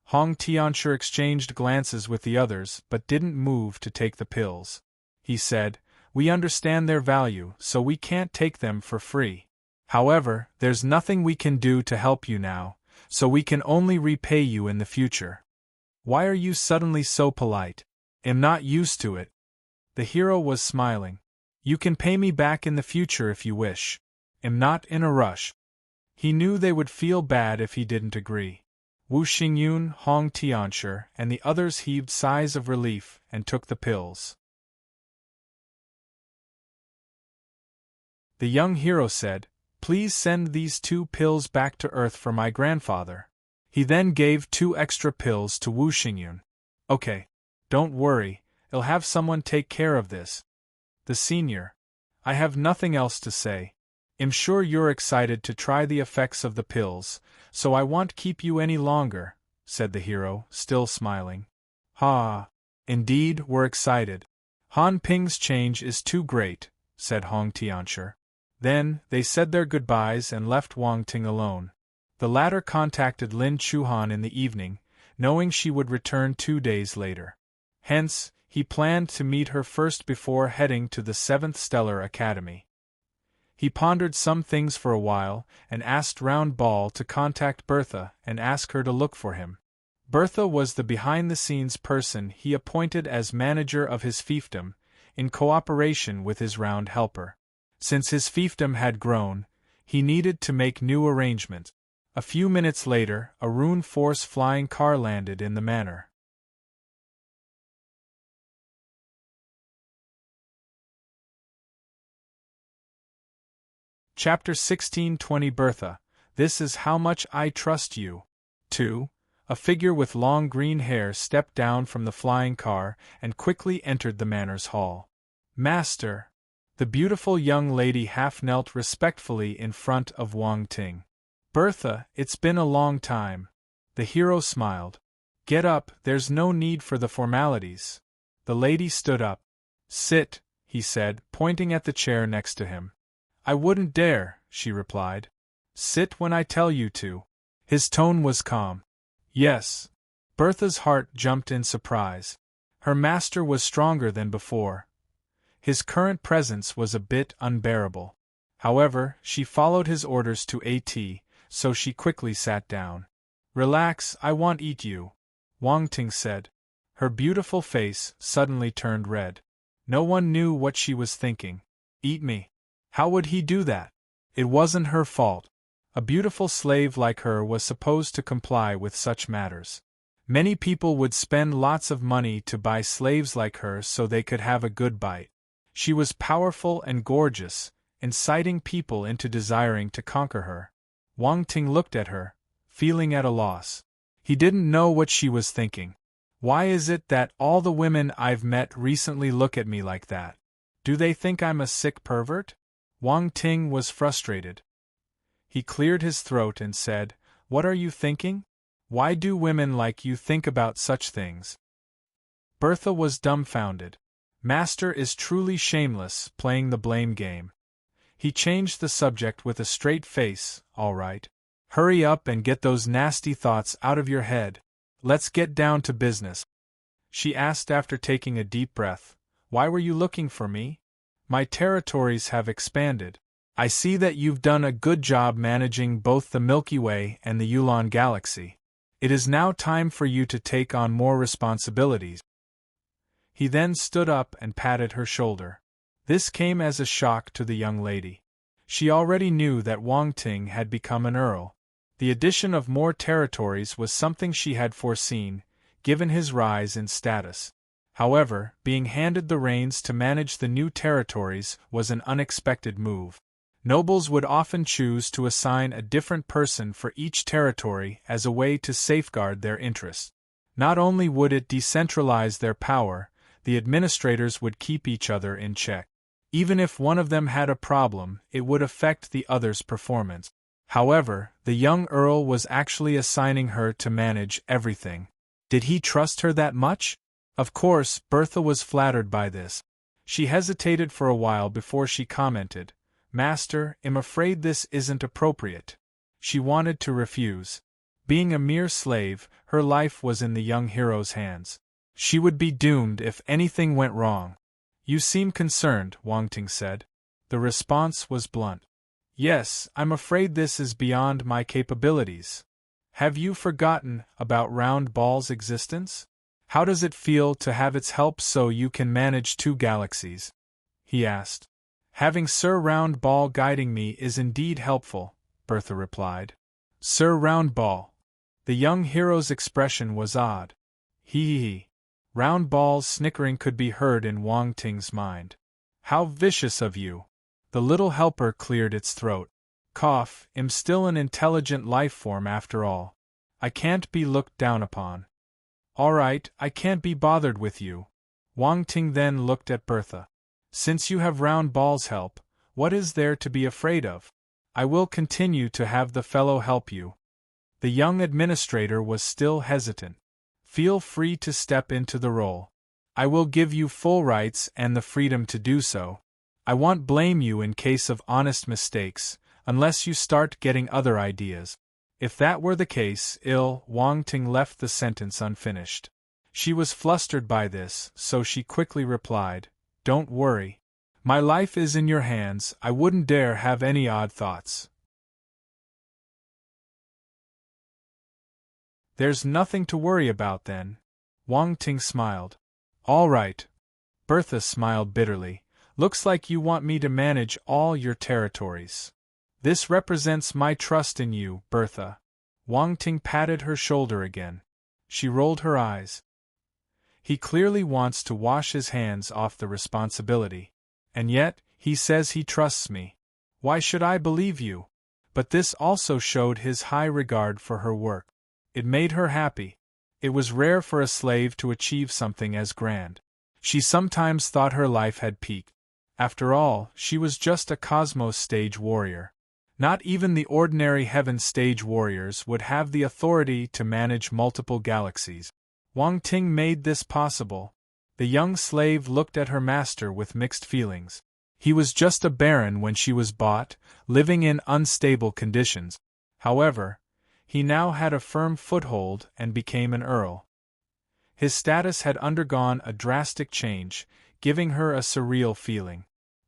Hong Tianshi exchanged glances with the others but didn't move to take the pills. He said, we understand their value, so we can't take them for free. However, there's nothing we can do to help you now, so we can only repay you in the future. Why are you suddenly so polite? I'm not used to it. The hero was smiling. You can pay me back in the future if you wish. I'm not in a rush. He knew they would feel bad if he didn't agree. Wu Xingyun, Hong Tianshi, and the others heaved sighs of relief and took the pills. The young hero said, please send these 2 pills back to Earth for my grandfather. He then gave 2 extra pills to Wu Xingyun. Okay. Don't worry, I'll have someone take care of this. The senior. I have nothing else to say. I'm sure you're excited to try the effects of the pills, so I won't keep you any longer, said the hero, still smiling. Ha! Indeed, we're excited. Han Ping's change is too great, said Hong Tianshi. Then, they said their goodbyes and left Wang Ting alone. The latter contacted Lin Chuhan in the evening, knowing she would return 2 days later. Hence, he planned to meet her first before heading to the 7th Stellar Academy. He pondered some things for a while, and asked Round Ball to contact Bertha and ask her to look for him. Bertha was the behind-the-scenes person he appointed as manager of his fiefdom, in cooperation with his round helper. Since his fiefdom had grown, he needed to make new arrangements. A few minutes later, a Rune Force flying car landed in the manor. Chapter 1620 Bertha, this is how much I trust you. 2. A figure with long green hair stepped down from the flying car and quickly entered the manor's hall. Master! The beautiful young lady half knelt respectfully in front of Wang Ting. Bertha, it's been a long time. The hero smiled. Get up, there's no need for the formalities. The lady stood up. Sit, he said, pointing at the chair next to him. I wouldn't dare, she replied. Sit when I tell you to. His tone was calm. Yes. Bertha's heart jumped in surprise. Her master was stronger than before. His current presence was a bit unbearable. However, she followed his orders to AT, so she quickly sat down. Relax, I won't eat you, Wang Ting said. Her beautiful face suddenly turned red. No one knew what she was thinking. Eat me? How would he do that? It wasn't her fault. A beautiful slave like her was supposed to comply with such matters. Many people would spend lots of money to buy slaves like her so they could have a good bite. She was powerful and gorgeous, inciting people into desiring to conquer her. Wang Ting looked at her, feeling at a loss. He didn't know what she was thinking. Why is it that all the women I've met recently look at me like that? Do they think I'm a sick pervert? Wang Ting was frustrated. He cleared his throat and said, What are you thinking? Why do women like you think about such things? Bertha was dumbfounded. Master is truly shameless, playing the blame game. He changed the subject with a straight face. All right. Hurry up and get those nasty thoughts out of your head. Let's get down to business. She asked after taking a deep breath. Why were you looking for me? My territories have expanded. I see that you've done a good job managing both the Milky Way and the Yulon Galaxy. It is now time for you to take on more responsibilities. He then stood up and patted her shoulder. This came as a shock to the young lady. She already knew that Wang Ting had become an earl. The addition of more territories was something she had foreseen, given his rise in status. However, being handed the reins to manage the new territories was an unexpected move. Nobles would often choose to assign a different person for each territory as a way to safeguard their interests. Not only would it decentralize their power, the administrators would keep each other in check. Even if one of them had a problem, it would affect the other's performance. However, the young earl was actually assigning her to manage everything. Did he trust her that much? Of course, Bertha was flattered by this. She hesitated for a while before she commented, "Master, I'm afraid this isn't appropriate." She wanted to refuse. Being a mere slave, her life was in the young hero's hands. She would be doomed if anything went wrong. "You seem concerned," Wang Ting said. The response was blunt. "Yes, I'm afraid this is beyond my capabilities." "Have you forgotten about Round Ball's existence? How does it feel to have its help so you can manage 2 galaxies?" he asked. "Having Sir Round Ball guiding me is indeed helpful," Bertha replied. "Sir Round Ball." The young hero's expression was odd. Hee. Round Ball's snickering could be heard in Wang Ting's mind. "How vicious of you!" The little helper cleared its throat. "Cough, I'm still an intelligent life form after all. I can't be looked down upon." "All right, I can't be bothered with you." Wang Ting then looked at Bertha. "Since you have Round Ball's help, what is there to be afraid of? I will continue to have the fellow help you." The young administrator was still hesitant. "Feel free to step into the role. I will give you full rights and the freedom to do so. I won't blame you in case of honest mistakes, unless you start getting other ideas." If that were the case, Wang Ting left the sentence unfinished. She was flustered by this, so she quickly replied, "Don't worry. My life is in your hands, I wouldn't dare have any odd thoughts." "There's nothing to worry about then." Wang Ting smiled. "All right." Bertha smiled bitterly. "Looks like you want me to manage all your territories. This represents my trust in you, Bertha." Wang Ting patted her shoulder again. She rolled her eyes. "He clearly wants to wash his hands off the responsibility. And yet, he says he trusts me. Why should I believe you?" But this also showed his high regard for her work. It made her happy. It was rare for a slave to achieve something as grand. She sometimes thought her life had peaked. After all, she was just a cosmos stage warrior. Not even the ordinary heaven stage warriors would have the authority to manage multiple galaxies. Wang Ting made this possible. The young slave looked at her master with mixed feelings. He was just a baron when she was bought, living in unstable conditions. However, he now had a firm foothold and became an earl. His status had undergone a drastic change, giving her a surreal feeling.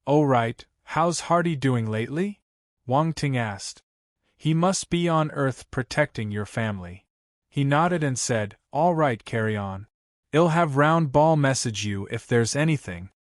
"Oh right, how's Hardy doing lately?" Wang Ting asked. "He must be on Earth protecting your family." He nodded and said, "All right, carry on. I'll have Round Ball message you if there's anything."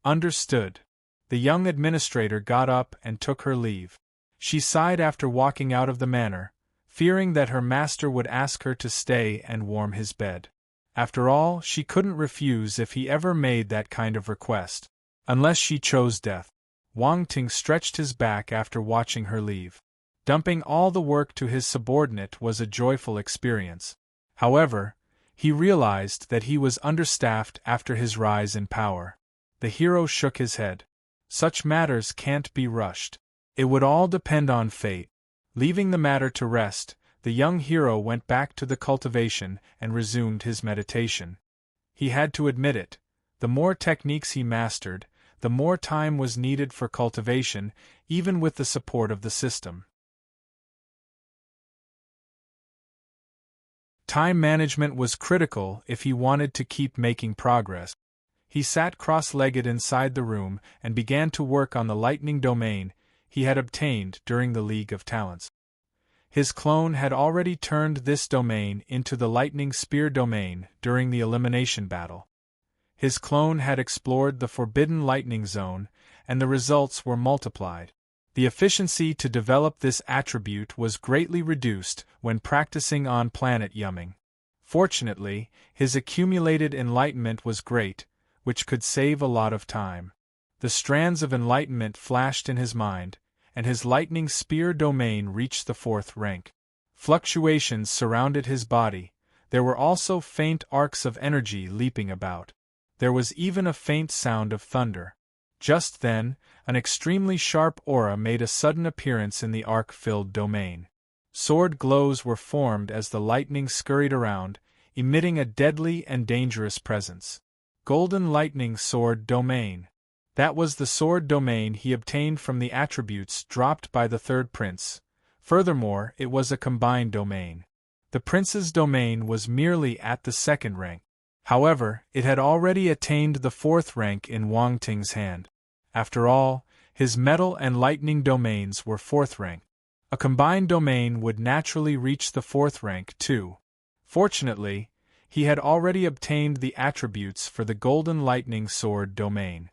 "Understood." The young administrator got up and took her leave. She sighed after walking out of the manor, fearing that her master would ask her to stay and warm his bed. After all, she couldn't refuse if he ever made that kind of request. Unless she chose death. Wang Ting stretched his back after watching her leave. Dumping all the work to his subordinate was a joyful experience. However, he realized that he was understaffed after his rise in power. The hero shook his head. Such matters can't be rushed. It would all depend on fate. Leaving the matter to rest, the young hero went back to the cultivation and resumed his meditation. He had to admit it. The more techniques he mastered, the more time was needed for cultivation, even with the support of the system. Time management was critical if he wanted to keep making progress. He sat cross-legged inside the room and began to work on the lightning domain he had obtained during the League of Talents. His clone had already turned this domain into the lightning spear domain during the elimination battle. His clone had explored the forbidden lightning zone, and the results were multiplied. The efficiency to develop this attribute was greatly reduced when practicing on planet Yumming. Fortunately, his accumulated enlightenment was great, which could save a lot of time. The strands of enlightenment flashed in his mind, and his lightning spear domain reached the 4th rank. Fluctuations surrounded his body. There were also faint arcs of energy leaping about. There was even a faint sound of thunder. Just then, an extremely sharp aura made a sudden appearance in the arc-filled domain. Sword glows were formed as the lightning scurried around, emitting a deadly and dangerous presence. Golden Lightning Sword Domain. That was the sword domain he obtained from the attributes dropped by the 3rd prince. Furthermore, it was a combined domain. The prince's domain was merely at the 2nd rank. However, it had already attained the 4th rank in Wang Ting's hand. After all, his metal and lightning domains were 4th rank. A combined domain would naturally reach the 4th rank too. Fortunately, he had already obtained the attributes for the Golden Lightning Sword domain.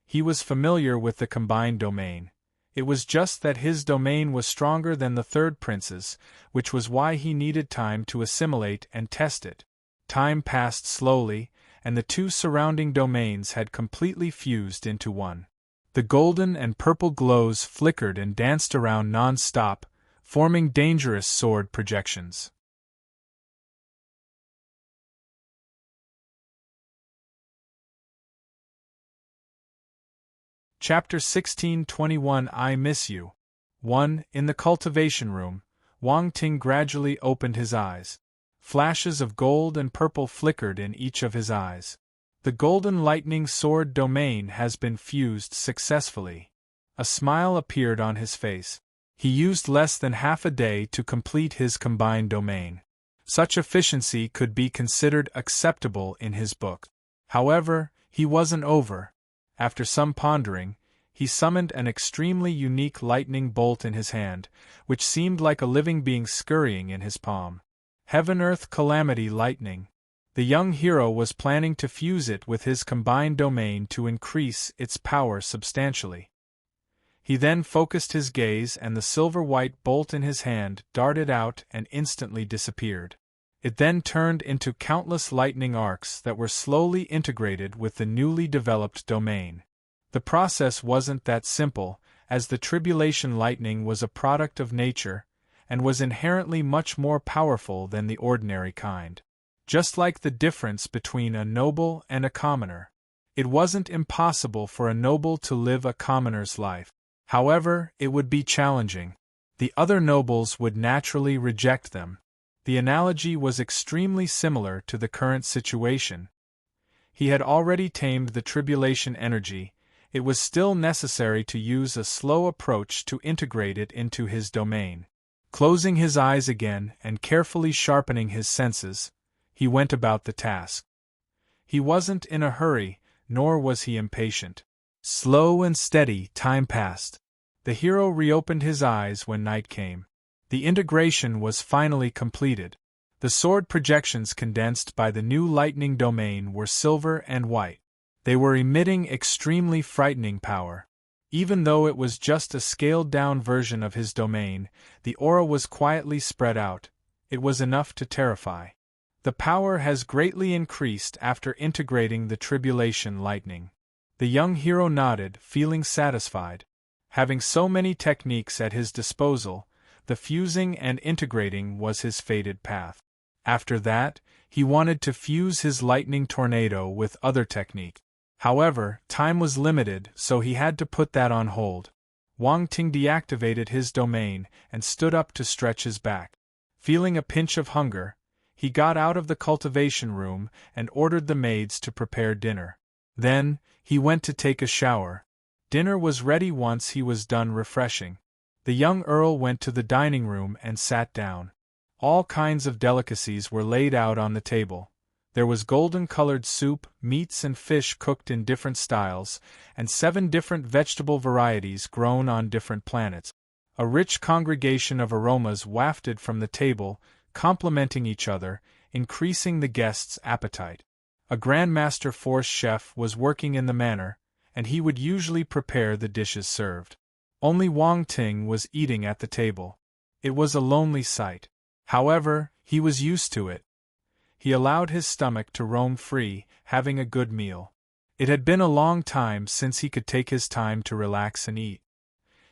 He was familiar with the combined domain. It was just that his domain was stronger than the 3rd prince's, which was why he needed time to assimilate and test it. Time passed slowly, and the 2 surrounding domains had completely fused into one. The golden and purple glows flickered and danced around non-stop, forming dangerous sword projections. Chapter 1621 I Miss You. 1. In the cultivation room, Wang Ting gradually opened his eyes. Flashes of gold and purple flickered in each of his eyes. The Golden Lightning Sword domain has been fused successfully. A smile appeared on his face. He used less than half a day to complete his combined domain. Such efficiency could be considered acceptable in his book. However, he wasn't over. After some pondering, he summoned an extremely unique lightning bolt in his hand, which seemed like a living being scurrying in his palm. Heaven-Earth Calamity Lightning. The young hero was planning to fuse it with his combined domain to increase its power substantially. He then focused his gaze, and the silver-white bolt in his hand darted out and instantly disappeared. It then turned into countless lightning arcs that were slowly integrated with the newly developed domain. The process wasn't that simple, as the tribulation lightning was a product of nature, and was inherently much more powerful than the ordinary kind. Just like the difference between a noble and a commoner. It wasn't impossible for a noble to live a commoner's life. However, it would be challenging. The other nobles would naturally reject them. The analogy was extremely similar to the current situation. He had already tamed the tribulation energy. It was still necessary to use a slow approach to integrate it into his domain. Closing his eyes again and carefully sharpening his senses, he went about the task. He wasn't in a hurry, nor was he impatient. Slow and steady, time passed. The hero reopened his eyes when night came. The integration was finally completed. The sword projections condensed by the new lightning domain were silver and white. They were emitting extremely frightening power. Even though it was just a scaled-down version of his domain, the aura was quietly spread out. It was enough to terrify. The power has greatly increased after integrating the tribulation lightning. The young hero nodded, feeling satisfied. Having so many techniques at his disposal, the fusing and integrating was his fated path. After that, he wanted to fuse his lightning tornado with other technique. However, time was limited, so he had to put that on hold. Wang Ting deactivated his domain and stood up to stretch his back. Feeling a pinch of hunger, he got out of the cultivation room and ordered the maids to prepare dinner. Then, he went to take a shower. Dinner was ready once he was done refreshing. The young earl went to the dining room and sat down. All kinds of delicacies were laid out on the table. There was golden-colored soup, meats and fish cooked in different styles, and 7 different vegetable varieties grown on different planets. A rich congregation of aromas wafted from the table, complementing each other, increasing the guests' appetite. A Grandmaster Force chef was working in the manor, and he would usually prepare the dishes served. Only Wang Ting was eating at the table. It was a lonely sight. However, he was used to it. He allowed his stomach to roam free, having a good meal. It had been a long time since he could take his time to relax and eat.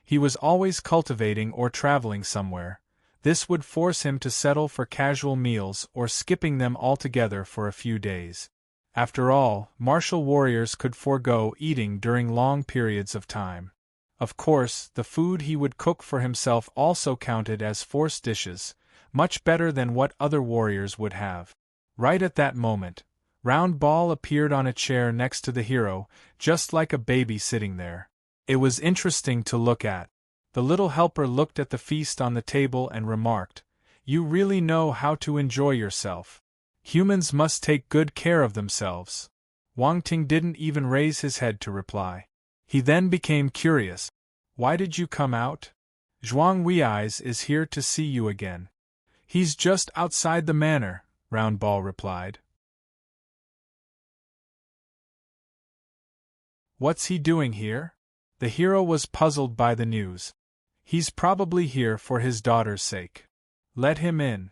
He was always cultivating or traveling somewhere. This would force him to settle for casual meals or skipping them altogether for a few days. After all, martial warriors could forego eating during long periods of time. Of course, the food he would cook for himself also counted as force dishes, much better than what other warriors would have. Right at that moment, Round Ball appeared on a chair next to the hero, just like a baby sitting there. It was interesting to look at. The little helper looked at the feast on the table and remarked, "You really know how to enjoy yourself. Humans must take good care of themselves." Wang Ting didn't even raise his head to reply. He then became curious. "Why did you come out?" "Zhuang Wei's is here to see you again." "He's just outside the manor," Round Ball replied. "What's he doing here?" The hero was puzzled by the news. "He's probably here for his daughter's sake. Let him in."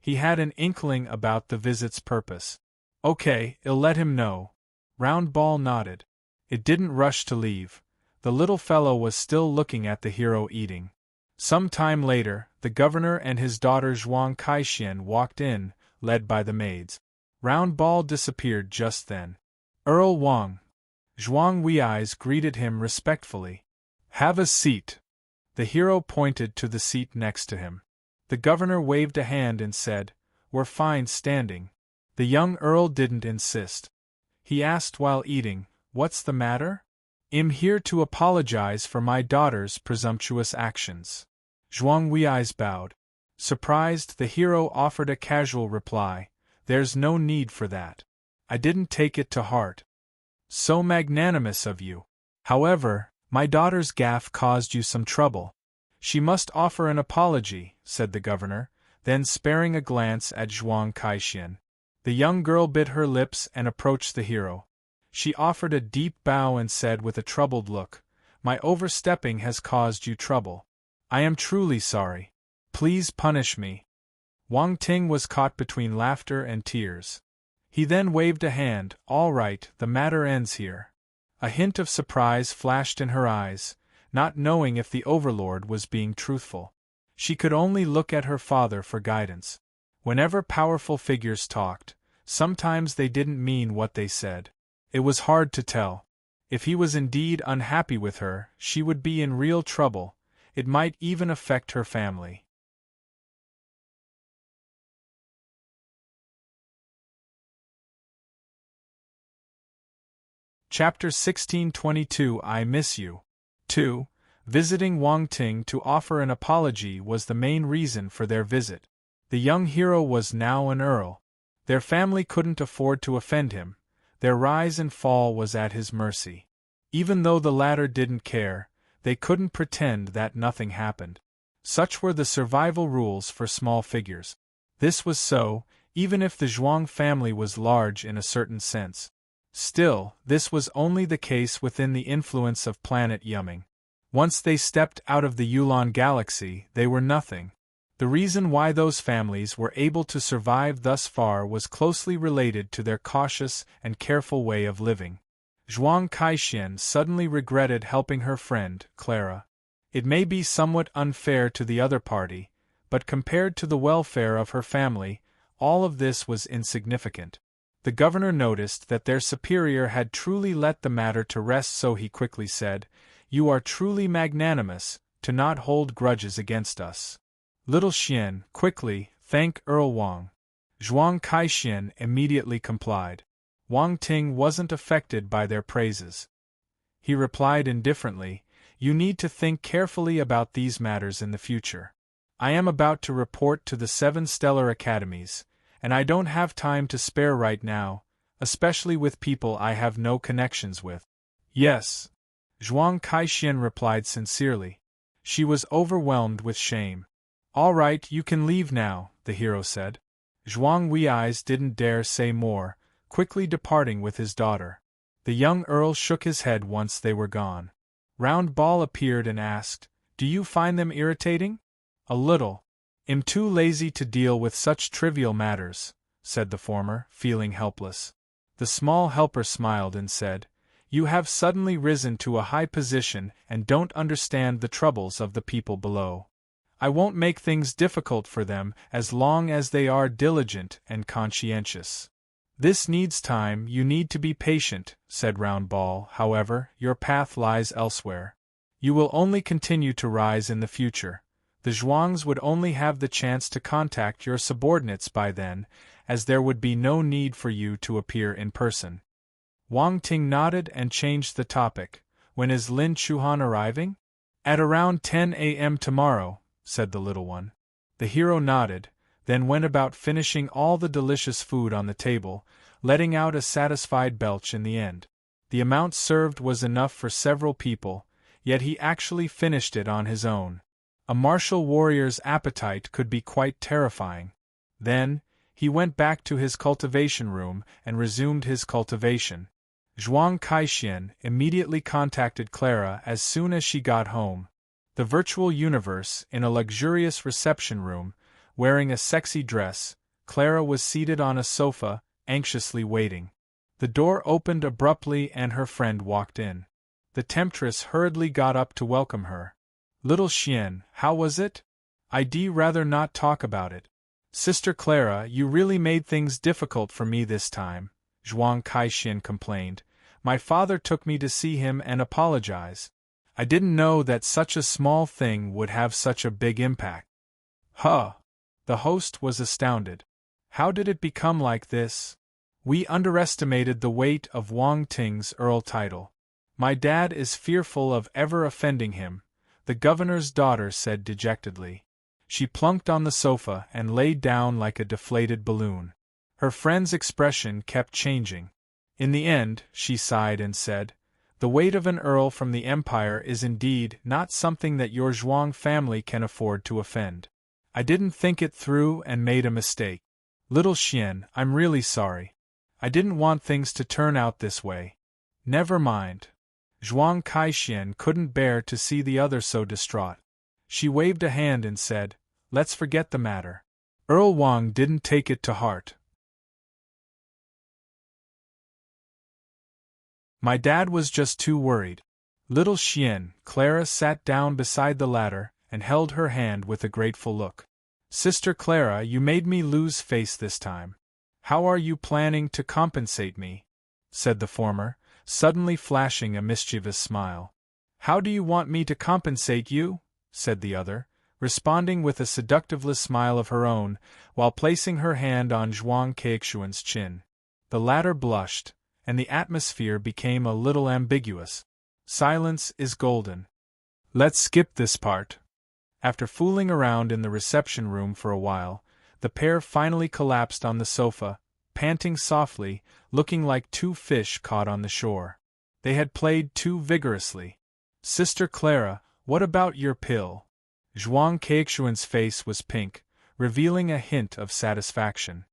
He had an inkling about the visit's purpose. "Okay, I'll let him know." Round Ball nodded. It didn't rush to leave. The little fellow was still looking at the hero eating. Some time later, the governor and his daughter Zhuang Kaixin walked in, led by the maids. Round Ball disappeared just then. "Earl Wang." Zhuang Wei's greeted him respectfully. "Have a seat." The hero pointed to the seat next to him. The governor waved a hand and said, "We're fine standing." The young earl didn't insist. He asked while eating, "What's the matter?" "I'm here to apologize for my daughter's presumptuous actions." Zhuang Wei's bowed. Surprised, the hero offered a casual reply, "There's no need for that. I didn't take it to heart." "So magnanimous of you. However, my daughter's gaffe caused you some trouble. She must offer an apology," said the governor, then sparing a glance at Zhuang Kaixin. The young girl bit her lips and approached the hero. She offered a deep bow and said with a troubled look, "My overstepping has caused you trouble. I am truly sorry. Please punish me." Wang Ting was caught between laughter and tears. He then waved a hand. "All right, the matter ends here." A hint of surprise flashed in her eyes, not knowing if the overlord was being truthful. She could only look at her father for guidance. Whenever powerful figures talked, sometimes they didn't mean what they said. It was hard to tell. If he was indeed unhappy with her, she would be in real trouble. It might even affect her family. Chapter 1622 I Miss You. 2. Visiting Wang Ting to offer an apology was the main reason for their visit. The young hero was now an earl. Their family couldn't afford to offend him. Their rise and fall was at his mercy. Even though the latter didn't care, they couldn't pretend that nothing happened. Such were the survival rules for small figures. This was so, even if the Zhuang family was large in a certain sense. Still, this was only the case within the influence of planet Yumming. Once they stepped out of the Yulon galaxy, they were nothing. The reason why those families were able to survive thus far was closely related to their cautious and careful way of living. Zhuang Kaixin suddenly regretted helping her friend, Clara. It may be somewhat unfair to the other party, but compared to the welfare of her family, all of this was insignificant. The governor noticed that their superior had truly let the matter to rest, so he quickly said, "You are truly magnanimous, to not hold grudges against us. Little Xian, quickly, thank Earl Wang." Zhuang Kaixin immediately complied. Wang Ting wasn't affected by their praises. He replied indifferently, "You need to think carefully about these matters in the future. I am about to report to the 7 stellar academies, and I don't have time to spare right now, especially with people I have no connections with." "Yes," Zhuang Kaixin replied sincerely. She was overwhelmed with shame. "All right, you can leave now," the hero said. Zhuang Wei's didn't dare say more, quickly departing with his daughter. The young earl shook his head once they were gone. Round Ball appeared and asked, "Do you find them irritating?" "A little. I'm too lazy to deal with such trivial matters," said the former, feeling helpless. The small helper smiled and said, "You have suddenly risen to a high position and don't understand the troubles of the people below. I won't make things difficult for them as long as they are diligent and conscientious." "This needs time, you need to be patient," said Round Ball. "However, your path lies elsewhere. You will only continue to rise in the future. The Zhuangs would only have the chance to contact your subordinates by then, as there would be no need for you to appear in person." Wang Ting nodded and changed the topic. "When is Lin Chuhan arriving?" "At around 10 a.m. tomorrow," said the little one. The hero nodded, then went about finishing all the delicious food on the table, letting out a satisfied belch in the end. The amount served was enough for several people, yet he actually finished it on his own. A martial warrior's appetite could be quite terrifying. Then, he went back to his cultivation room and resumed his cultivation. Zhuang Kaixian immediately contacted Clara as soon as she got home. The virtual universe, in a luxurious reception room, wearing a sexy dress, Clara was seated on a sofa, anxiously waiting. The door opened abruptly and her friend walked in. The temptress hurriedly got up to welcome her. "Little Xian, how was it?" "I'd rather not talk about it." "Sister Clara, you really made things difficult for me this time," Zhuang Kaixian complained. "My father took me to see him and apologize. I didn't know that such a small thing would have such a big impact." "Huh!" The host was astounded. "How did it become like this?" "We underestimated the weight of Wang Ting's earl title. My dad is fearful of ever offending him," the governor's daughter said dejectedly. She plunked on the sofa and lay down like a deflated balloon. Her friend's expression kept changing. In the end, she sighed and said, "The weight of an earl from the empire is indeed not something that your Zhuang family can afford to offend. I didn't think it through and made a mistake. Little Xian, I'm really sorry. I didn't want things to turn out this way." "Never mind." Zhuang Kaixian couldn't bear to see the other so distraught. She waved a hand and said, "Let's forget the matter." Earl Wang didn't take it to heart. "My dad was just too worried." Little Xian, Clara sat down beside the ladder and held her hand with a grateful look. "Sister Clara, you made me lose face this time. How are you planning to compensate me?" said the former, suddenly flashing a mischievous smile. "How do you want me to compensate you?" said the other, responding with a seductively smile of her own, while placing her hand on Zhuang Keixuan's chin. The latter blushed, and the atmosphere became a little ambiguous. Silence is golden. Let's skip this part. After fooling around in the reception room for a while, the pair finally collapsed on the sofa, panting softly, looking like two fish caught on the shore. They had played too vigorously. "Sister Clara, what about your pill?" Zhuang Keixuan's face was pink, revealing a hint of satisfaction.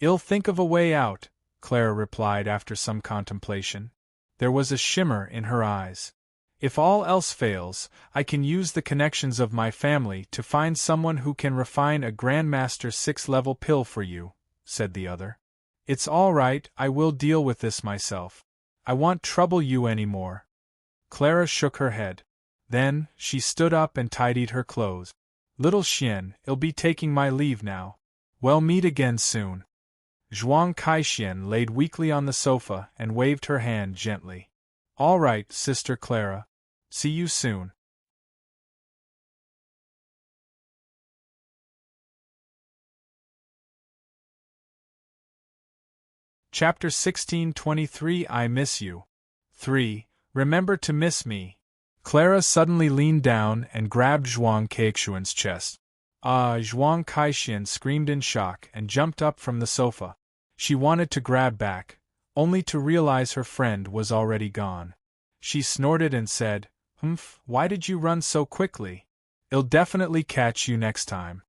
"I'll think of a way out," Clara replied after some contemplation. There was a shimmer in her eyes. "If all else fails, I can use the connections of my family to find someone who can refine a Grandmaster 6-level pill for you," said the other. "It's all right, I will deal with this myself. I won't trouble you any more." Clara shook her head. Then, she stood up and tidied her clothes. "Little Xian, I'll be taking my leave now. We'll meet again soon." Zhuang Kaixian laid weakly on the sofa and waved her hand gently. "All right, Sister Clara. See you soon." Chapter 1623 I Miss You. 3. Remember to miss me. Clara suddenly leaned down and grabbed Zhuang Keixuan's chest. "Ah!" Zhuang Kaixian screamed in shock and jumped up from the sofa. She wanted to grab back, only to realize her friend was already gone. She snorted and said, "Humph, why did you run so quickly? I'll definitely catch you next time."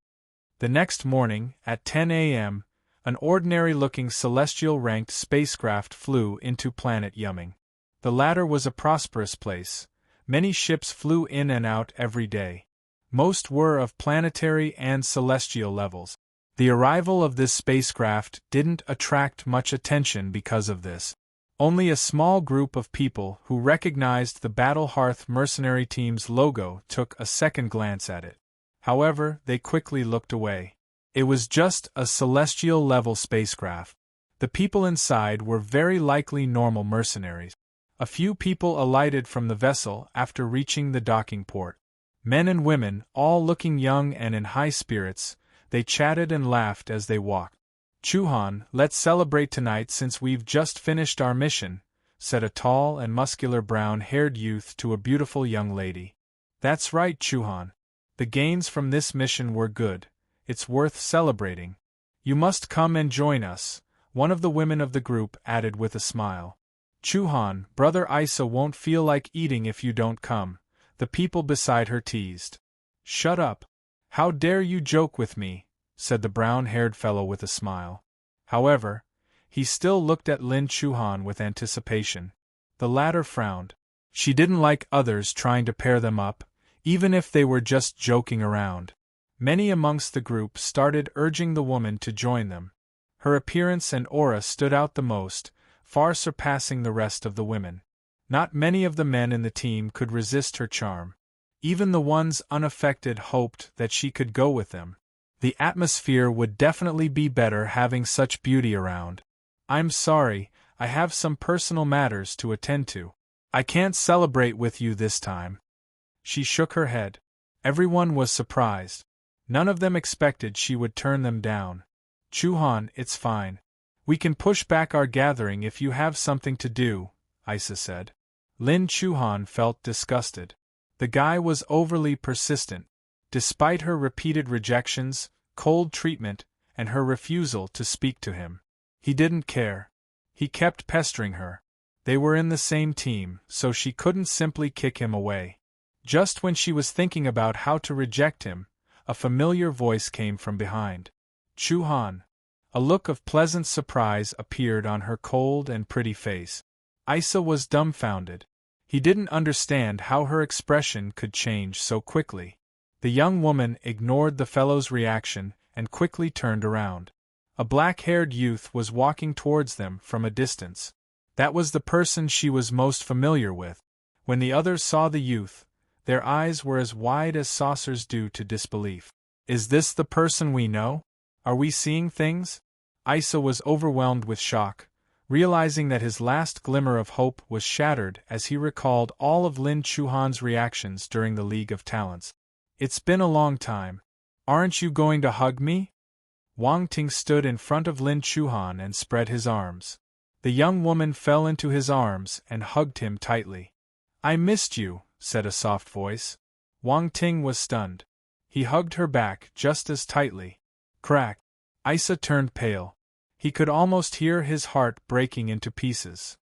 The next morning, at 10 a.m., An ordinary-looking celestial-ranked spacecraft flew into planet Yumming. The latter was a prosperous place. Many ships flew in and out every day. Most were of planetary and celestial levels. The arrival of this spacecraft didn't attract much attention because of this. Only a small group of people who recognized the Battle Hearth mercenary team's logo took a second glance at it. However, they quickly looked away. It was just a celestial-level spacecraft. The people inside were very likely normal mercenaries. A few people alighted from the vessel after reaching the docking port. Men and women, all looking young and in high spirits, they chatted and laughed as they walked. "Chuhan, let's celebrate tonight since we've just finished our mission," said a tall and muscular brown-haired youth to a beautiful young lady. "That's right, Chuhan. The gains from this mission were good. It's worth celebrating. You must come and join us," one of the women of the group added with a smile. "Chuhan, Brother Isa won't feel like eating if you don't come," the people beside her teased. "Shut up. How dare you joke with me," said the brown-haired fellow with a smile. However, he still looked at Lin Chuhan with anticipation. The latter frowned. She didn't like others trying to pair them up, even if they were just joking around. Many amongst the group started urging the woman to join them. Her appearance and aura stood out the most, far surpassing the rest of the women. Not many of the men in the team could resist her charm. Even the ones unaffected hoped that she could go with them. The atmosphere would definitely be better having such beauty around. "I'm sorry, I have some personal matters to attend to. I can't celebrate with you this time." She shook her head. Everyone was surprised. None of them expected she would turn them down. "Chuhan, it's fine. We can push back our gathering if you have something to do," Isa said. Lin Chuhan felt disgusted. The guy was overly persistent. Despite her repeated rejections, cold treatment, and her refusal to speak to him, he didn't care. He kept pestering her. They were in the same team, so she couldn't simply kick him away. Just when she was thinking about how to reject him, a familiar voice came from behind. "Chuhan." A look of pleasant surprise appeared on her cold and pretty face. Isa was dumbfounded. He didn't understand how her expression could change so quickly. The young woman ignored the fellow's reaction and quickly turned around. A black-haired youth was walking towards them from a distance. That was the person she was most familiar with. When the others saw the youth, their eyes were as wide as saucers due to disbelief. "Is this the person we know? Are we seeing things?" Isa was overwhelmed with shock, realizing that his last glimmer of hope was shattered as he recalled all of Lin Chuhan's reactions during the League of Talents. "It's been a long time. Aren't you going to hug me?" Wang Ting stood in front of Lin Chuhan and spread his arms. The young woman fell into his arms and hugged him tightly. "I missed you," said a soft voice. Wang Ting was stunned. He hugged her back just as tightly. Crack! Isa turned pale. He could almost hear his heart breaking into pieces.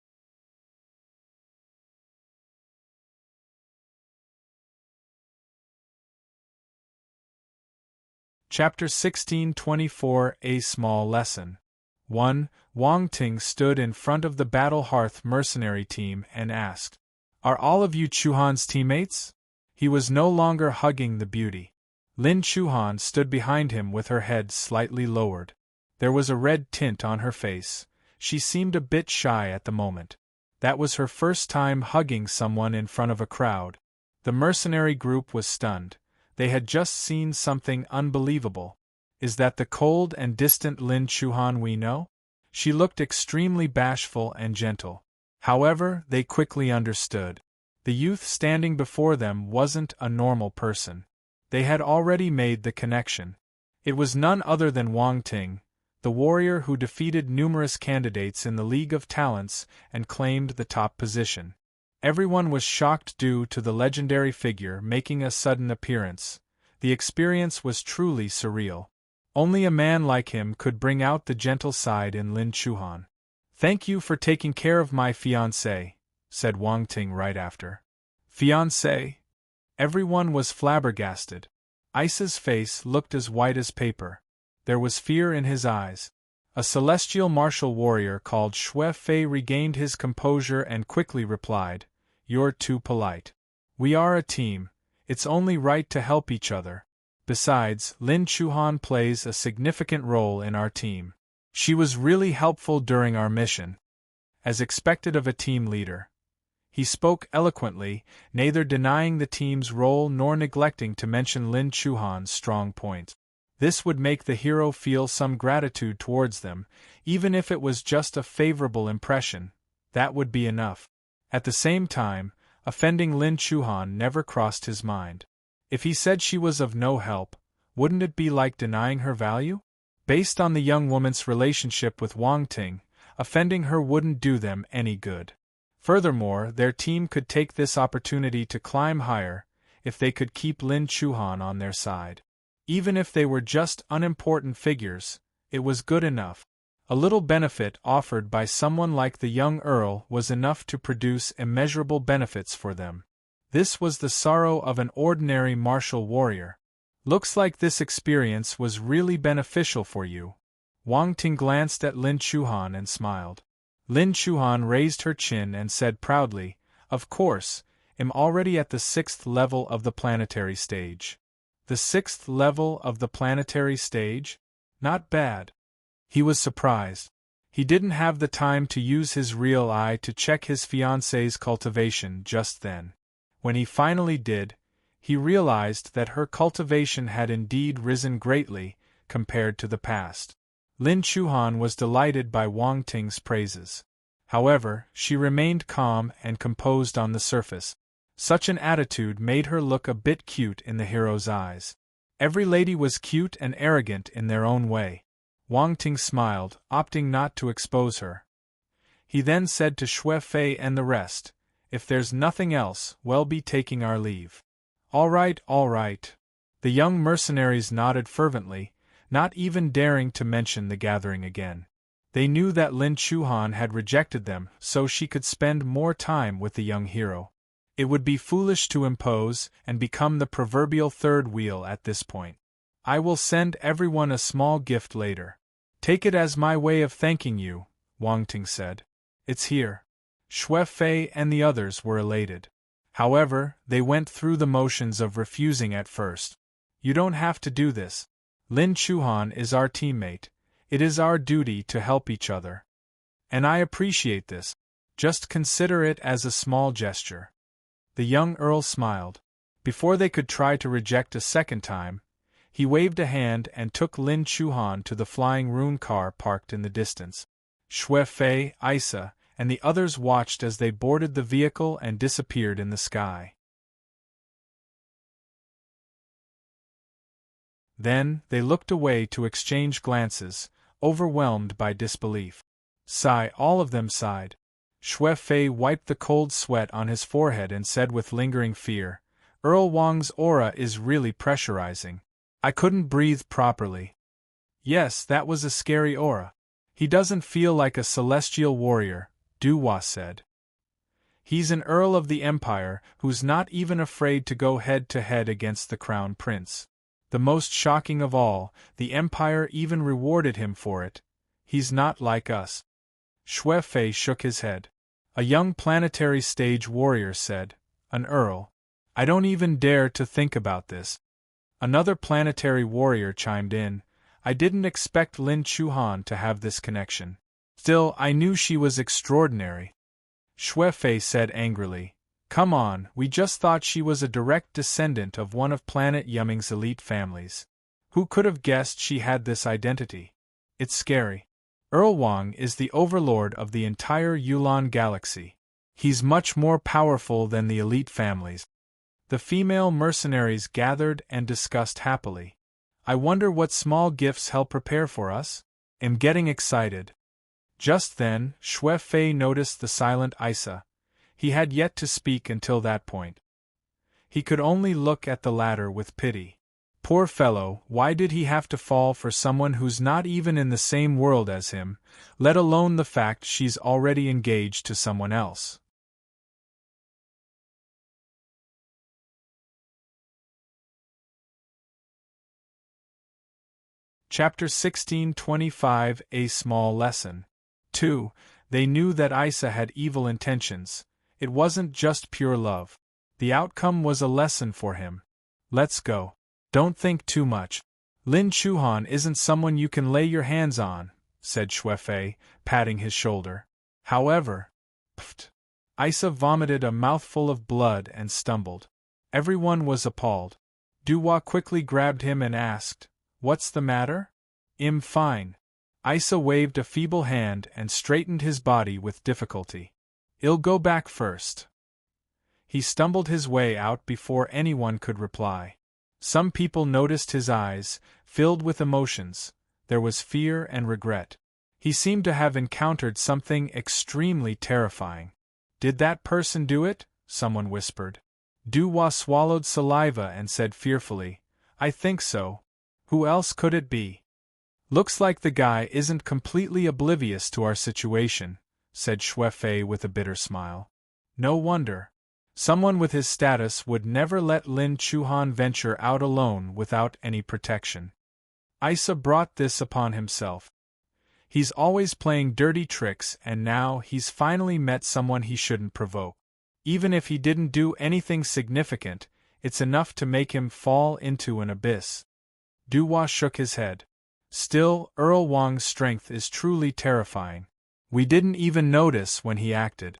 Chapter 1624 A Small Lesson 1. Wang Ting stood in front of the Battle Hearth mercenary team and asked, "Are all of you Chuhan's teammates?" He was no longer hugging the beauty. Lin Chuhan stood behind him with her head slightly lowered. There was a red tint on her face. She seemed a bit shy at the moment. That was her first time hugging someone in front of a crowd. The mercenary group was stunned. They had just seen something unbelievable. Is that the cold and distant Lin Chuhan we know? She looked extremely bashful and gentle. However, they quickly understood. The youth standing before them wasn't a normal person. They had already made the connection. It was none other than Wang Ting, the warrior who defeated numerous candidates in the League of Talents and claimed the top position. Everyone was shocked due to the legendary figure making a sudden appearance. The experience was truly surreal. Only a man like him could bring out the gentle side in Lin Chuhan. "Thank you for taking care of my fiancé," said Wang Ting right after. "Fiancé?" Everyone was flabbergasted. Isa's face looked as white as paper. There was fear in his eyes. A celestial martial warrior called Xue Fei regained his composure and quickly replied, "You're too polite. We are a team, it's only right to help each other. Besides, Lin Chuhan plays a significant role in our team. She was really helpful during our mission." As expected of a team leader, he spoke eloquently, neither denying the team's role nor neglecting to mention Lin Chuhan's strong points. This would make the hero feel some gratitude towards them, even if it was just a favorable impression. That would be enough. At the same time, offending Lin Chuhan never crossed his mind. If he said she was of no help, wouldn't it be like denying her value? Based on the young woman's relationship with Wang Ting, offending her wouldn't do them any good. Furthermore, their team could take this opportunity to climb higher, if they could keep Lin Chuhan on their side. Even if they were just unimportant figures, it was good enough. A little benefit offered by someone like the young Earl was enough to produce immeasurable benefits for them. This was the sorrow of an ordinary martial warrior. Looks like this experience was really beneficial for you. Wang Ting glanced at Lin Chuhan and smiled. Lin Chuhan raised her chin and said proudly, "Of course, I'm already at the 6th level of the planetary stage." The 6th level of the planetary stage? Not bad. He was surprised. He didn't have the time to use his real eye to check his fiancée's cultivation just then. When he finally did, he realized that her cultivation had indeed risen greatly, compared to the past. Lin Chuhan was delighted by Wang Ting's praises. However, she remained calm and composed on the surface. Such an attitude made her look a bit cute in the hero's eyes. Every lady was cute and arrogant in their own way. Wang Ting smiled, opting not to expose her. He then said to Xue Fei and the rest, "If there's nothing else, we'll be taking our leave." All right, all right." The young mercenaries nodded fervently, not even daring to mention the gathering again. They knew that Lin Chuhan had rejected them so she could spend more time with the young hero. It would be foolish to impose and become the proverbial third wheel at this point. "I will send everyone a small gift later. Take it as my way of thanking you," Wang Ting said. "It's here." Xue Fei and the others were elated. However, they went through the motions of refusing at first. "You don't have to do this. Lin Chuhan is our teammate. It is our duty to help each other. And I appreciate this. Just consider it as a small gesture." The young Earl smiled. Before they could try to reject a second time, he waved a hand and took Lin Chuhan to the flying rune car parked in the distance. Xue Fei, Isa, and the others watched as they boarded the vehicle and disappeared in the sky. Then, they looked away to exchange glances, overwhelmed by disbelief. All of them sighed. Xue Fei wiped the cold sweat on his forehead and said with lingering fear, "Earl Wang's aura is really pressurizing. I couldn't breathe properly." "Yes, that was a scary aura. He doesn't feel like a celestial warrior," Duhua said. "He's an Earl of the Empire who's not even afraid to go head-to-head against the Crown Prince. The most shocking of all, the Empire even rewarded him for it. He's not like us." Xue Fei shook his head. A young planetary stage warrior said, "An Earl? I don't even dare to think about this." Another planetary warrior chimed in, "I didn't expect Lin Chuhan to have this connection. Still, I knew she was extraordinary." Xue Fei said angrily, "Come on, we just thought she was a direct descendant of one of Planet Yumming's elite families. Who could have guessed she had this identity? It's scary. Earl Wang is the overlord of the entire Yulan galaxy. He's much more powerful than the elite families." The female mercenaries gathered and discussed happily. "I wonder what small gifts he'll prepare for us? I'm getting excited." Just then, Xue Fei noticed the silent Isa. He had yet to speak until that point. He could only look at the latter with pity. Poor fellow, why did he have to fall for someone who's not even in the same world as him, let alone the fact she's already engaged to someone else? Chapter 1625 A Small Lesson. 2. They knew that Isa had evil intentions. It wasn't just pure love. The outcome was a lesson for him. Let's go. Don't think too much. Lin Chuhan isn't someone you can lay your hands on, said Xuefei, patting his shoulder. However, pfft. Isa vomited a mouthful of blood and stumbled. Everyone was appalled. Duhua quickly grabbed him and asked, "What's the matter?" "I'm fine." Isa waved a feeble hand and straightened his body with difficulty. "I'll go back first." He stumbled his way out before anyone could reply. Some people noticed his eyes, filled with emotions. There was fear and regret. He seemed to have encountered something extremely terrifying. "Did that person do it?" someone whispered. Duhua swallowed saliva and said fearfully, "I think so. Who else could it be?" "Looks like the guy isn't completely oblivious to our situation," said Xuefei with a bitter smile. "No wonder. Someone with his status would never let Lin Chuhan venture out alone without any protection. Isa brought this upon himself. He's always playing dirty tricks, and now he's finally met someone he shouldn't provoke. Even if he didn't do anything significant, it's enough to make him fall into an abyss." Duhua shook his head. "Still, Earl Wang's strength is truly terrifying. We didn't even notice when he acted.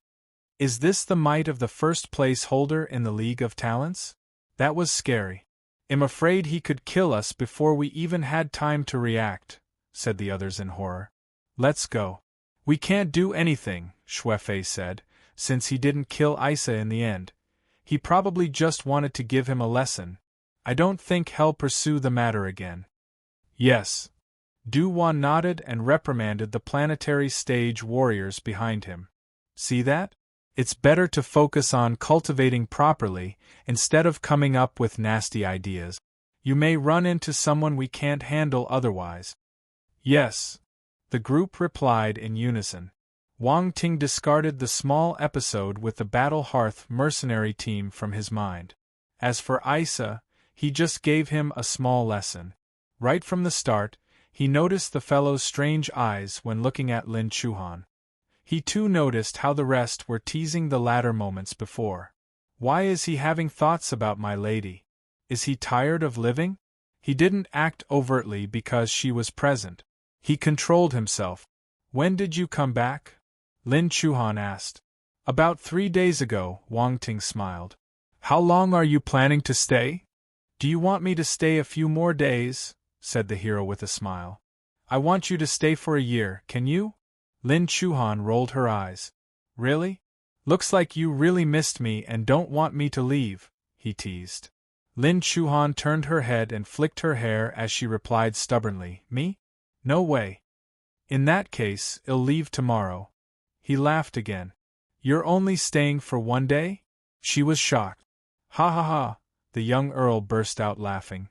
Is this the might of the first-place holder in the League of Talents? That was scary. I'm afraid he could kill us before we even had time to react," said the others in horror. "Let's go." "We can't do anything," Xuefei said, "since he didn't kill Isa in the end. He probably just wanted to give him a lesson. I don't think he'll pursue the matter again." "Yes." Duhua nodded and reprimanded the planetary stage warriors behind him. "See that? It's better to focus on cultivating properly, instead of coming up with nasty ideas. You may run into someone we can't handle otherwise." "Yes." The group replied in unison. Wang Ting discarded the small episode with the Battle Hearth mercenary team from his mind. As for Isa, he just gave him a small lesson. Right from the start, he noticed the fellow's strange eyes when looking at Lin Chuhan. He too noticed how the rest were teasing the latter moments before. Why is he having thoughts about my lady? Is he tired of living? He didn't act overtly because she was present. He controlled himself. "When did you come back?" Lin Chuhan asked. "About 3 days ago," Wang Ting smiled. "How long are you planning to stay?" "Do you want me to stay a few more days?" said the hero with a smile. "I want you to stay for a year, can you?" Lin Chuhan rolled her eyes. "Really? Looks like you really missed me and don't want me to leave," he teased. Lin Chuhan turned her head and flicked her hair as she replied stubbornly, "Me? No way. In that case, I'll leave tomorrow." He laughed again. "You're only staying for 1 day?" She was shocked. "Ha ha ha," the young earl burst out laughing.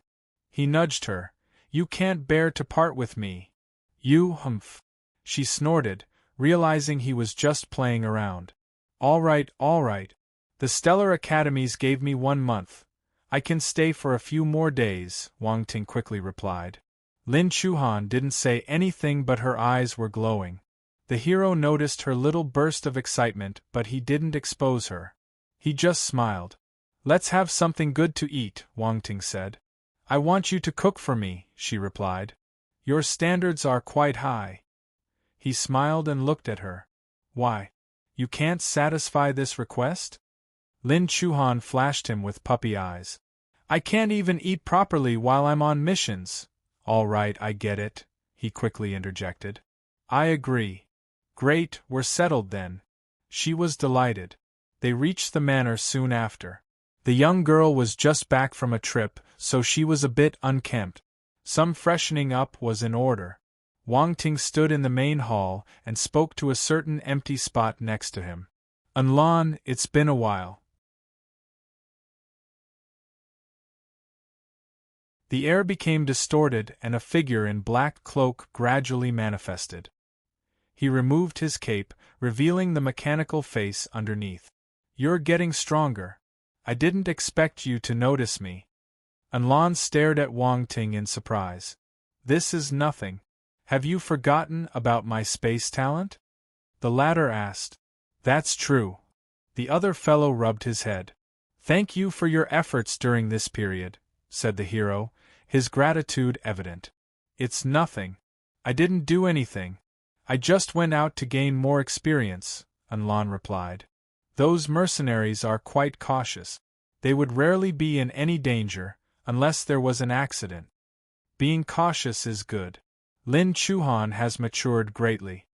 He nudged her. "You can't bear to part with me. You, humph." She snorted, realizing he was just playing around. All right. The Stellar Academies gave me 1 month. I can stay for a few more days," Wang Ting quickly replied. Lin Chuhan didn't say anything, but her eyes were glowing. The hero noticed her little burst of excitement, but he didn't expose her. He just smiled. "Let's have something good to eat," Wang Ting said. "I want you to cook for me," she replied. "Your standards are quite high." He smiled and looked at her. "Why? You can't satisfy this request?" Lin Chuhan flashed him with puppy eyes. "I can't even eat properly while I'm on missions." "All right, I get it," he quickly interjected. "I agree." "Great, we're settled then." She was delighted. They reached the manor soon after. The young girl was just back from a trip, so she was a bit unkempt. Some freshening up was in order. Wang Ting stood in the main hall and spoke to a certain empty spot next to him. "Unlan, it's been a while." The air became distorted and a figure in black cloak gradually manifested. He removed his cape, revealing the mechanical face underneath. "You're getting stronger. I didn't expect you to notice me." Unlan stared at Wang Ting in surprise. This is nothing. Have you forgotten about my space talent? The latter asked. That's true. The other fellow rubbed his head. Thank you for your efforts during this period, said the hero, his gratitude evident. It's nothing. I didn't do anything. I just went out to gain more experience, Anlan replied. Those mercenaries are quite cautious. They would rarely be in any danger, unless there was an accident. Being cautious is good. Lin Chuhan has matured greatly.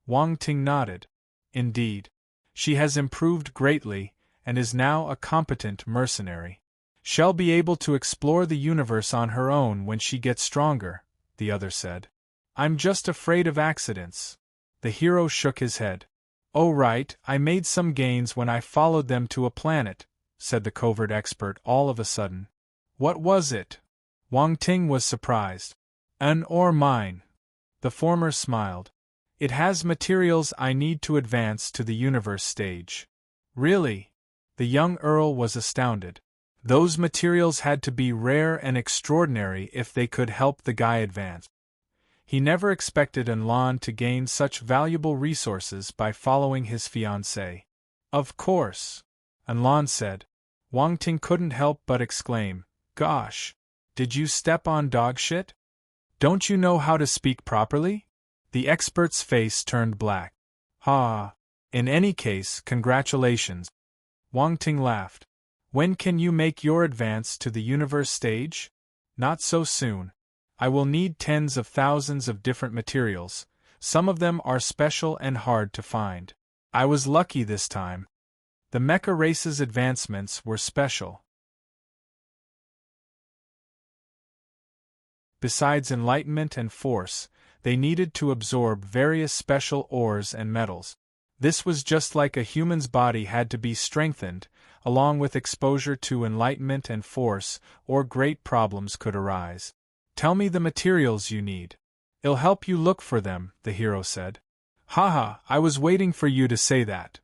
Wang Ting nodded. Indeed. She has improved greatly, and is now a competent mercenary. She'll be able to explore the universe on her own when she gets stronger, the other said. I'm just afraid of accidents. The hero shook his head. Oh right, I made some gains when I followed them to a planet, said the covert expert all of a sudden. What was it? Wang Ting was surprised. An ore mine. The former smiled. It has materials I need to advance to the universe stage. Really? The young earl was astounded. Those materials had to be rare and extraordinary if they could help the guy advance. He never expected Anlan to gain such valuable resources by following his fiancée. Of course, Anlan said. Wang Ting couldn't help but exclaim, Gosh! Did you step on dog shit? Don't you know how to speak properly? The expert's face turned black. Ha! In any case, congratulations. Wang Ting laughed. When can you make your advance to the universe stage? Not so soon. I will need tens of thousands of different materials. Some of them are special and hard to find. I was lucky this time. The mecha race's advancements were special. Besides enlightenment and force, they needed to absorb various special ores and metals. This was just like a human's body had to be strengthened, along with exposure to enlightenment and force, or great problems could arise. Tell me the materials you need. It'll help you look for them, the hero said. Haha, I was waiting for you to say that.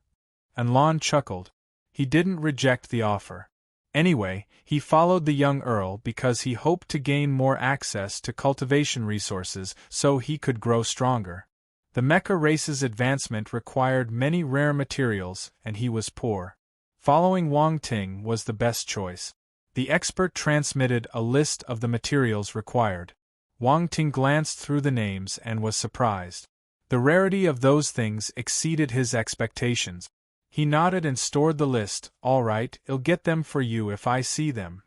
Anlan chuckled. He didn't reject the offer. Anyway, he followed the young earl because he hoped to gain more access to cultivation resources so he could grow stronger. The mecha race's advancement required many rare materials, and he was poor. Following Wang Ting was the best choice. The expert transmitted a list of the materials required. Wang Ting glanced through the names and was surprised. The rarity of those things exceeded his expectations. He nodded and stored the list. All right, I'll get them for you if I see them.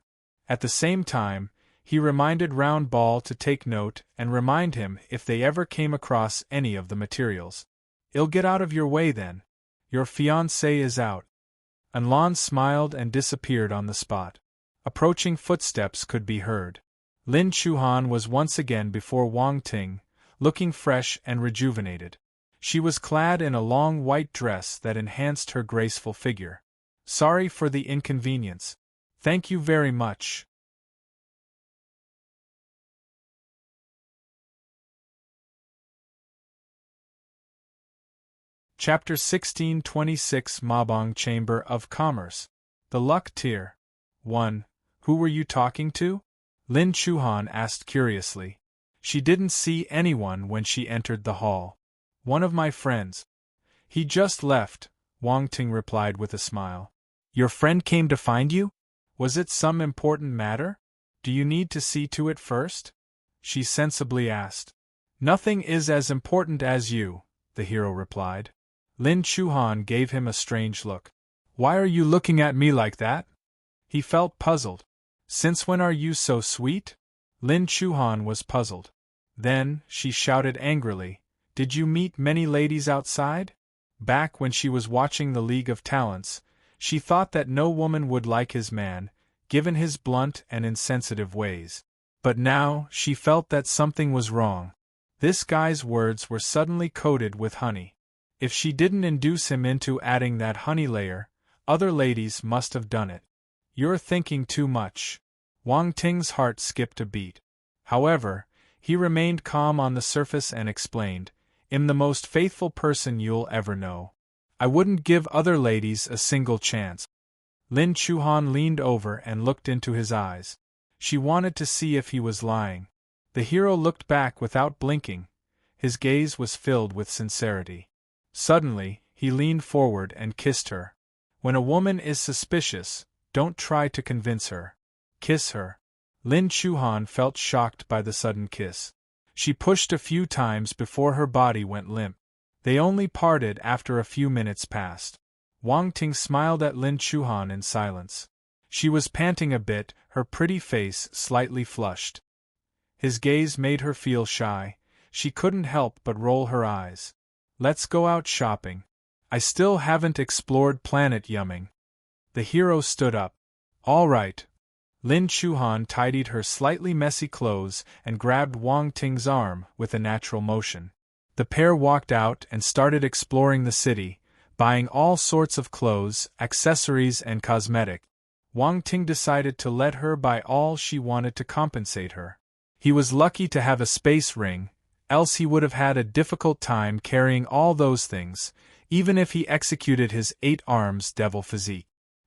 At the same time, he reminded Round Ball to take note and remind him if they ever came across any of the materials. I'll get out of your way then. Your fiancé is out. Anlan smiled and disappeared on the spot. Approaching footsteps could be heard. Lin Chuhan was once again before Wang Ting, looking fresh and rejuvenated. She was clad in a long white dress that enhanced her graceful figure. Sorry for the inconvenience. Thank you very much. Chapter 1626 Mabong Chamber of Commerce. The Luck Tier. 1. Who were you talking to? Lin Chuhan asked curiously. She didn't see anyone when she entered the hall. One of my friends. He just left, Wang Ting replied with a smile. Your friend came to find you? Was it some important matter? Do you need to see to it first? She sensibly asked. Nothing is as important as you, the hero replied. Lin Chuhan gave him a strange look. Why are you looking at me like that? He felt puzzled. Since when are you so sweet? Lin Chuhan was puzzled. Then, she shouted angrily, Did you meet many ladies outside? Back when she was watching the League of Talents, she thought that no woman would like his man, given his blunt and insensitive ways. But now, she felt that something was wrong. This guy's words were suddenly coated with honey. If she didn't induce him into adding that honey layer, other ladies must have done it. You're thinking too much. Wang Ting's heart skipped a beat. However, he remained calm on the surface and explained, I'm the most faithful person you'll ever know. I wouldn't give other ladies a single chance. Lin Chuhan leaned over and looked into his eyes. She wanted to see if he was lying. The hero looked back without blinking. His gaze was filled with sincerity. Suddenly, he leaned forward and kissed her. When a woman is suspicious, don't try to convince her. Kiss her. Lin Chuhan felt shocked by the sudden kiss. She pushed a few times before her body went limp. They only parted after a few minutes passed. Wang Ting smiled at Lin Chuhan in silence. She was panting a bit, her pretty face slightly flushed. His gaze made her feel shy. She couldn't help but roll her eyes. Let's go out shopping. I still haven't explored Planet Yumming. The hero stood up. All right. Lin Chuhan tidied her slightly messy clothes and grabbed Wang Ting's arm with a natural motion. The pair walked out and started exploring the city, buying all sorts of clothes, accessories and cosmetics. Wang Ting decided to let her buy all she wanted to compensate her. He was lucky to have a space ring, else he would have had a difficult time carrying all those things, even if he executed his 8 arms devil physique.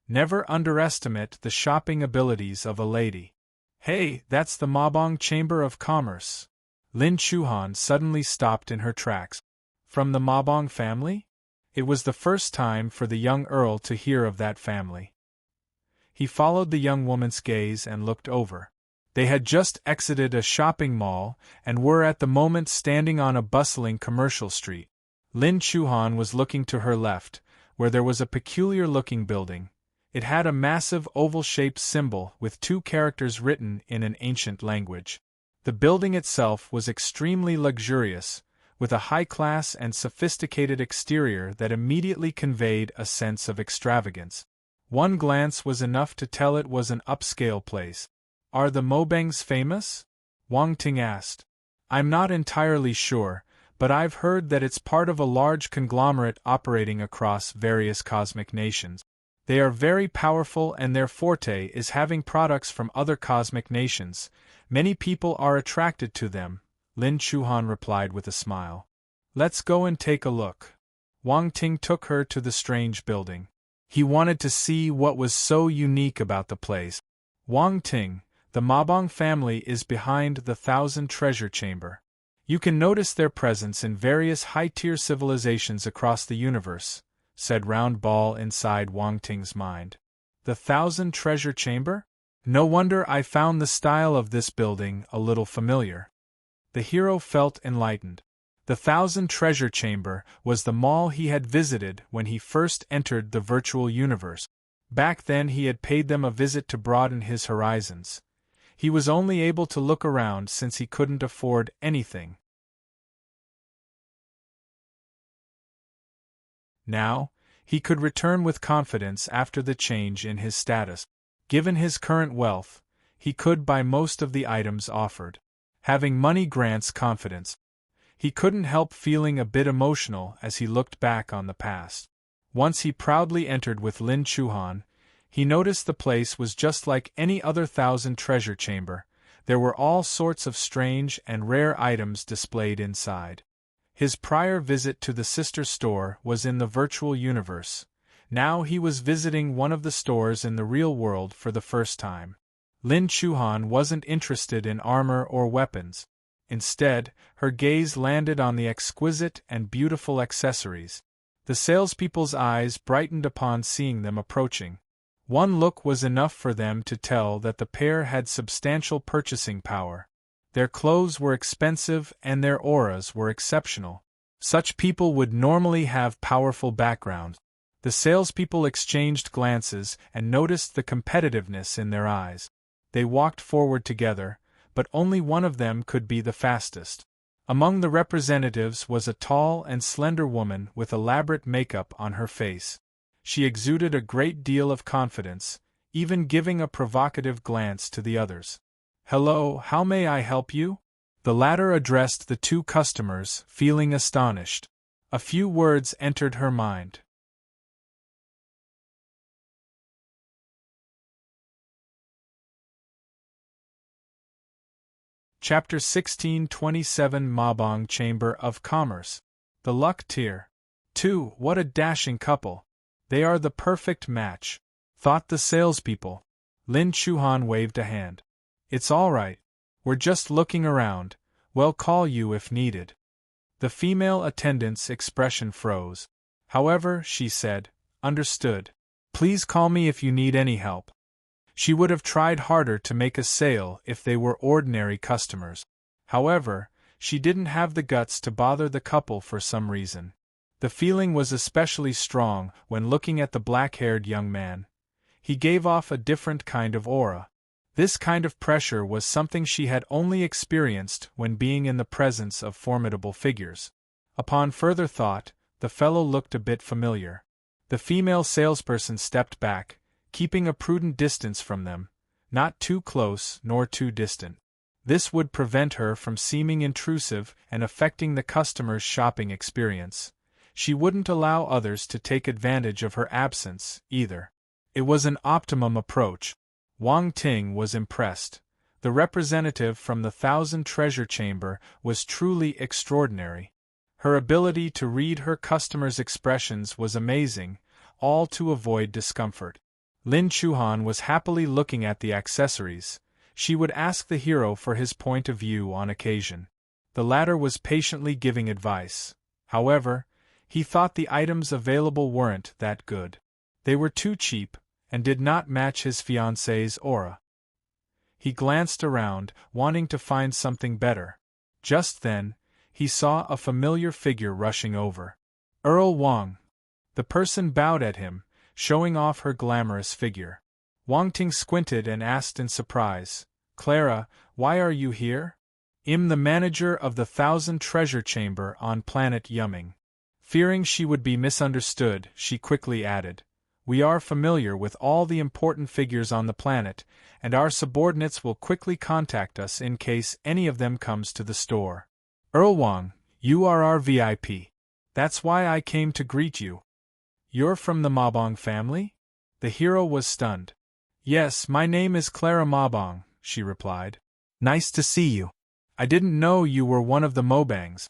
Never underestimate the shopping abilities of a lady. Hey, that's the Mabong Chamber of Commerce. Lin Chuhan suddenly stopped in her tracks. From the Mabong family? It was the first time for the young earl to hear of that family. He followed the young woman's gaze and looked over. They had just exited a shopping mall and were at the moment standing on a bustling commercial street. Lin Chuhan was looking to her left, where there was a peculiar-looking building. It had a massive oval-shaped symbol with 2 characters written in an ancient language. The building itself was extremely luxurious, with a high-class and sophisticated exterior that immediately conveyed a sense of extravagance. One glance was enough to tell it was an upscale place. Are the Mobangs famous? Wang Ting asked. I'm not entirely sure, but I've heard that it's part of a large conglomerate operating across various cosmic nations. They are very powerful and their forte is having products from other cosmic nations. Many people are attracted to them, Lin Chuhan replied with a smile. Let's go and take a look. Wang Ting took her to the strange building. He wanted to see what was so unique about the place. Wang Ting, the Mabong family is behind the 1,000 Treasure Chamber. You can notice their presence in various high-tier civilizations across the universe, said Round Ball inside Wang Ting's mind. The 1,000 Treasure Chamber? No wonder I found the style of this building a little familiar. The hero felt enlightened. The 1,000 Treasure Chamber was the mall he had visited when he first entered the virtual universe. Back then he had paid them a visit to broaden his horizons. He was only able to look around since he couldn't afford anything. Now, he could return with confidence after the change in his status. Given his current wealth, he could buy most of the items offered. Having money grants confidence. He couldn't help feeling a bit emotional as he looked back on the past. Once he proudly entered with Lin Chuhan, he noticed the place was just like any other 1,000 treasure chamber. There were all sorts of strange and rare items displayed inside. His prior visit to the sister store was in the virtual universe. Now he was visiting one of the stores in the real world for the first time. Lin Chuhan wasn't interested in armor or weapons. Instead, her gaze landed on the exquisite and beautiful accessories. The salespeople's eyes brightened upon seeing them approaching. One look was enough for them to tell that the pair had substantial purchasing power. Their clothes were expensive and their auras were exceptional. Such people would normally have powerful backgrounds. The salespeople exchanged glances and noticed the competitiveness in their eyes. They walked forward together, but only one of them could be the fastest. Among the representatives was a tall and slender woman with elaborate makeup on her face. She exuded a great deal of confidence, even giving a provocative glance to the others. "Hello, how may I help you?" The latter addressed the 2 customers, feeling astonished. A few words entered her mind. Chapter 1627 Mabong Chamber of Commerce. The Luck Tier. 2. What a dashing couple. They are the perfect match, thought the salespeople. Lin Chuhan waved a hand. It's all right. We're just looking around. We'll call you if needed. The female attendant's expression froze. However, she said, "Understood. Please call me if you need any help." She would have tried harder to make a sale if they were ordinary customers. However, she didn't have the guts to bother the couple for some reason. The feeling was especially strong when looking at the black-haired young man. He gave off a different kind of aura. This kind of pressure was something she had only experienced when being in the presence of formidable figures. Upon further thought, the fellow looked a bit familiar. The female salesperson stepped back, keeping a prudent distance from them, not too close nor too distant. This would prevent her from seeming intrusive and affecting the customer's shopping experience. She wouldn't allow others to take advantage of her absence, either. It was an optimum approach. Wang Ting was impressed. The representative from the Thousand Treasure Chamber was truly extraordinary. Her ability to read her customers' expressions was amazing, all to avoid discomfort. Lin Chuhan was happily looking at the accessories. She would ask the hero for his point of view on occasion. The latter was patiently giving advice. However, he thought the items available weren't that good. They were too cheap, and did not match his fiancée's aura. He glanced around, wanting to find something better. Just then, he saw a familiar figure rushing over. Earl Wang. The person bowed at him, showing off her glamorous figure. Wang Ting squinted and asked in surprise, "Clara, why are you here?" "I'm the manager of the Thousand Treasure Chamber on planet Yumming." Fearing she would be misunderstood, she quickly added, "We are familiar with all the important figures on the planet, and our subordinates will quickly contact us in case any of them comes to the store." "Earl Wang, you are our VIP. That's why I came to greet you." "You're from the Mabong family?" The hero was stunned. "Yes, my name is Clara Mabong," she replied. "Nice to see you. I didn't know you were one of the Mobangs."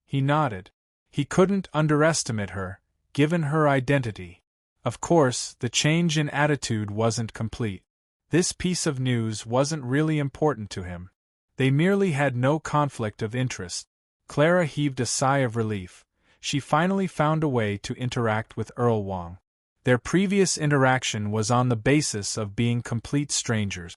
He nodded. He couldn't underestimate her, given her identity. Of course, the change in attitude wasn't complete. This piece of news wasn't really important to him. They merely had no conflict of interest. Clara heaved a sigh of relief. She finally found a way to interact with Earl Wang. Their previous interaction was on the basis of being complete strangers.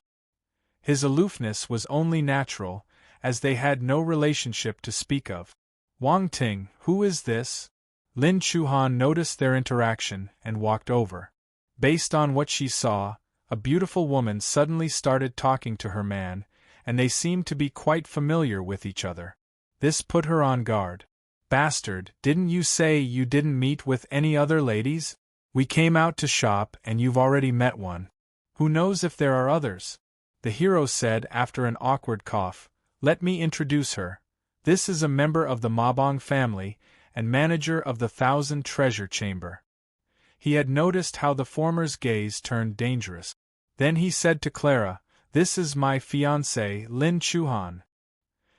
His aloofness was only natural, as they had no relationship to speak of. "Wang Ting, who is this?" Lin Chuhan noticed their interaction and walked over. Based on what she saw, a beautiful woman suddenly started talking to her man, and they seemed to be quite familiar with each other. This put her on guard. "Bastard, didn't you say you didn't meet with any other ladies? We came out to shop and you've already met one. Who knows if there are others?" The hero said after an awkward cough, "Let me introduce her. This is a member of the Mabong family, and manager of the Thousand Treasure Chamber." He had noticed how the former's gaze turned dangerous. Then he said to Clara, "This is my fiancé, Lin Chuhan."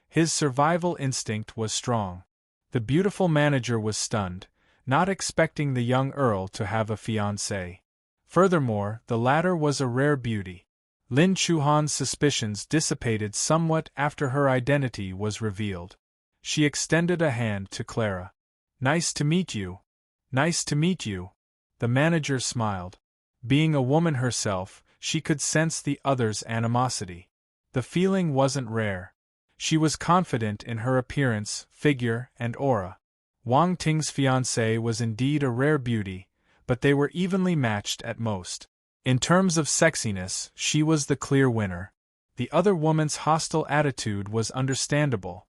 His survival instinct was strong. The beautiful manager was stunned, not expecting the young earl to have a fiancé. Furthermore, the latter was a rare beauty. Lin Chuhan's suspicions dissipated somewhat after her identity was revealed. She extended a hand to Clara. "Nice to meet you." "Nice to meet you." The manager smiled. Being a woman herself, she could sense the other's animosity. The feeling wasn't rare. She was confident in her appearance, figure, and aura. Wang Ting's fiancée was indeed a rare beauty, but they were evenly matched at most. In terms of sexiness, she was the clear winner. The other woman's hostile attitude was understandable.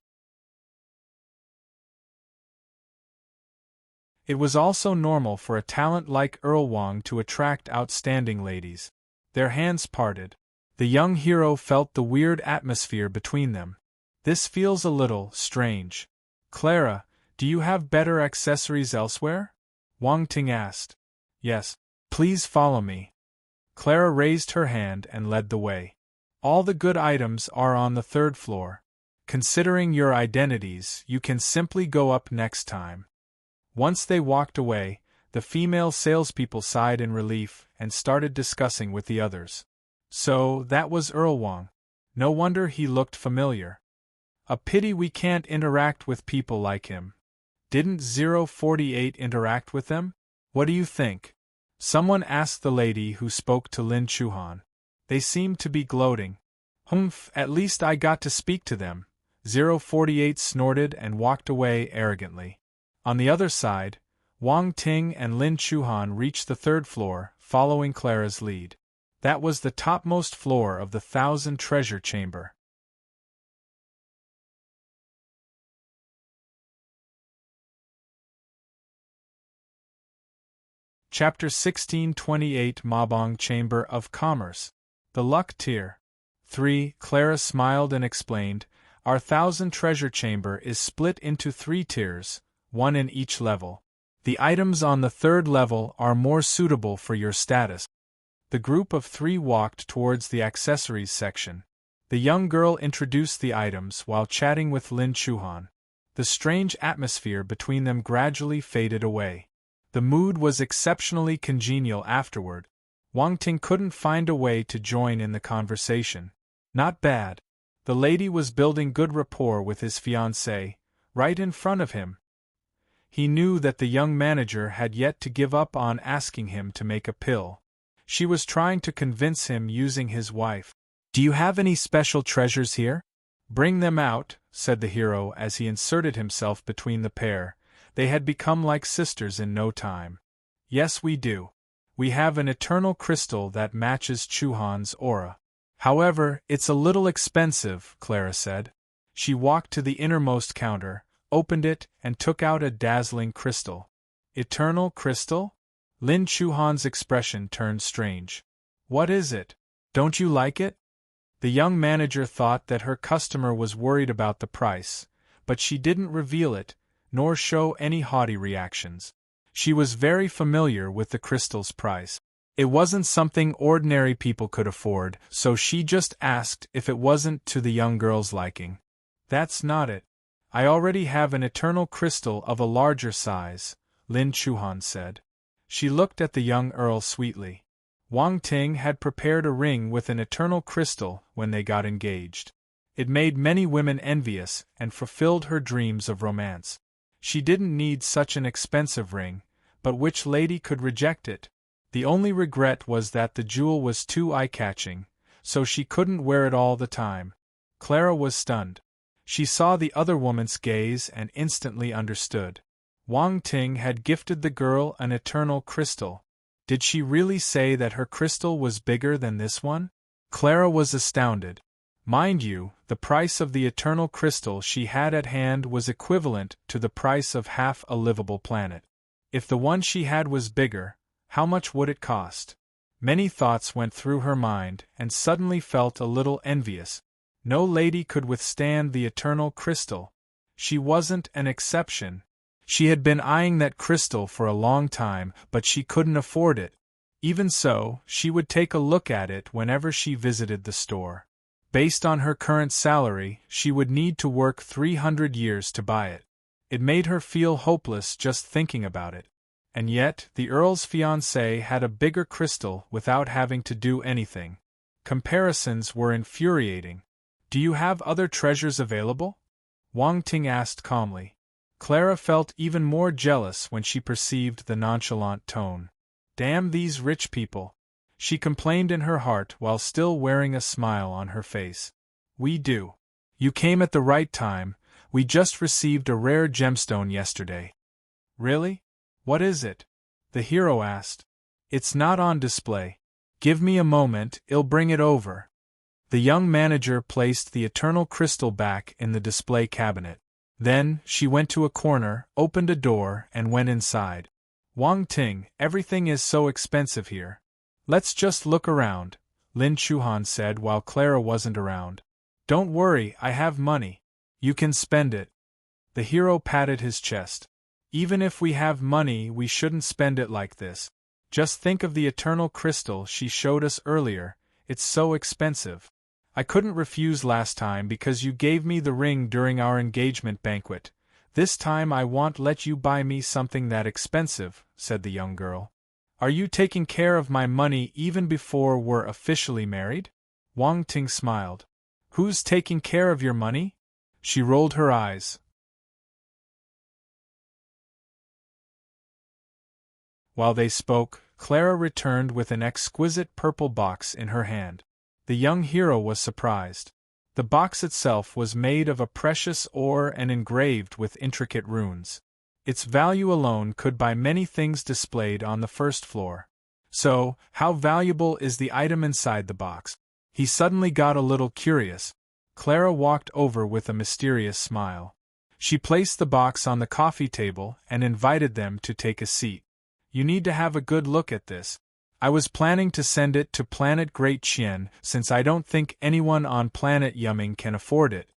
It was also normal for a talent like Earl Wang to attract outstanding ladies. Their hands parted. The young hero felt the weird atmosphere between them. "This feels a little strange. Clara, do you have better accessories elsewhere?" Wang Ting asked. "Yes. Please follow me." Clara raised her hand and led the way. "All the good items are on the third floor. Considering your identities, you can simply go up next time." Once they walked away, the female salespeople sighed in relief and started discussing with the others. So, that was Earl Wang. No wonder he looked familiar. A pity we can't interact with people like him. Didn't 048 interact with them? What do you think? Someone asked the lady who spoke to Lin Chuhan. They seemed to be gloating. Humph, at least I got to speak to them. 048 snorted and walked away arrogantly. On the other side, Wang Ting and Lin Chuhan reached the third floor, following Clara's lead. That was the topmost floor of the 1,000 treasure chamber. Chapter 1628 Mabong Chamber of Commerce. The Luck Tier. 3. Clara smiled and explained, Our 1,000 treasure chamber is split into 3 tiers, 1 in each level. The items on the 3rd level are more suitable for your status. The group of 3 walked towards the accessories section. The young girl introduced the items while chatting with Lin Chuhan. The strange atmosphere between them gradually faded away. The mood was exceptionally congenial afterward. Wang Ting couldn't find a way to join in the conversation. Not bad. The lady was building good rapport with his fiancée, right in front of him. He knew that the young manager had yet to give up on asking him to make a pill. She was trying to convince him using his wife. Do you have any special treasures here? Bring them out, said the hero as he inserted himself between the pair. They had become like sisters in no time. Yes, we do. We have an eternal crystal that matches Chuhan's aura. However, it's a little expensive, Clara said. She walked to the innermost counter, opened it, and took out a dazzling crystal. Eternal crystal? Lin Chuhan's expression turned strange. What is it? Don't you like it? The young manager thought that her customer was worried about the price, but she didn't reveal it, nor show any haughty reactions. She was very familiar with the crystal's price. It wasn't something ordinary people could afford, so she just asked if it wasn't to the young girl's liking. That's not it. I already have an eternal crystal of a larger size, Lin Chuhan said. She looked at the young earl sweetly. Wang Ting had prepared a ring with an eternal crystal when they got engaged. It made many women envious and fulfilled her dreams of romance. She didn't need such an expensive ring, but which lady could reject it? The only regret was that the jewel was too eye-catching, so she couldn't wear it all the time. Clara was stunned. She saw the other woman's gaze and instantly understood. Wang Ting had gifted the girl an eternal crystal. Did she really say that her crystal was bigger than this one? Clara was astounded. Mind you, the price of the eternal crystal she had at hand was equivalent to the price of half a livable planet. If the one she had was bigger, how much would it cost? Many thoughts went through her mind, and suddenly felt a little envious. No lady could withstand the eternal crystal. She wasn't an exception. She had been eyeing that crystal for a long time, but she couldn't afford it. Even so, she would take a look at it whenever she visited the store. Based on her current salary, she would need to work 300 years to buy it. It made her feel hopeless just thinking about it. And yet, the Earl's fiancée had a bigger crystal without having to do anything. Comparisons were infuriating. Do you have other treasures available? Wang Ting asked calmly. Clara felt even more jealous when she perceived the nonchalant tone. Damn these rich people, she complained in her heart while still wearing a smile on her face. We do. You came at the right time, we just received a rare gemstone yesterday. Really? What is it? The hero asked. It's not on display. Give me a moment, I'll bring it over. The young manager placed the eternal crystal back in the display cabinet. Then, she went to a corner, opened a door, and went inside. Wang Ting, everything is so expensive here. Let's just look around, Lin Chuhan said while Clara wasn't around. Don't worry, I have money. You can spend it. The hero patted his chest. Even if we have money, we shouldn't spend it like this. Just think of the eternal crystal she showed us earlier, it's so expensive. I couldn't refuse last time because you gave me the ring during our engagement banquet. This time I won't let you buy me something that expensive, said the young girl. Are you taking care of my money even before we're officially married? Wang Ting smiled. Who's taking care of your money? She rolled her eyes. While they spoke, Clara returned with an exquisite purple box in her hand. The young hero was surprised. The box itself was made of a precious ore and engraved with intricate runes. Its value alone could buy many things displayed on the first floor. So, how valuable is the item inside the box? He suddenly got a little curious. Clara walked over with a mysterious smile. She placed the box on the coffee table and invited them to take a seat. You need to have a good look at this. I was planning to send it to Planet Great Chien since I don't think anyone on Planet Yumming can afford it.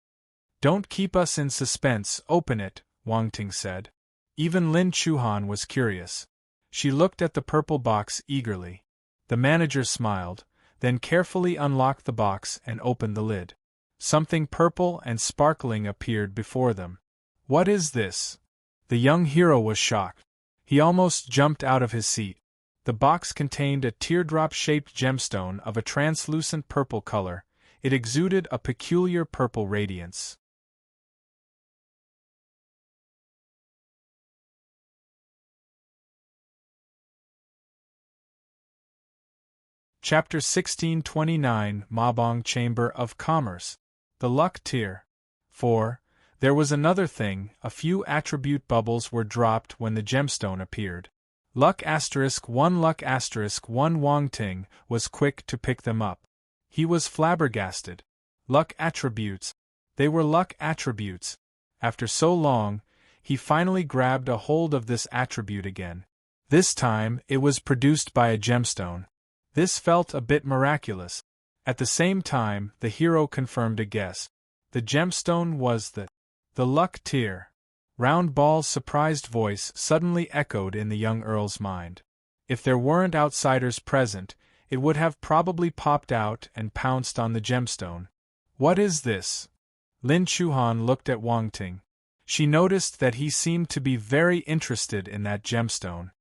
Don't keep us in suspense, open it, Wang Ting said. Even Lin Chuhan was curious. She looked at the purple box eagerly. The manager smiled, then carefully unlocked the box and opened the lid. Something purple and sparkling appeared before them. What is this? The young hero was shocked. He almost jumped out of his seat. The box contained a teardrop-shaped gemstone of a translucent purple color. It exuded a peculiar purple radiance. Chapter 1629 Mabong Chamber of Commerce. The Luck Tier. 4. There was another thing, a few attribute bubbles were dropped when the gemstone appeared. Luck *1 Wang Ting was quick to pick them up. He was flabbergasted. Luck attributes. They were luck attributes. After so long, he finally grabbed a hold of this attribute again. This time, it was produced by a gemstone. This felt a bit miraculous. At the same time, the hero confirmed a guess. The gemstone was the luck tier. Round Ball's surprised voice suddenly echoed in the young earl's mind. If there weren't outsiders present, it would have probably popped out and pounced on the gemstone. What is this? Lin Chuhan looked at Wang Ting. She noticed that he seemed to be very interested in that gemstone.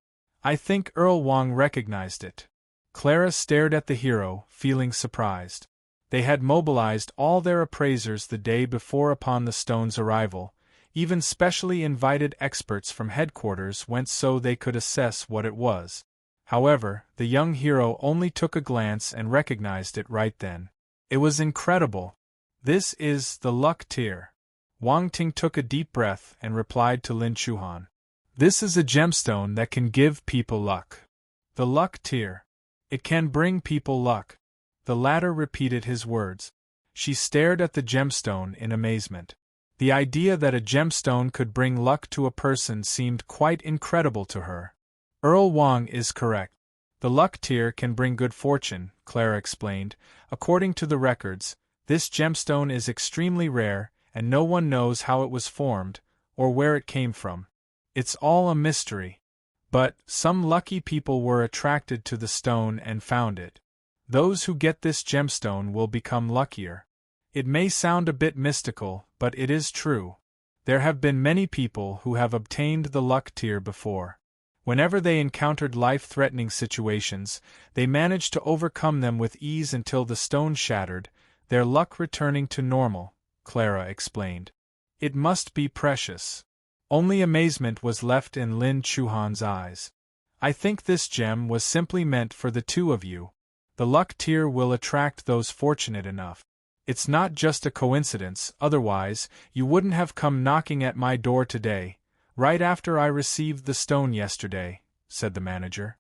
I think Earl Wang recognized it. Clara stared at the hero, feeling surprised. They had mobilized all their appraisers the day before upon the stone's arrival. Even specially invited experts from headquarters went so they could assess what it was. However, the young hero only took a glance and recognized it right then. It was incredible. This is the luck tier. Wang Ting took a deep breath and replied to Lin Chuhan. This is a gemstone that can give people luck. The luck tier. It can bring people luck. The latter repeated his words. She stared at the gemstone in amazement. The idea that a gemstone could bring luck to a person seemed quite incredible to her. Earl Wang is correct. The luck tier can bring good fortune, Clara explained. According to the records, this gemstone is extremely rare, and no one knows how it was formed, or where it came from. It's all a mystery. But some lucky people were attracted to the stone and found it. Those who get this gemstone will become luckier. It may sound a bit mystical, but it is true. There have been many people who have obtained the luck tier before. Whenever they encountered life-threatening situations, they managed to overcome them with ease until the stone shattered, their luck returning to normal, Clara explained. It must be precious. Only amazement was left in Lin Chuhan's eyes. I think this gem was simply meant for the two of you. The luck tier will attract those fortunate enough. It's not just a coincidence, otherwise, you wouldn't have come knocking at my door today, right after I received the stone yesterday, said the manager.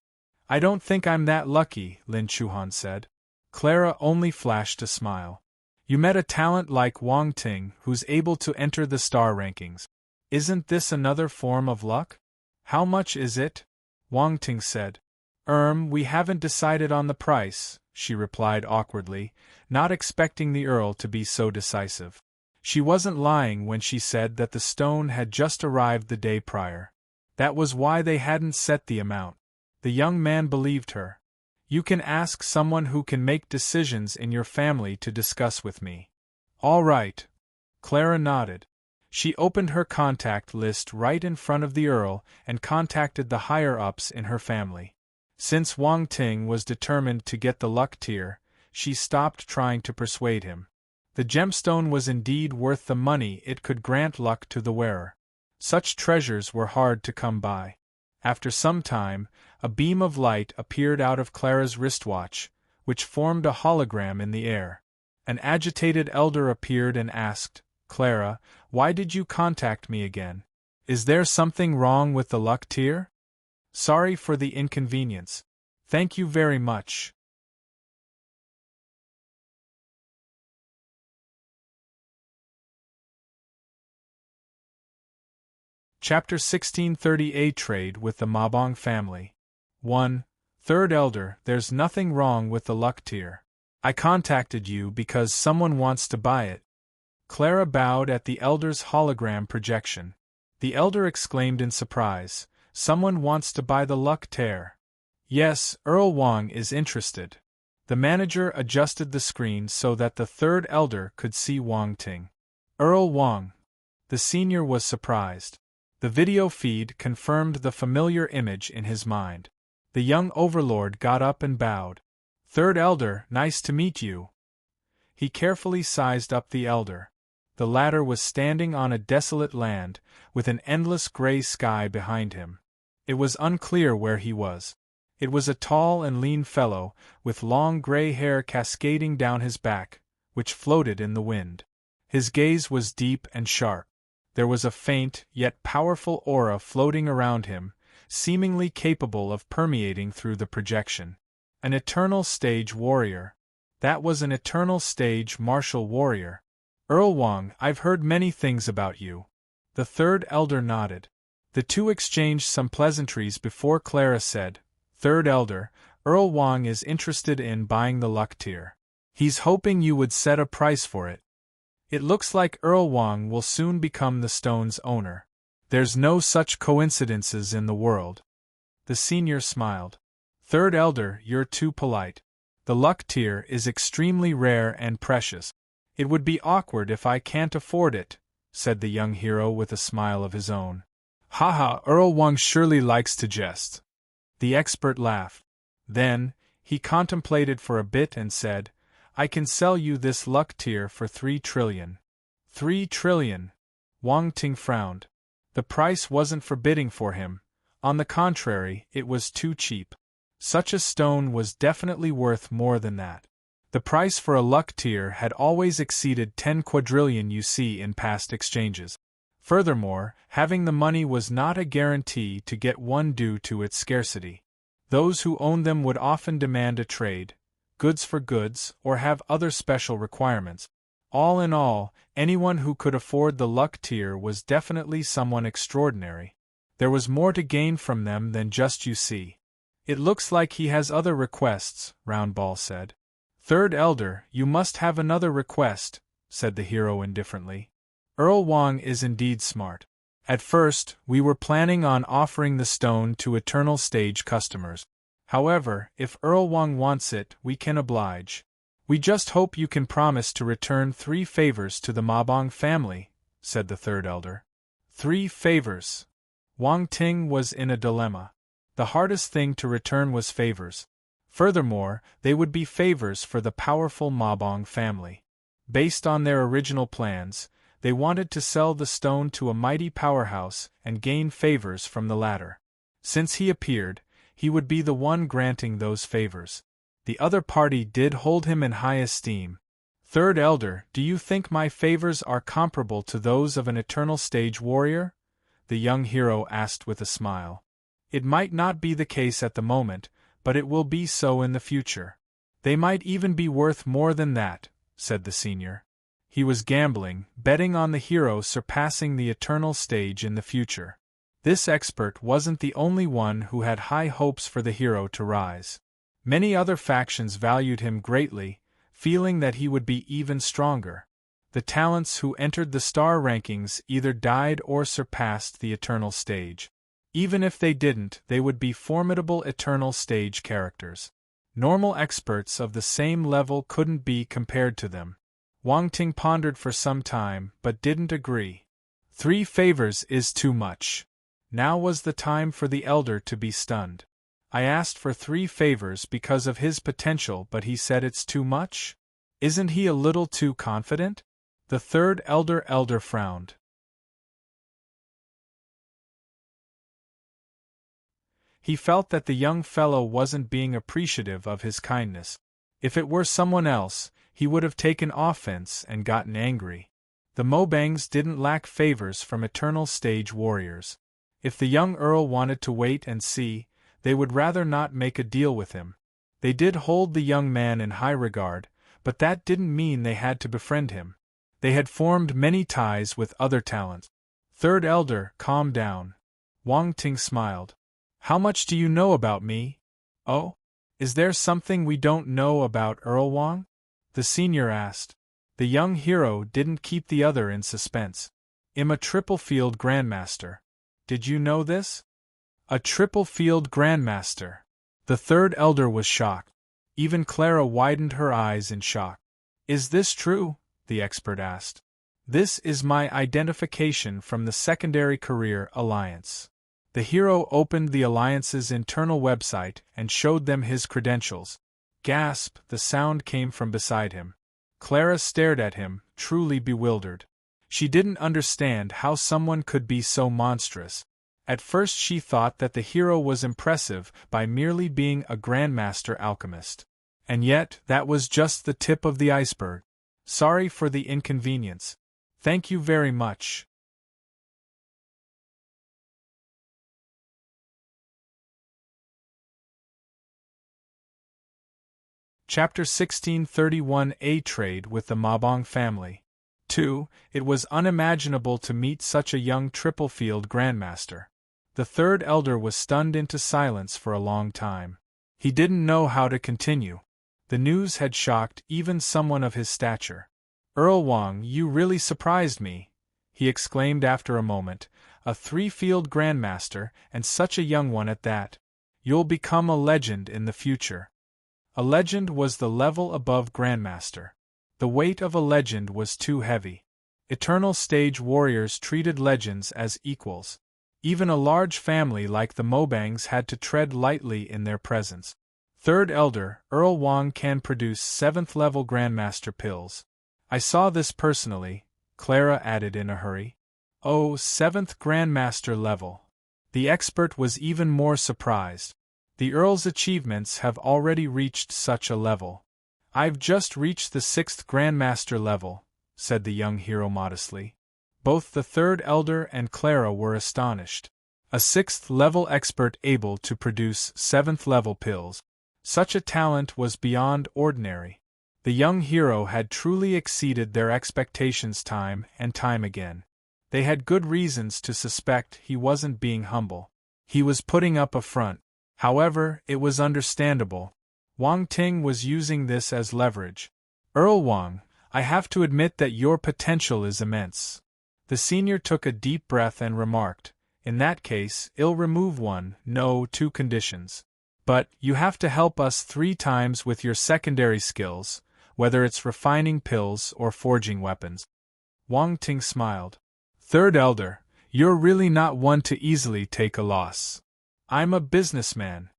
I don't think I'm that lucky, Lin Chuhan said. Clara only flashed a smile. You met a talent like Wang Ting who's able to enter the star rankings. Isn't this another form of luck? How much is it? Wang Ting said. We haven't decided on the price, she replied awkwardly, not expecting the Earl to be so decisive. She wasn't lying when she said that the stone had just arrived the day prior. That was why they hadn't set the amount. The young man believed her. You can ask someone who can make decisions in your family to discuss with me. All right. Clara nodded. She opened her contact list right in front of the Earl and contacted the higher-ups in her family. Since Wang Ting was determined to get the luck tier, she stopped trying to persuade him. The gemstone was indeed worth the money it could grant luck to the wearer. Such treasures were hard to come by. After some time, a beam of light appeared out of Clara's wristwatch, which formed a hologram in the air. An agitated elder appeared and asked, "Clara, why did you contact me again? Is there something wrong with the luck tier?" "Sorry for the inconvenience. Thank you very much." Chapter 1630 A Trade with the Mabong Family. 1. Third Elder, there's nothing wrong with the luck tier. I contacted you because someone wants to buy it. Clara bowed at the elder's hologram projection. The elder exclaimed in surprise, "Someone wants to buy the luck tier." "Yes, Earl Wang is interested." The manager adjusted the screen so that the third elder could see Wang Ting. "Earl Wang." The senior was surprised. The video feed confirmed the familiar image in his mind. The young overlord got up and bowed. "Third Elder, nice to meet you." He carefully sized up the elder. The latter was standing on a desolate land, with an endless gray sky behind him. It was unclear where he was. It was a tall and lean fellow, with long gray hair cascading down his back, which floated in the wind. His gaze was deep and sharp. There was a faint, yet powerful aura floating around him, seemingly capable of permeating through the projection. An eternal stage warrior. That was an eternal stage martial warrior. "Earl Wang, I've heard many things about you." The third elder nodded. The two exchanged some pleasantries before Clara said, "Third Elder, Earl Wang is interested in buying the luck tier. He's hoping you would set a price for it. It looks like Earl Wang will soon become the stone's owner. There's no such coincidences in the world." The senior smiled. "Third Elder, you're too polite. The luck tier is extremely rare and precious. It would be awkward if I can't afford it," said the young hero with a smile of his own. "Haha, Earl Wang surely likes to jest." The expert laughed. Then, he contemplated for a bit and said, "I can sell you this luck tier for 3 trillion. 3 trillion? Wang Ting frowned. The price wasn't forbidding for him. On the contrary, it was too cheap. Such a stone was definitely worth more than that. The price for a luck tier had always exceeded 10 quadrillion you see in past exchanges. Furthermore, having the money was not a guarantee to get one due to its scarcity. Those who owned them would often demand a trade, goods for goods, or have other special requirements. All in all, anyone who could afford the luck tier was definitely someone extraordinary. There was more to gain from them than just you see. "It looks like he has other requests," Roundball said. "Third Elder, you must have another request," said the hero indifferently. "Earl Wang is indeed smart. At first, we were planning on offering the stone to Eternal Stage customers. However, if Earl Wang wants it, we can oblige. We just hope you can promise to return 3 favors to the Mabong family," said the third elder. 3 favors. Wang Ting was in a dilemma. The hardest thing to return was favors. Furthermore, they would be favors for the powerful Mabong family. Based on their original plans, they wanted to sell the stone to a mighty powerhouse and gain favors from the latter. Since he appeared, he would be the one granting those favors. The other party did hold him in high esteem. "Third Elder, do you think my favors are comparable to those of an Eternal Stage warrior?" the young hero asked with a smile. "It might not be the case at the moment, but it will be so in the future. They might even be worth more than that," said the senior. He was gambling, betting on the hero surpassing the Eternal Stage in the future. This expert wasn't the only one who had high hopes for the hero to rise. Many other factions valued him greatly, feeling that he would be even stronger. The talents who entered the star rankings either died or surpassed the Eternal Stage. Even if they didn't, they would be formidable Eternal Stage characters. Normal experts of the same level couldn't be compared to them. Wang Ting pondered for some time, but didn't agree. 3 favors is too much. Now was the time for the elder to be stunned. "I asked for 3 favors because of his potential, but he said it's too much?" Isn't he a little too confident? The third elder frowned. He felt that the young fellow wasn't being appreciative of his kindness. If it were someone else, he would have taken offense and gotten angry. The Mobangs didn't lack favors from eternal stage warriors. If the young Earl wanted to wait and see, they would rather not make a deal with him. They did hold the young man in high regard, but that didn't mean they had to befriend him. They had formed many ties with other talents. Third elder, calm down. Wang Ting smiled. How much do you know about me? Oh? Is there something we don't know about Earl Wang? The senior asked. The young hero didn't keep the other in suspense. I'm a triple field grandmaster. Did you know this? A triple field grandmaster. The third elder was shocked. Even Clara widened her eyes in shock. Is this true? The expert asked. This is my identification from the Secondary Career Alliance. The hero opened the Alliance's internal website and showed them his credentials. Gasp! The sound came from beside him. Clara stared at him, truly bewildered. She didn't understand how someone could be so monstrous. At first she thought that the hero was impressive by merely being a grandmaster alchemist. And yet, that was just the tip of the iceberg. Sorry for the inconvenience. Thank you very much. Chapter 1631 A Trade with the Mabong Family. 2. It was unimaginable to meet such a young triple-field grandmaster. The third elder was stunned into silence for a long time. He didn't know how to continue. The news had shocked even someone of his stature. Earl Wang, you really surprised me, he exclaimed after a moment. A three-field grandmaster, and such a young one at that. You'll become a legend in the future. A legend was the level above grandmaster. The weight of a legend was too heavy. Eternal stage warriors treated legends as equals. Even a large family like the Mobangs had to tread lightly in their presence. Third elder, Earl Wang can produce 7th-level grandmaster pills. I saw this personally, Clara added in a hurry. Oh, 7th grandmaster level. The expert was even more surprised. The Earl's achievements have already reached such a level. I've just reached the 6th grandmaster level, said the young hero modestly. Both the third elder and Clara were astonished. A 6th-level expert able to produce 7th-level pills. Such a talent was beyond ordinary. The young hero had truly exceeded their expectations time and time again. They had good reasons to suspect he wasn't being humble. He was putting up a front. However, it was understandable. Wang Ting was using this as leverage. Earl Wang, I have to admit that your potential is immense. The senior took a deep breath and remarked, in that case, I'll remove 2 conditions. But, you have to help us 3 times with your secondary skills, whether it's refining pills or forging weapons. Wang Ting smiled. Third elder, you're really not one to easily take a loss. I'm a businessman.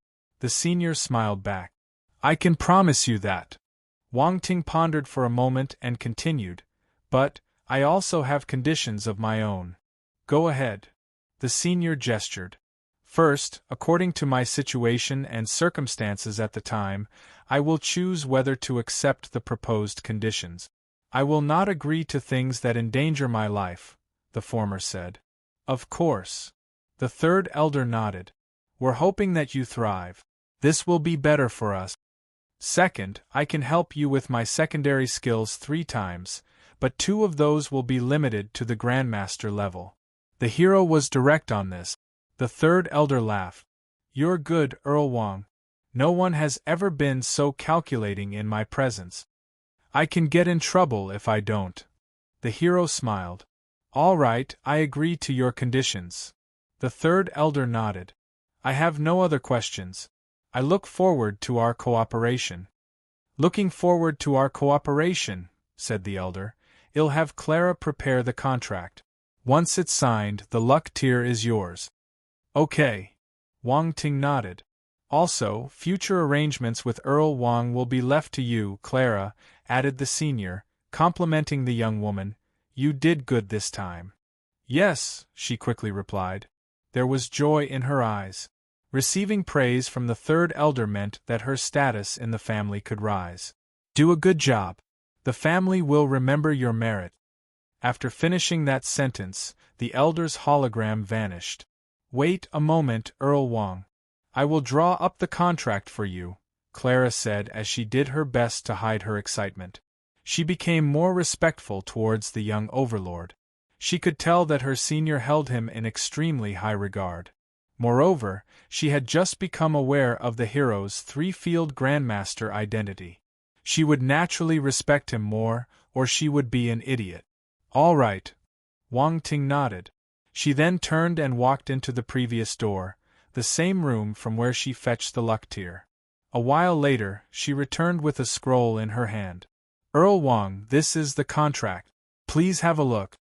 The senior smiled back. I can promise you that. Wang Ting pondered for a moment and continued, but, I also have conditions of my own. Go ahead. The senior gestured. First, according to my situation and circumstances at the time, I will choose whether to accept the proposed conditions. I will not agree to things that endanger my life, the former said. Of course. The third elder nodded. We're hoping that you thrive. This will be better for us. Second, I can help you with my secondary skills 3 times, but 2 of those will be limited to the Grandmaster level. The hero was direct on this. The third elder laughed. You're good, Earl Wang. No one has ever been so calculating in my presence. I can get in trouble if I don't. The hero smiled. All right, I agree to your conditions. The third elder nodded. I have no other questions. I look forward to our cooperation. Looking forward to our cooperation, said the elder. I'll have Clara prepare the contract. Once it's signed, the luck tier is yours. Okay. Wang Ting nodded. Also, future arrangements with Earl Wang will be left to you, Clara, added the senior, complimenting the young woman. You did good this time. Yes, she quickly replied. There was joy in her eyes. Receiving praise from the third elder meant that her status in the family could rise. Do a good job. The family will remember your merit. After finishing that sentence, the elder's hologram vanished. Wait a moment, Earl Wang. I will draw up the contract for you, Clara said as she did her best to hide her excitement. She became more respectful towards the young overlord. She could tell that her senior held him in extremely high regard. Moreover, she had just become aware of the hero's three-field grandmaster identity. She would naturally respect him more, or she would be an idiot. All right. Wang Ting nodded. She then turned and walked into the previous door, the same room from where she fetched the luck tier. A while later, she returned with a scroll in her hand. Earl Wang, this is the contract. Please have a look.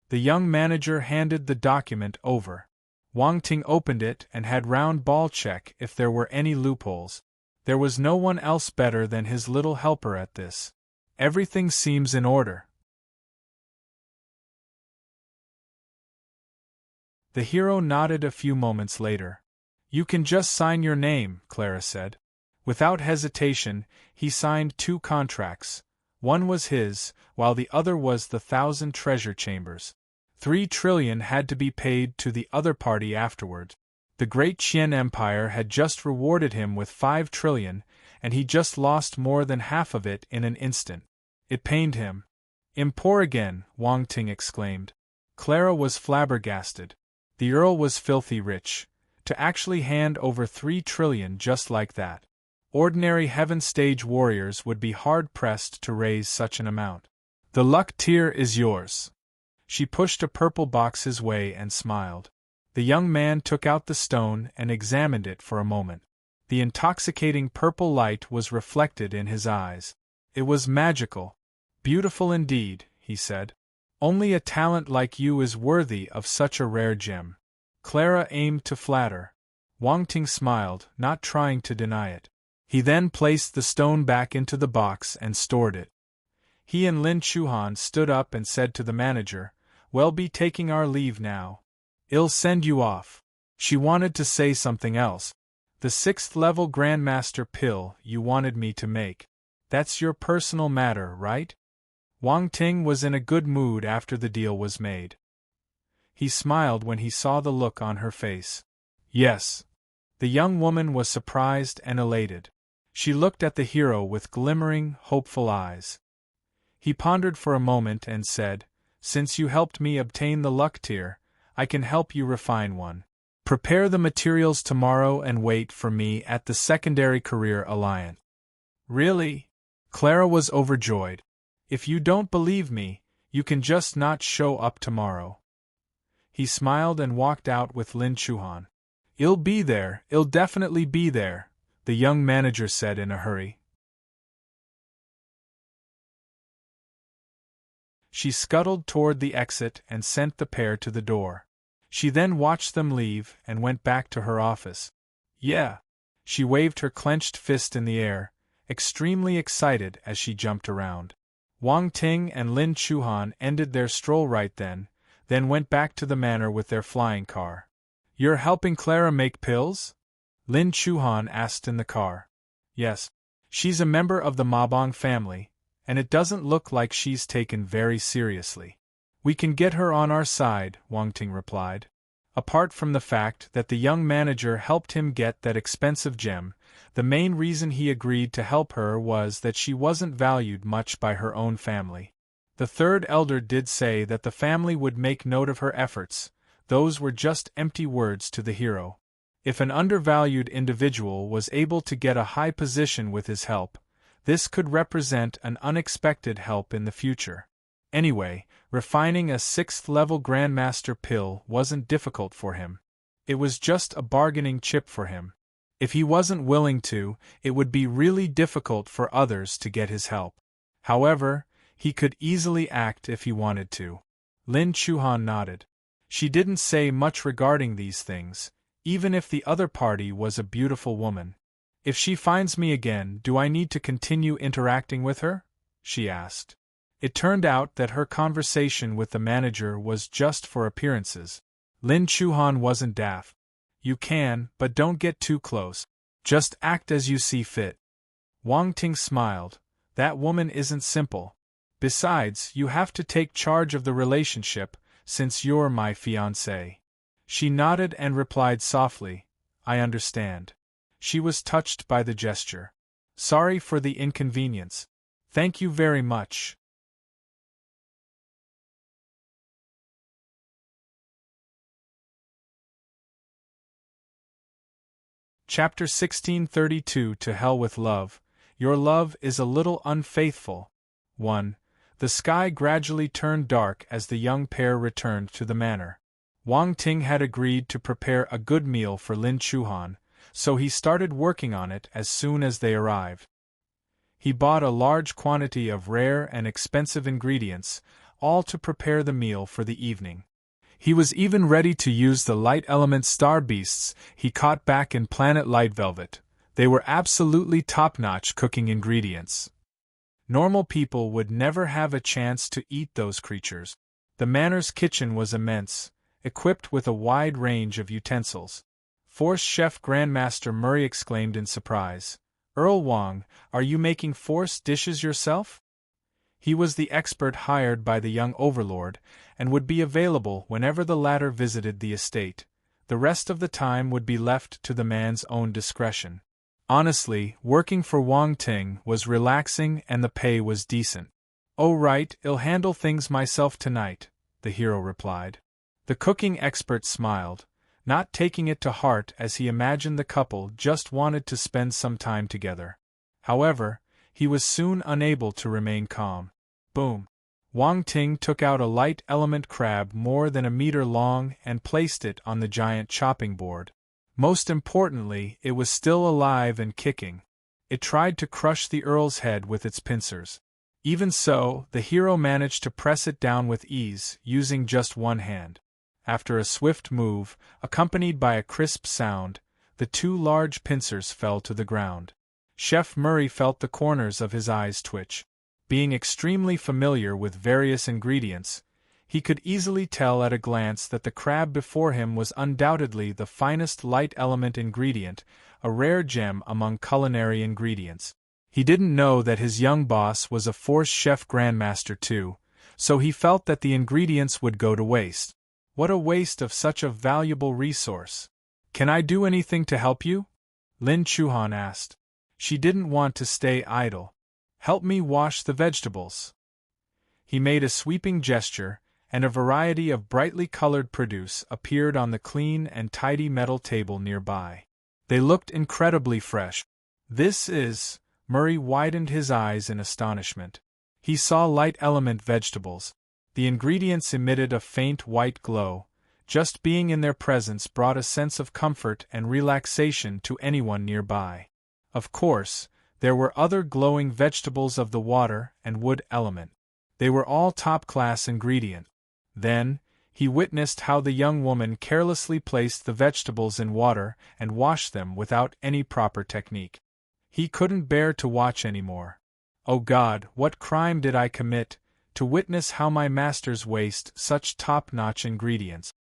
The young manager handed the document over. Wang Ting opened it and had round ball check if there were any loopholes. There was no one else better than his little helper at this. Everything seems in order. The hero nodded a few moments later. You can just sign your name, Clara said. Without hesitation, he signed 2 contracts. One was his, while the other was the 1,000 treasure chambers. 3 trillion had to be paid to the other party afterward. The great Qian Empire had just rewarded him with 5 trillion, and he just lost more than half of it in an instant. It pained him. Impor again, Wang Ting exclaimed. Clara was flabbergasted. The Earl was filthy rich. To actually hand over 3 trillion just like that. Ordinary heaven stage warriors would be hard-pressed to raise such an amount. The luck tier is yours. She pushed a purple box his way and smiled. The young man took out the stone and examined it for a moment. The intoxicating purple light was reflected in his eyes. It was magical. Beautiful indeed, he said. Only a talent like you is worthy of such a rare gem. Clara aimed to flatter. Wang Ting smiled, not trying to deny it. He then placed the stone back into the box and stored it. He and Lin Chuhan stood up and said to the manager, We'll be taking our leave now. I'll send you off. She wanted to say something else. The 6th level Grandmaster pill you wanted me to make. That's your personal matter, right? Wang Ting was in a good mood after the deal was made. He smiled when he saw the look on her face. Yes. The young woman was surprised and elated. She looked at the hero with glimmering, hopeful eyes. He pondered for a moment and said, Since you helped me obtain the luck tier, I can help you refine one. Prepare the materials tomorrow and wait for me at the Secondary Career Alliance. Really? Clara was overjoyed. If you don't believe me, you can just not show up tomorrow. He smiled and walked out with Lin Chuhan. I'll be there, I'll definitely be there, the young manager said in a hurry. She scuttled toward the exit and sent the pair to the door. She then watched them leave and went back to her office. Yeah. She waved her clenched fist in the air, extremely excited as she jumped around. Wang Ting and Lin Chuhan ended their stroll right then went back to the manor with their flying car. You're helping Clara make pills? Lin Chuhan asked in the car. Yes. She's a member of the Mabong family, and it doesn't look like she's taken very seriously. We can get her on our side, Wang Ting replied. Apart from the fact that the young manager helped him get that expensive gem, the main reason he agreed to help her was that she wasn't valued much by her own family. The third elder did say that the family would make note of her efforts. Those were just empty words to the hero. If an undervalued individual was able to get a high position with his help, this could represent an unexpected help in the future. Anyway, refining a 6th-level Grandmaster pill wasn't difficult for him. It was just a bargaining chip for him. If he wasn't willing to, it would be really difficult for others to get his help. However, he could easily act if he wanted to. Lin Chuhan nodded. She didn't say much regarding these things, even if the other party was a beautiful woman. If she finds me again, do I need to continue interacting with her? she asked. It turned out that her conversation with the manager was just for appearances. Lin Chuhan wasn't daft. You can, but don't get too close. Just act as you see fit. Wang Ting smiled. That woman isn't simple. Besides, you have to take charge of the relationship, since you're my fiancé. She nodded and replied softly, I understand. She was touched by the gesture. Sorry for the inconvenience. Thank you very much. Chapter 1632 To Hell with Love. Your love is a little unfaithful. 1. The sky gradually turned dark as the young pair returned to the manor. Wang Ting had agreed to prepare a good meal for Lin Chuhan, so he started working on it as soon as they arrived. He bought a large quantity of rare and expensive ingredients, all to prepare the meal for the evening. He was even ready to use the light element star beasts he caught back in Planet Light Velvet. They were absolutely top-notch cooking ingredients. Normal people would never have a chance to eat those creatures. The manor's kitchen was immense, equipped with a wide range of utensils. Force Chef Grandmaster Murray exclaimed in surprise, Earl Wang, are you making force dishes yourself? He was the expert hired by the young overlord, and would be available whenever the latter visited the estate. The rest of the time would be left to the man's own discretion. Honestly, working for Wang Ting was relaxing and the pay was decent. Oh right, I'll handle things myself tonight, the hero replied. The cooking expert smiled, not taking it to heart as he imagined the couple just wanted to spend some time together. However, he was soon unable to remain calm. Boom! Wang Ting took out a light element crab more than a meter long and placed it on the giant chopping board. Most importantly, it was still alive and kicking. It tried to crush the Earl's head with its pincers. Even so, the hero managed to press it down with ease, using just one hand. After a swift move, accompanied by a crisp sound, the two large pincers fell to the ground. Chef Murray felt the corners of his eyes twitch. Being extremely familiar with various ingredients, he could easily tell at a glance that the crab before him was undoubtedly the finest light element ingredient, a rare gem among culinary ingredients. He didn't know that his young boss was a Force Chef Grandmaster too, so he felt that the ingredients would go to waste. What a waste of such a valuable resource. Can I do anything to help you? Lin Chuhan asked. She didn't want to stay idle. Help me wash the vegetables. He made a sweeping gesture, and a variety of brightly colored produce appeared on the clean and tidy metal table nearby. They looked incredibly fresh. This is... Murray widened his eyes in astonishment. He saw light element vegetables. The ingredients emitted a faint white glow. Just being in their presence brought a sense of comfort and relaxation to anyone nearby. Of course, there were other glowing vegetables of the water and wood element. They were all top-class ingredients. Then, he witnessed how the young woman carelessly placed the vegetables in water and washed them without any proper technique. He couldn't bear to watch anymore. Oh God, what crime did I commit, to witness how my masters waste such top-notch ingredients?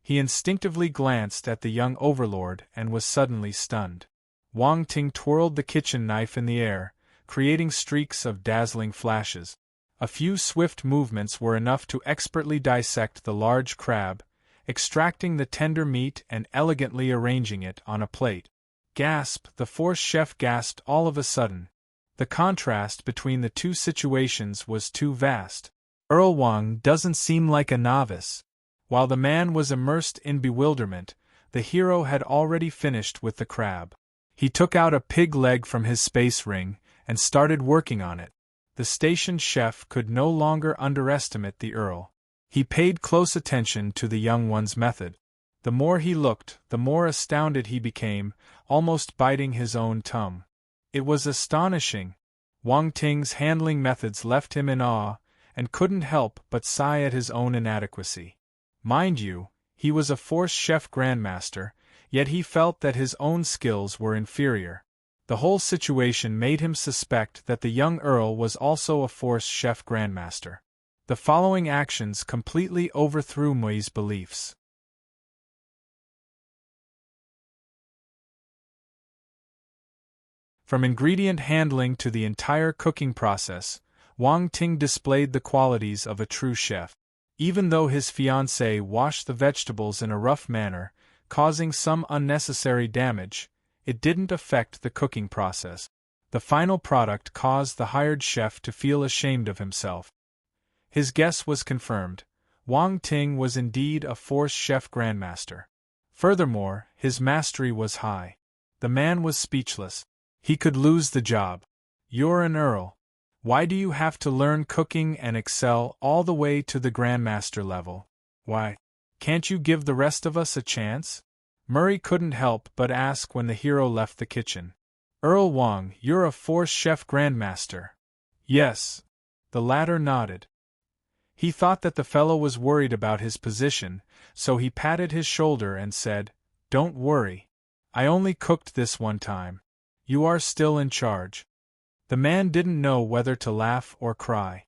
He instinctively glanced at the young overlord and was suddenly stunned. Wang Ting twirled the kitchen knife in the air, creating streaks of dazzling flashes. A few swift movements were enough to expertly dissect the large crab, extracting the tender meat and elegantly arranging it on a plate. Gasp! The Force Chef gasped all of a sudden. The contrast between the two situations was too vast. Earl Wang doesn't seem like a novice. While the man was immersed in bewilderment, the hero had already finished with the crab. He took out a pig leg from his space ring and started working on it. The stationed chef could no longer underestimate the Earl. He paid close attention to the young one's method. The more he looked, the more astounded he became, almost biting his own tongue. It was astonishing. Wang Ting's handling methods left him in awe, and couldn't help but sigh at his own inadequacy. Mind you, he was a Force Chef Grandmaster, yet he felt that his own skills were inferior. The whole situation made him suspect that the young Earl was also a force chef grandmaster. The following actions completely overthrew Mui's beliefs. From ingredient handling to the entire cooking process, Wang Ting displayed the qualities of a true chef. Even though his fiancée washed the vegetables in a rough manner, causing some unnecessary damage, it didn't affect the cooking process. The final product caused the hired chef to feel ashamed of himself. His guess was confirmed. Wang Ting was indeed a force chef grandmaster. Furthermore, his mastery was high. The man was speechless. He could lose the job. You're an earl. Why do you have to learn cooking and excel all the way to the grandmaster level? Why? Can't you give the rest of us a chance? Murray couldn't help but ask when the hero left the kitchen. Earl Wang, you're a force chef grandmaster. Yes. The latter nodded. He thought that the fellow was worried about his position, so he patted his shoulder and said, "Don't worry. I only cooked this one time. You are still in charge." The man didn't know whether to laugh or cry.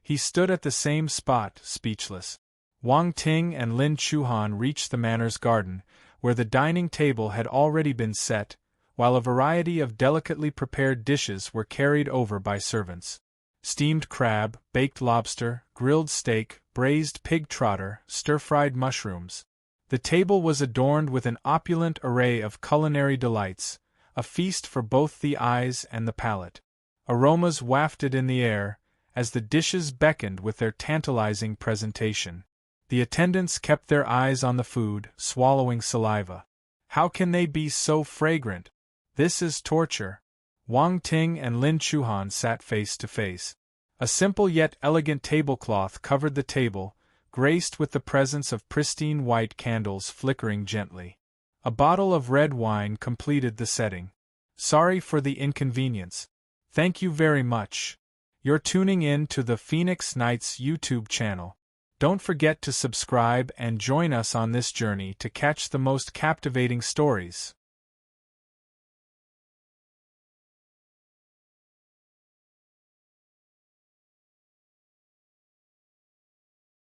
He stood at the same spot, speechless. Wang Ting and Lin Chuhan reached the manor's garden, where the dining table had already been set, while a variety of delicately prepared dishes were carried over by servants. Steamed crab, baked lobster, grilled steak, braised pig trotter, stir-fried mushrooms. The table was adorned with an opulent array of culinary delights, a feast for both the eyes and the palate. Aromas wafted in the air, as the dishes beckoned with their tantalizing presentation. The attendants kept their eyes on the food, swallowing saliva. How can they be so fragrant? This is torture. Wang Ting and Lin Chuhan sat face to face. A simple yet elegant tablecloth covered the table, graced with the presence of pristine white candles flickering gently. A bottle of red wine completed the setting. Sorry for the inconvenience. Thank you very much. You're tuning in to the Phoenix Nights YouTube channel. Don't forget to subscribe and join us on this journey to catch the most captivating stories.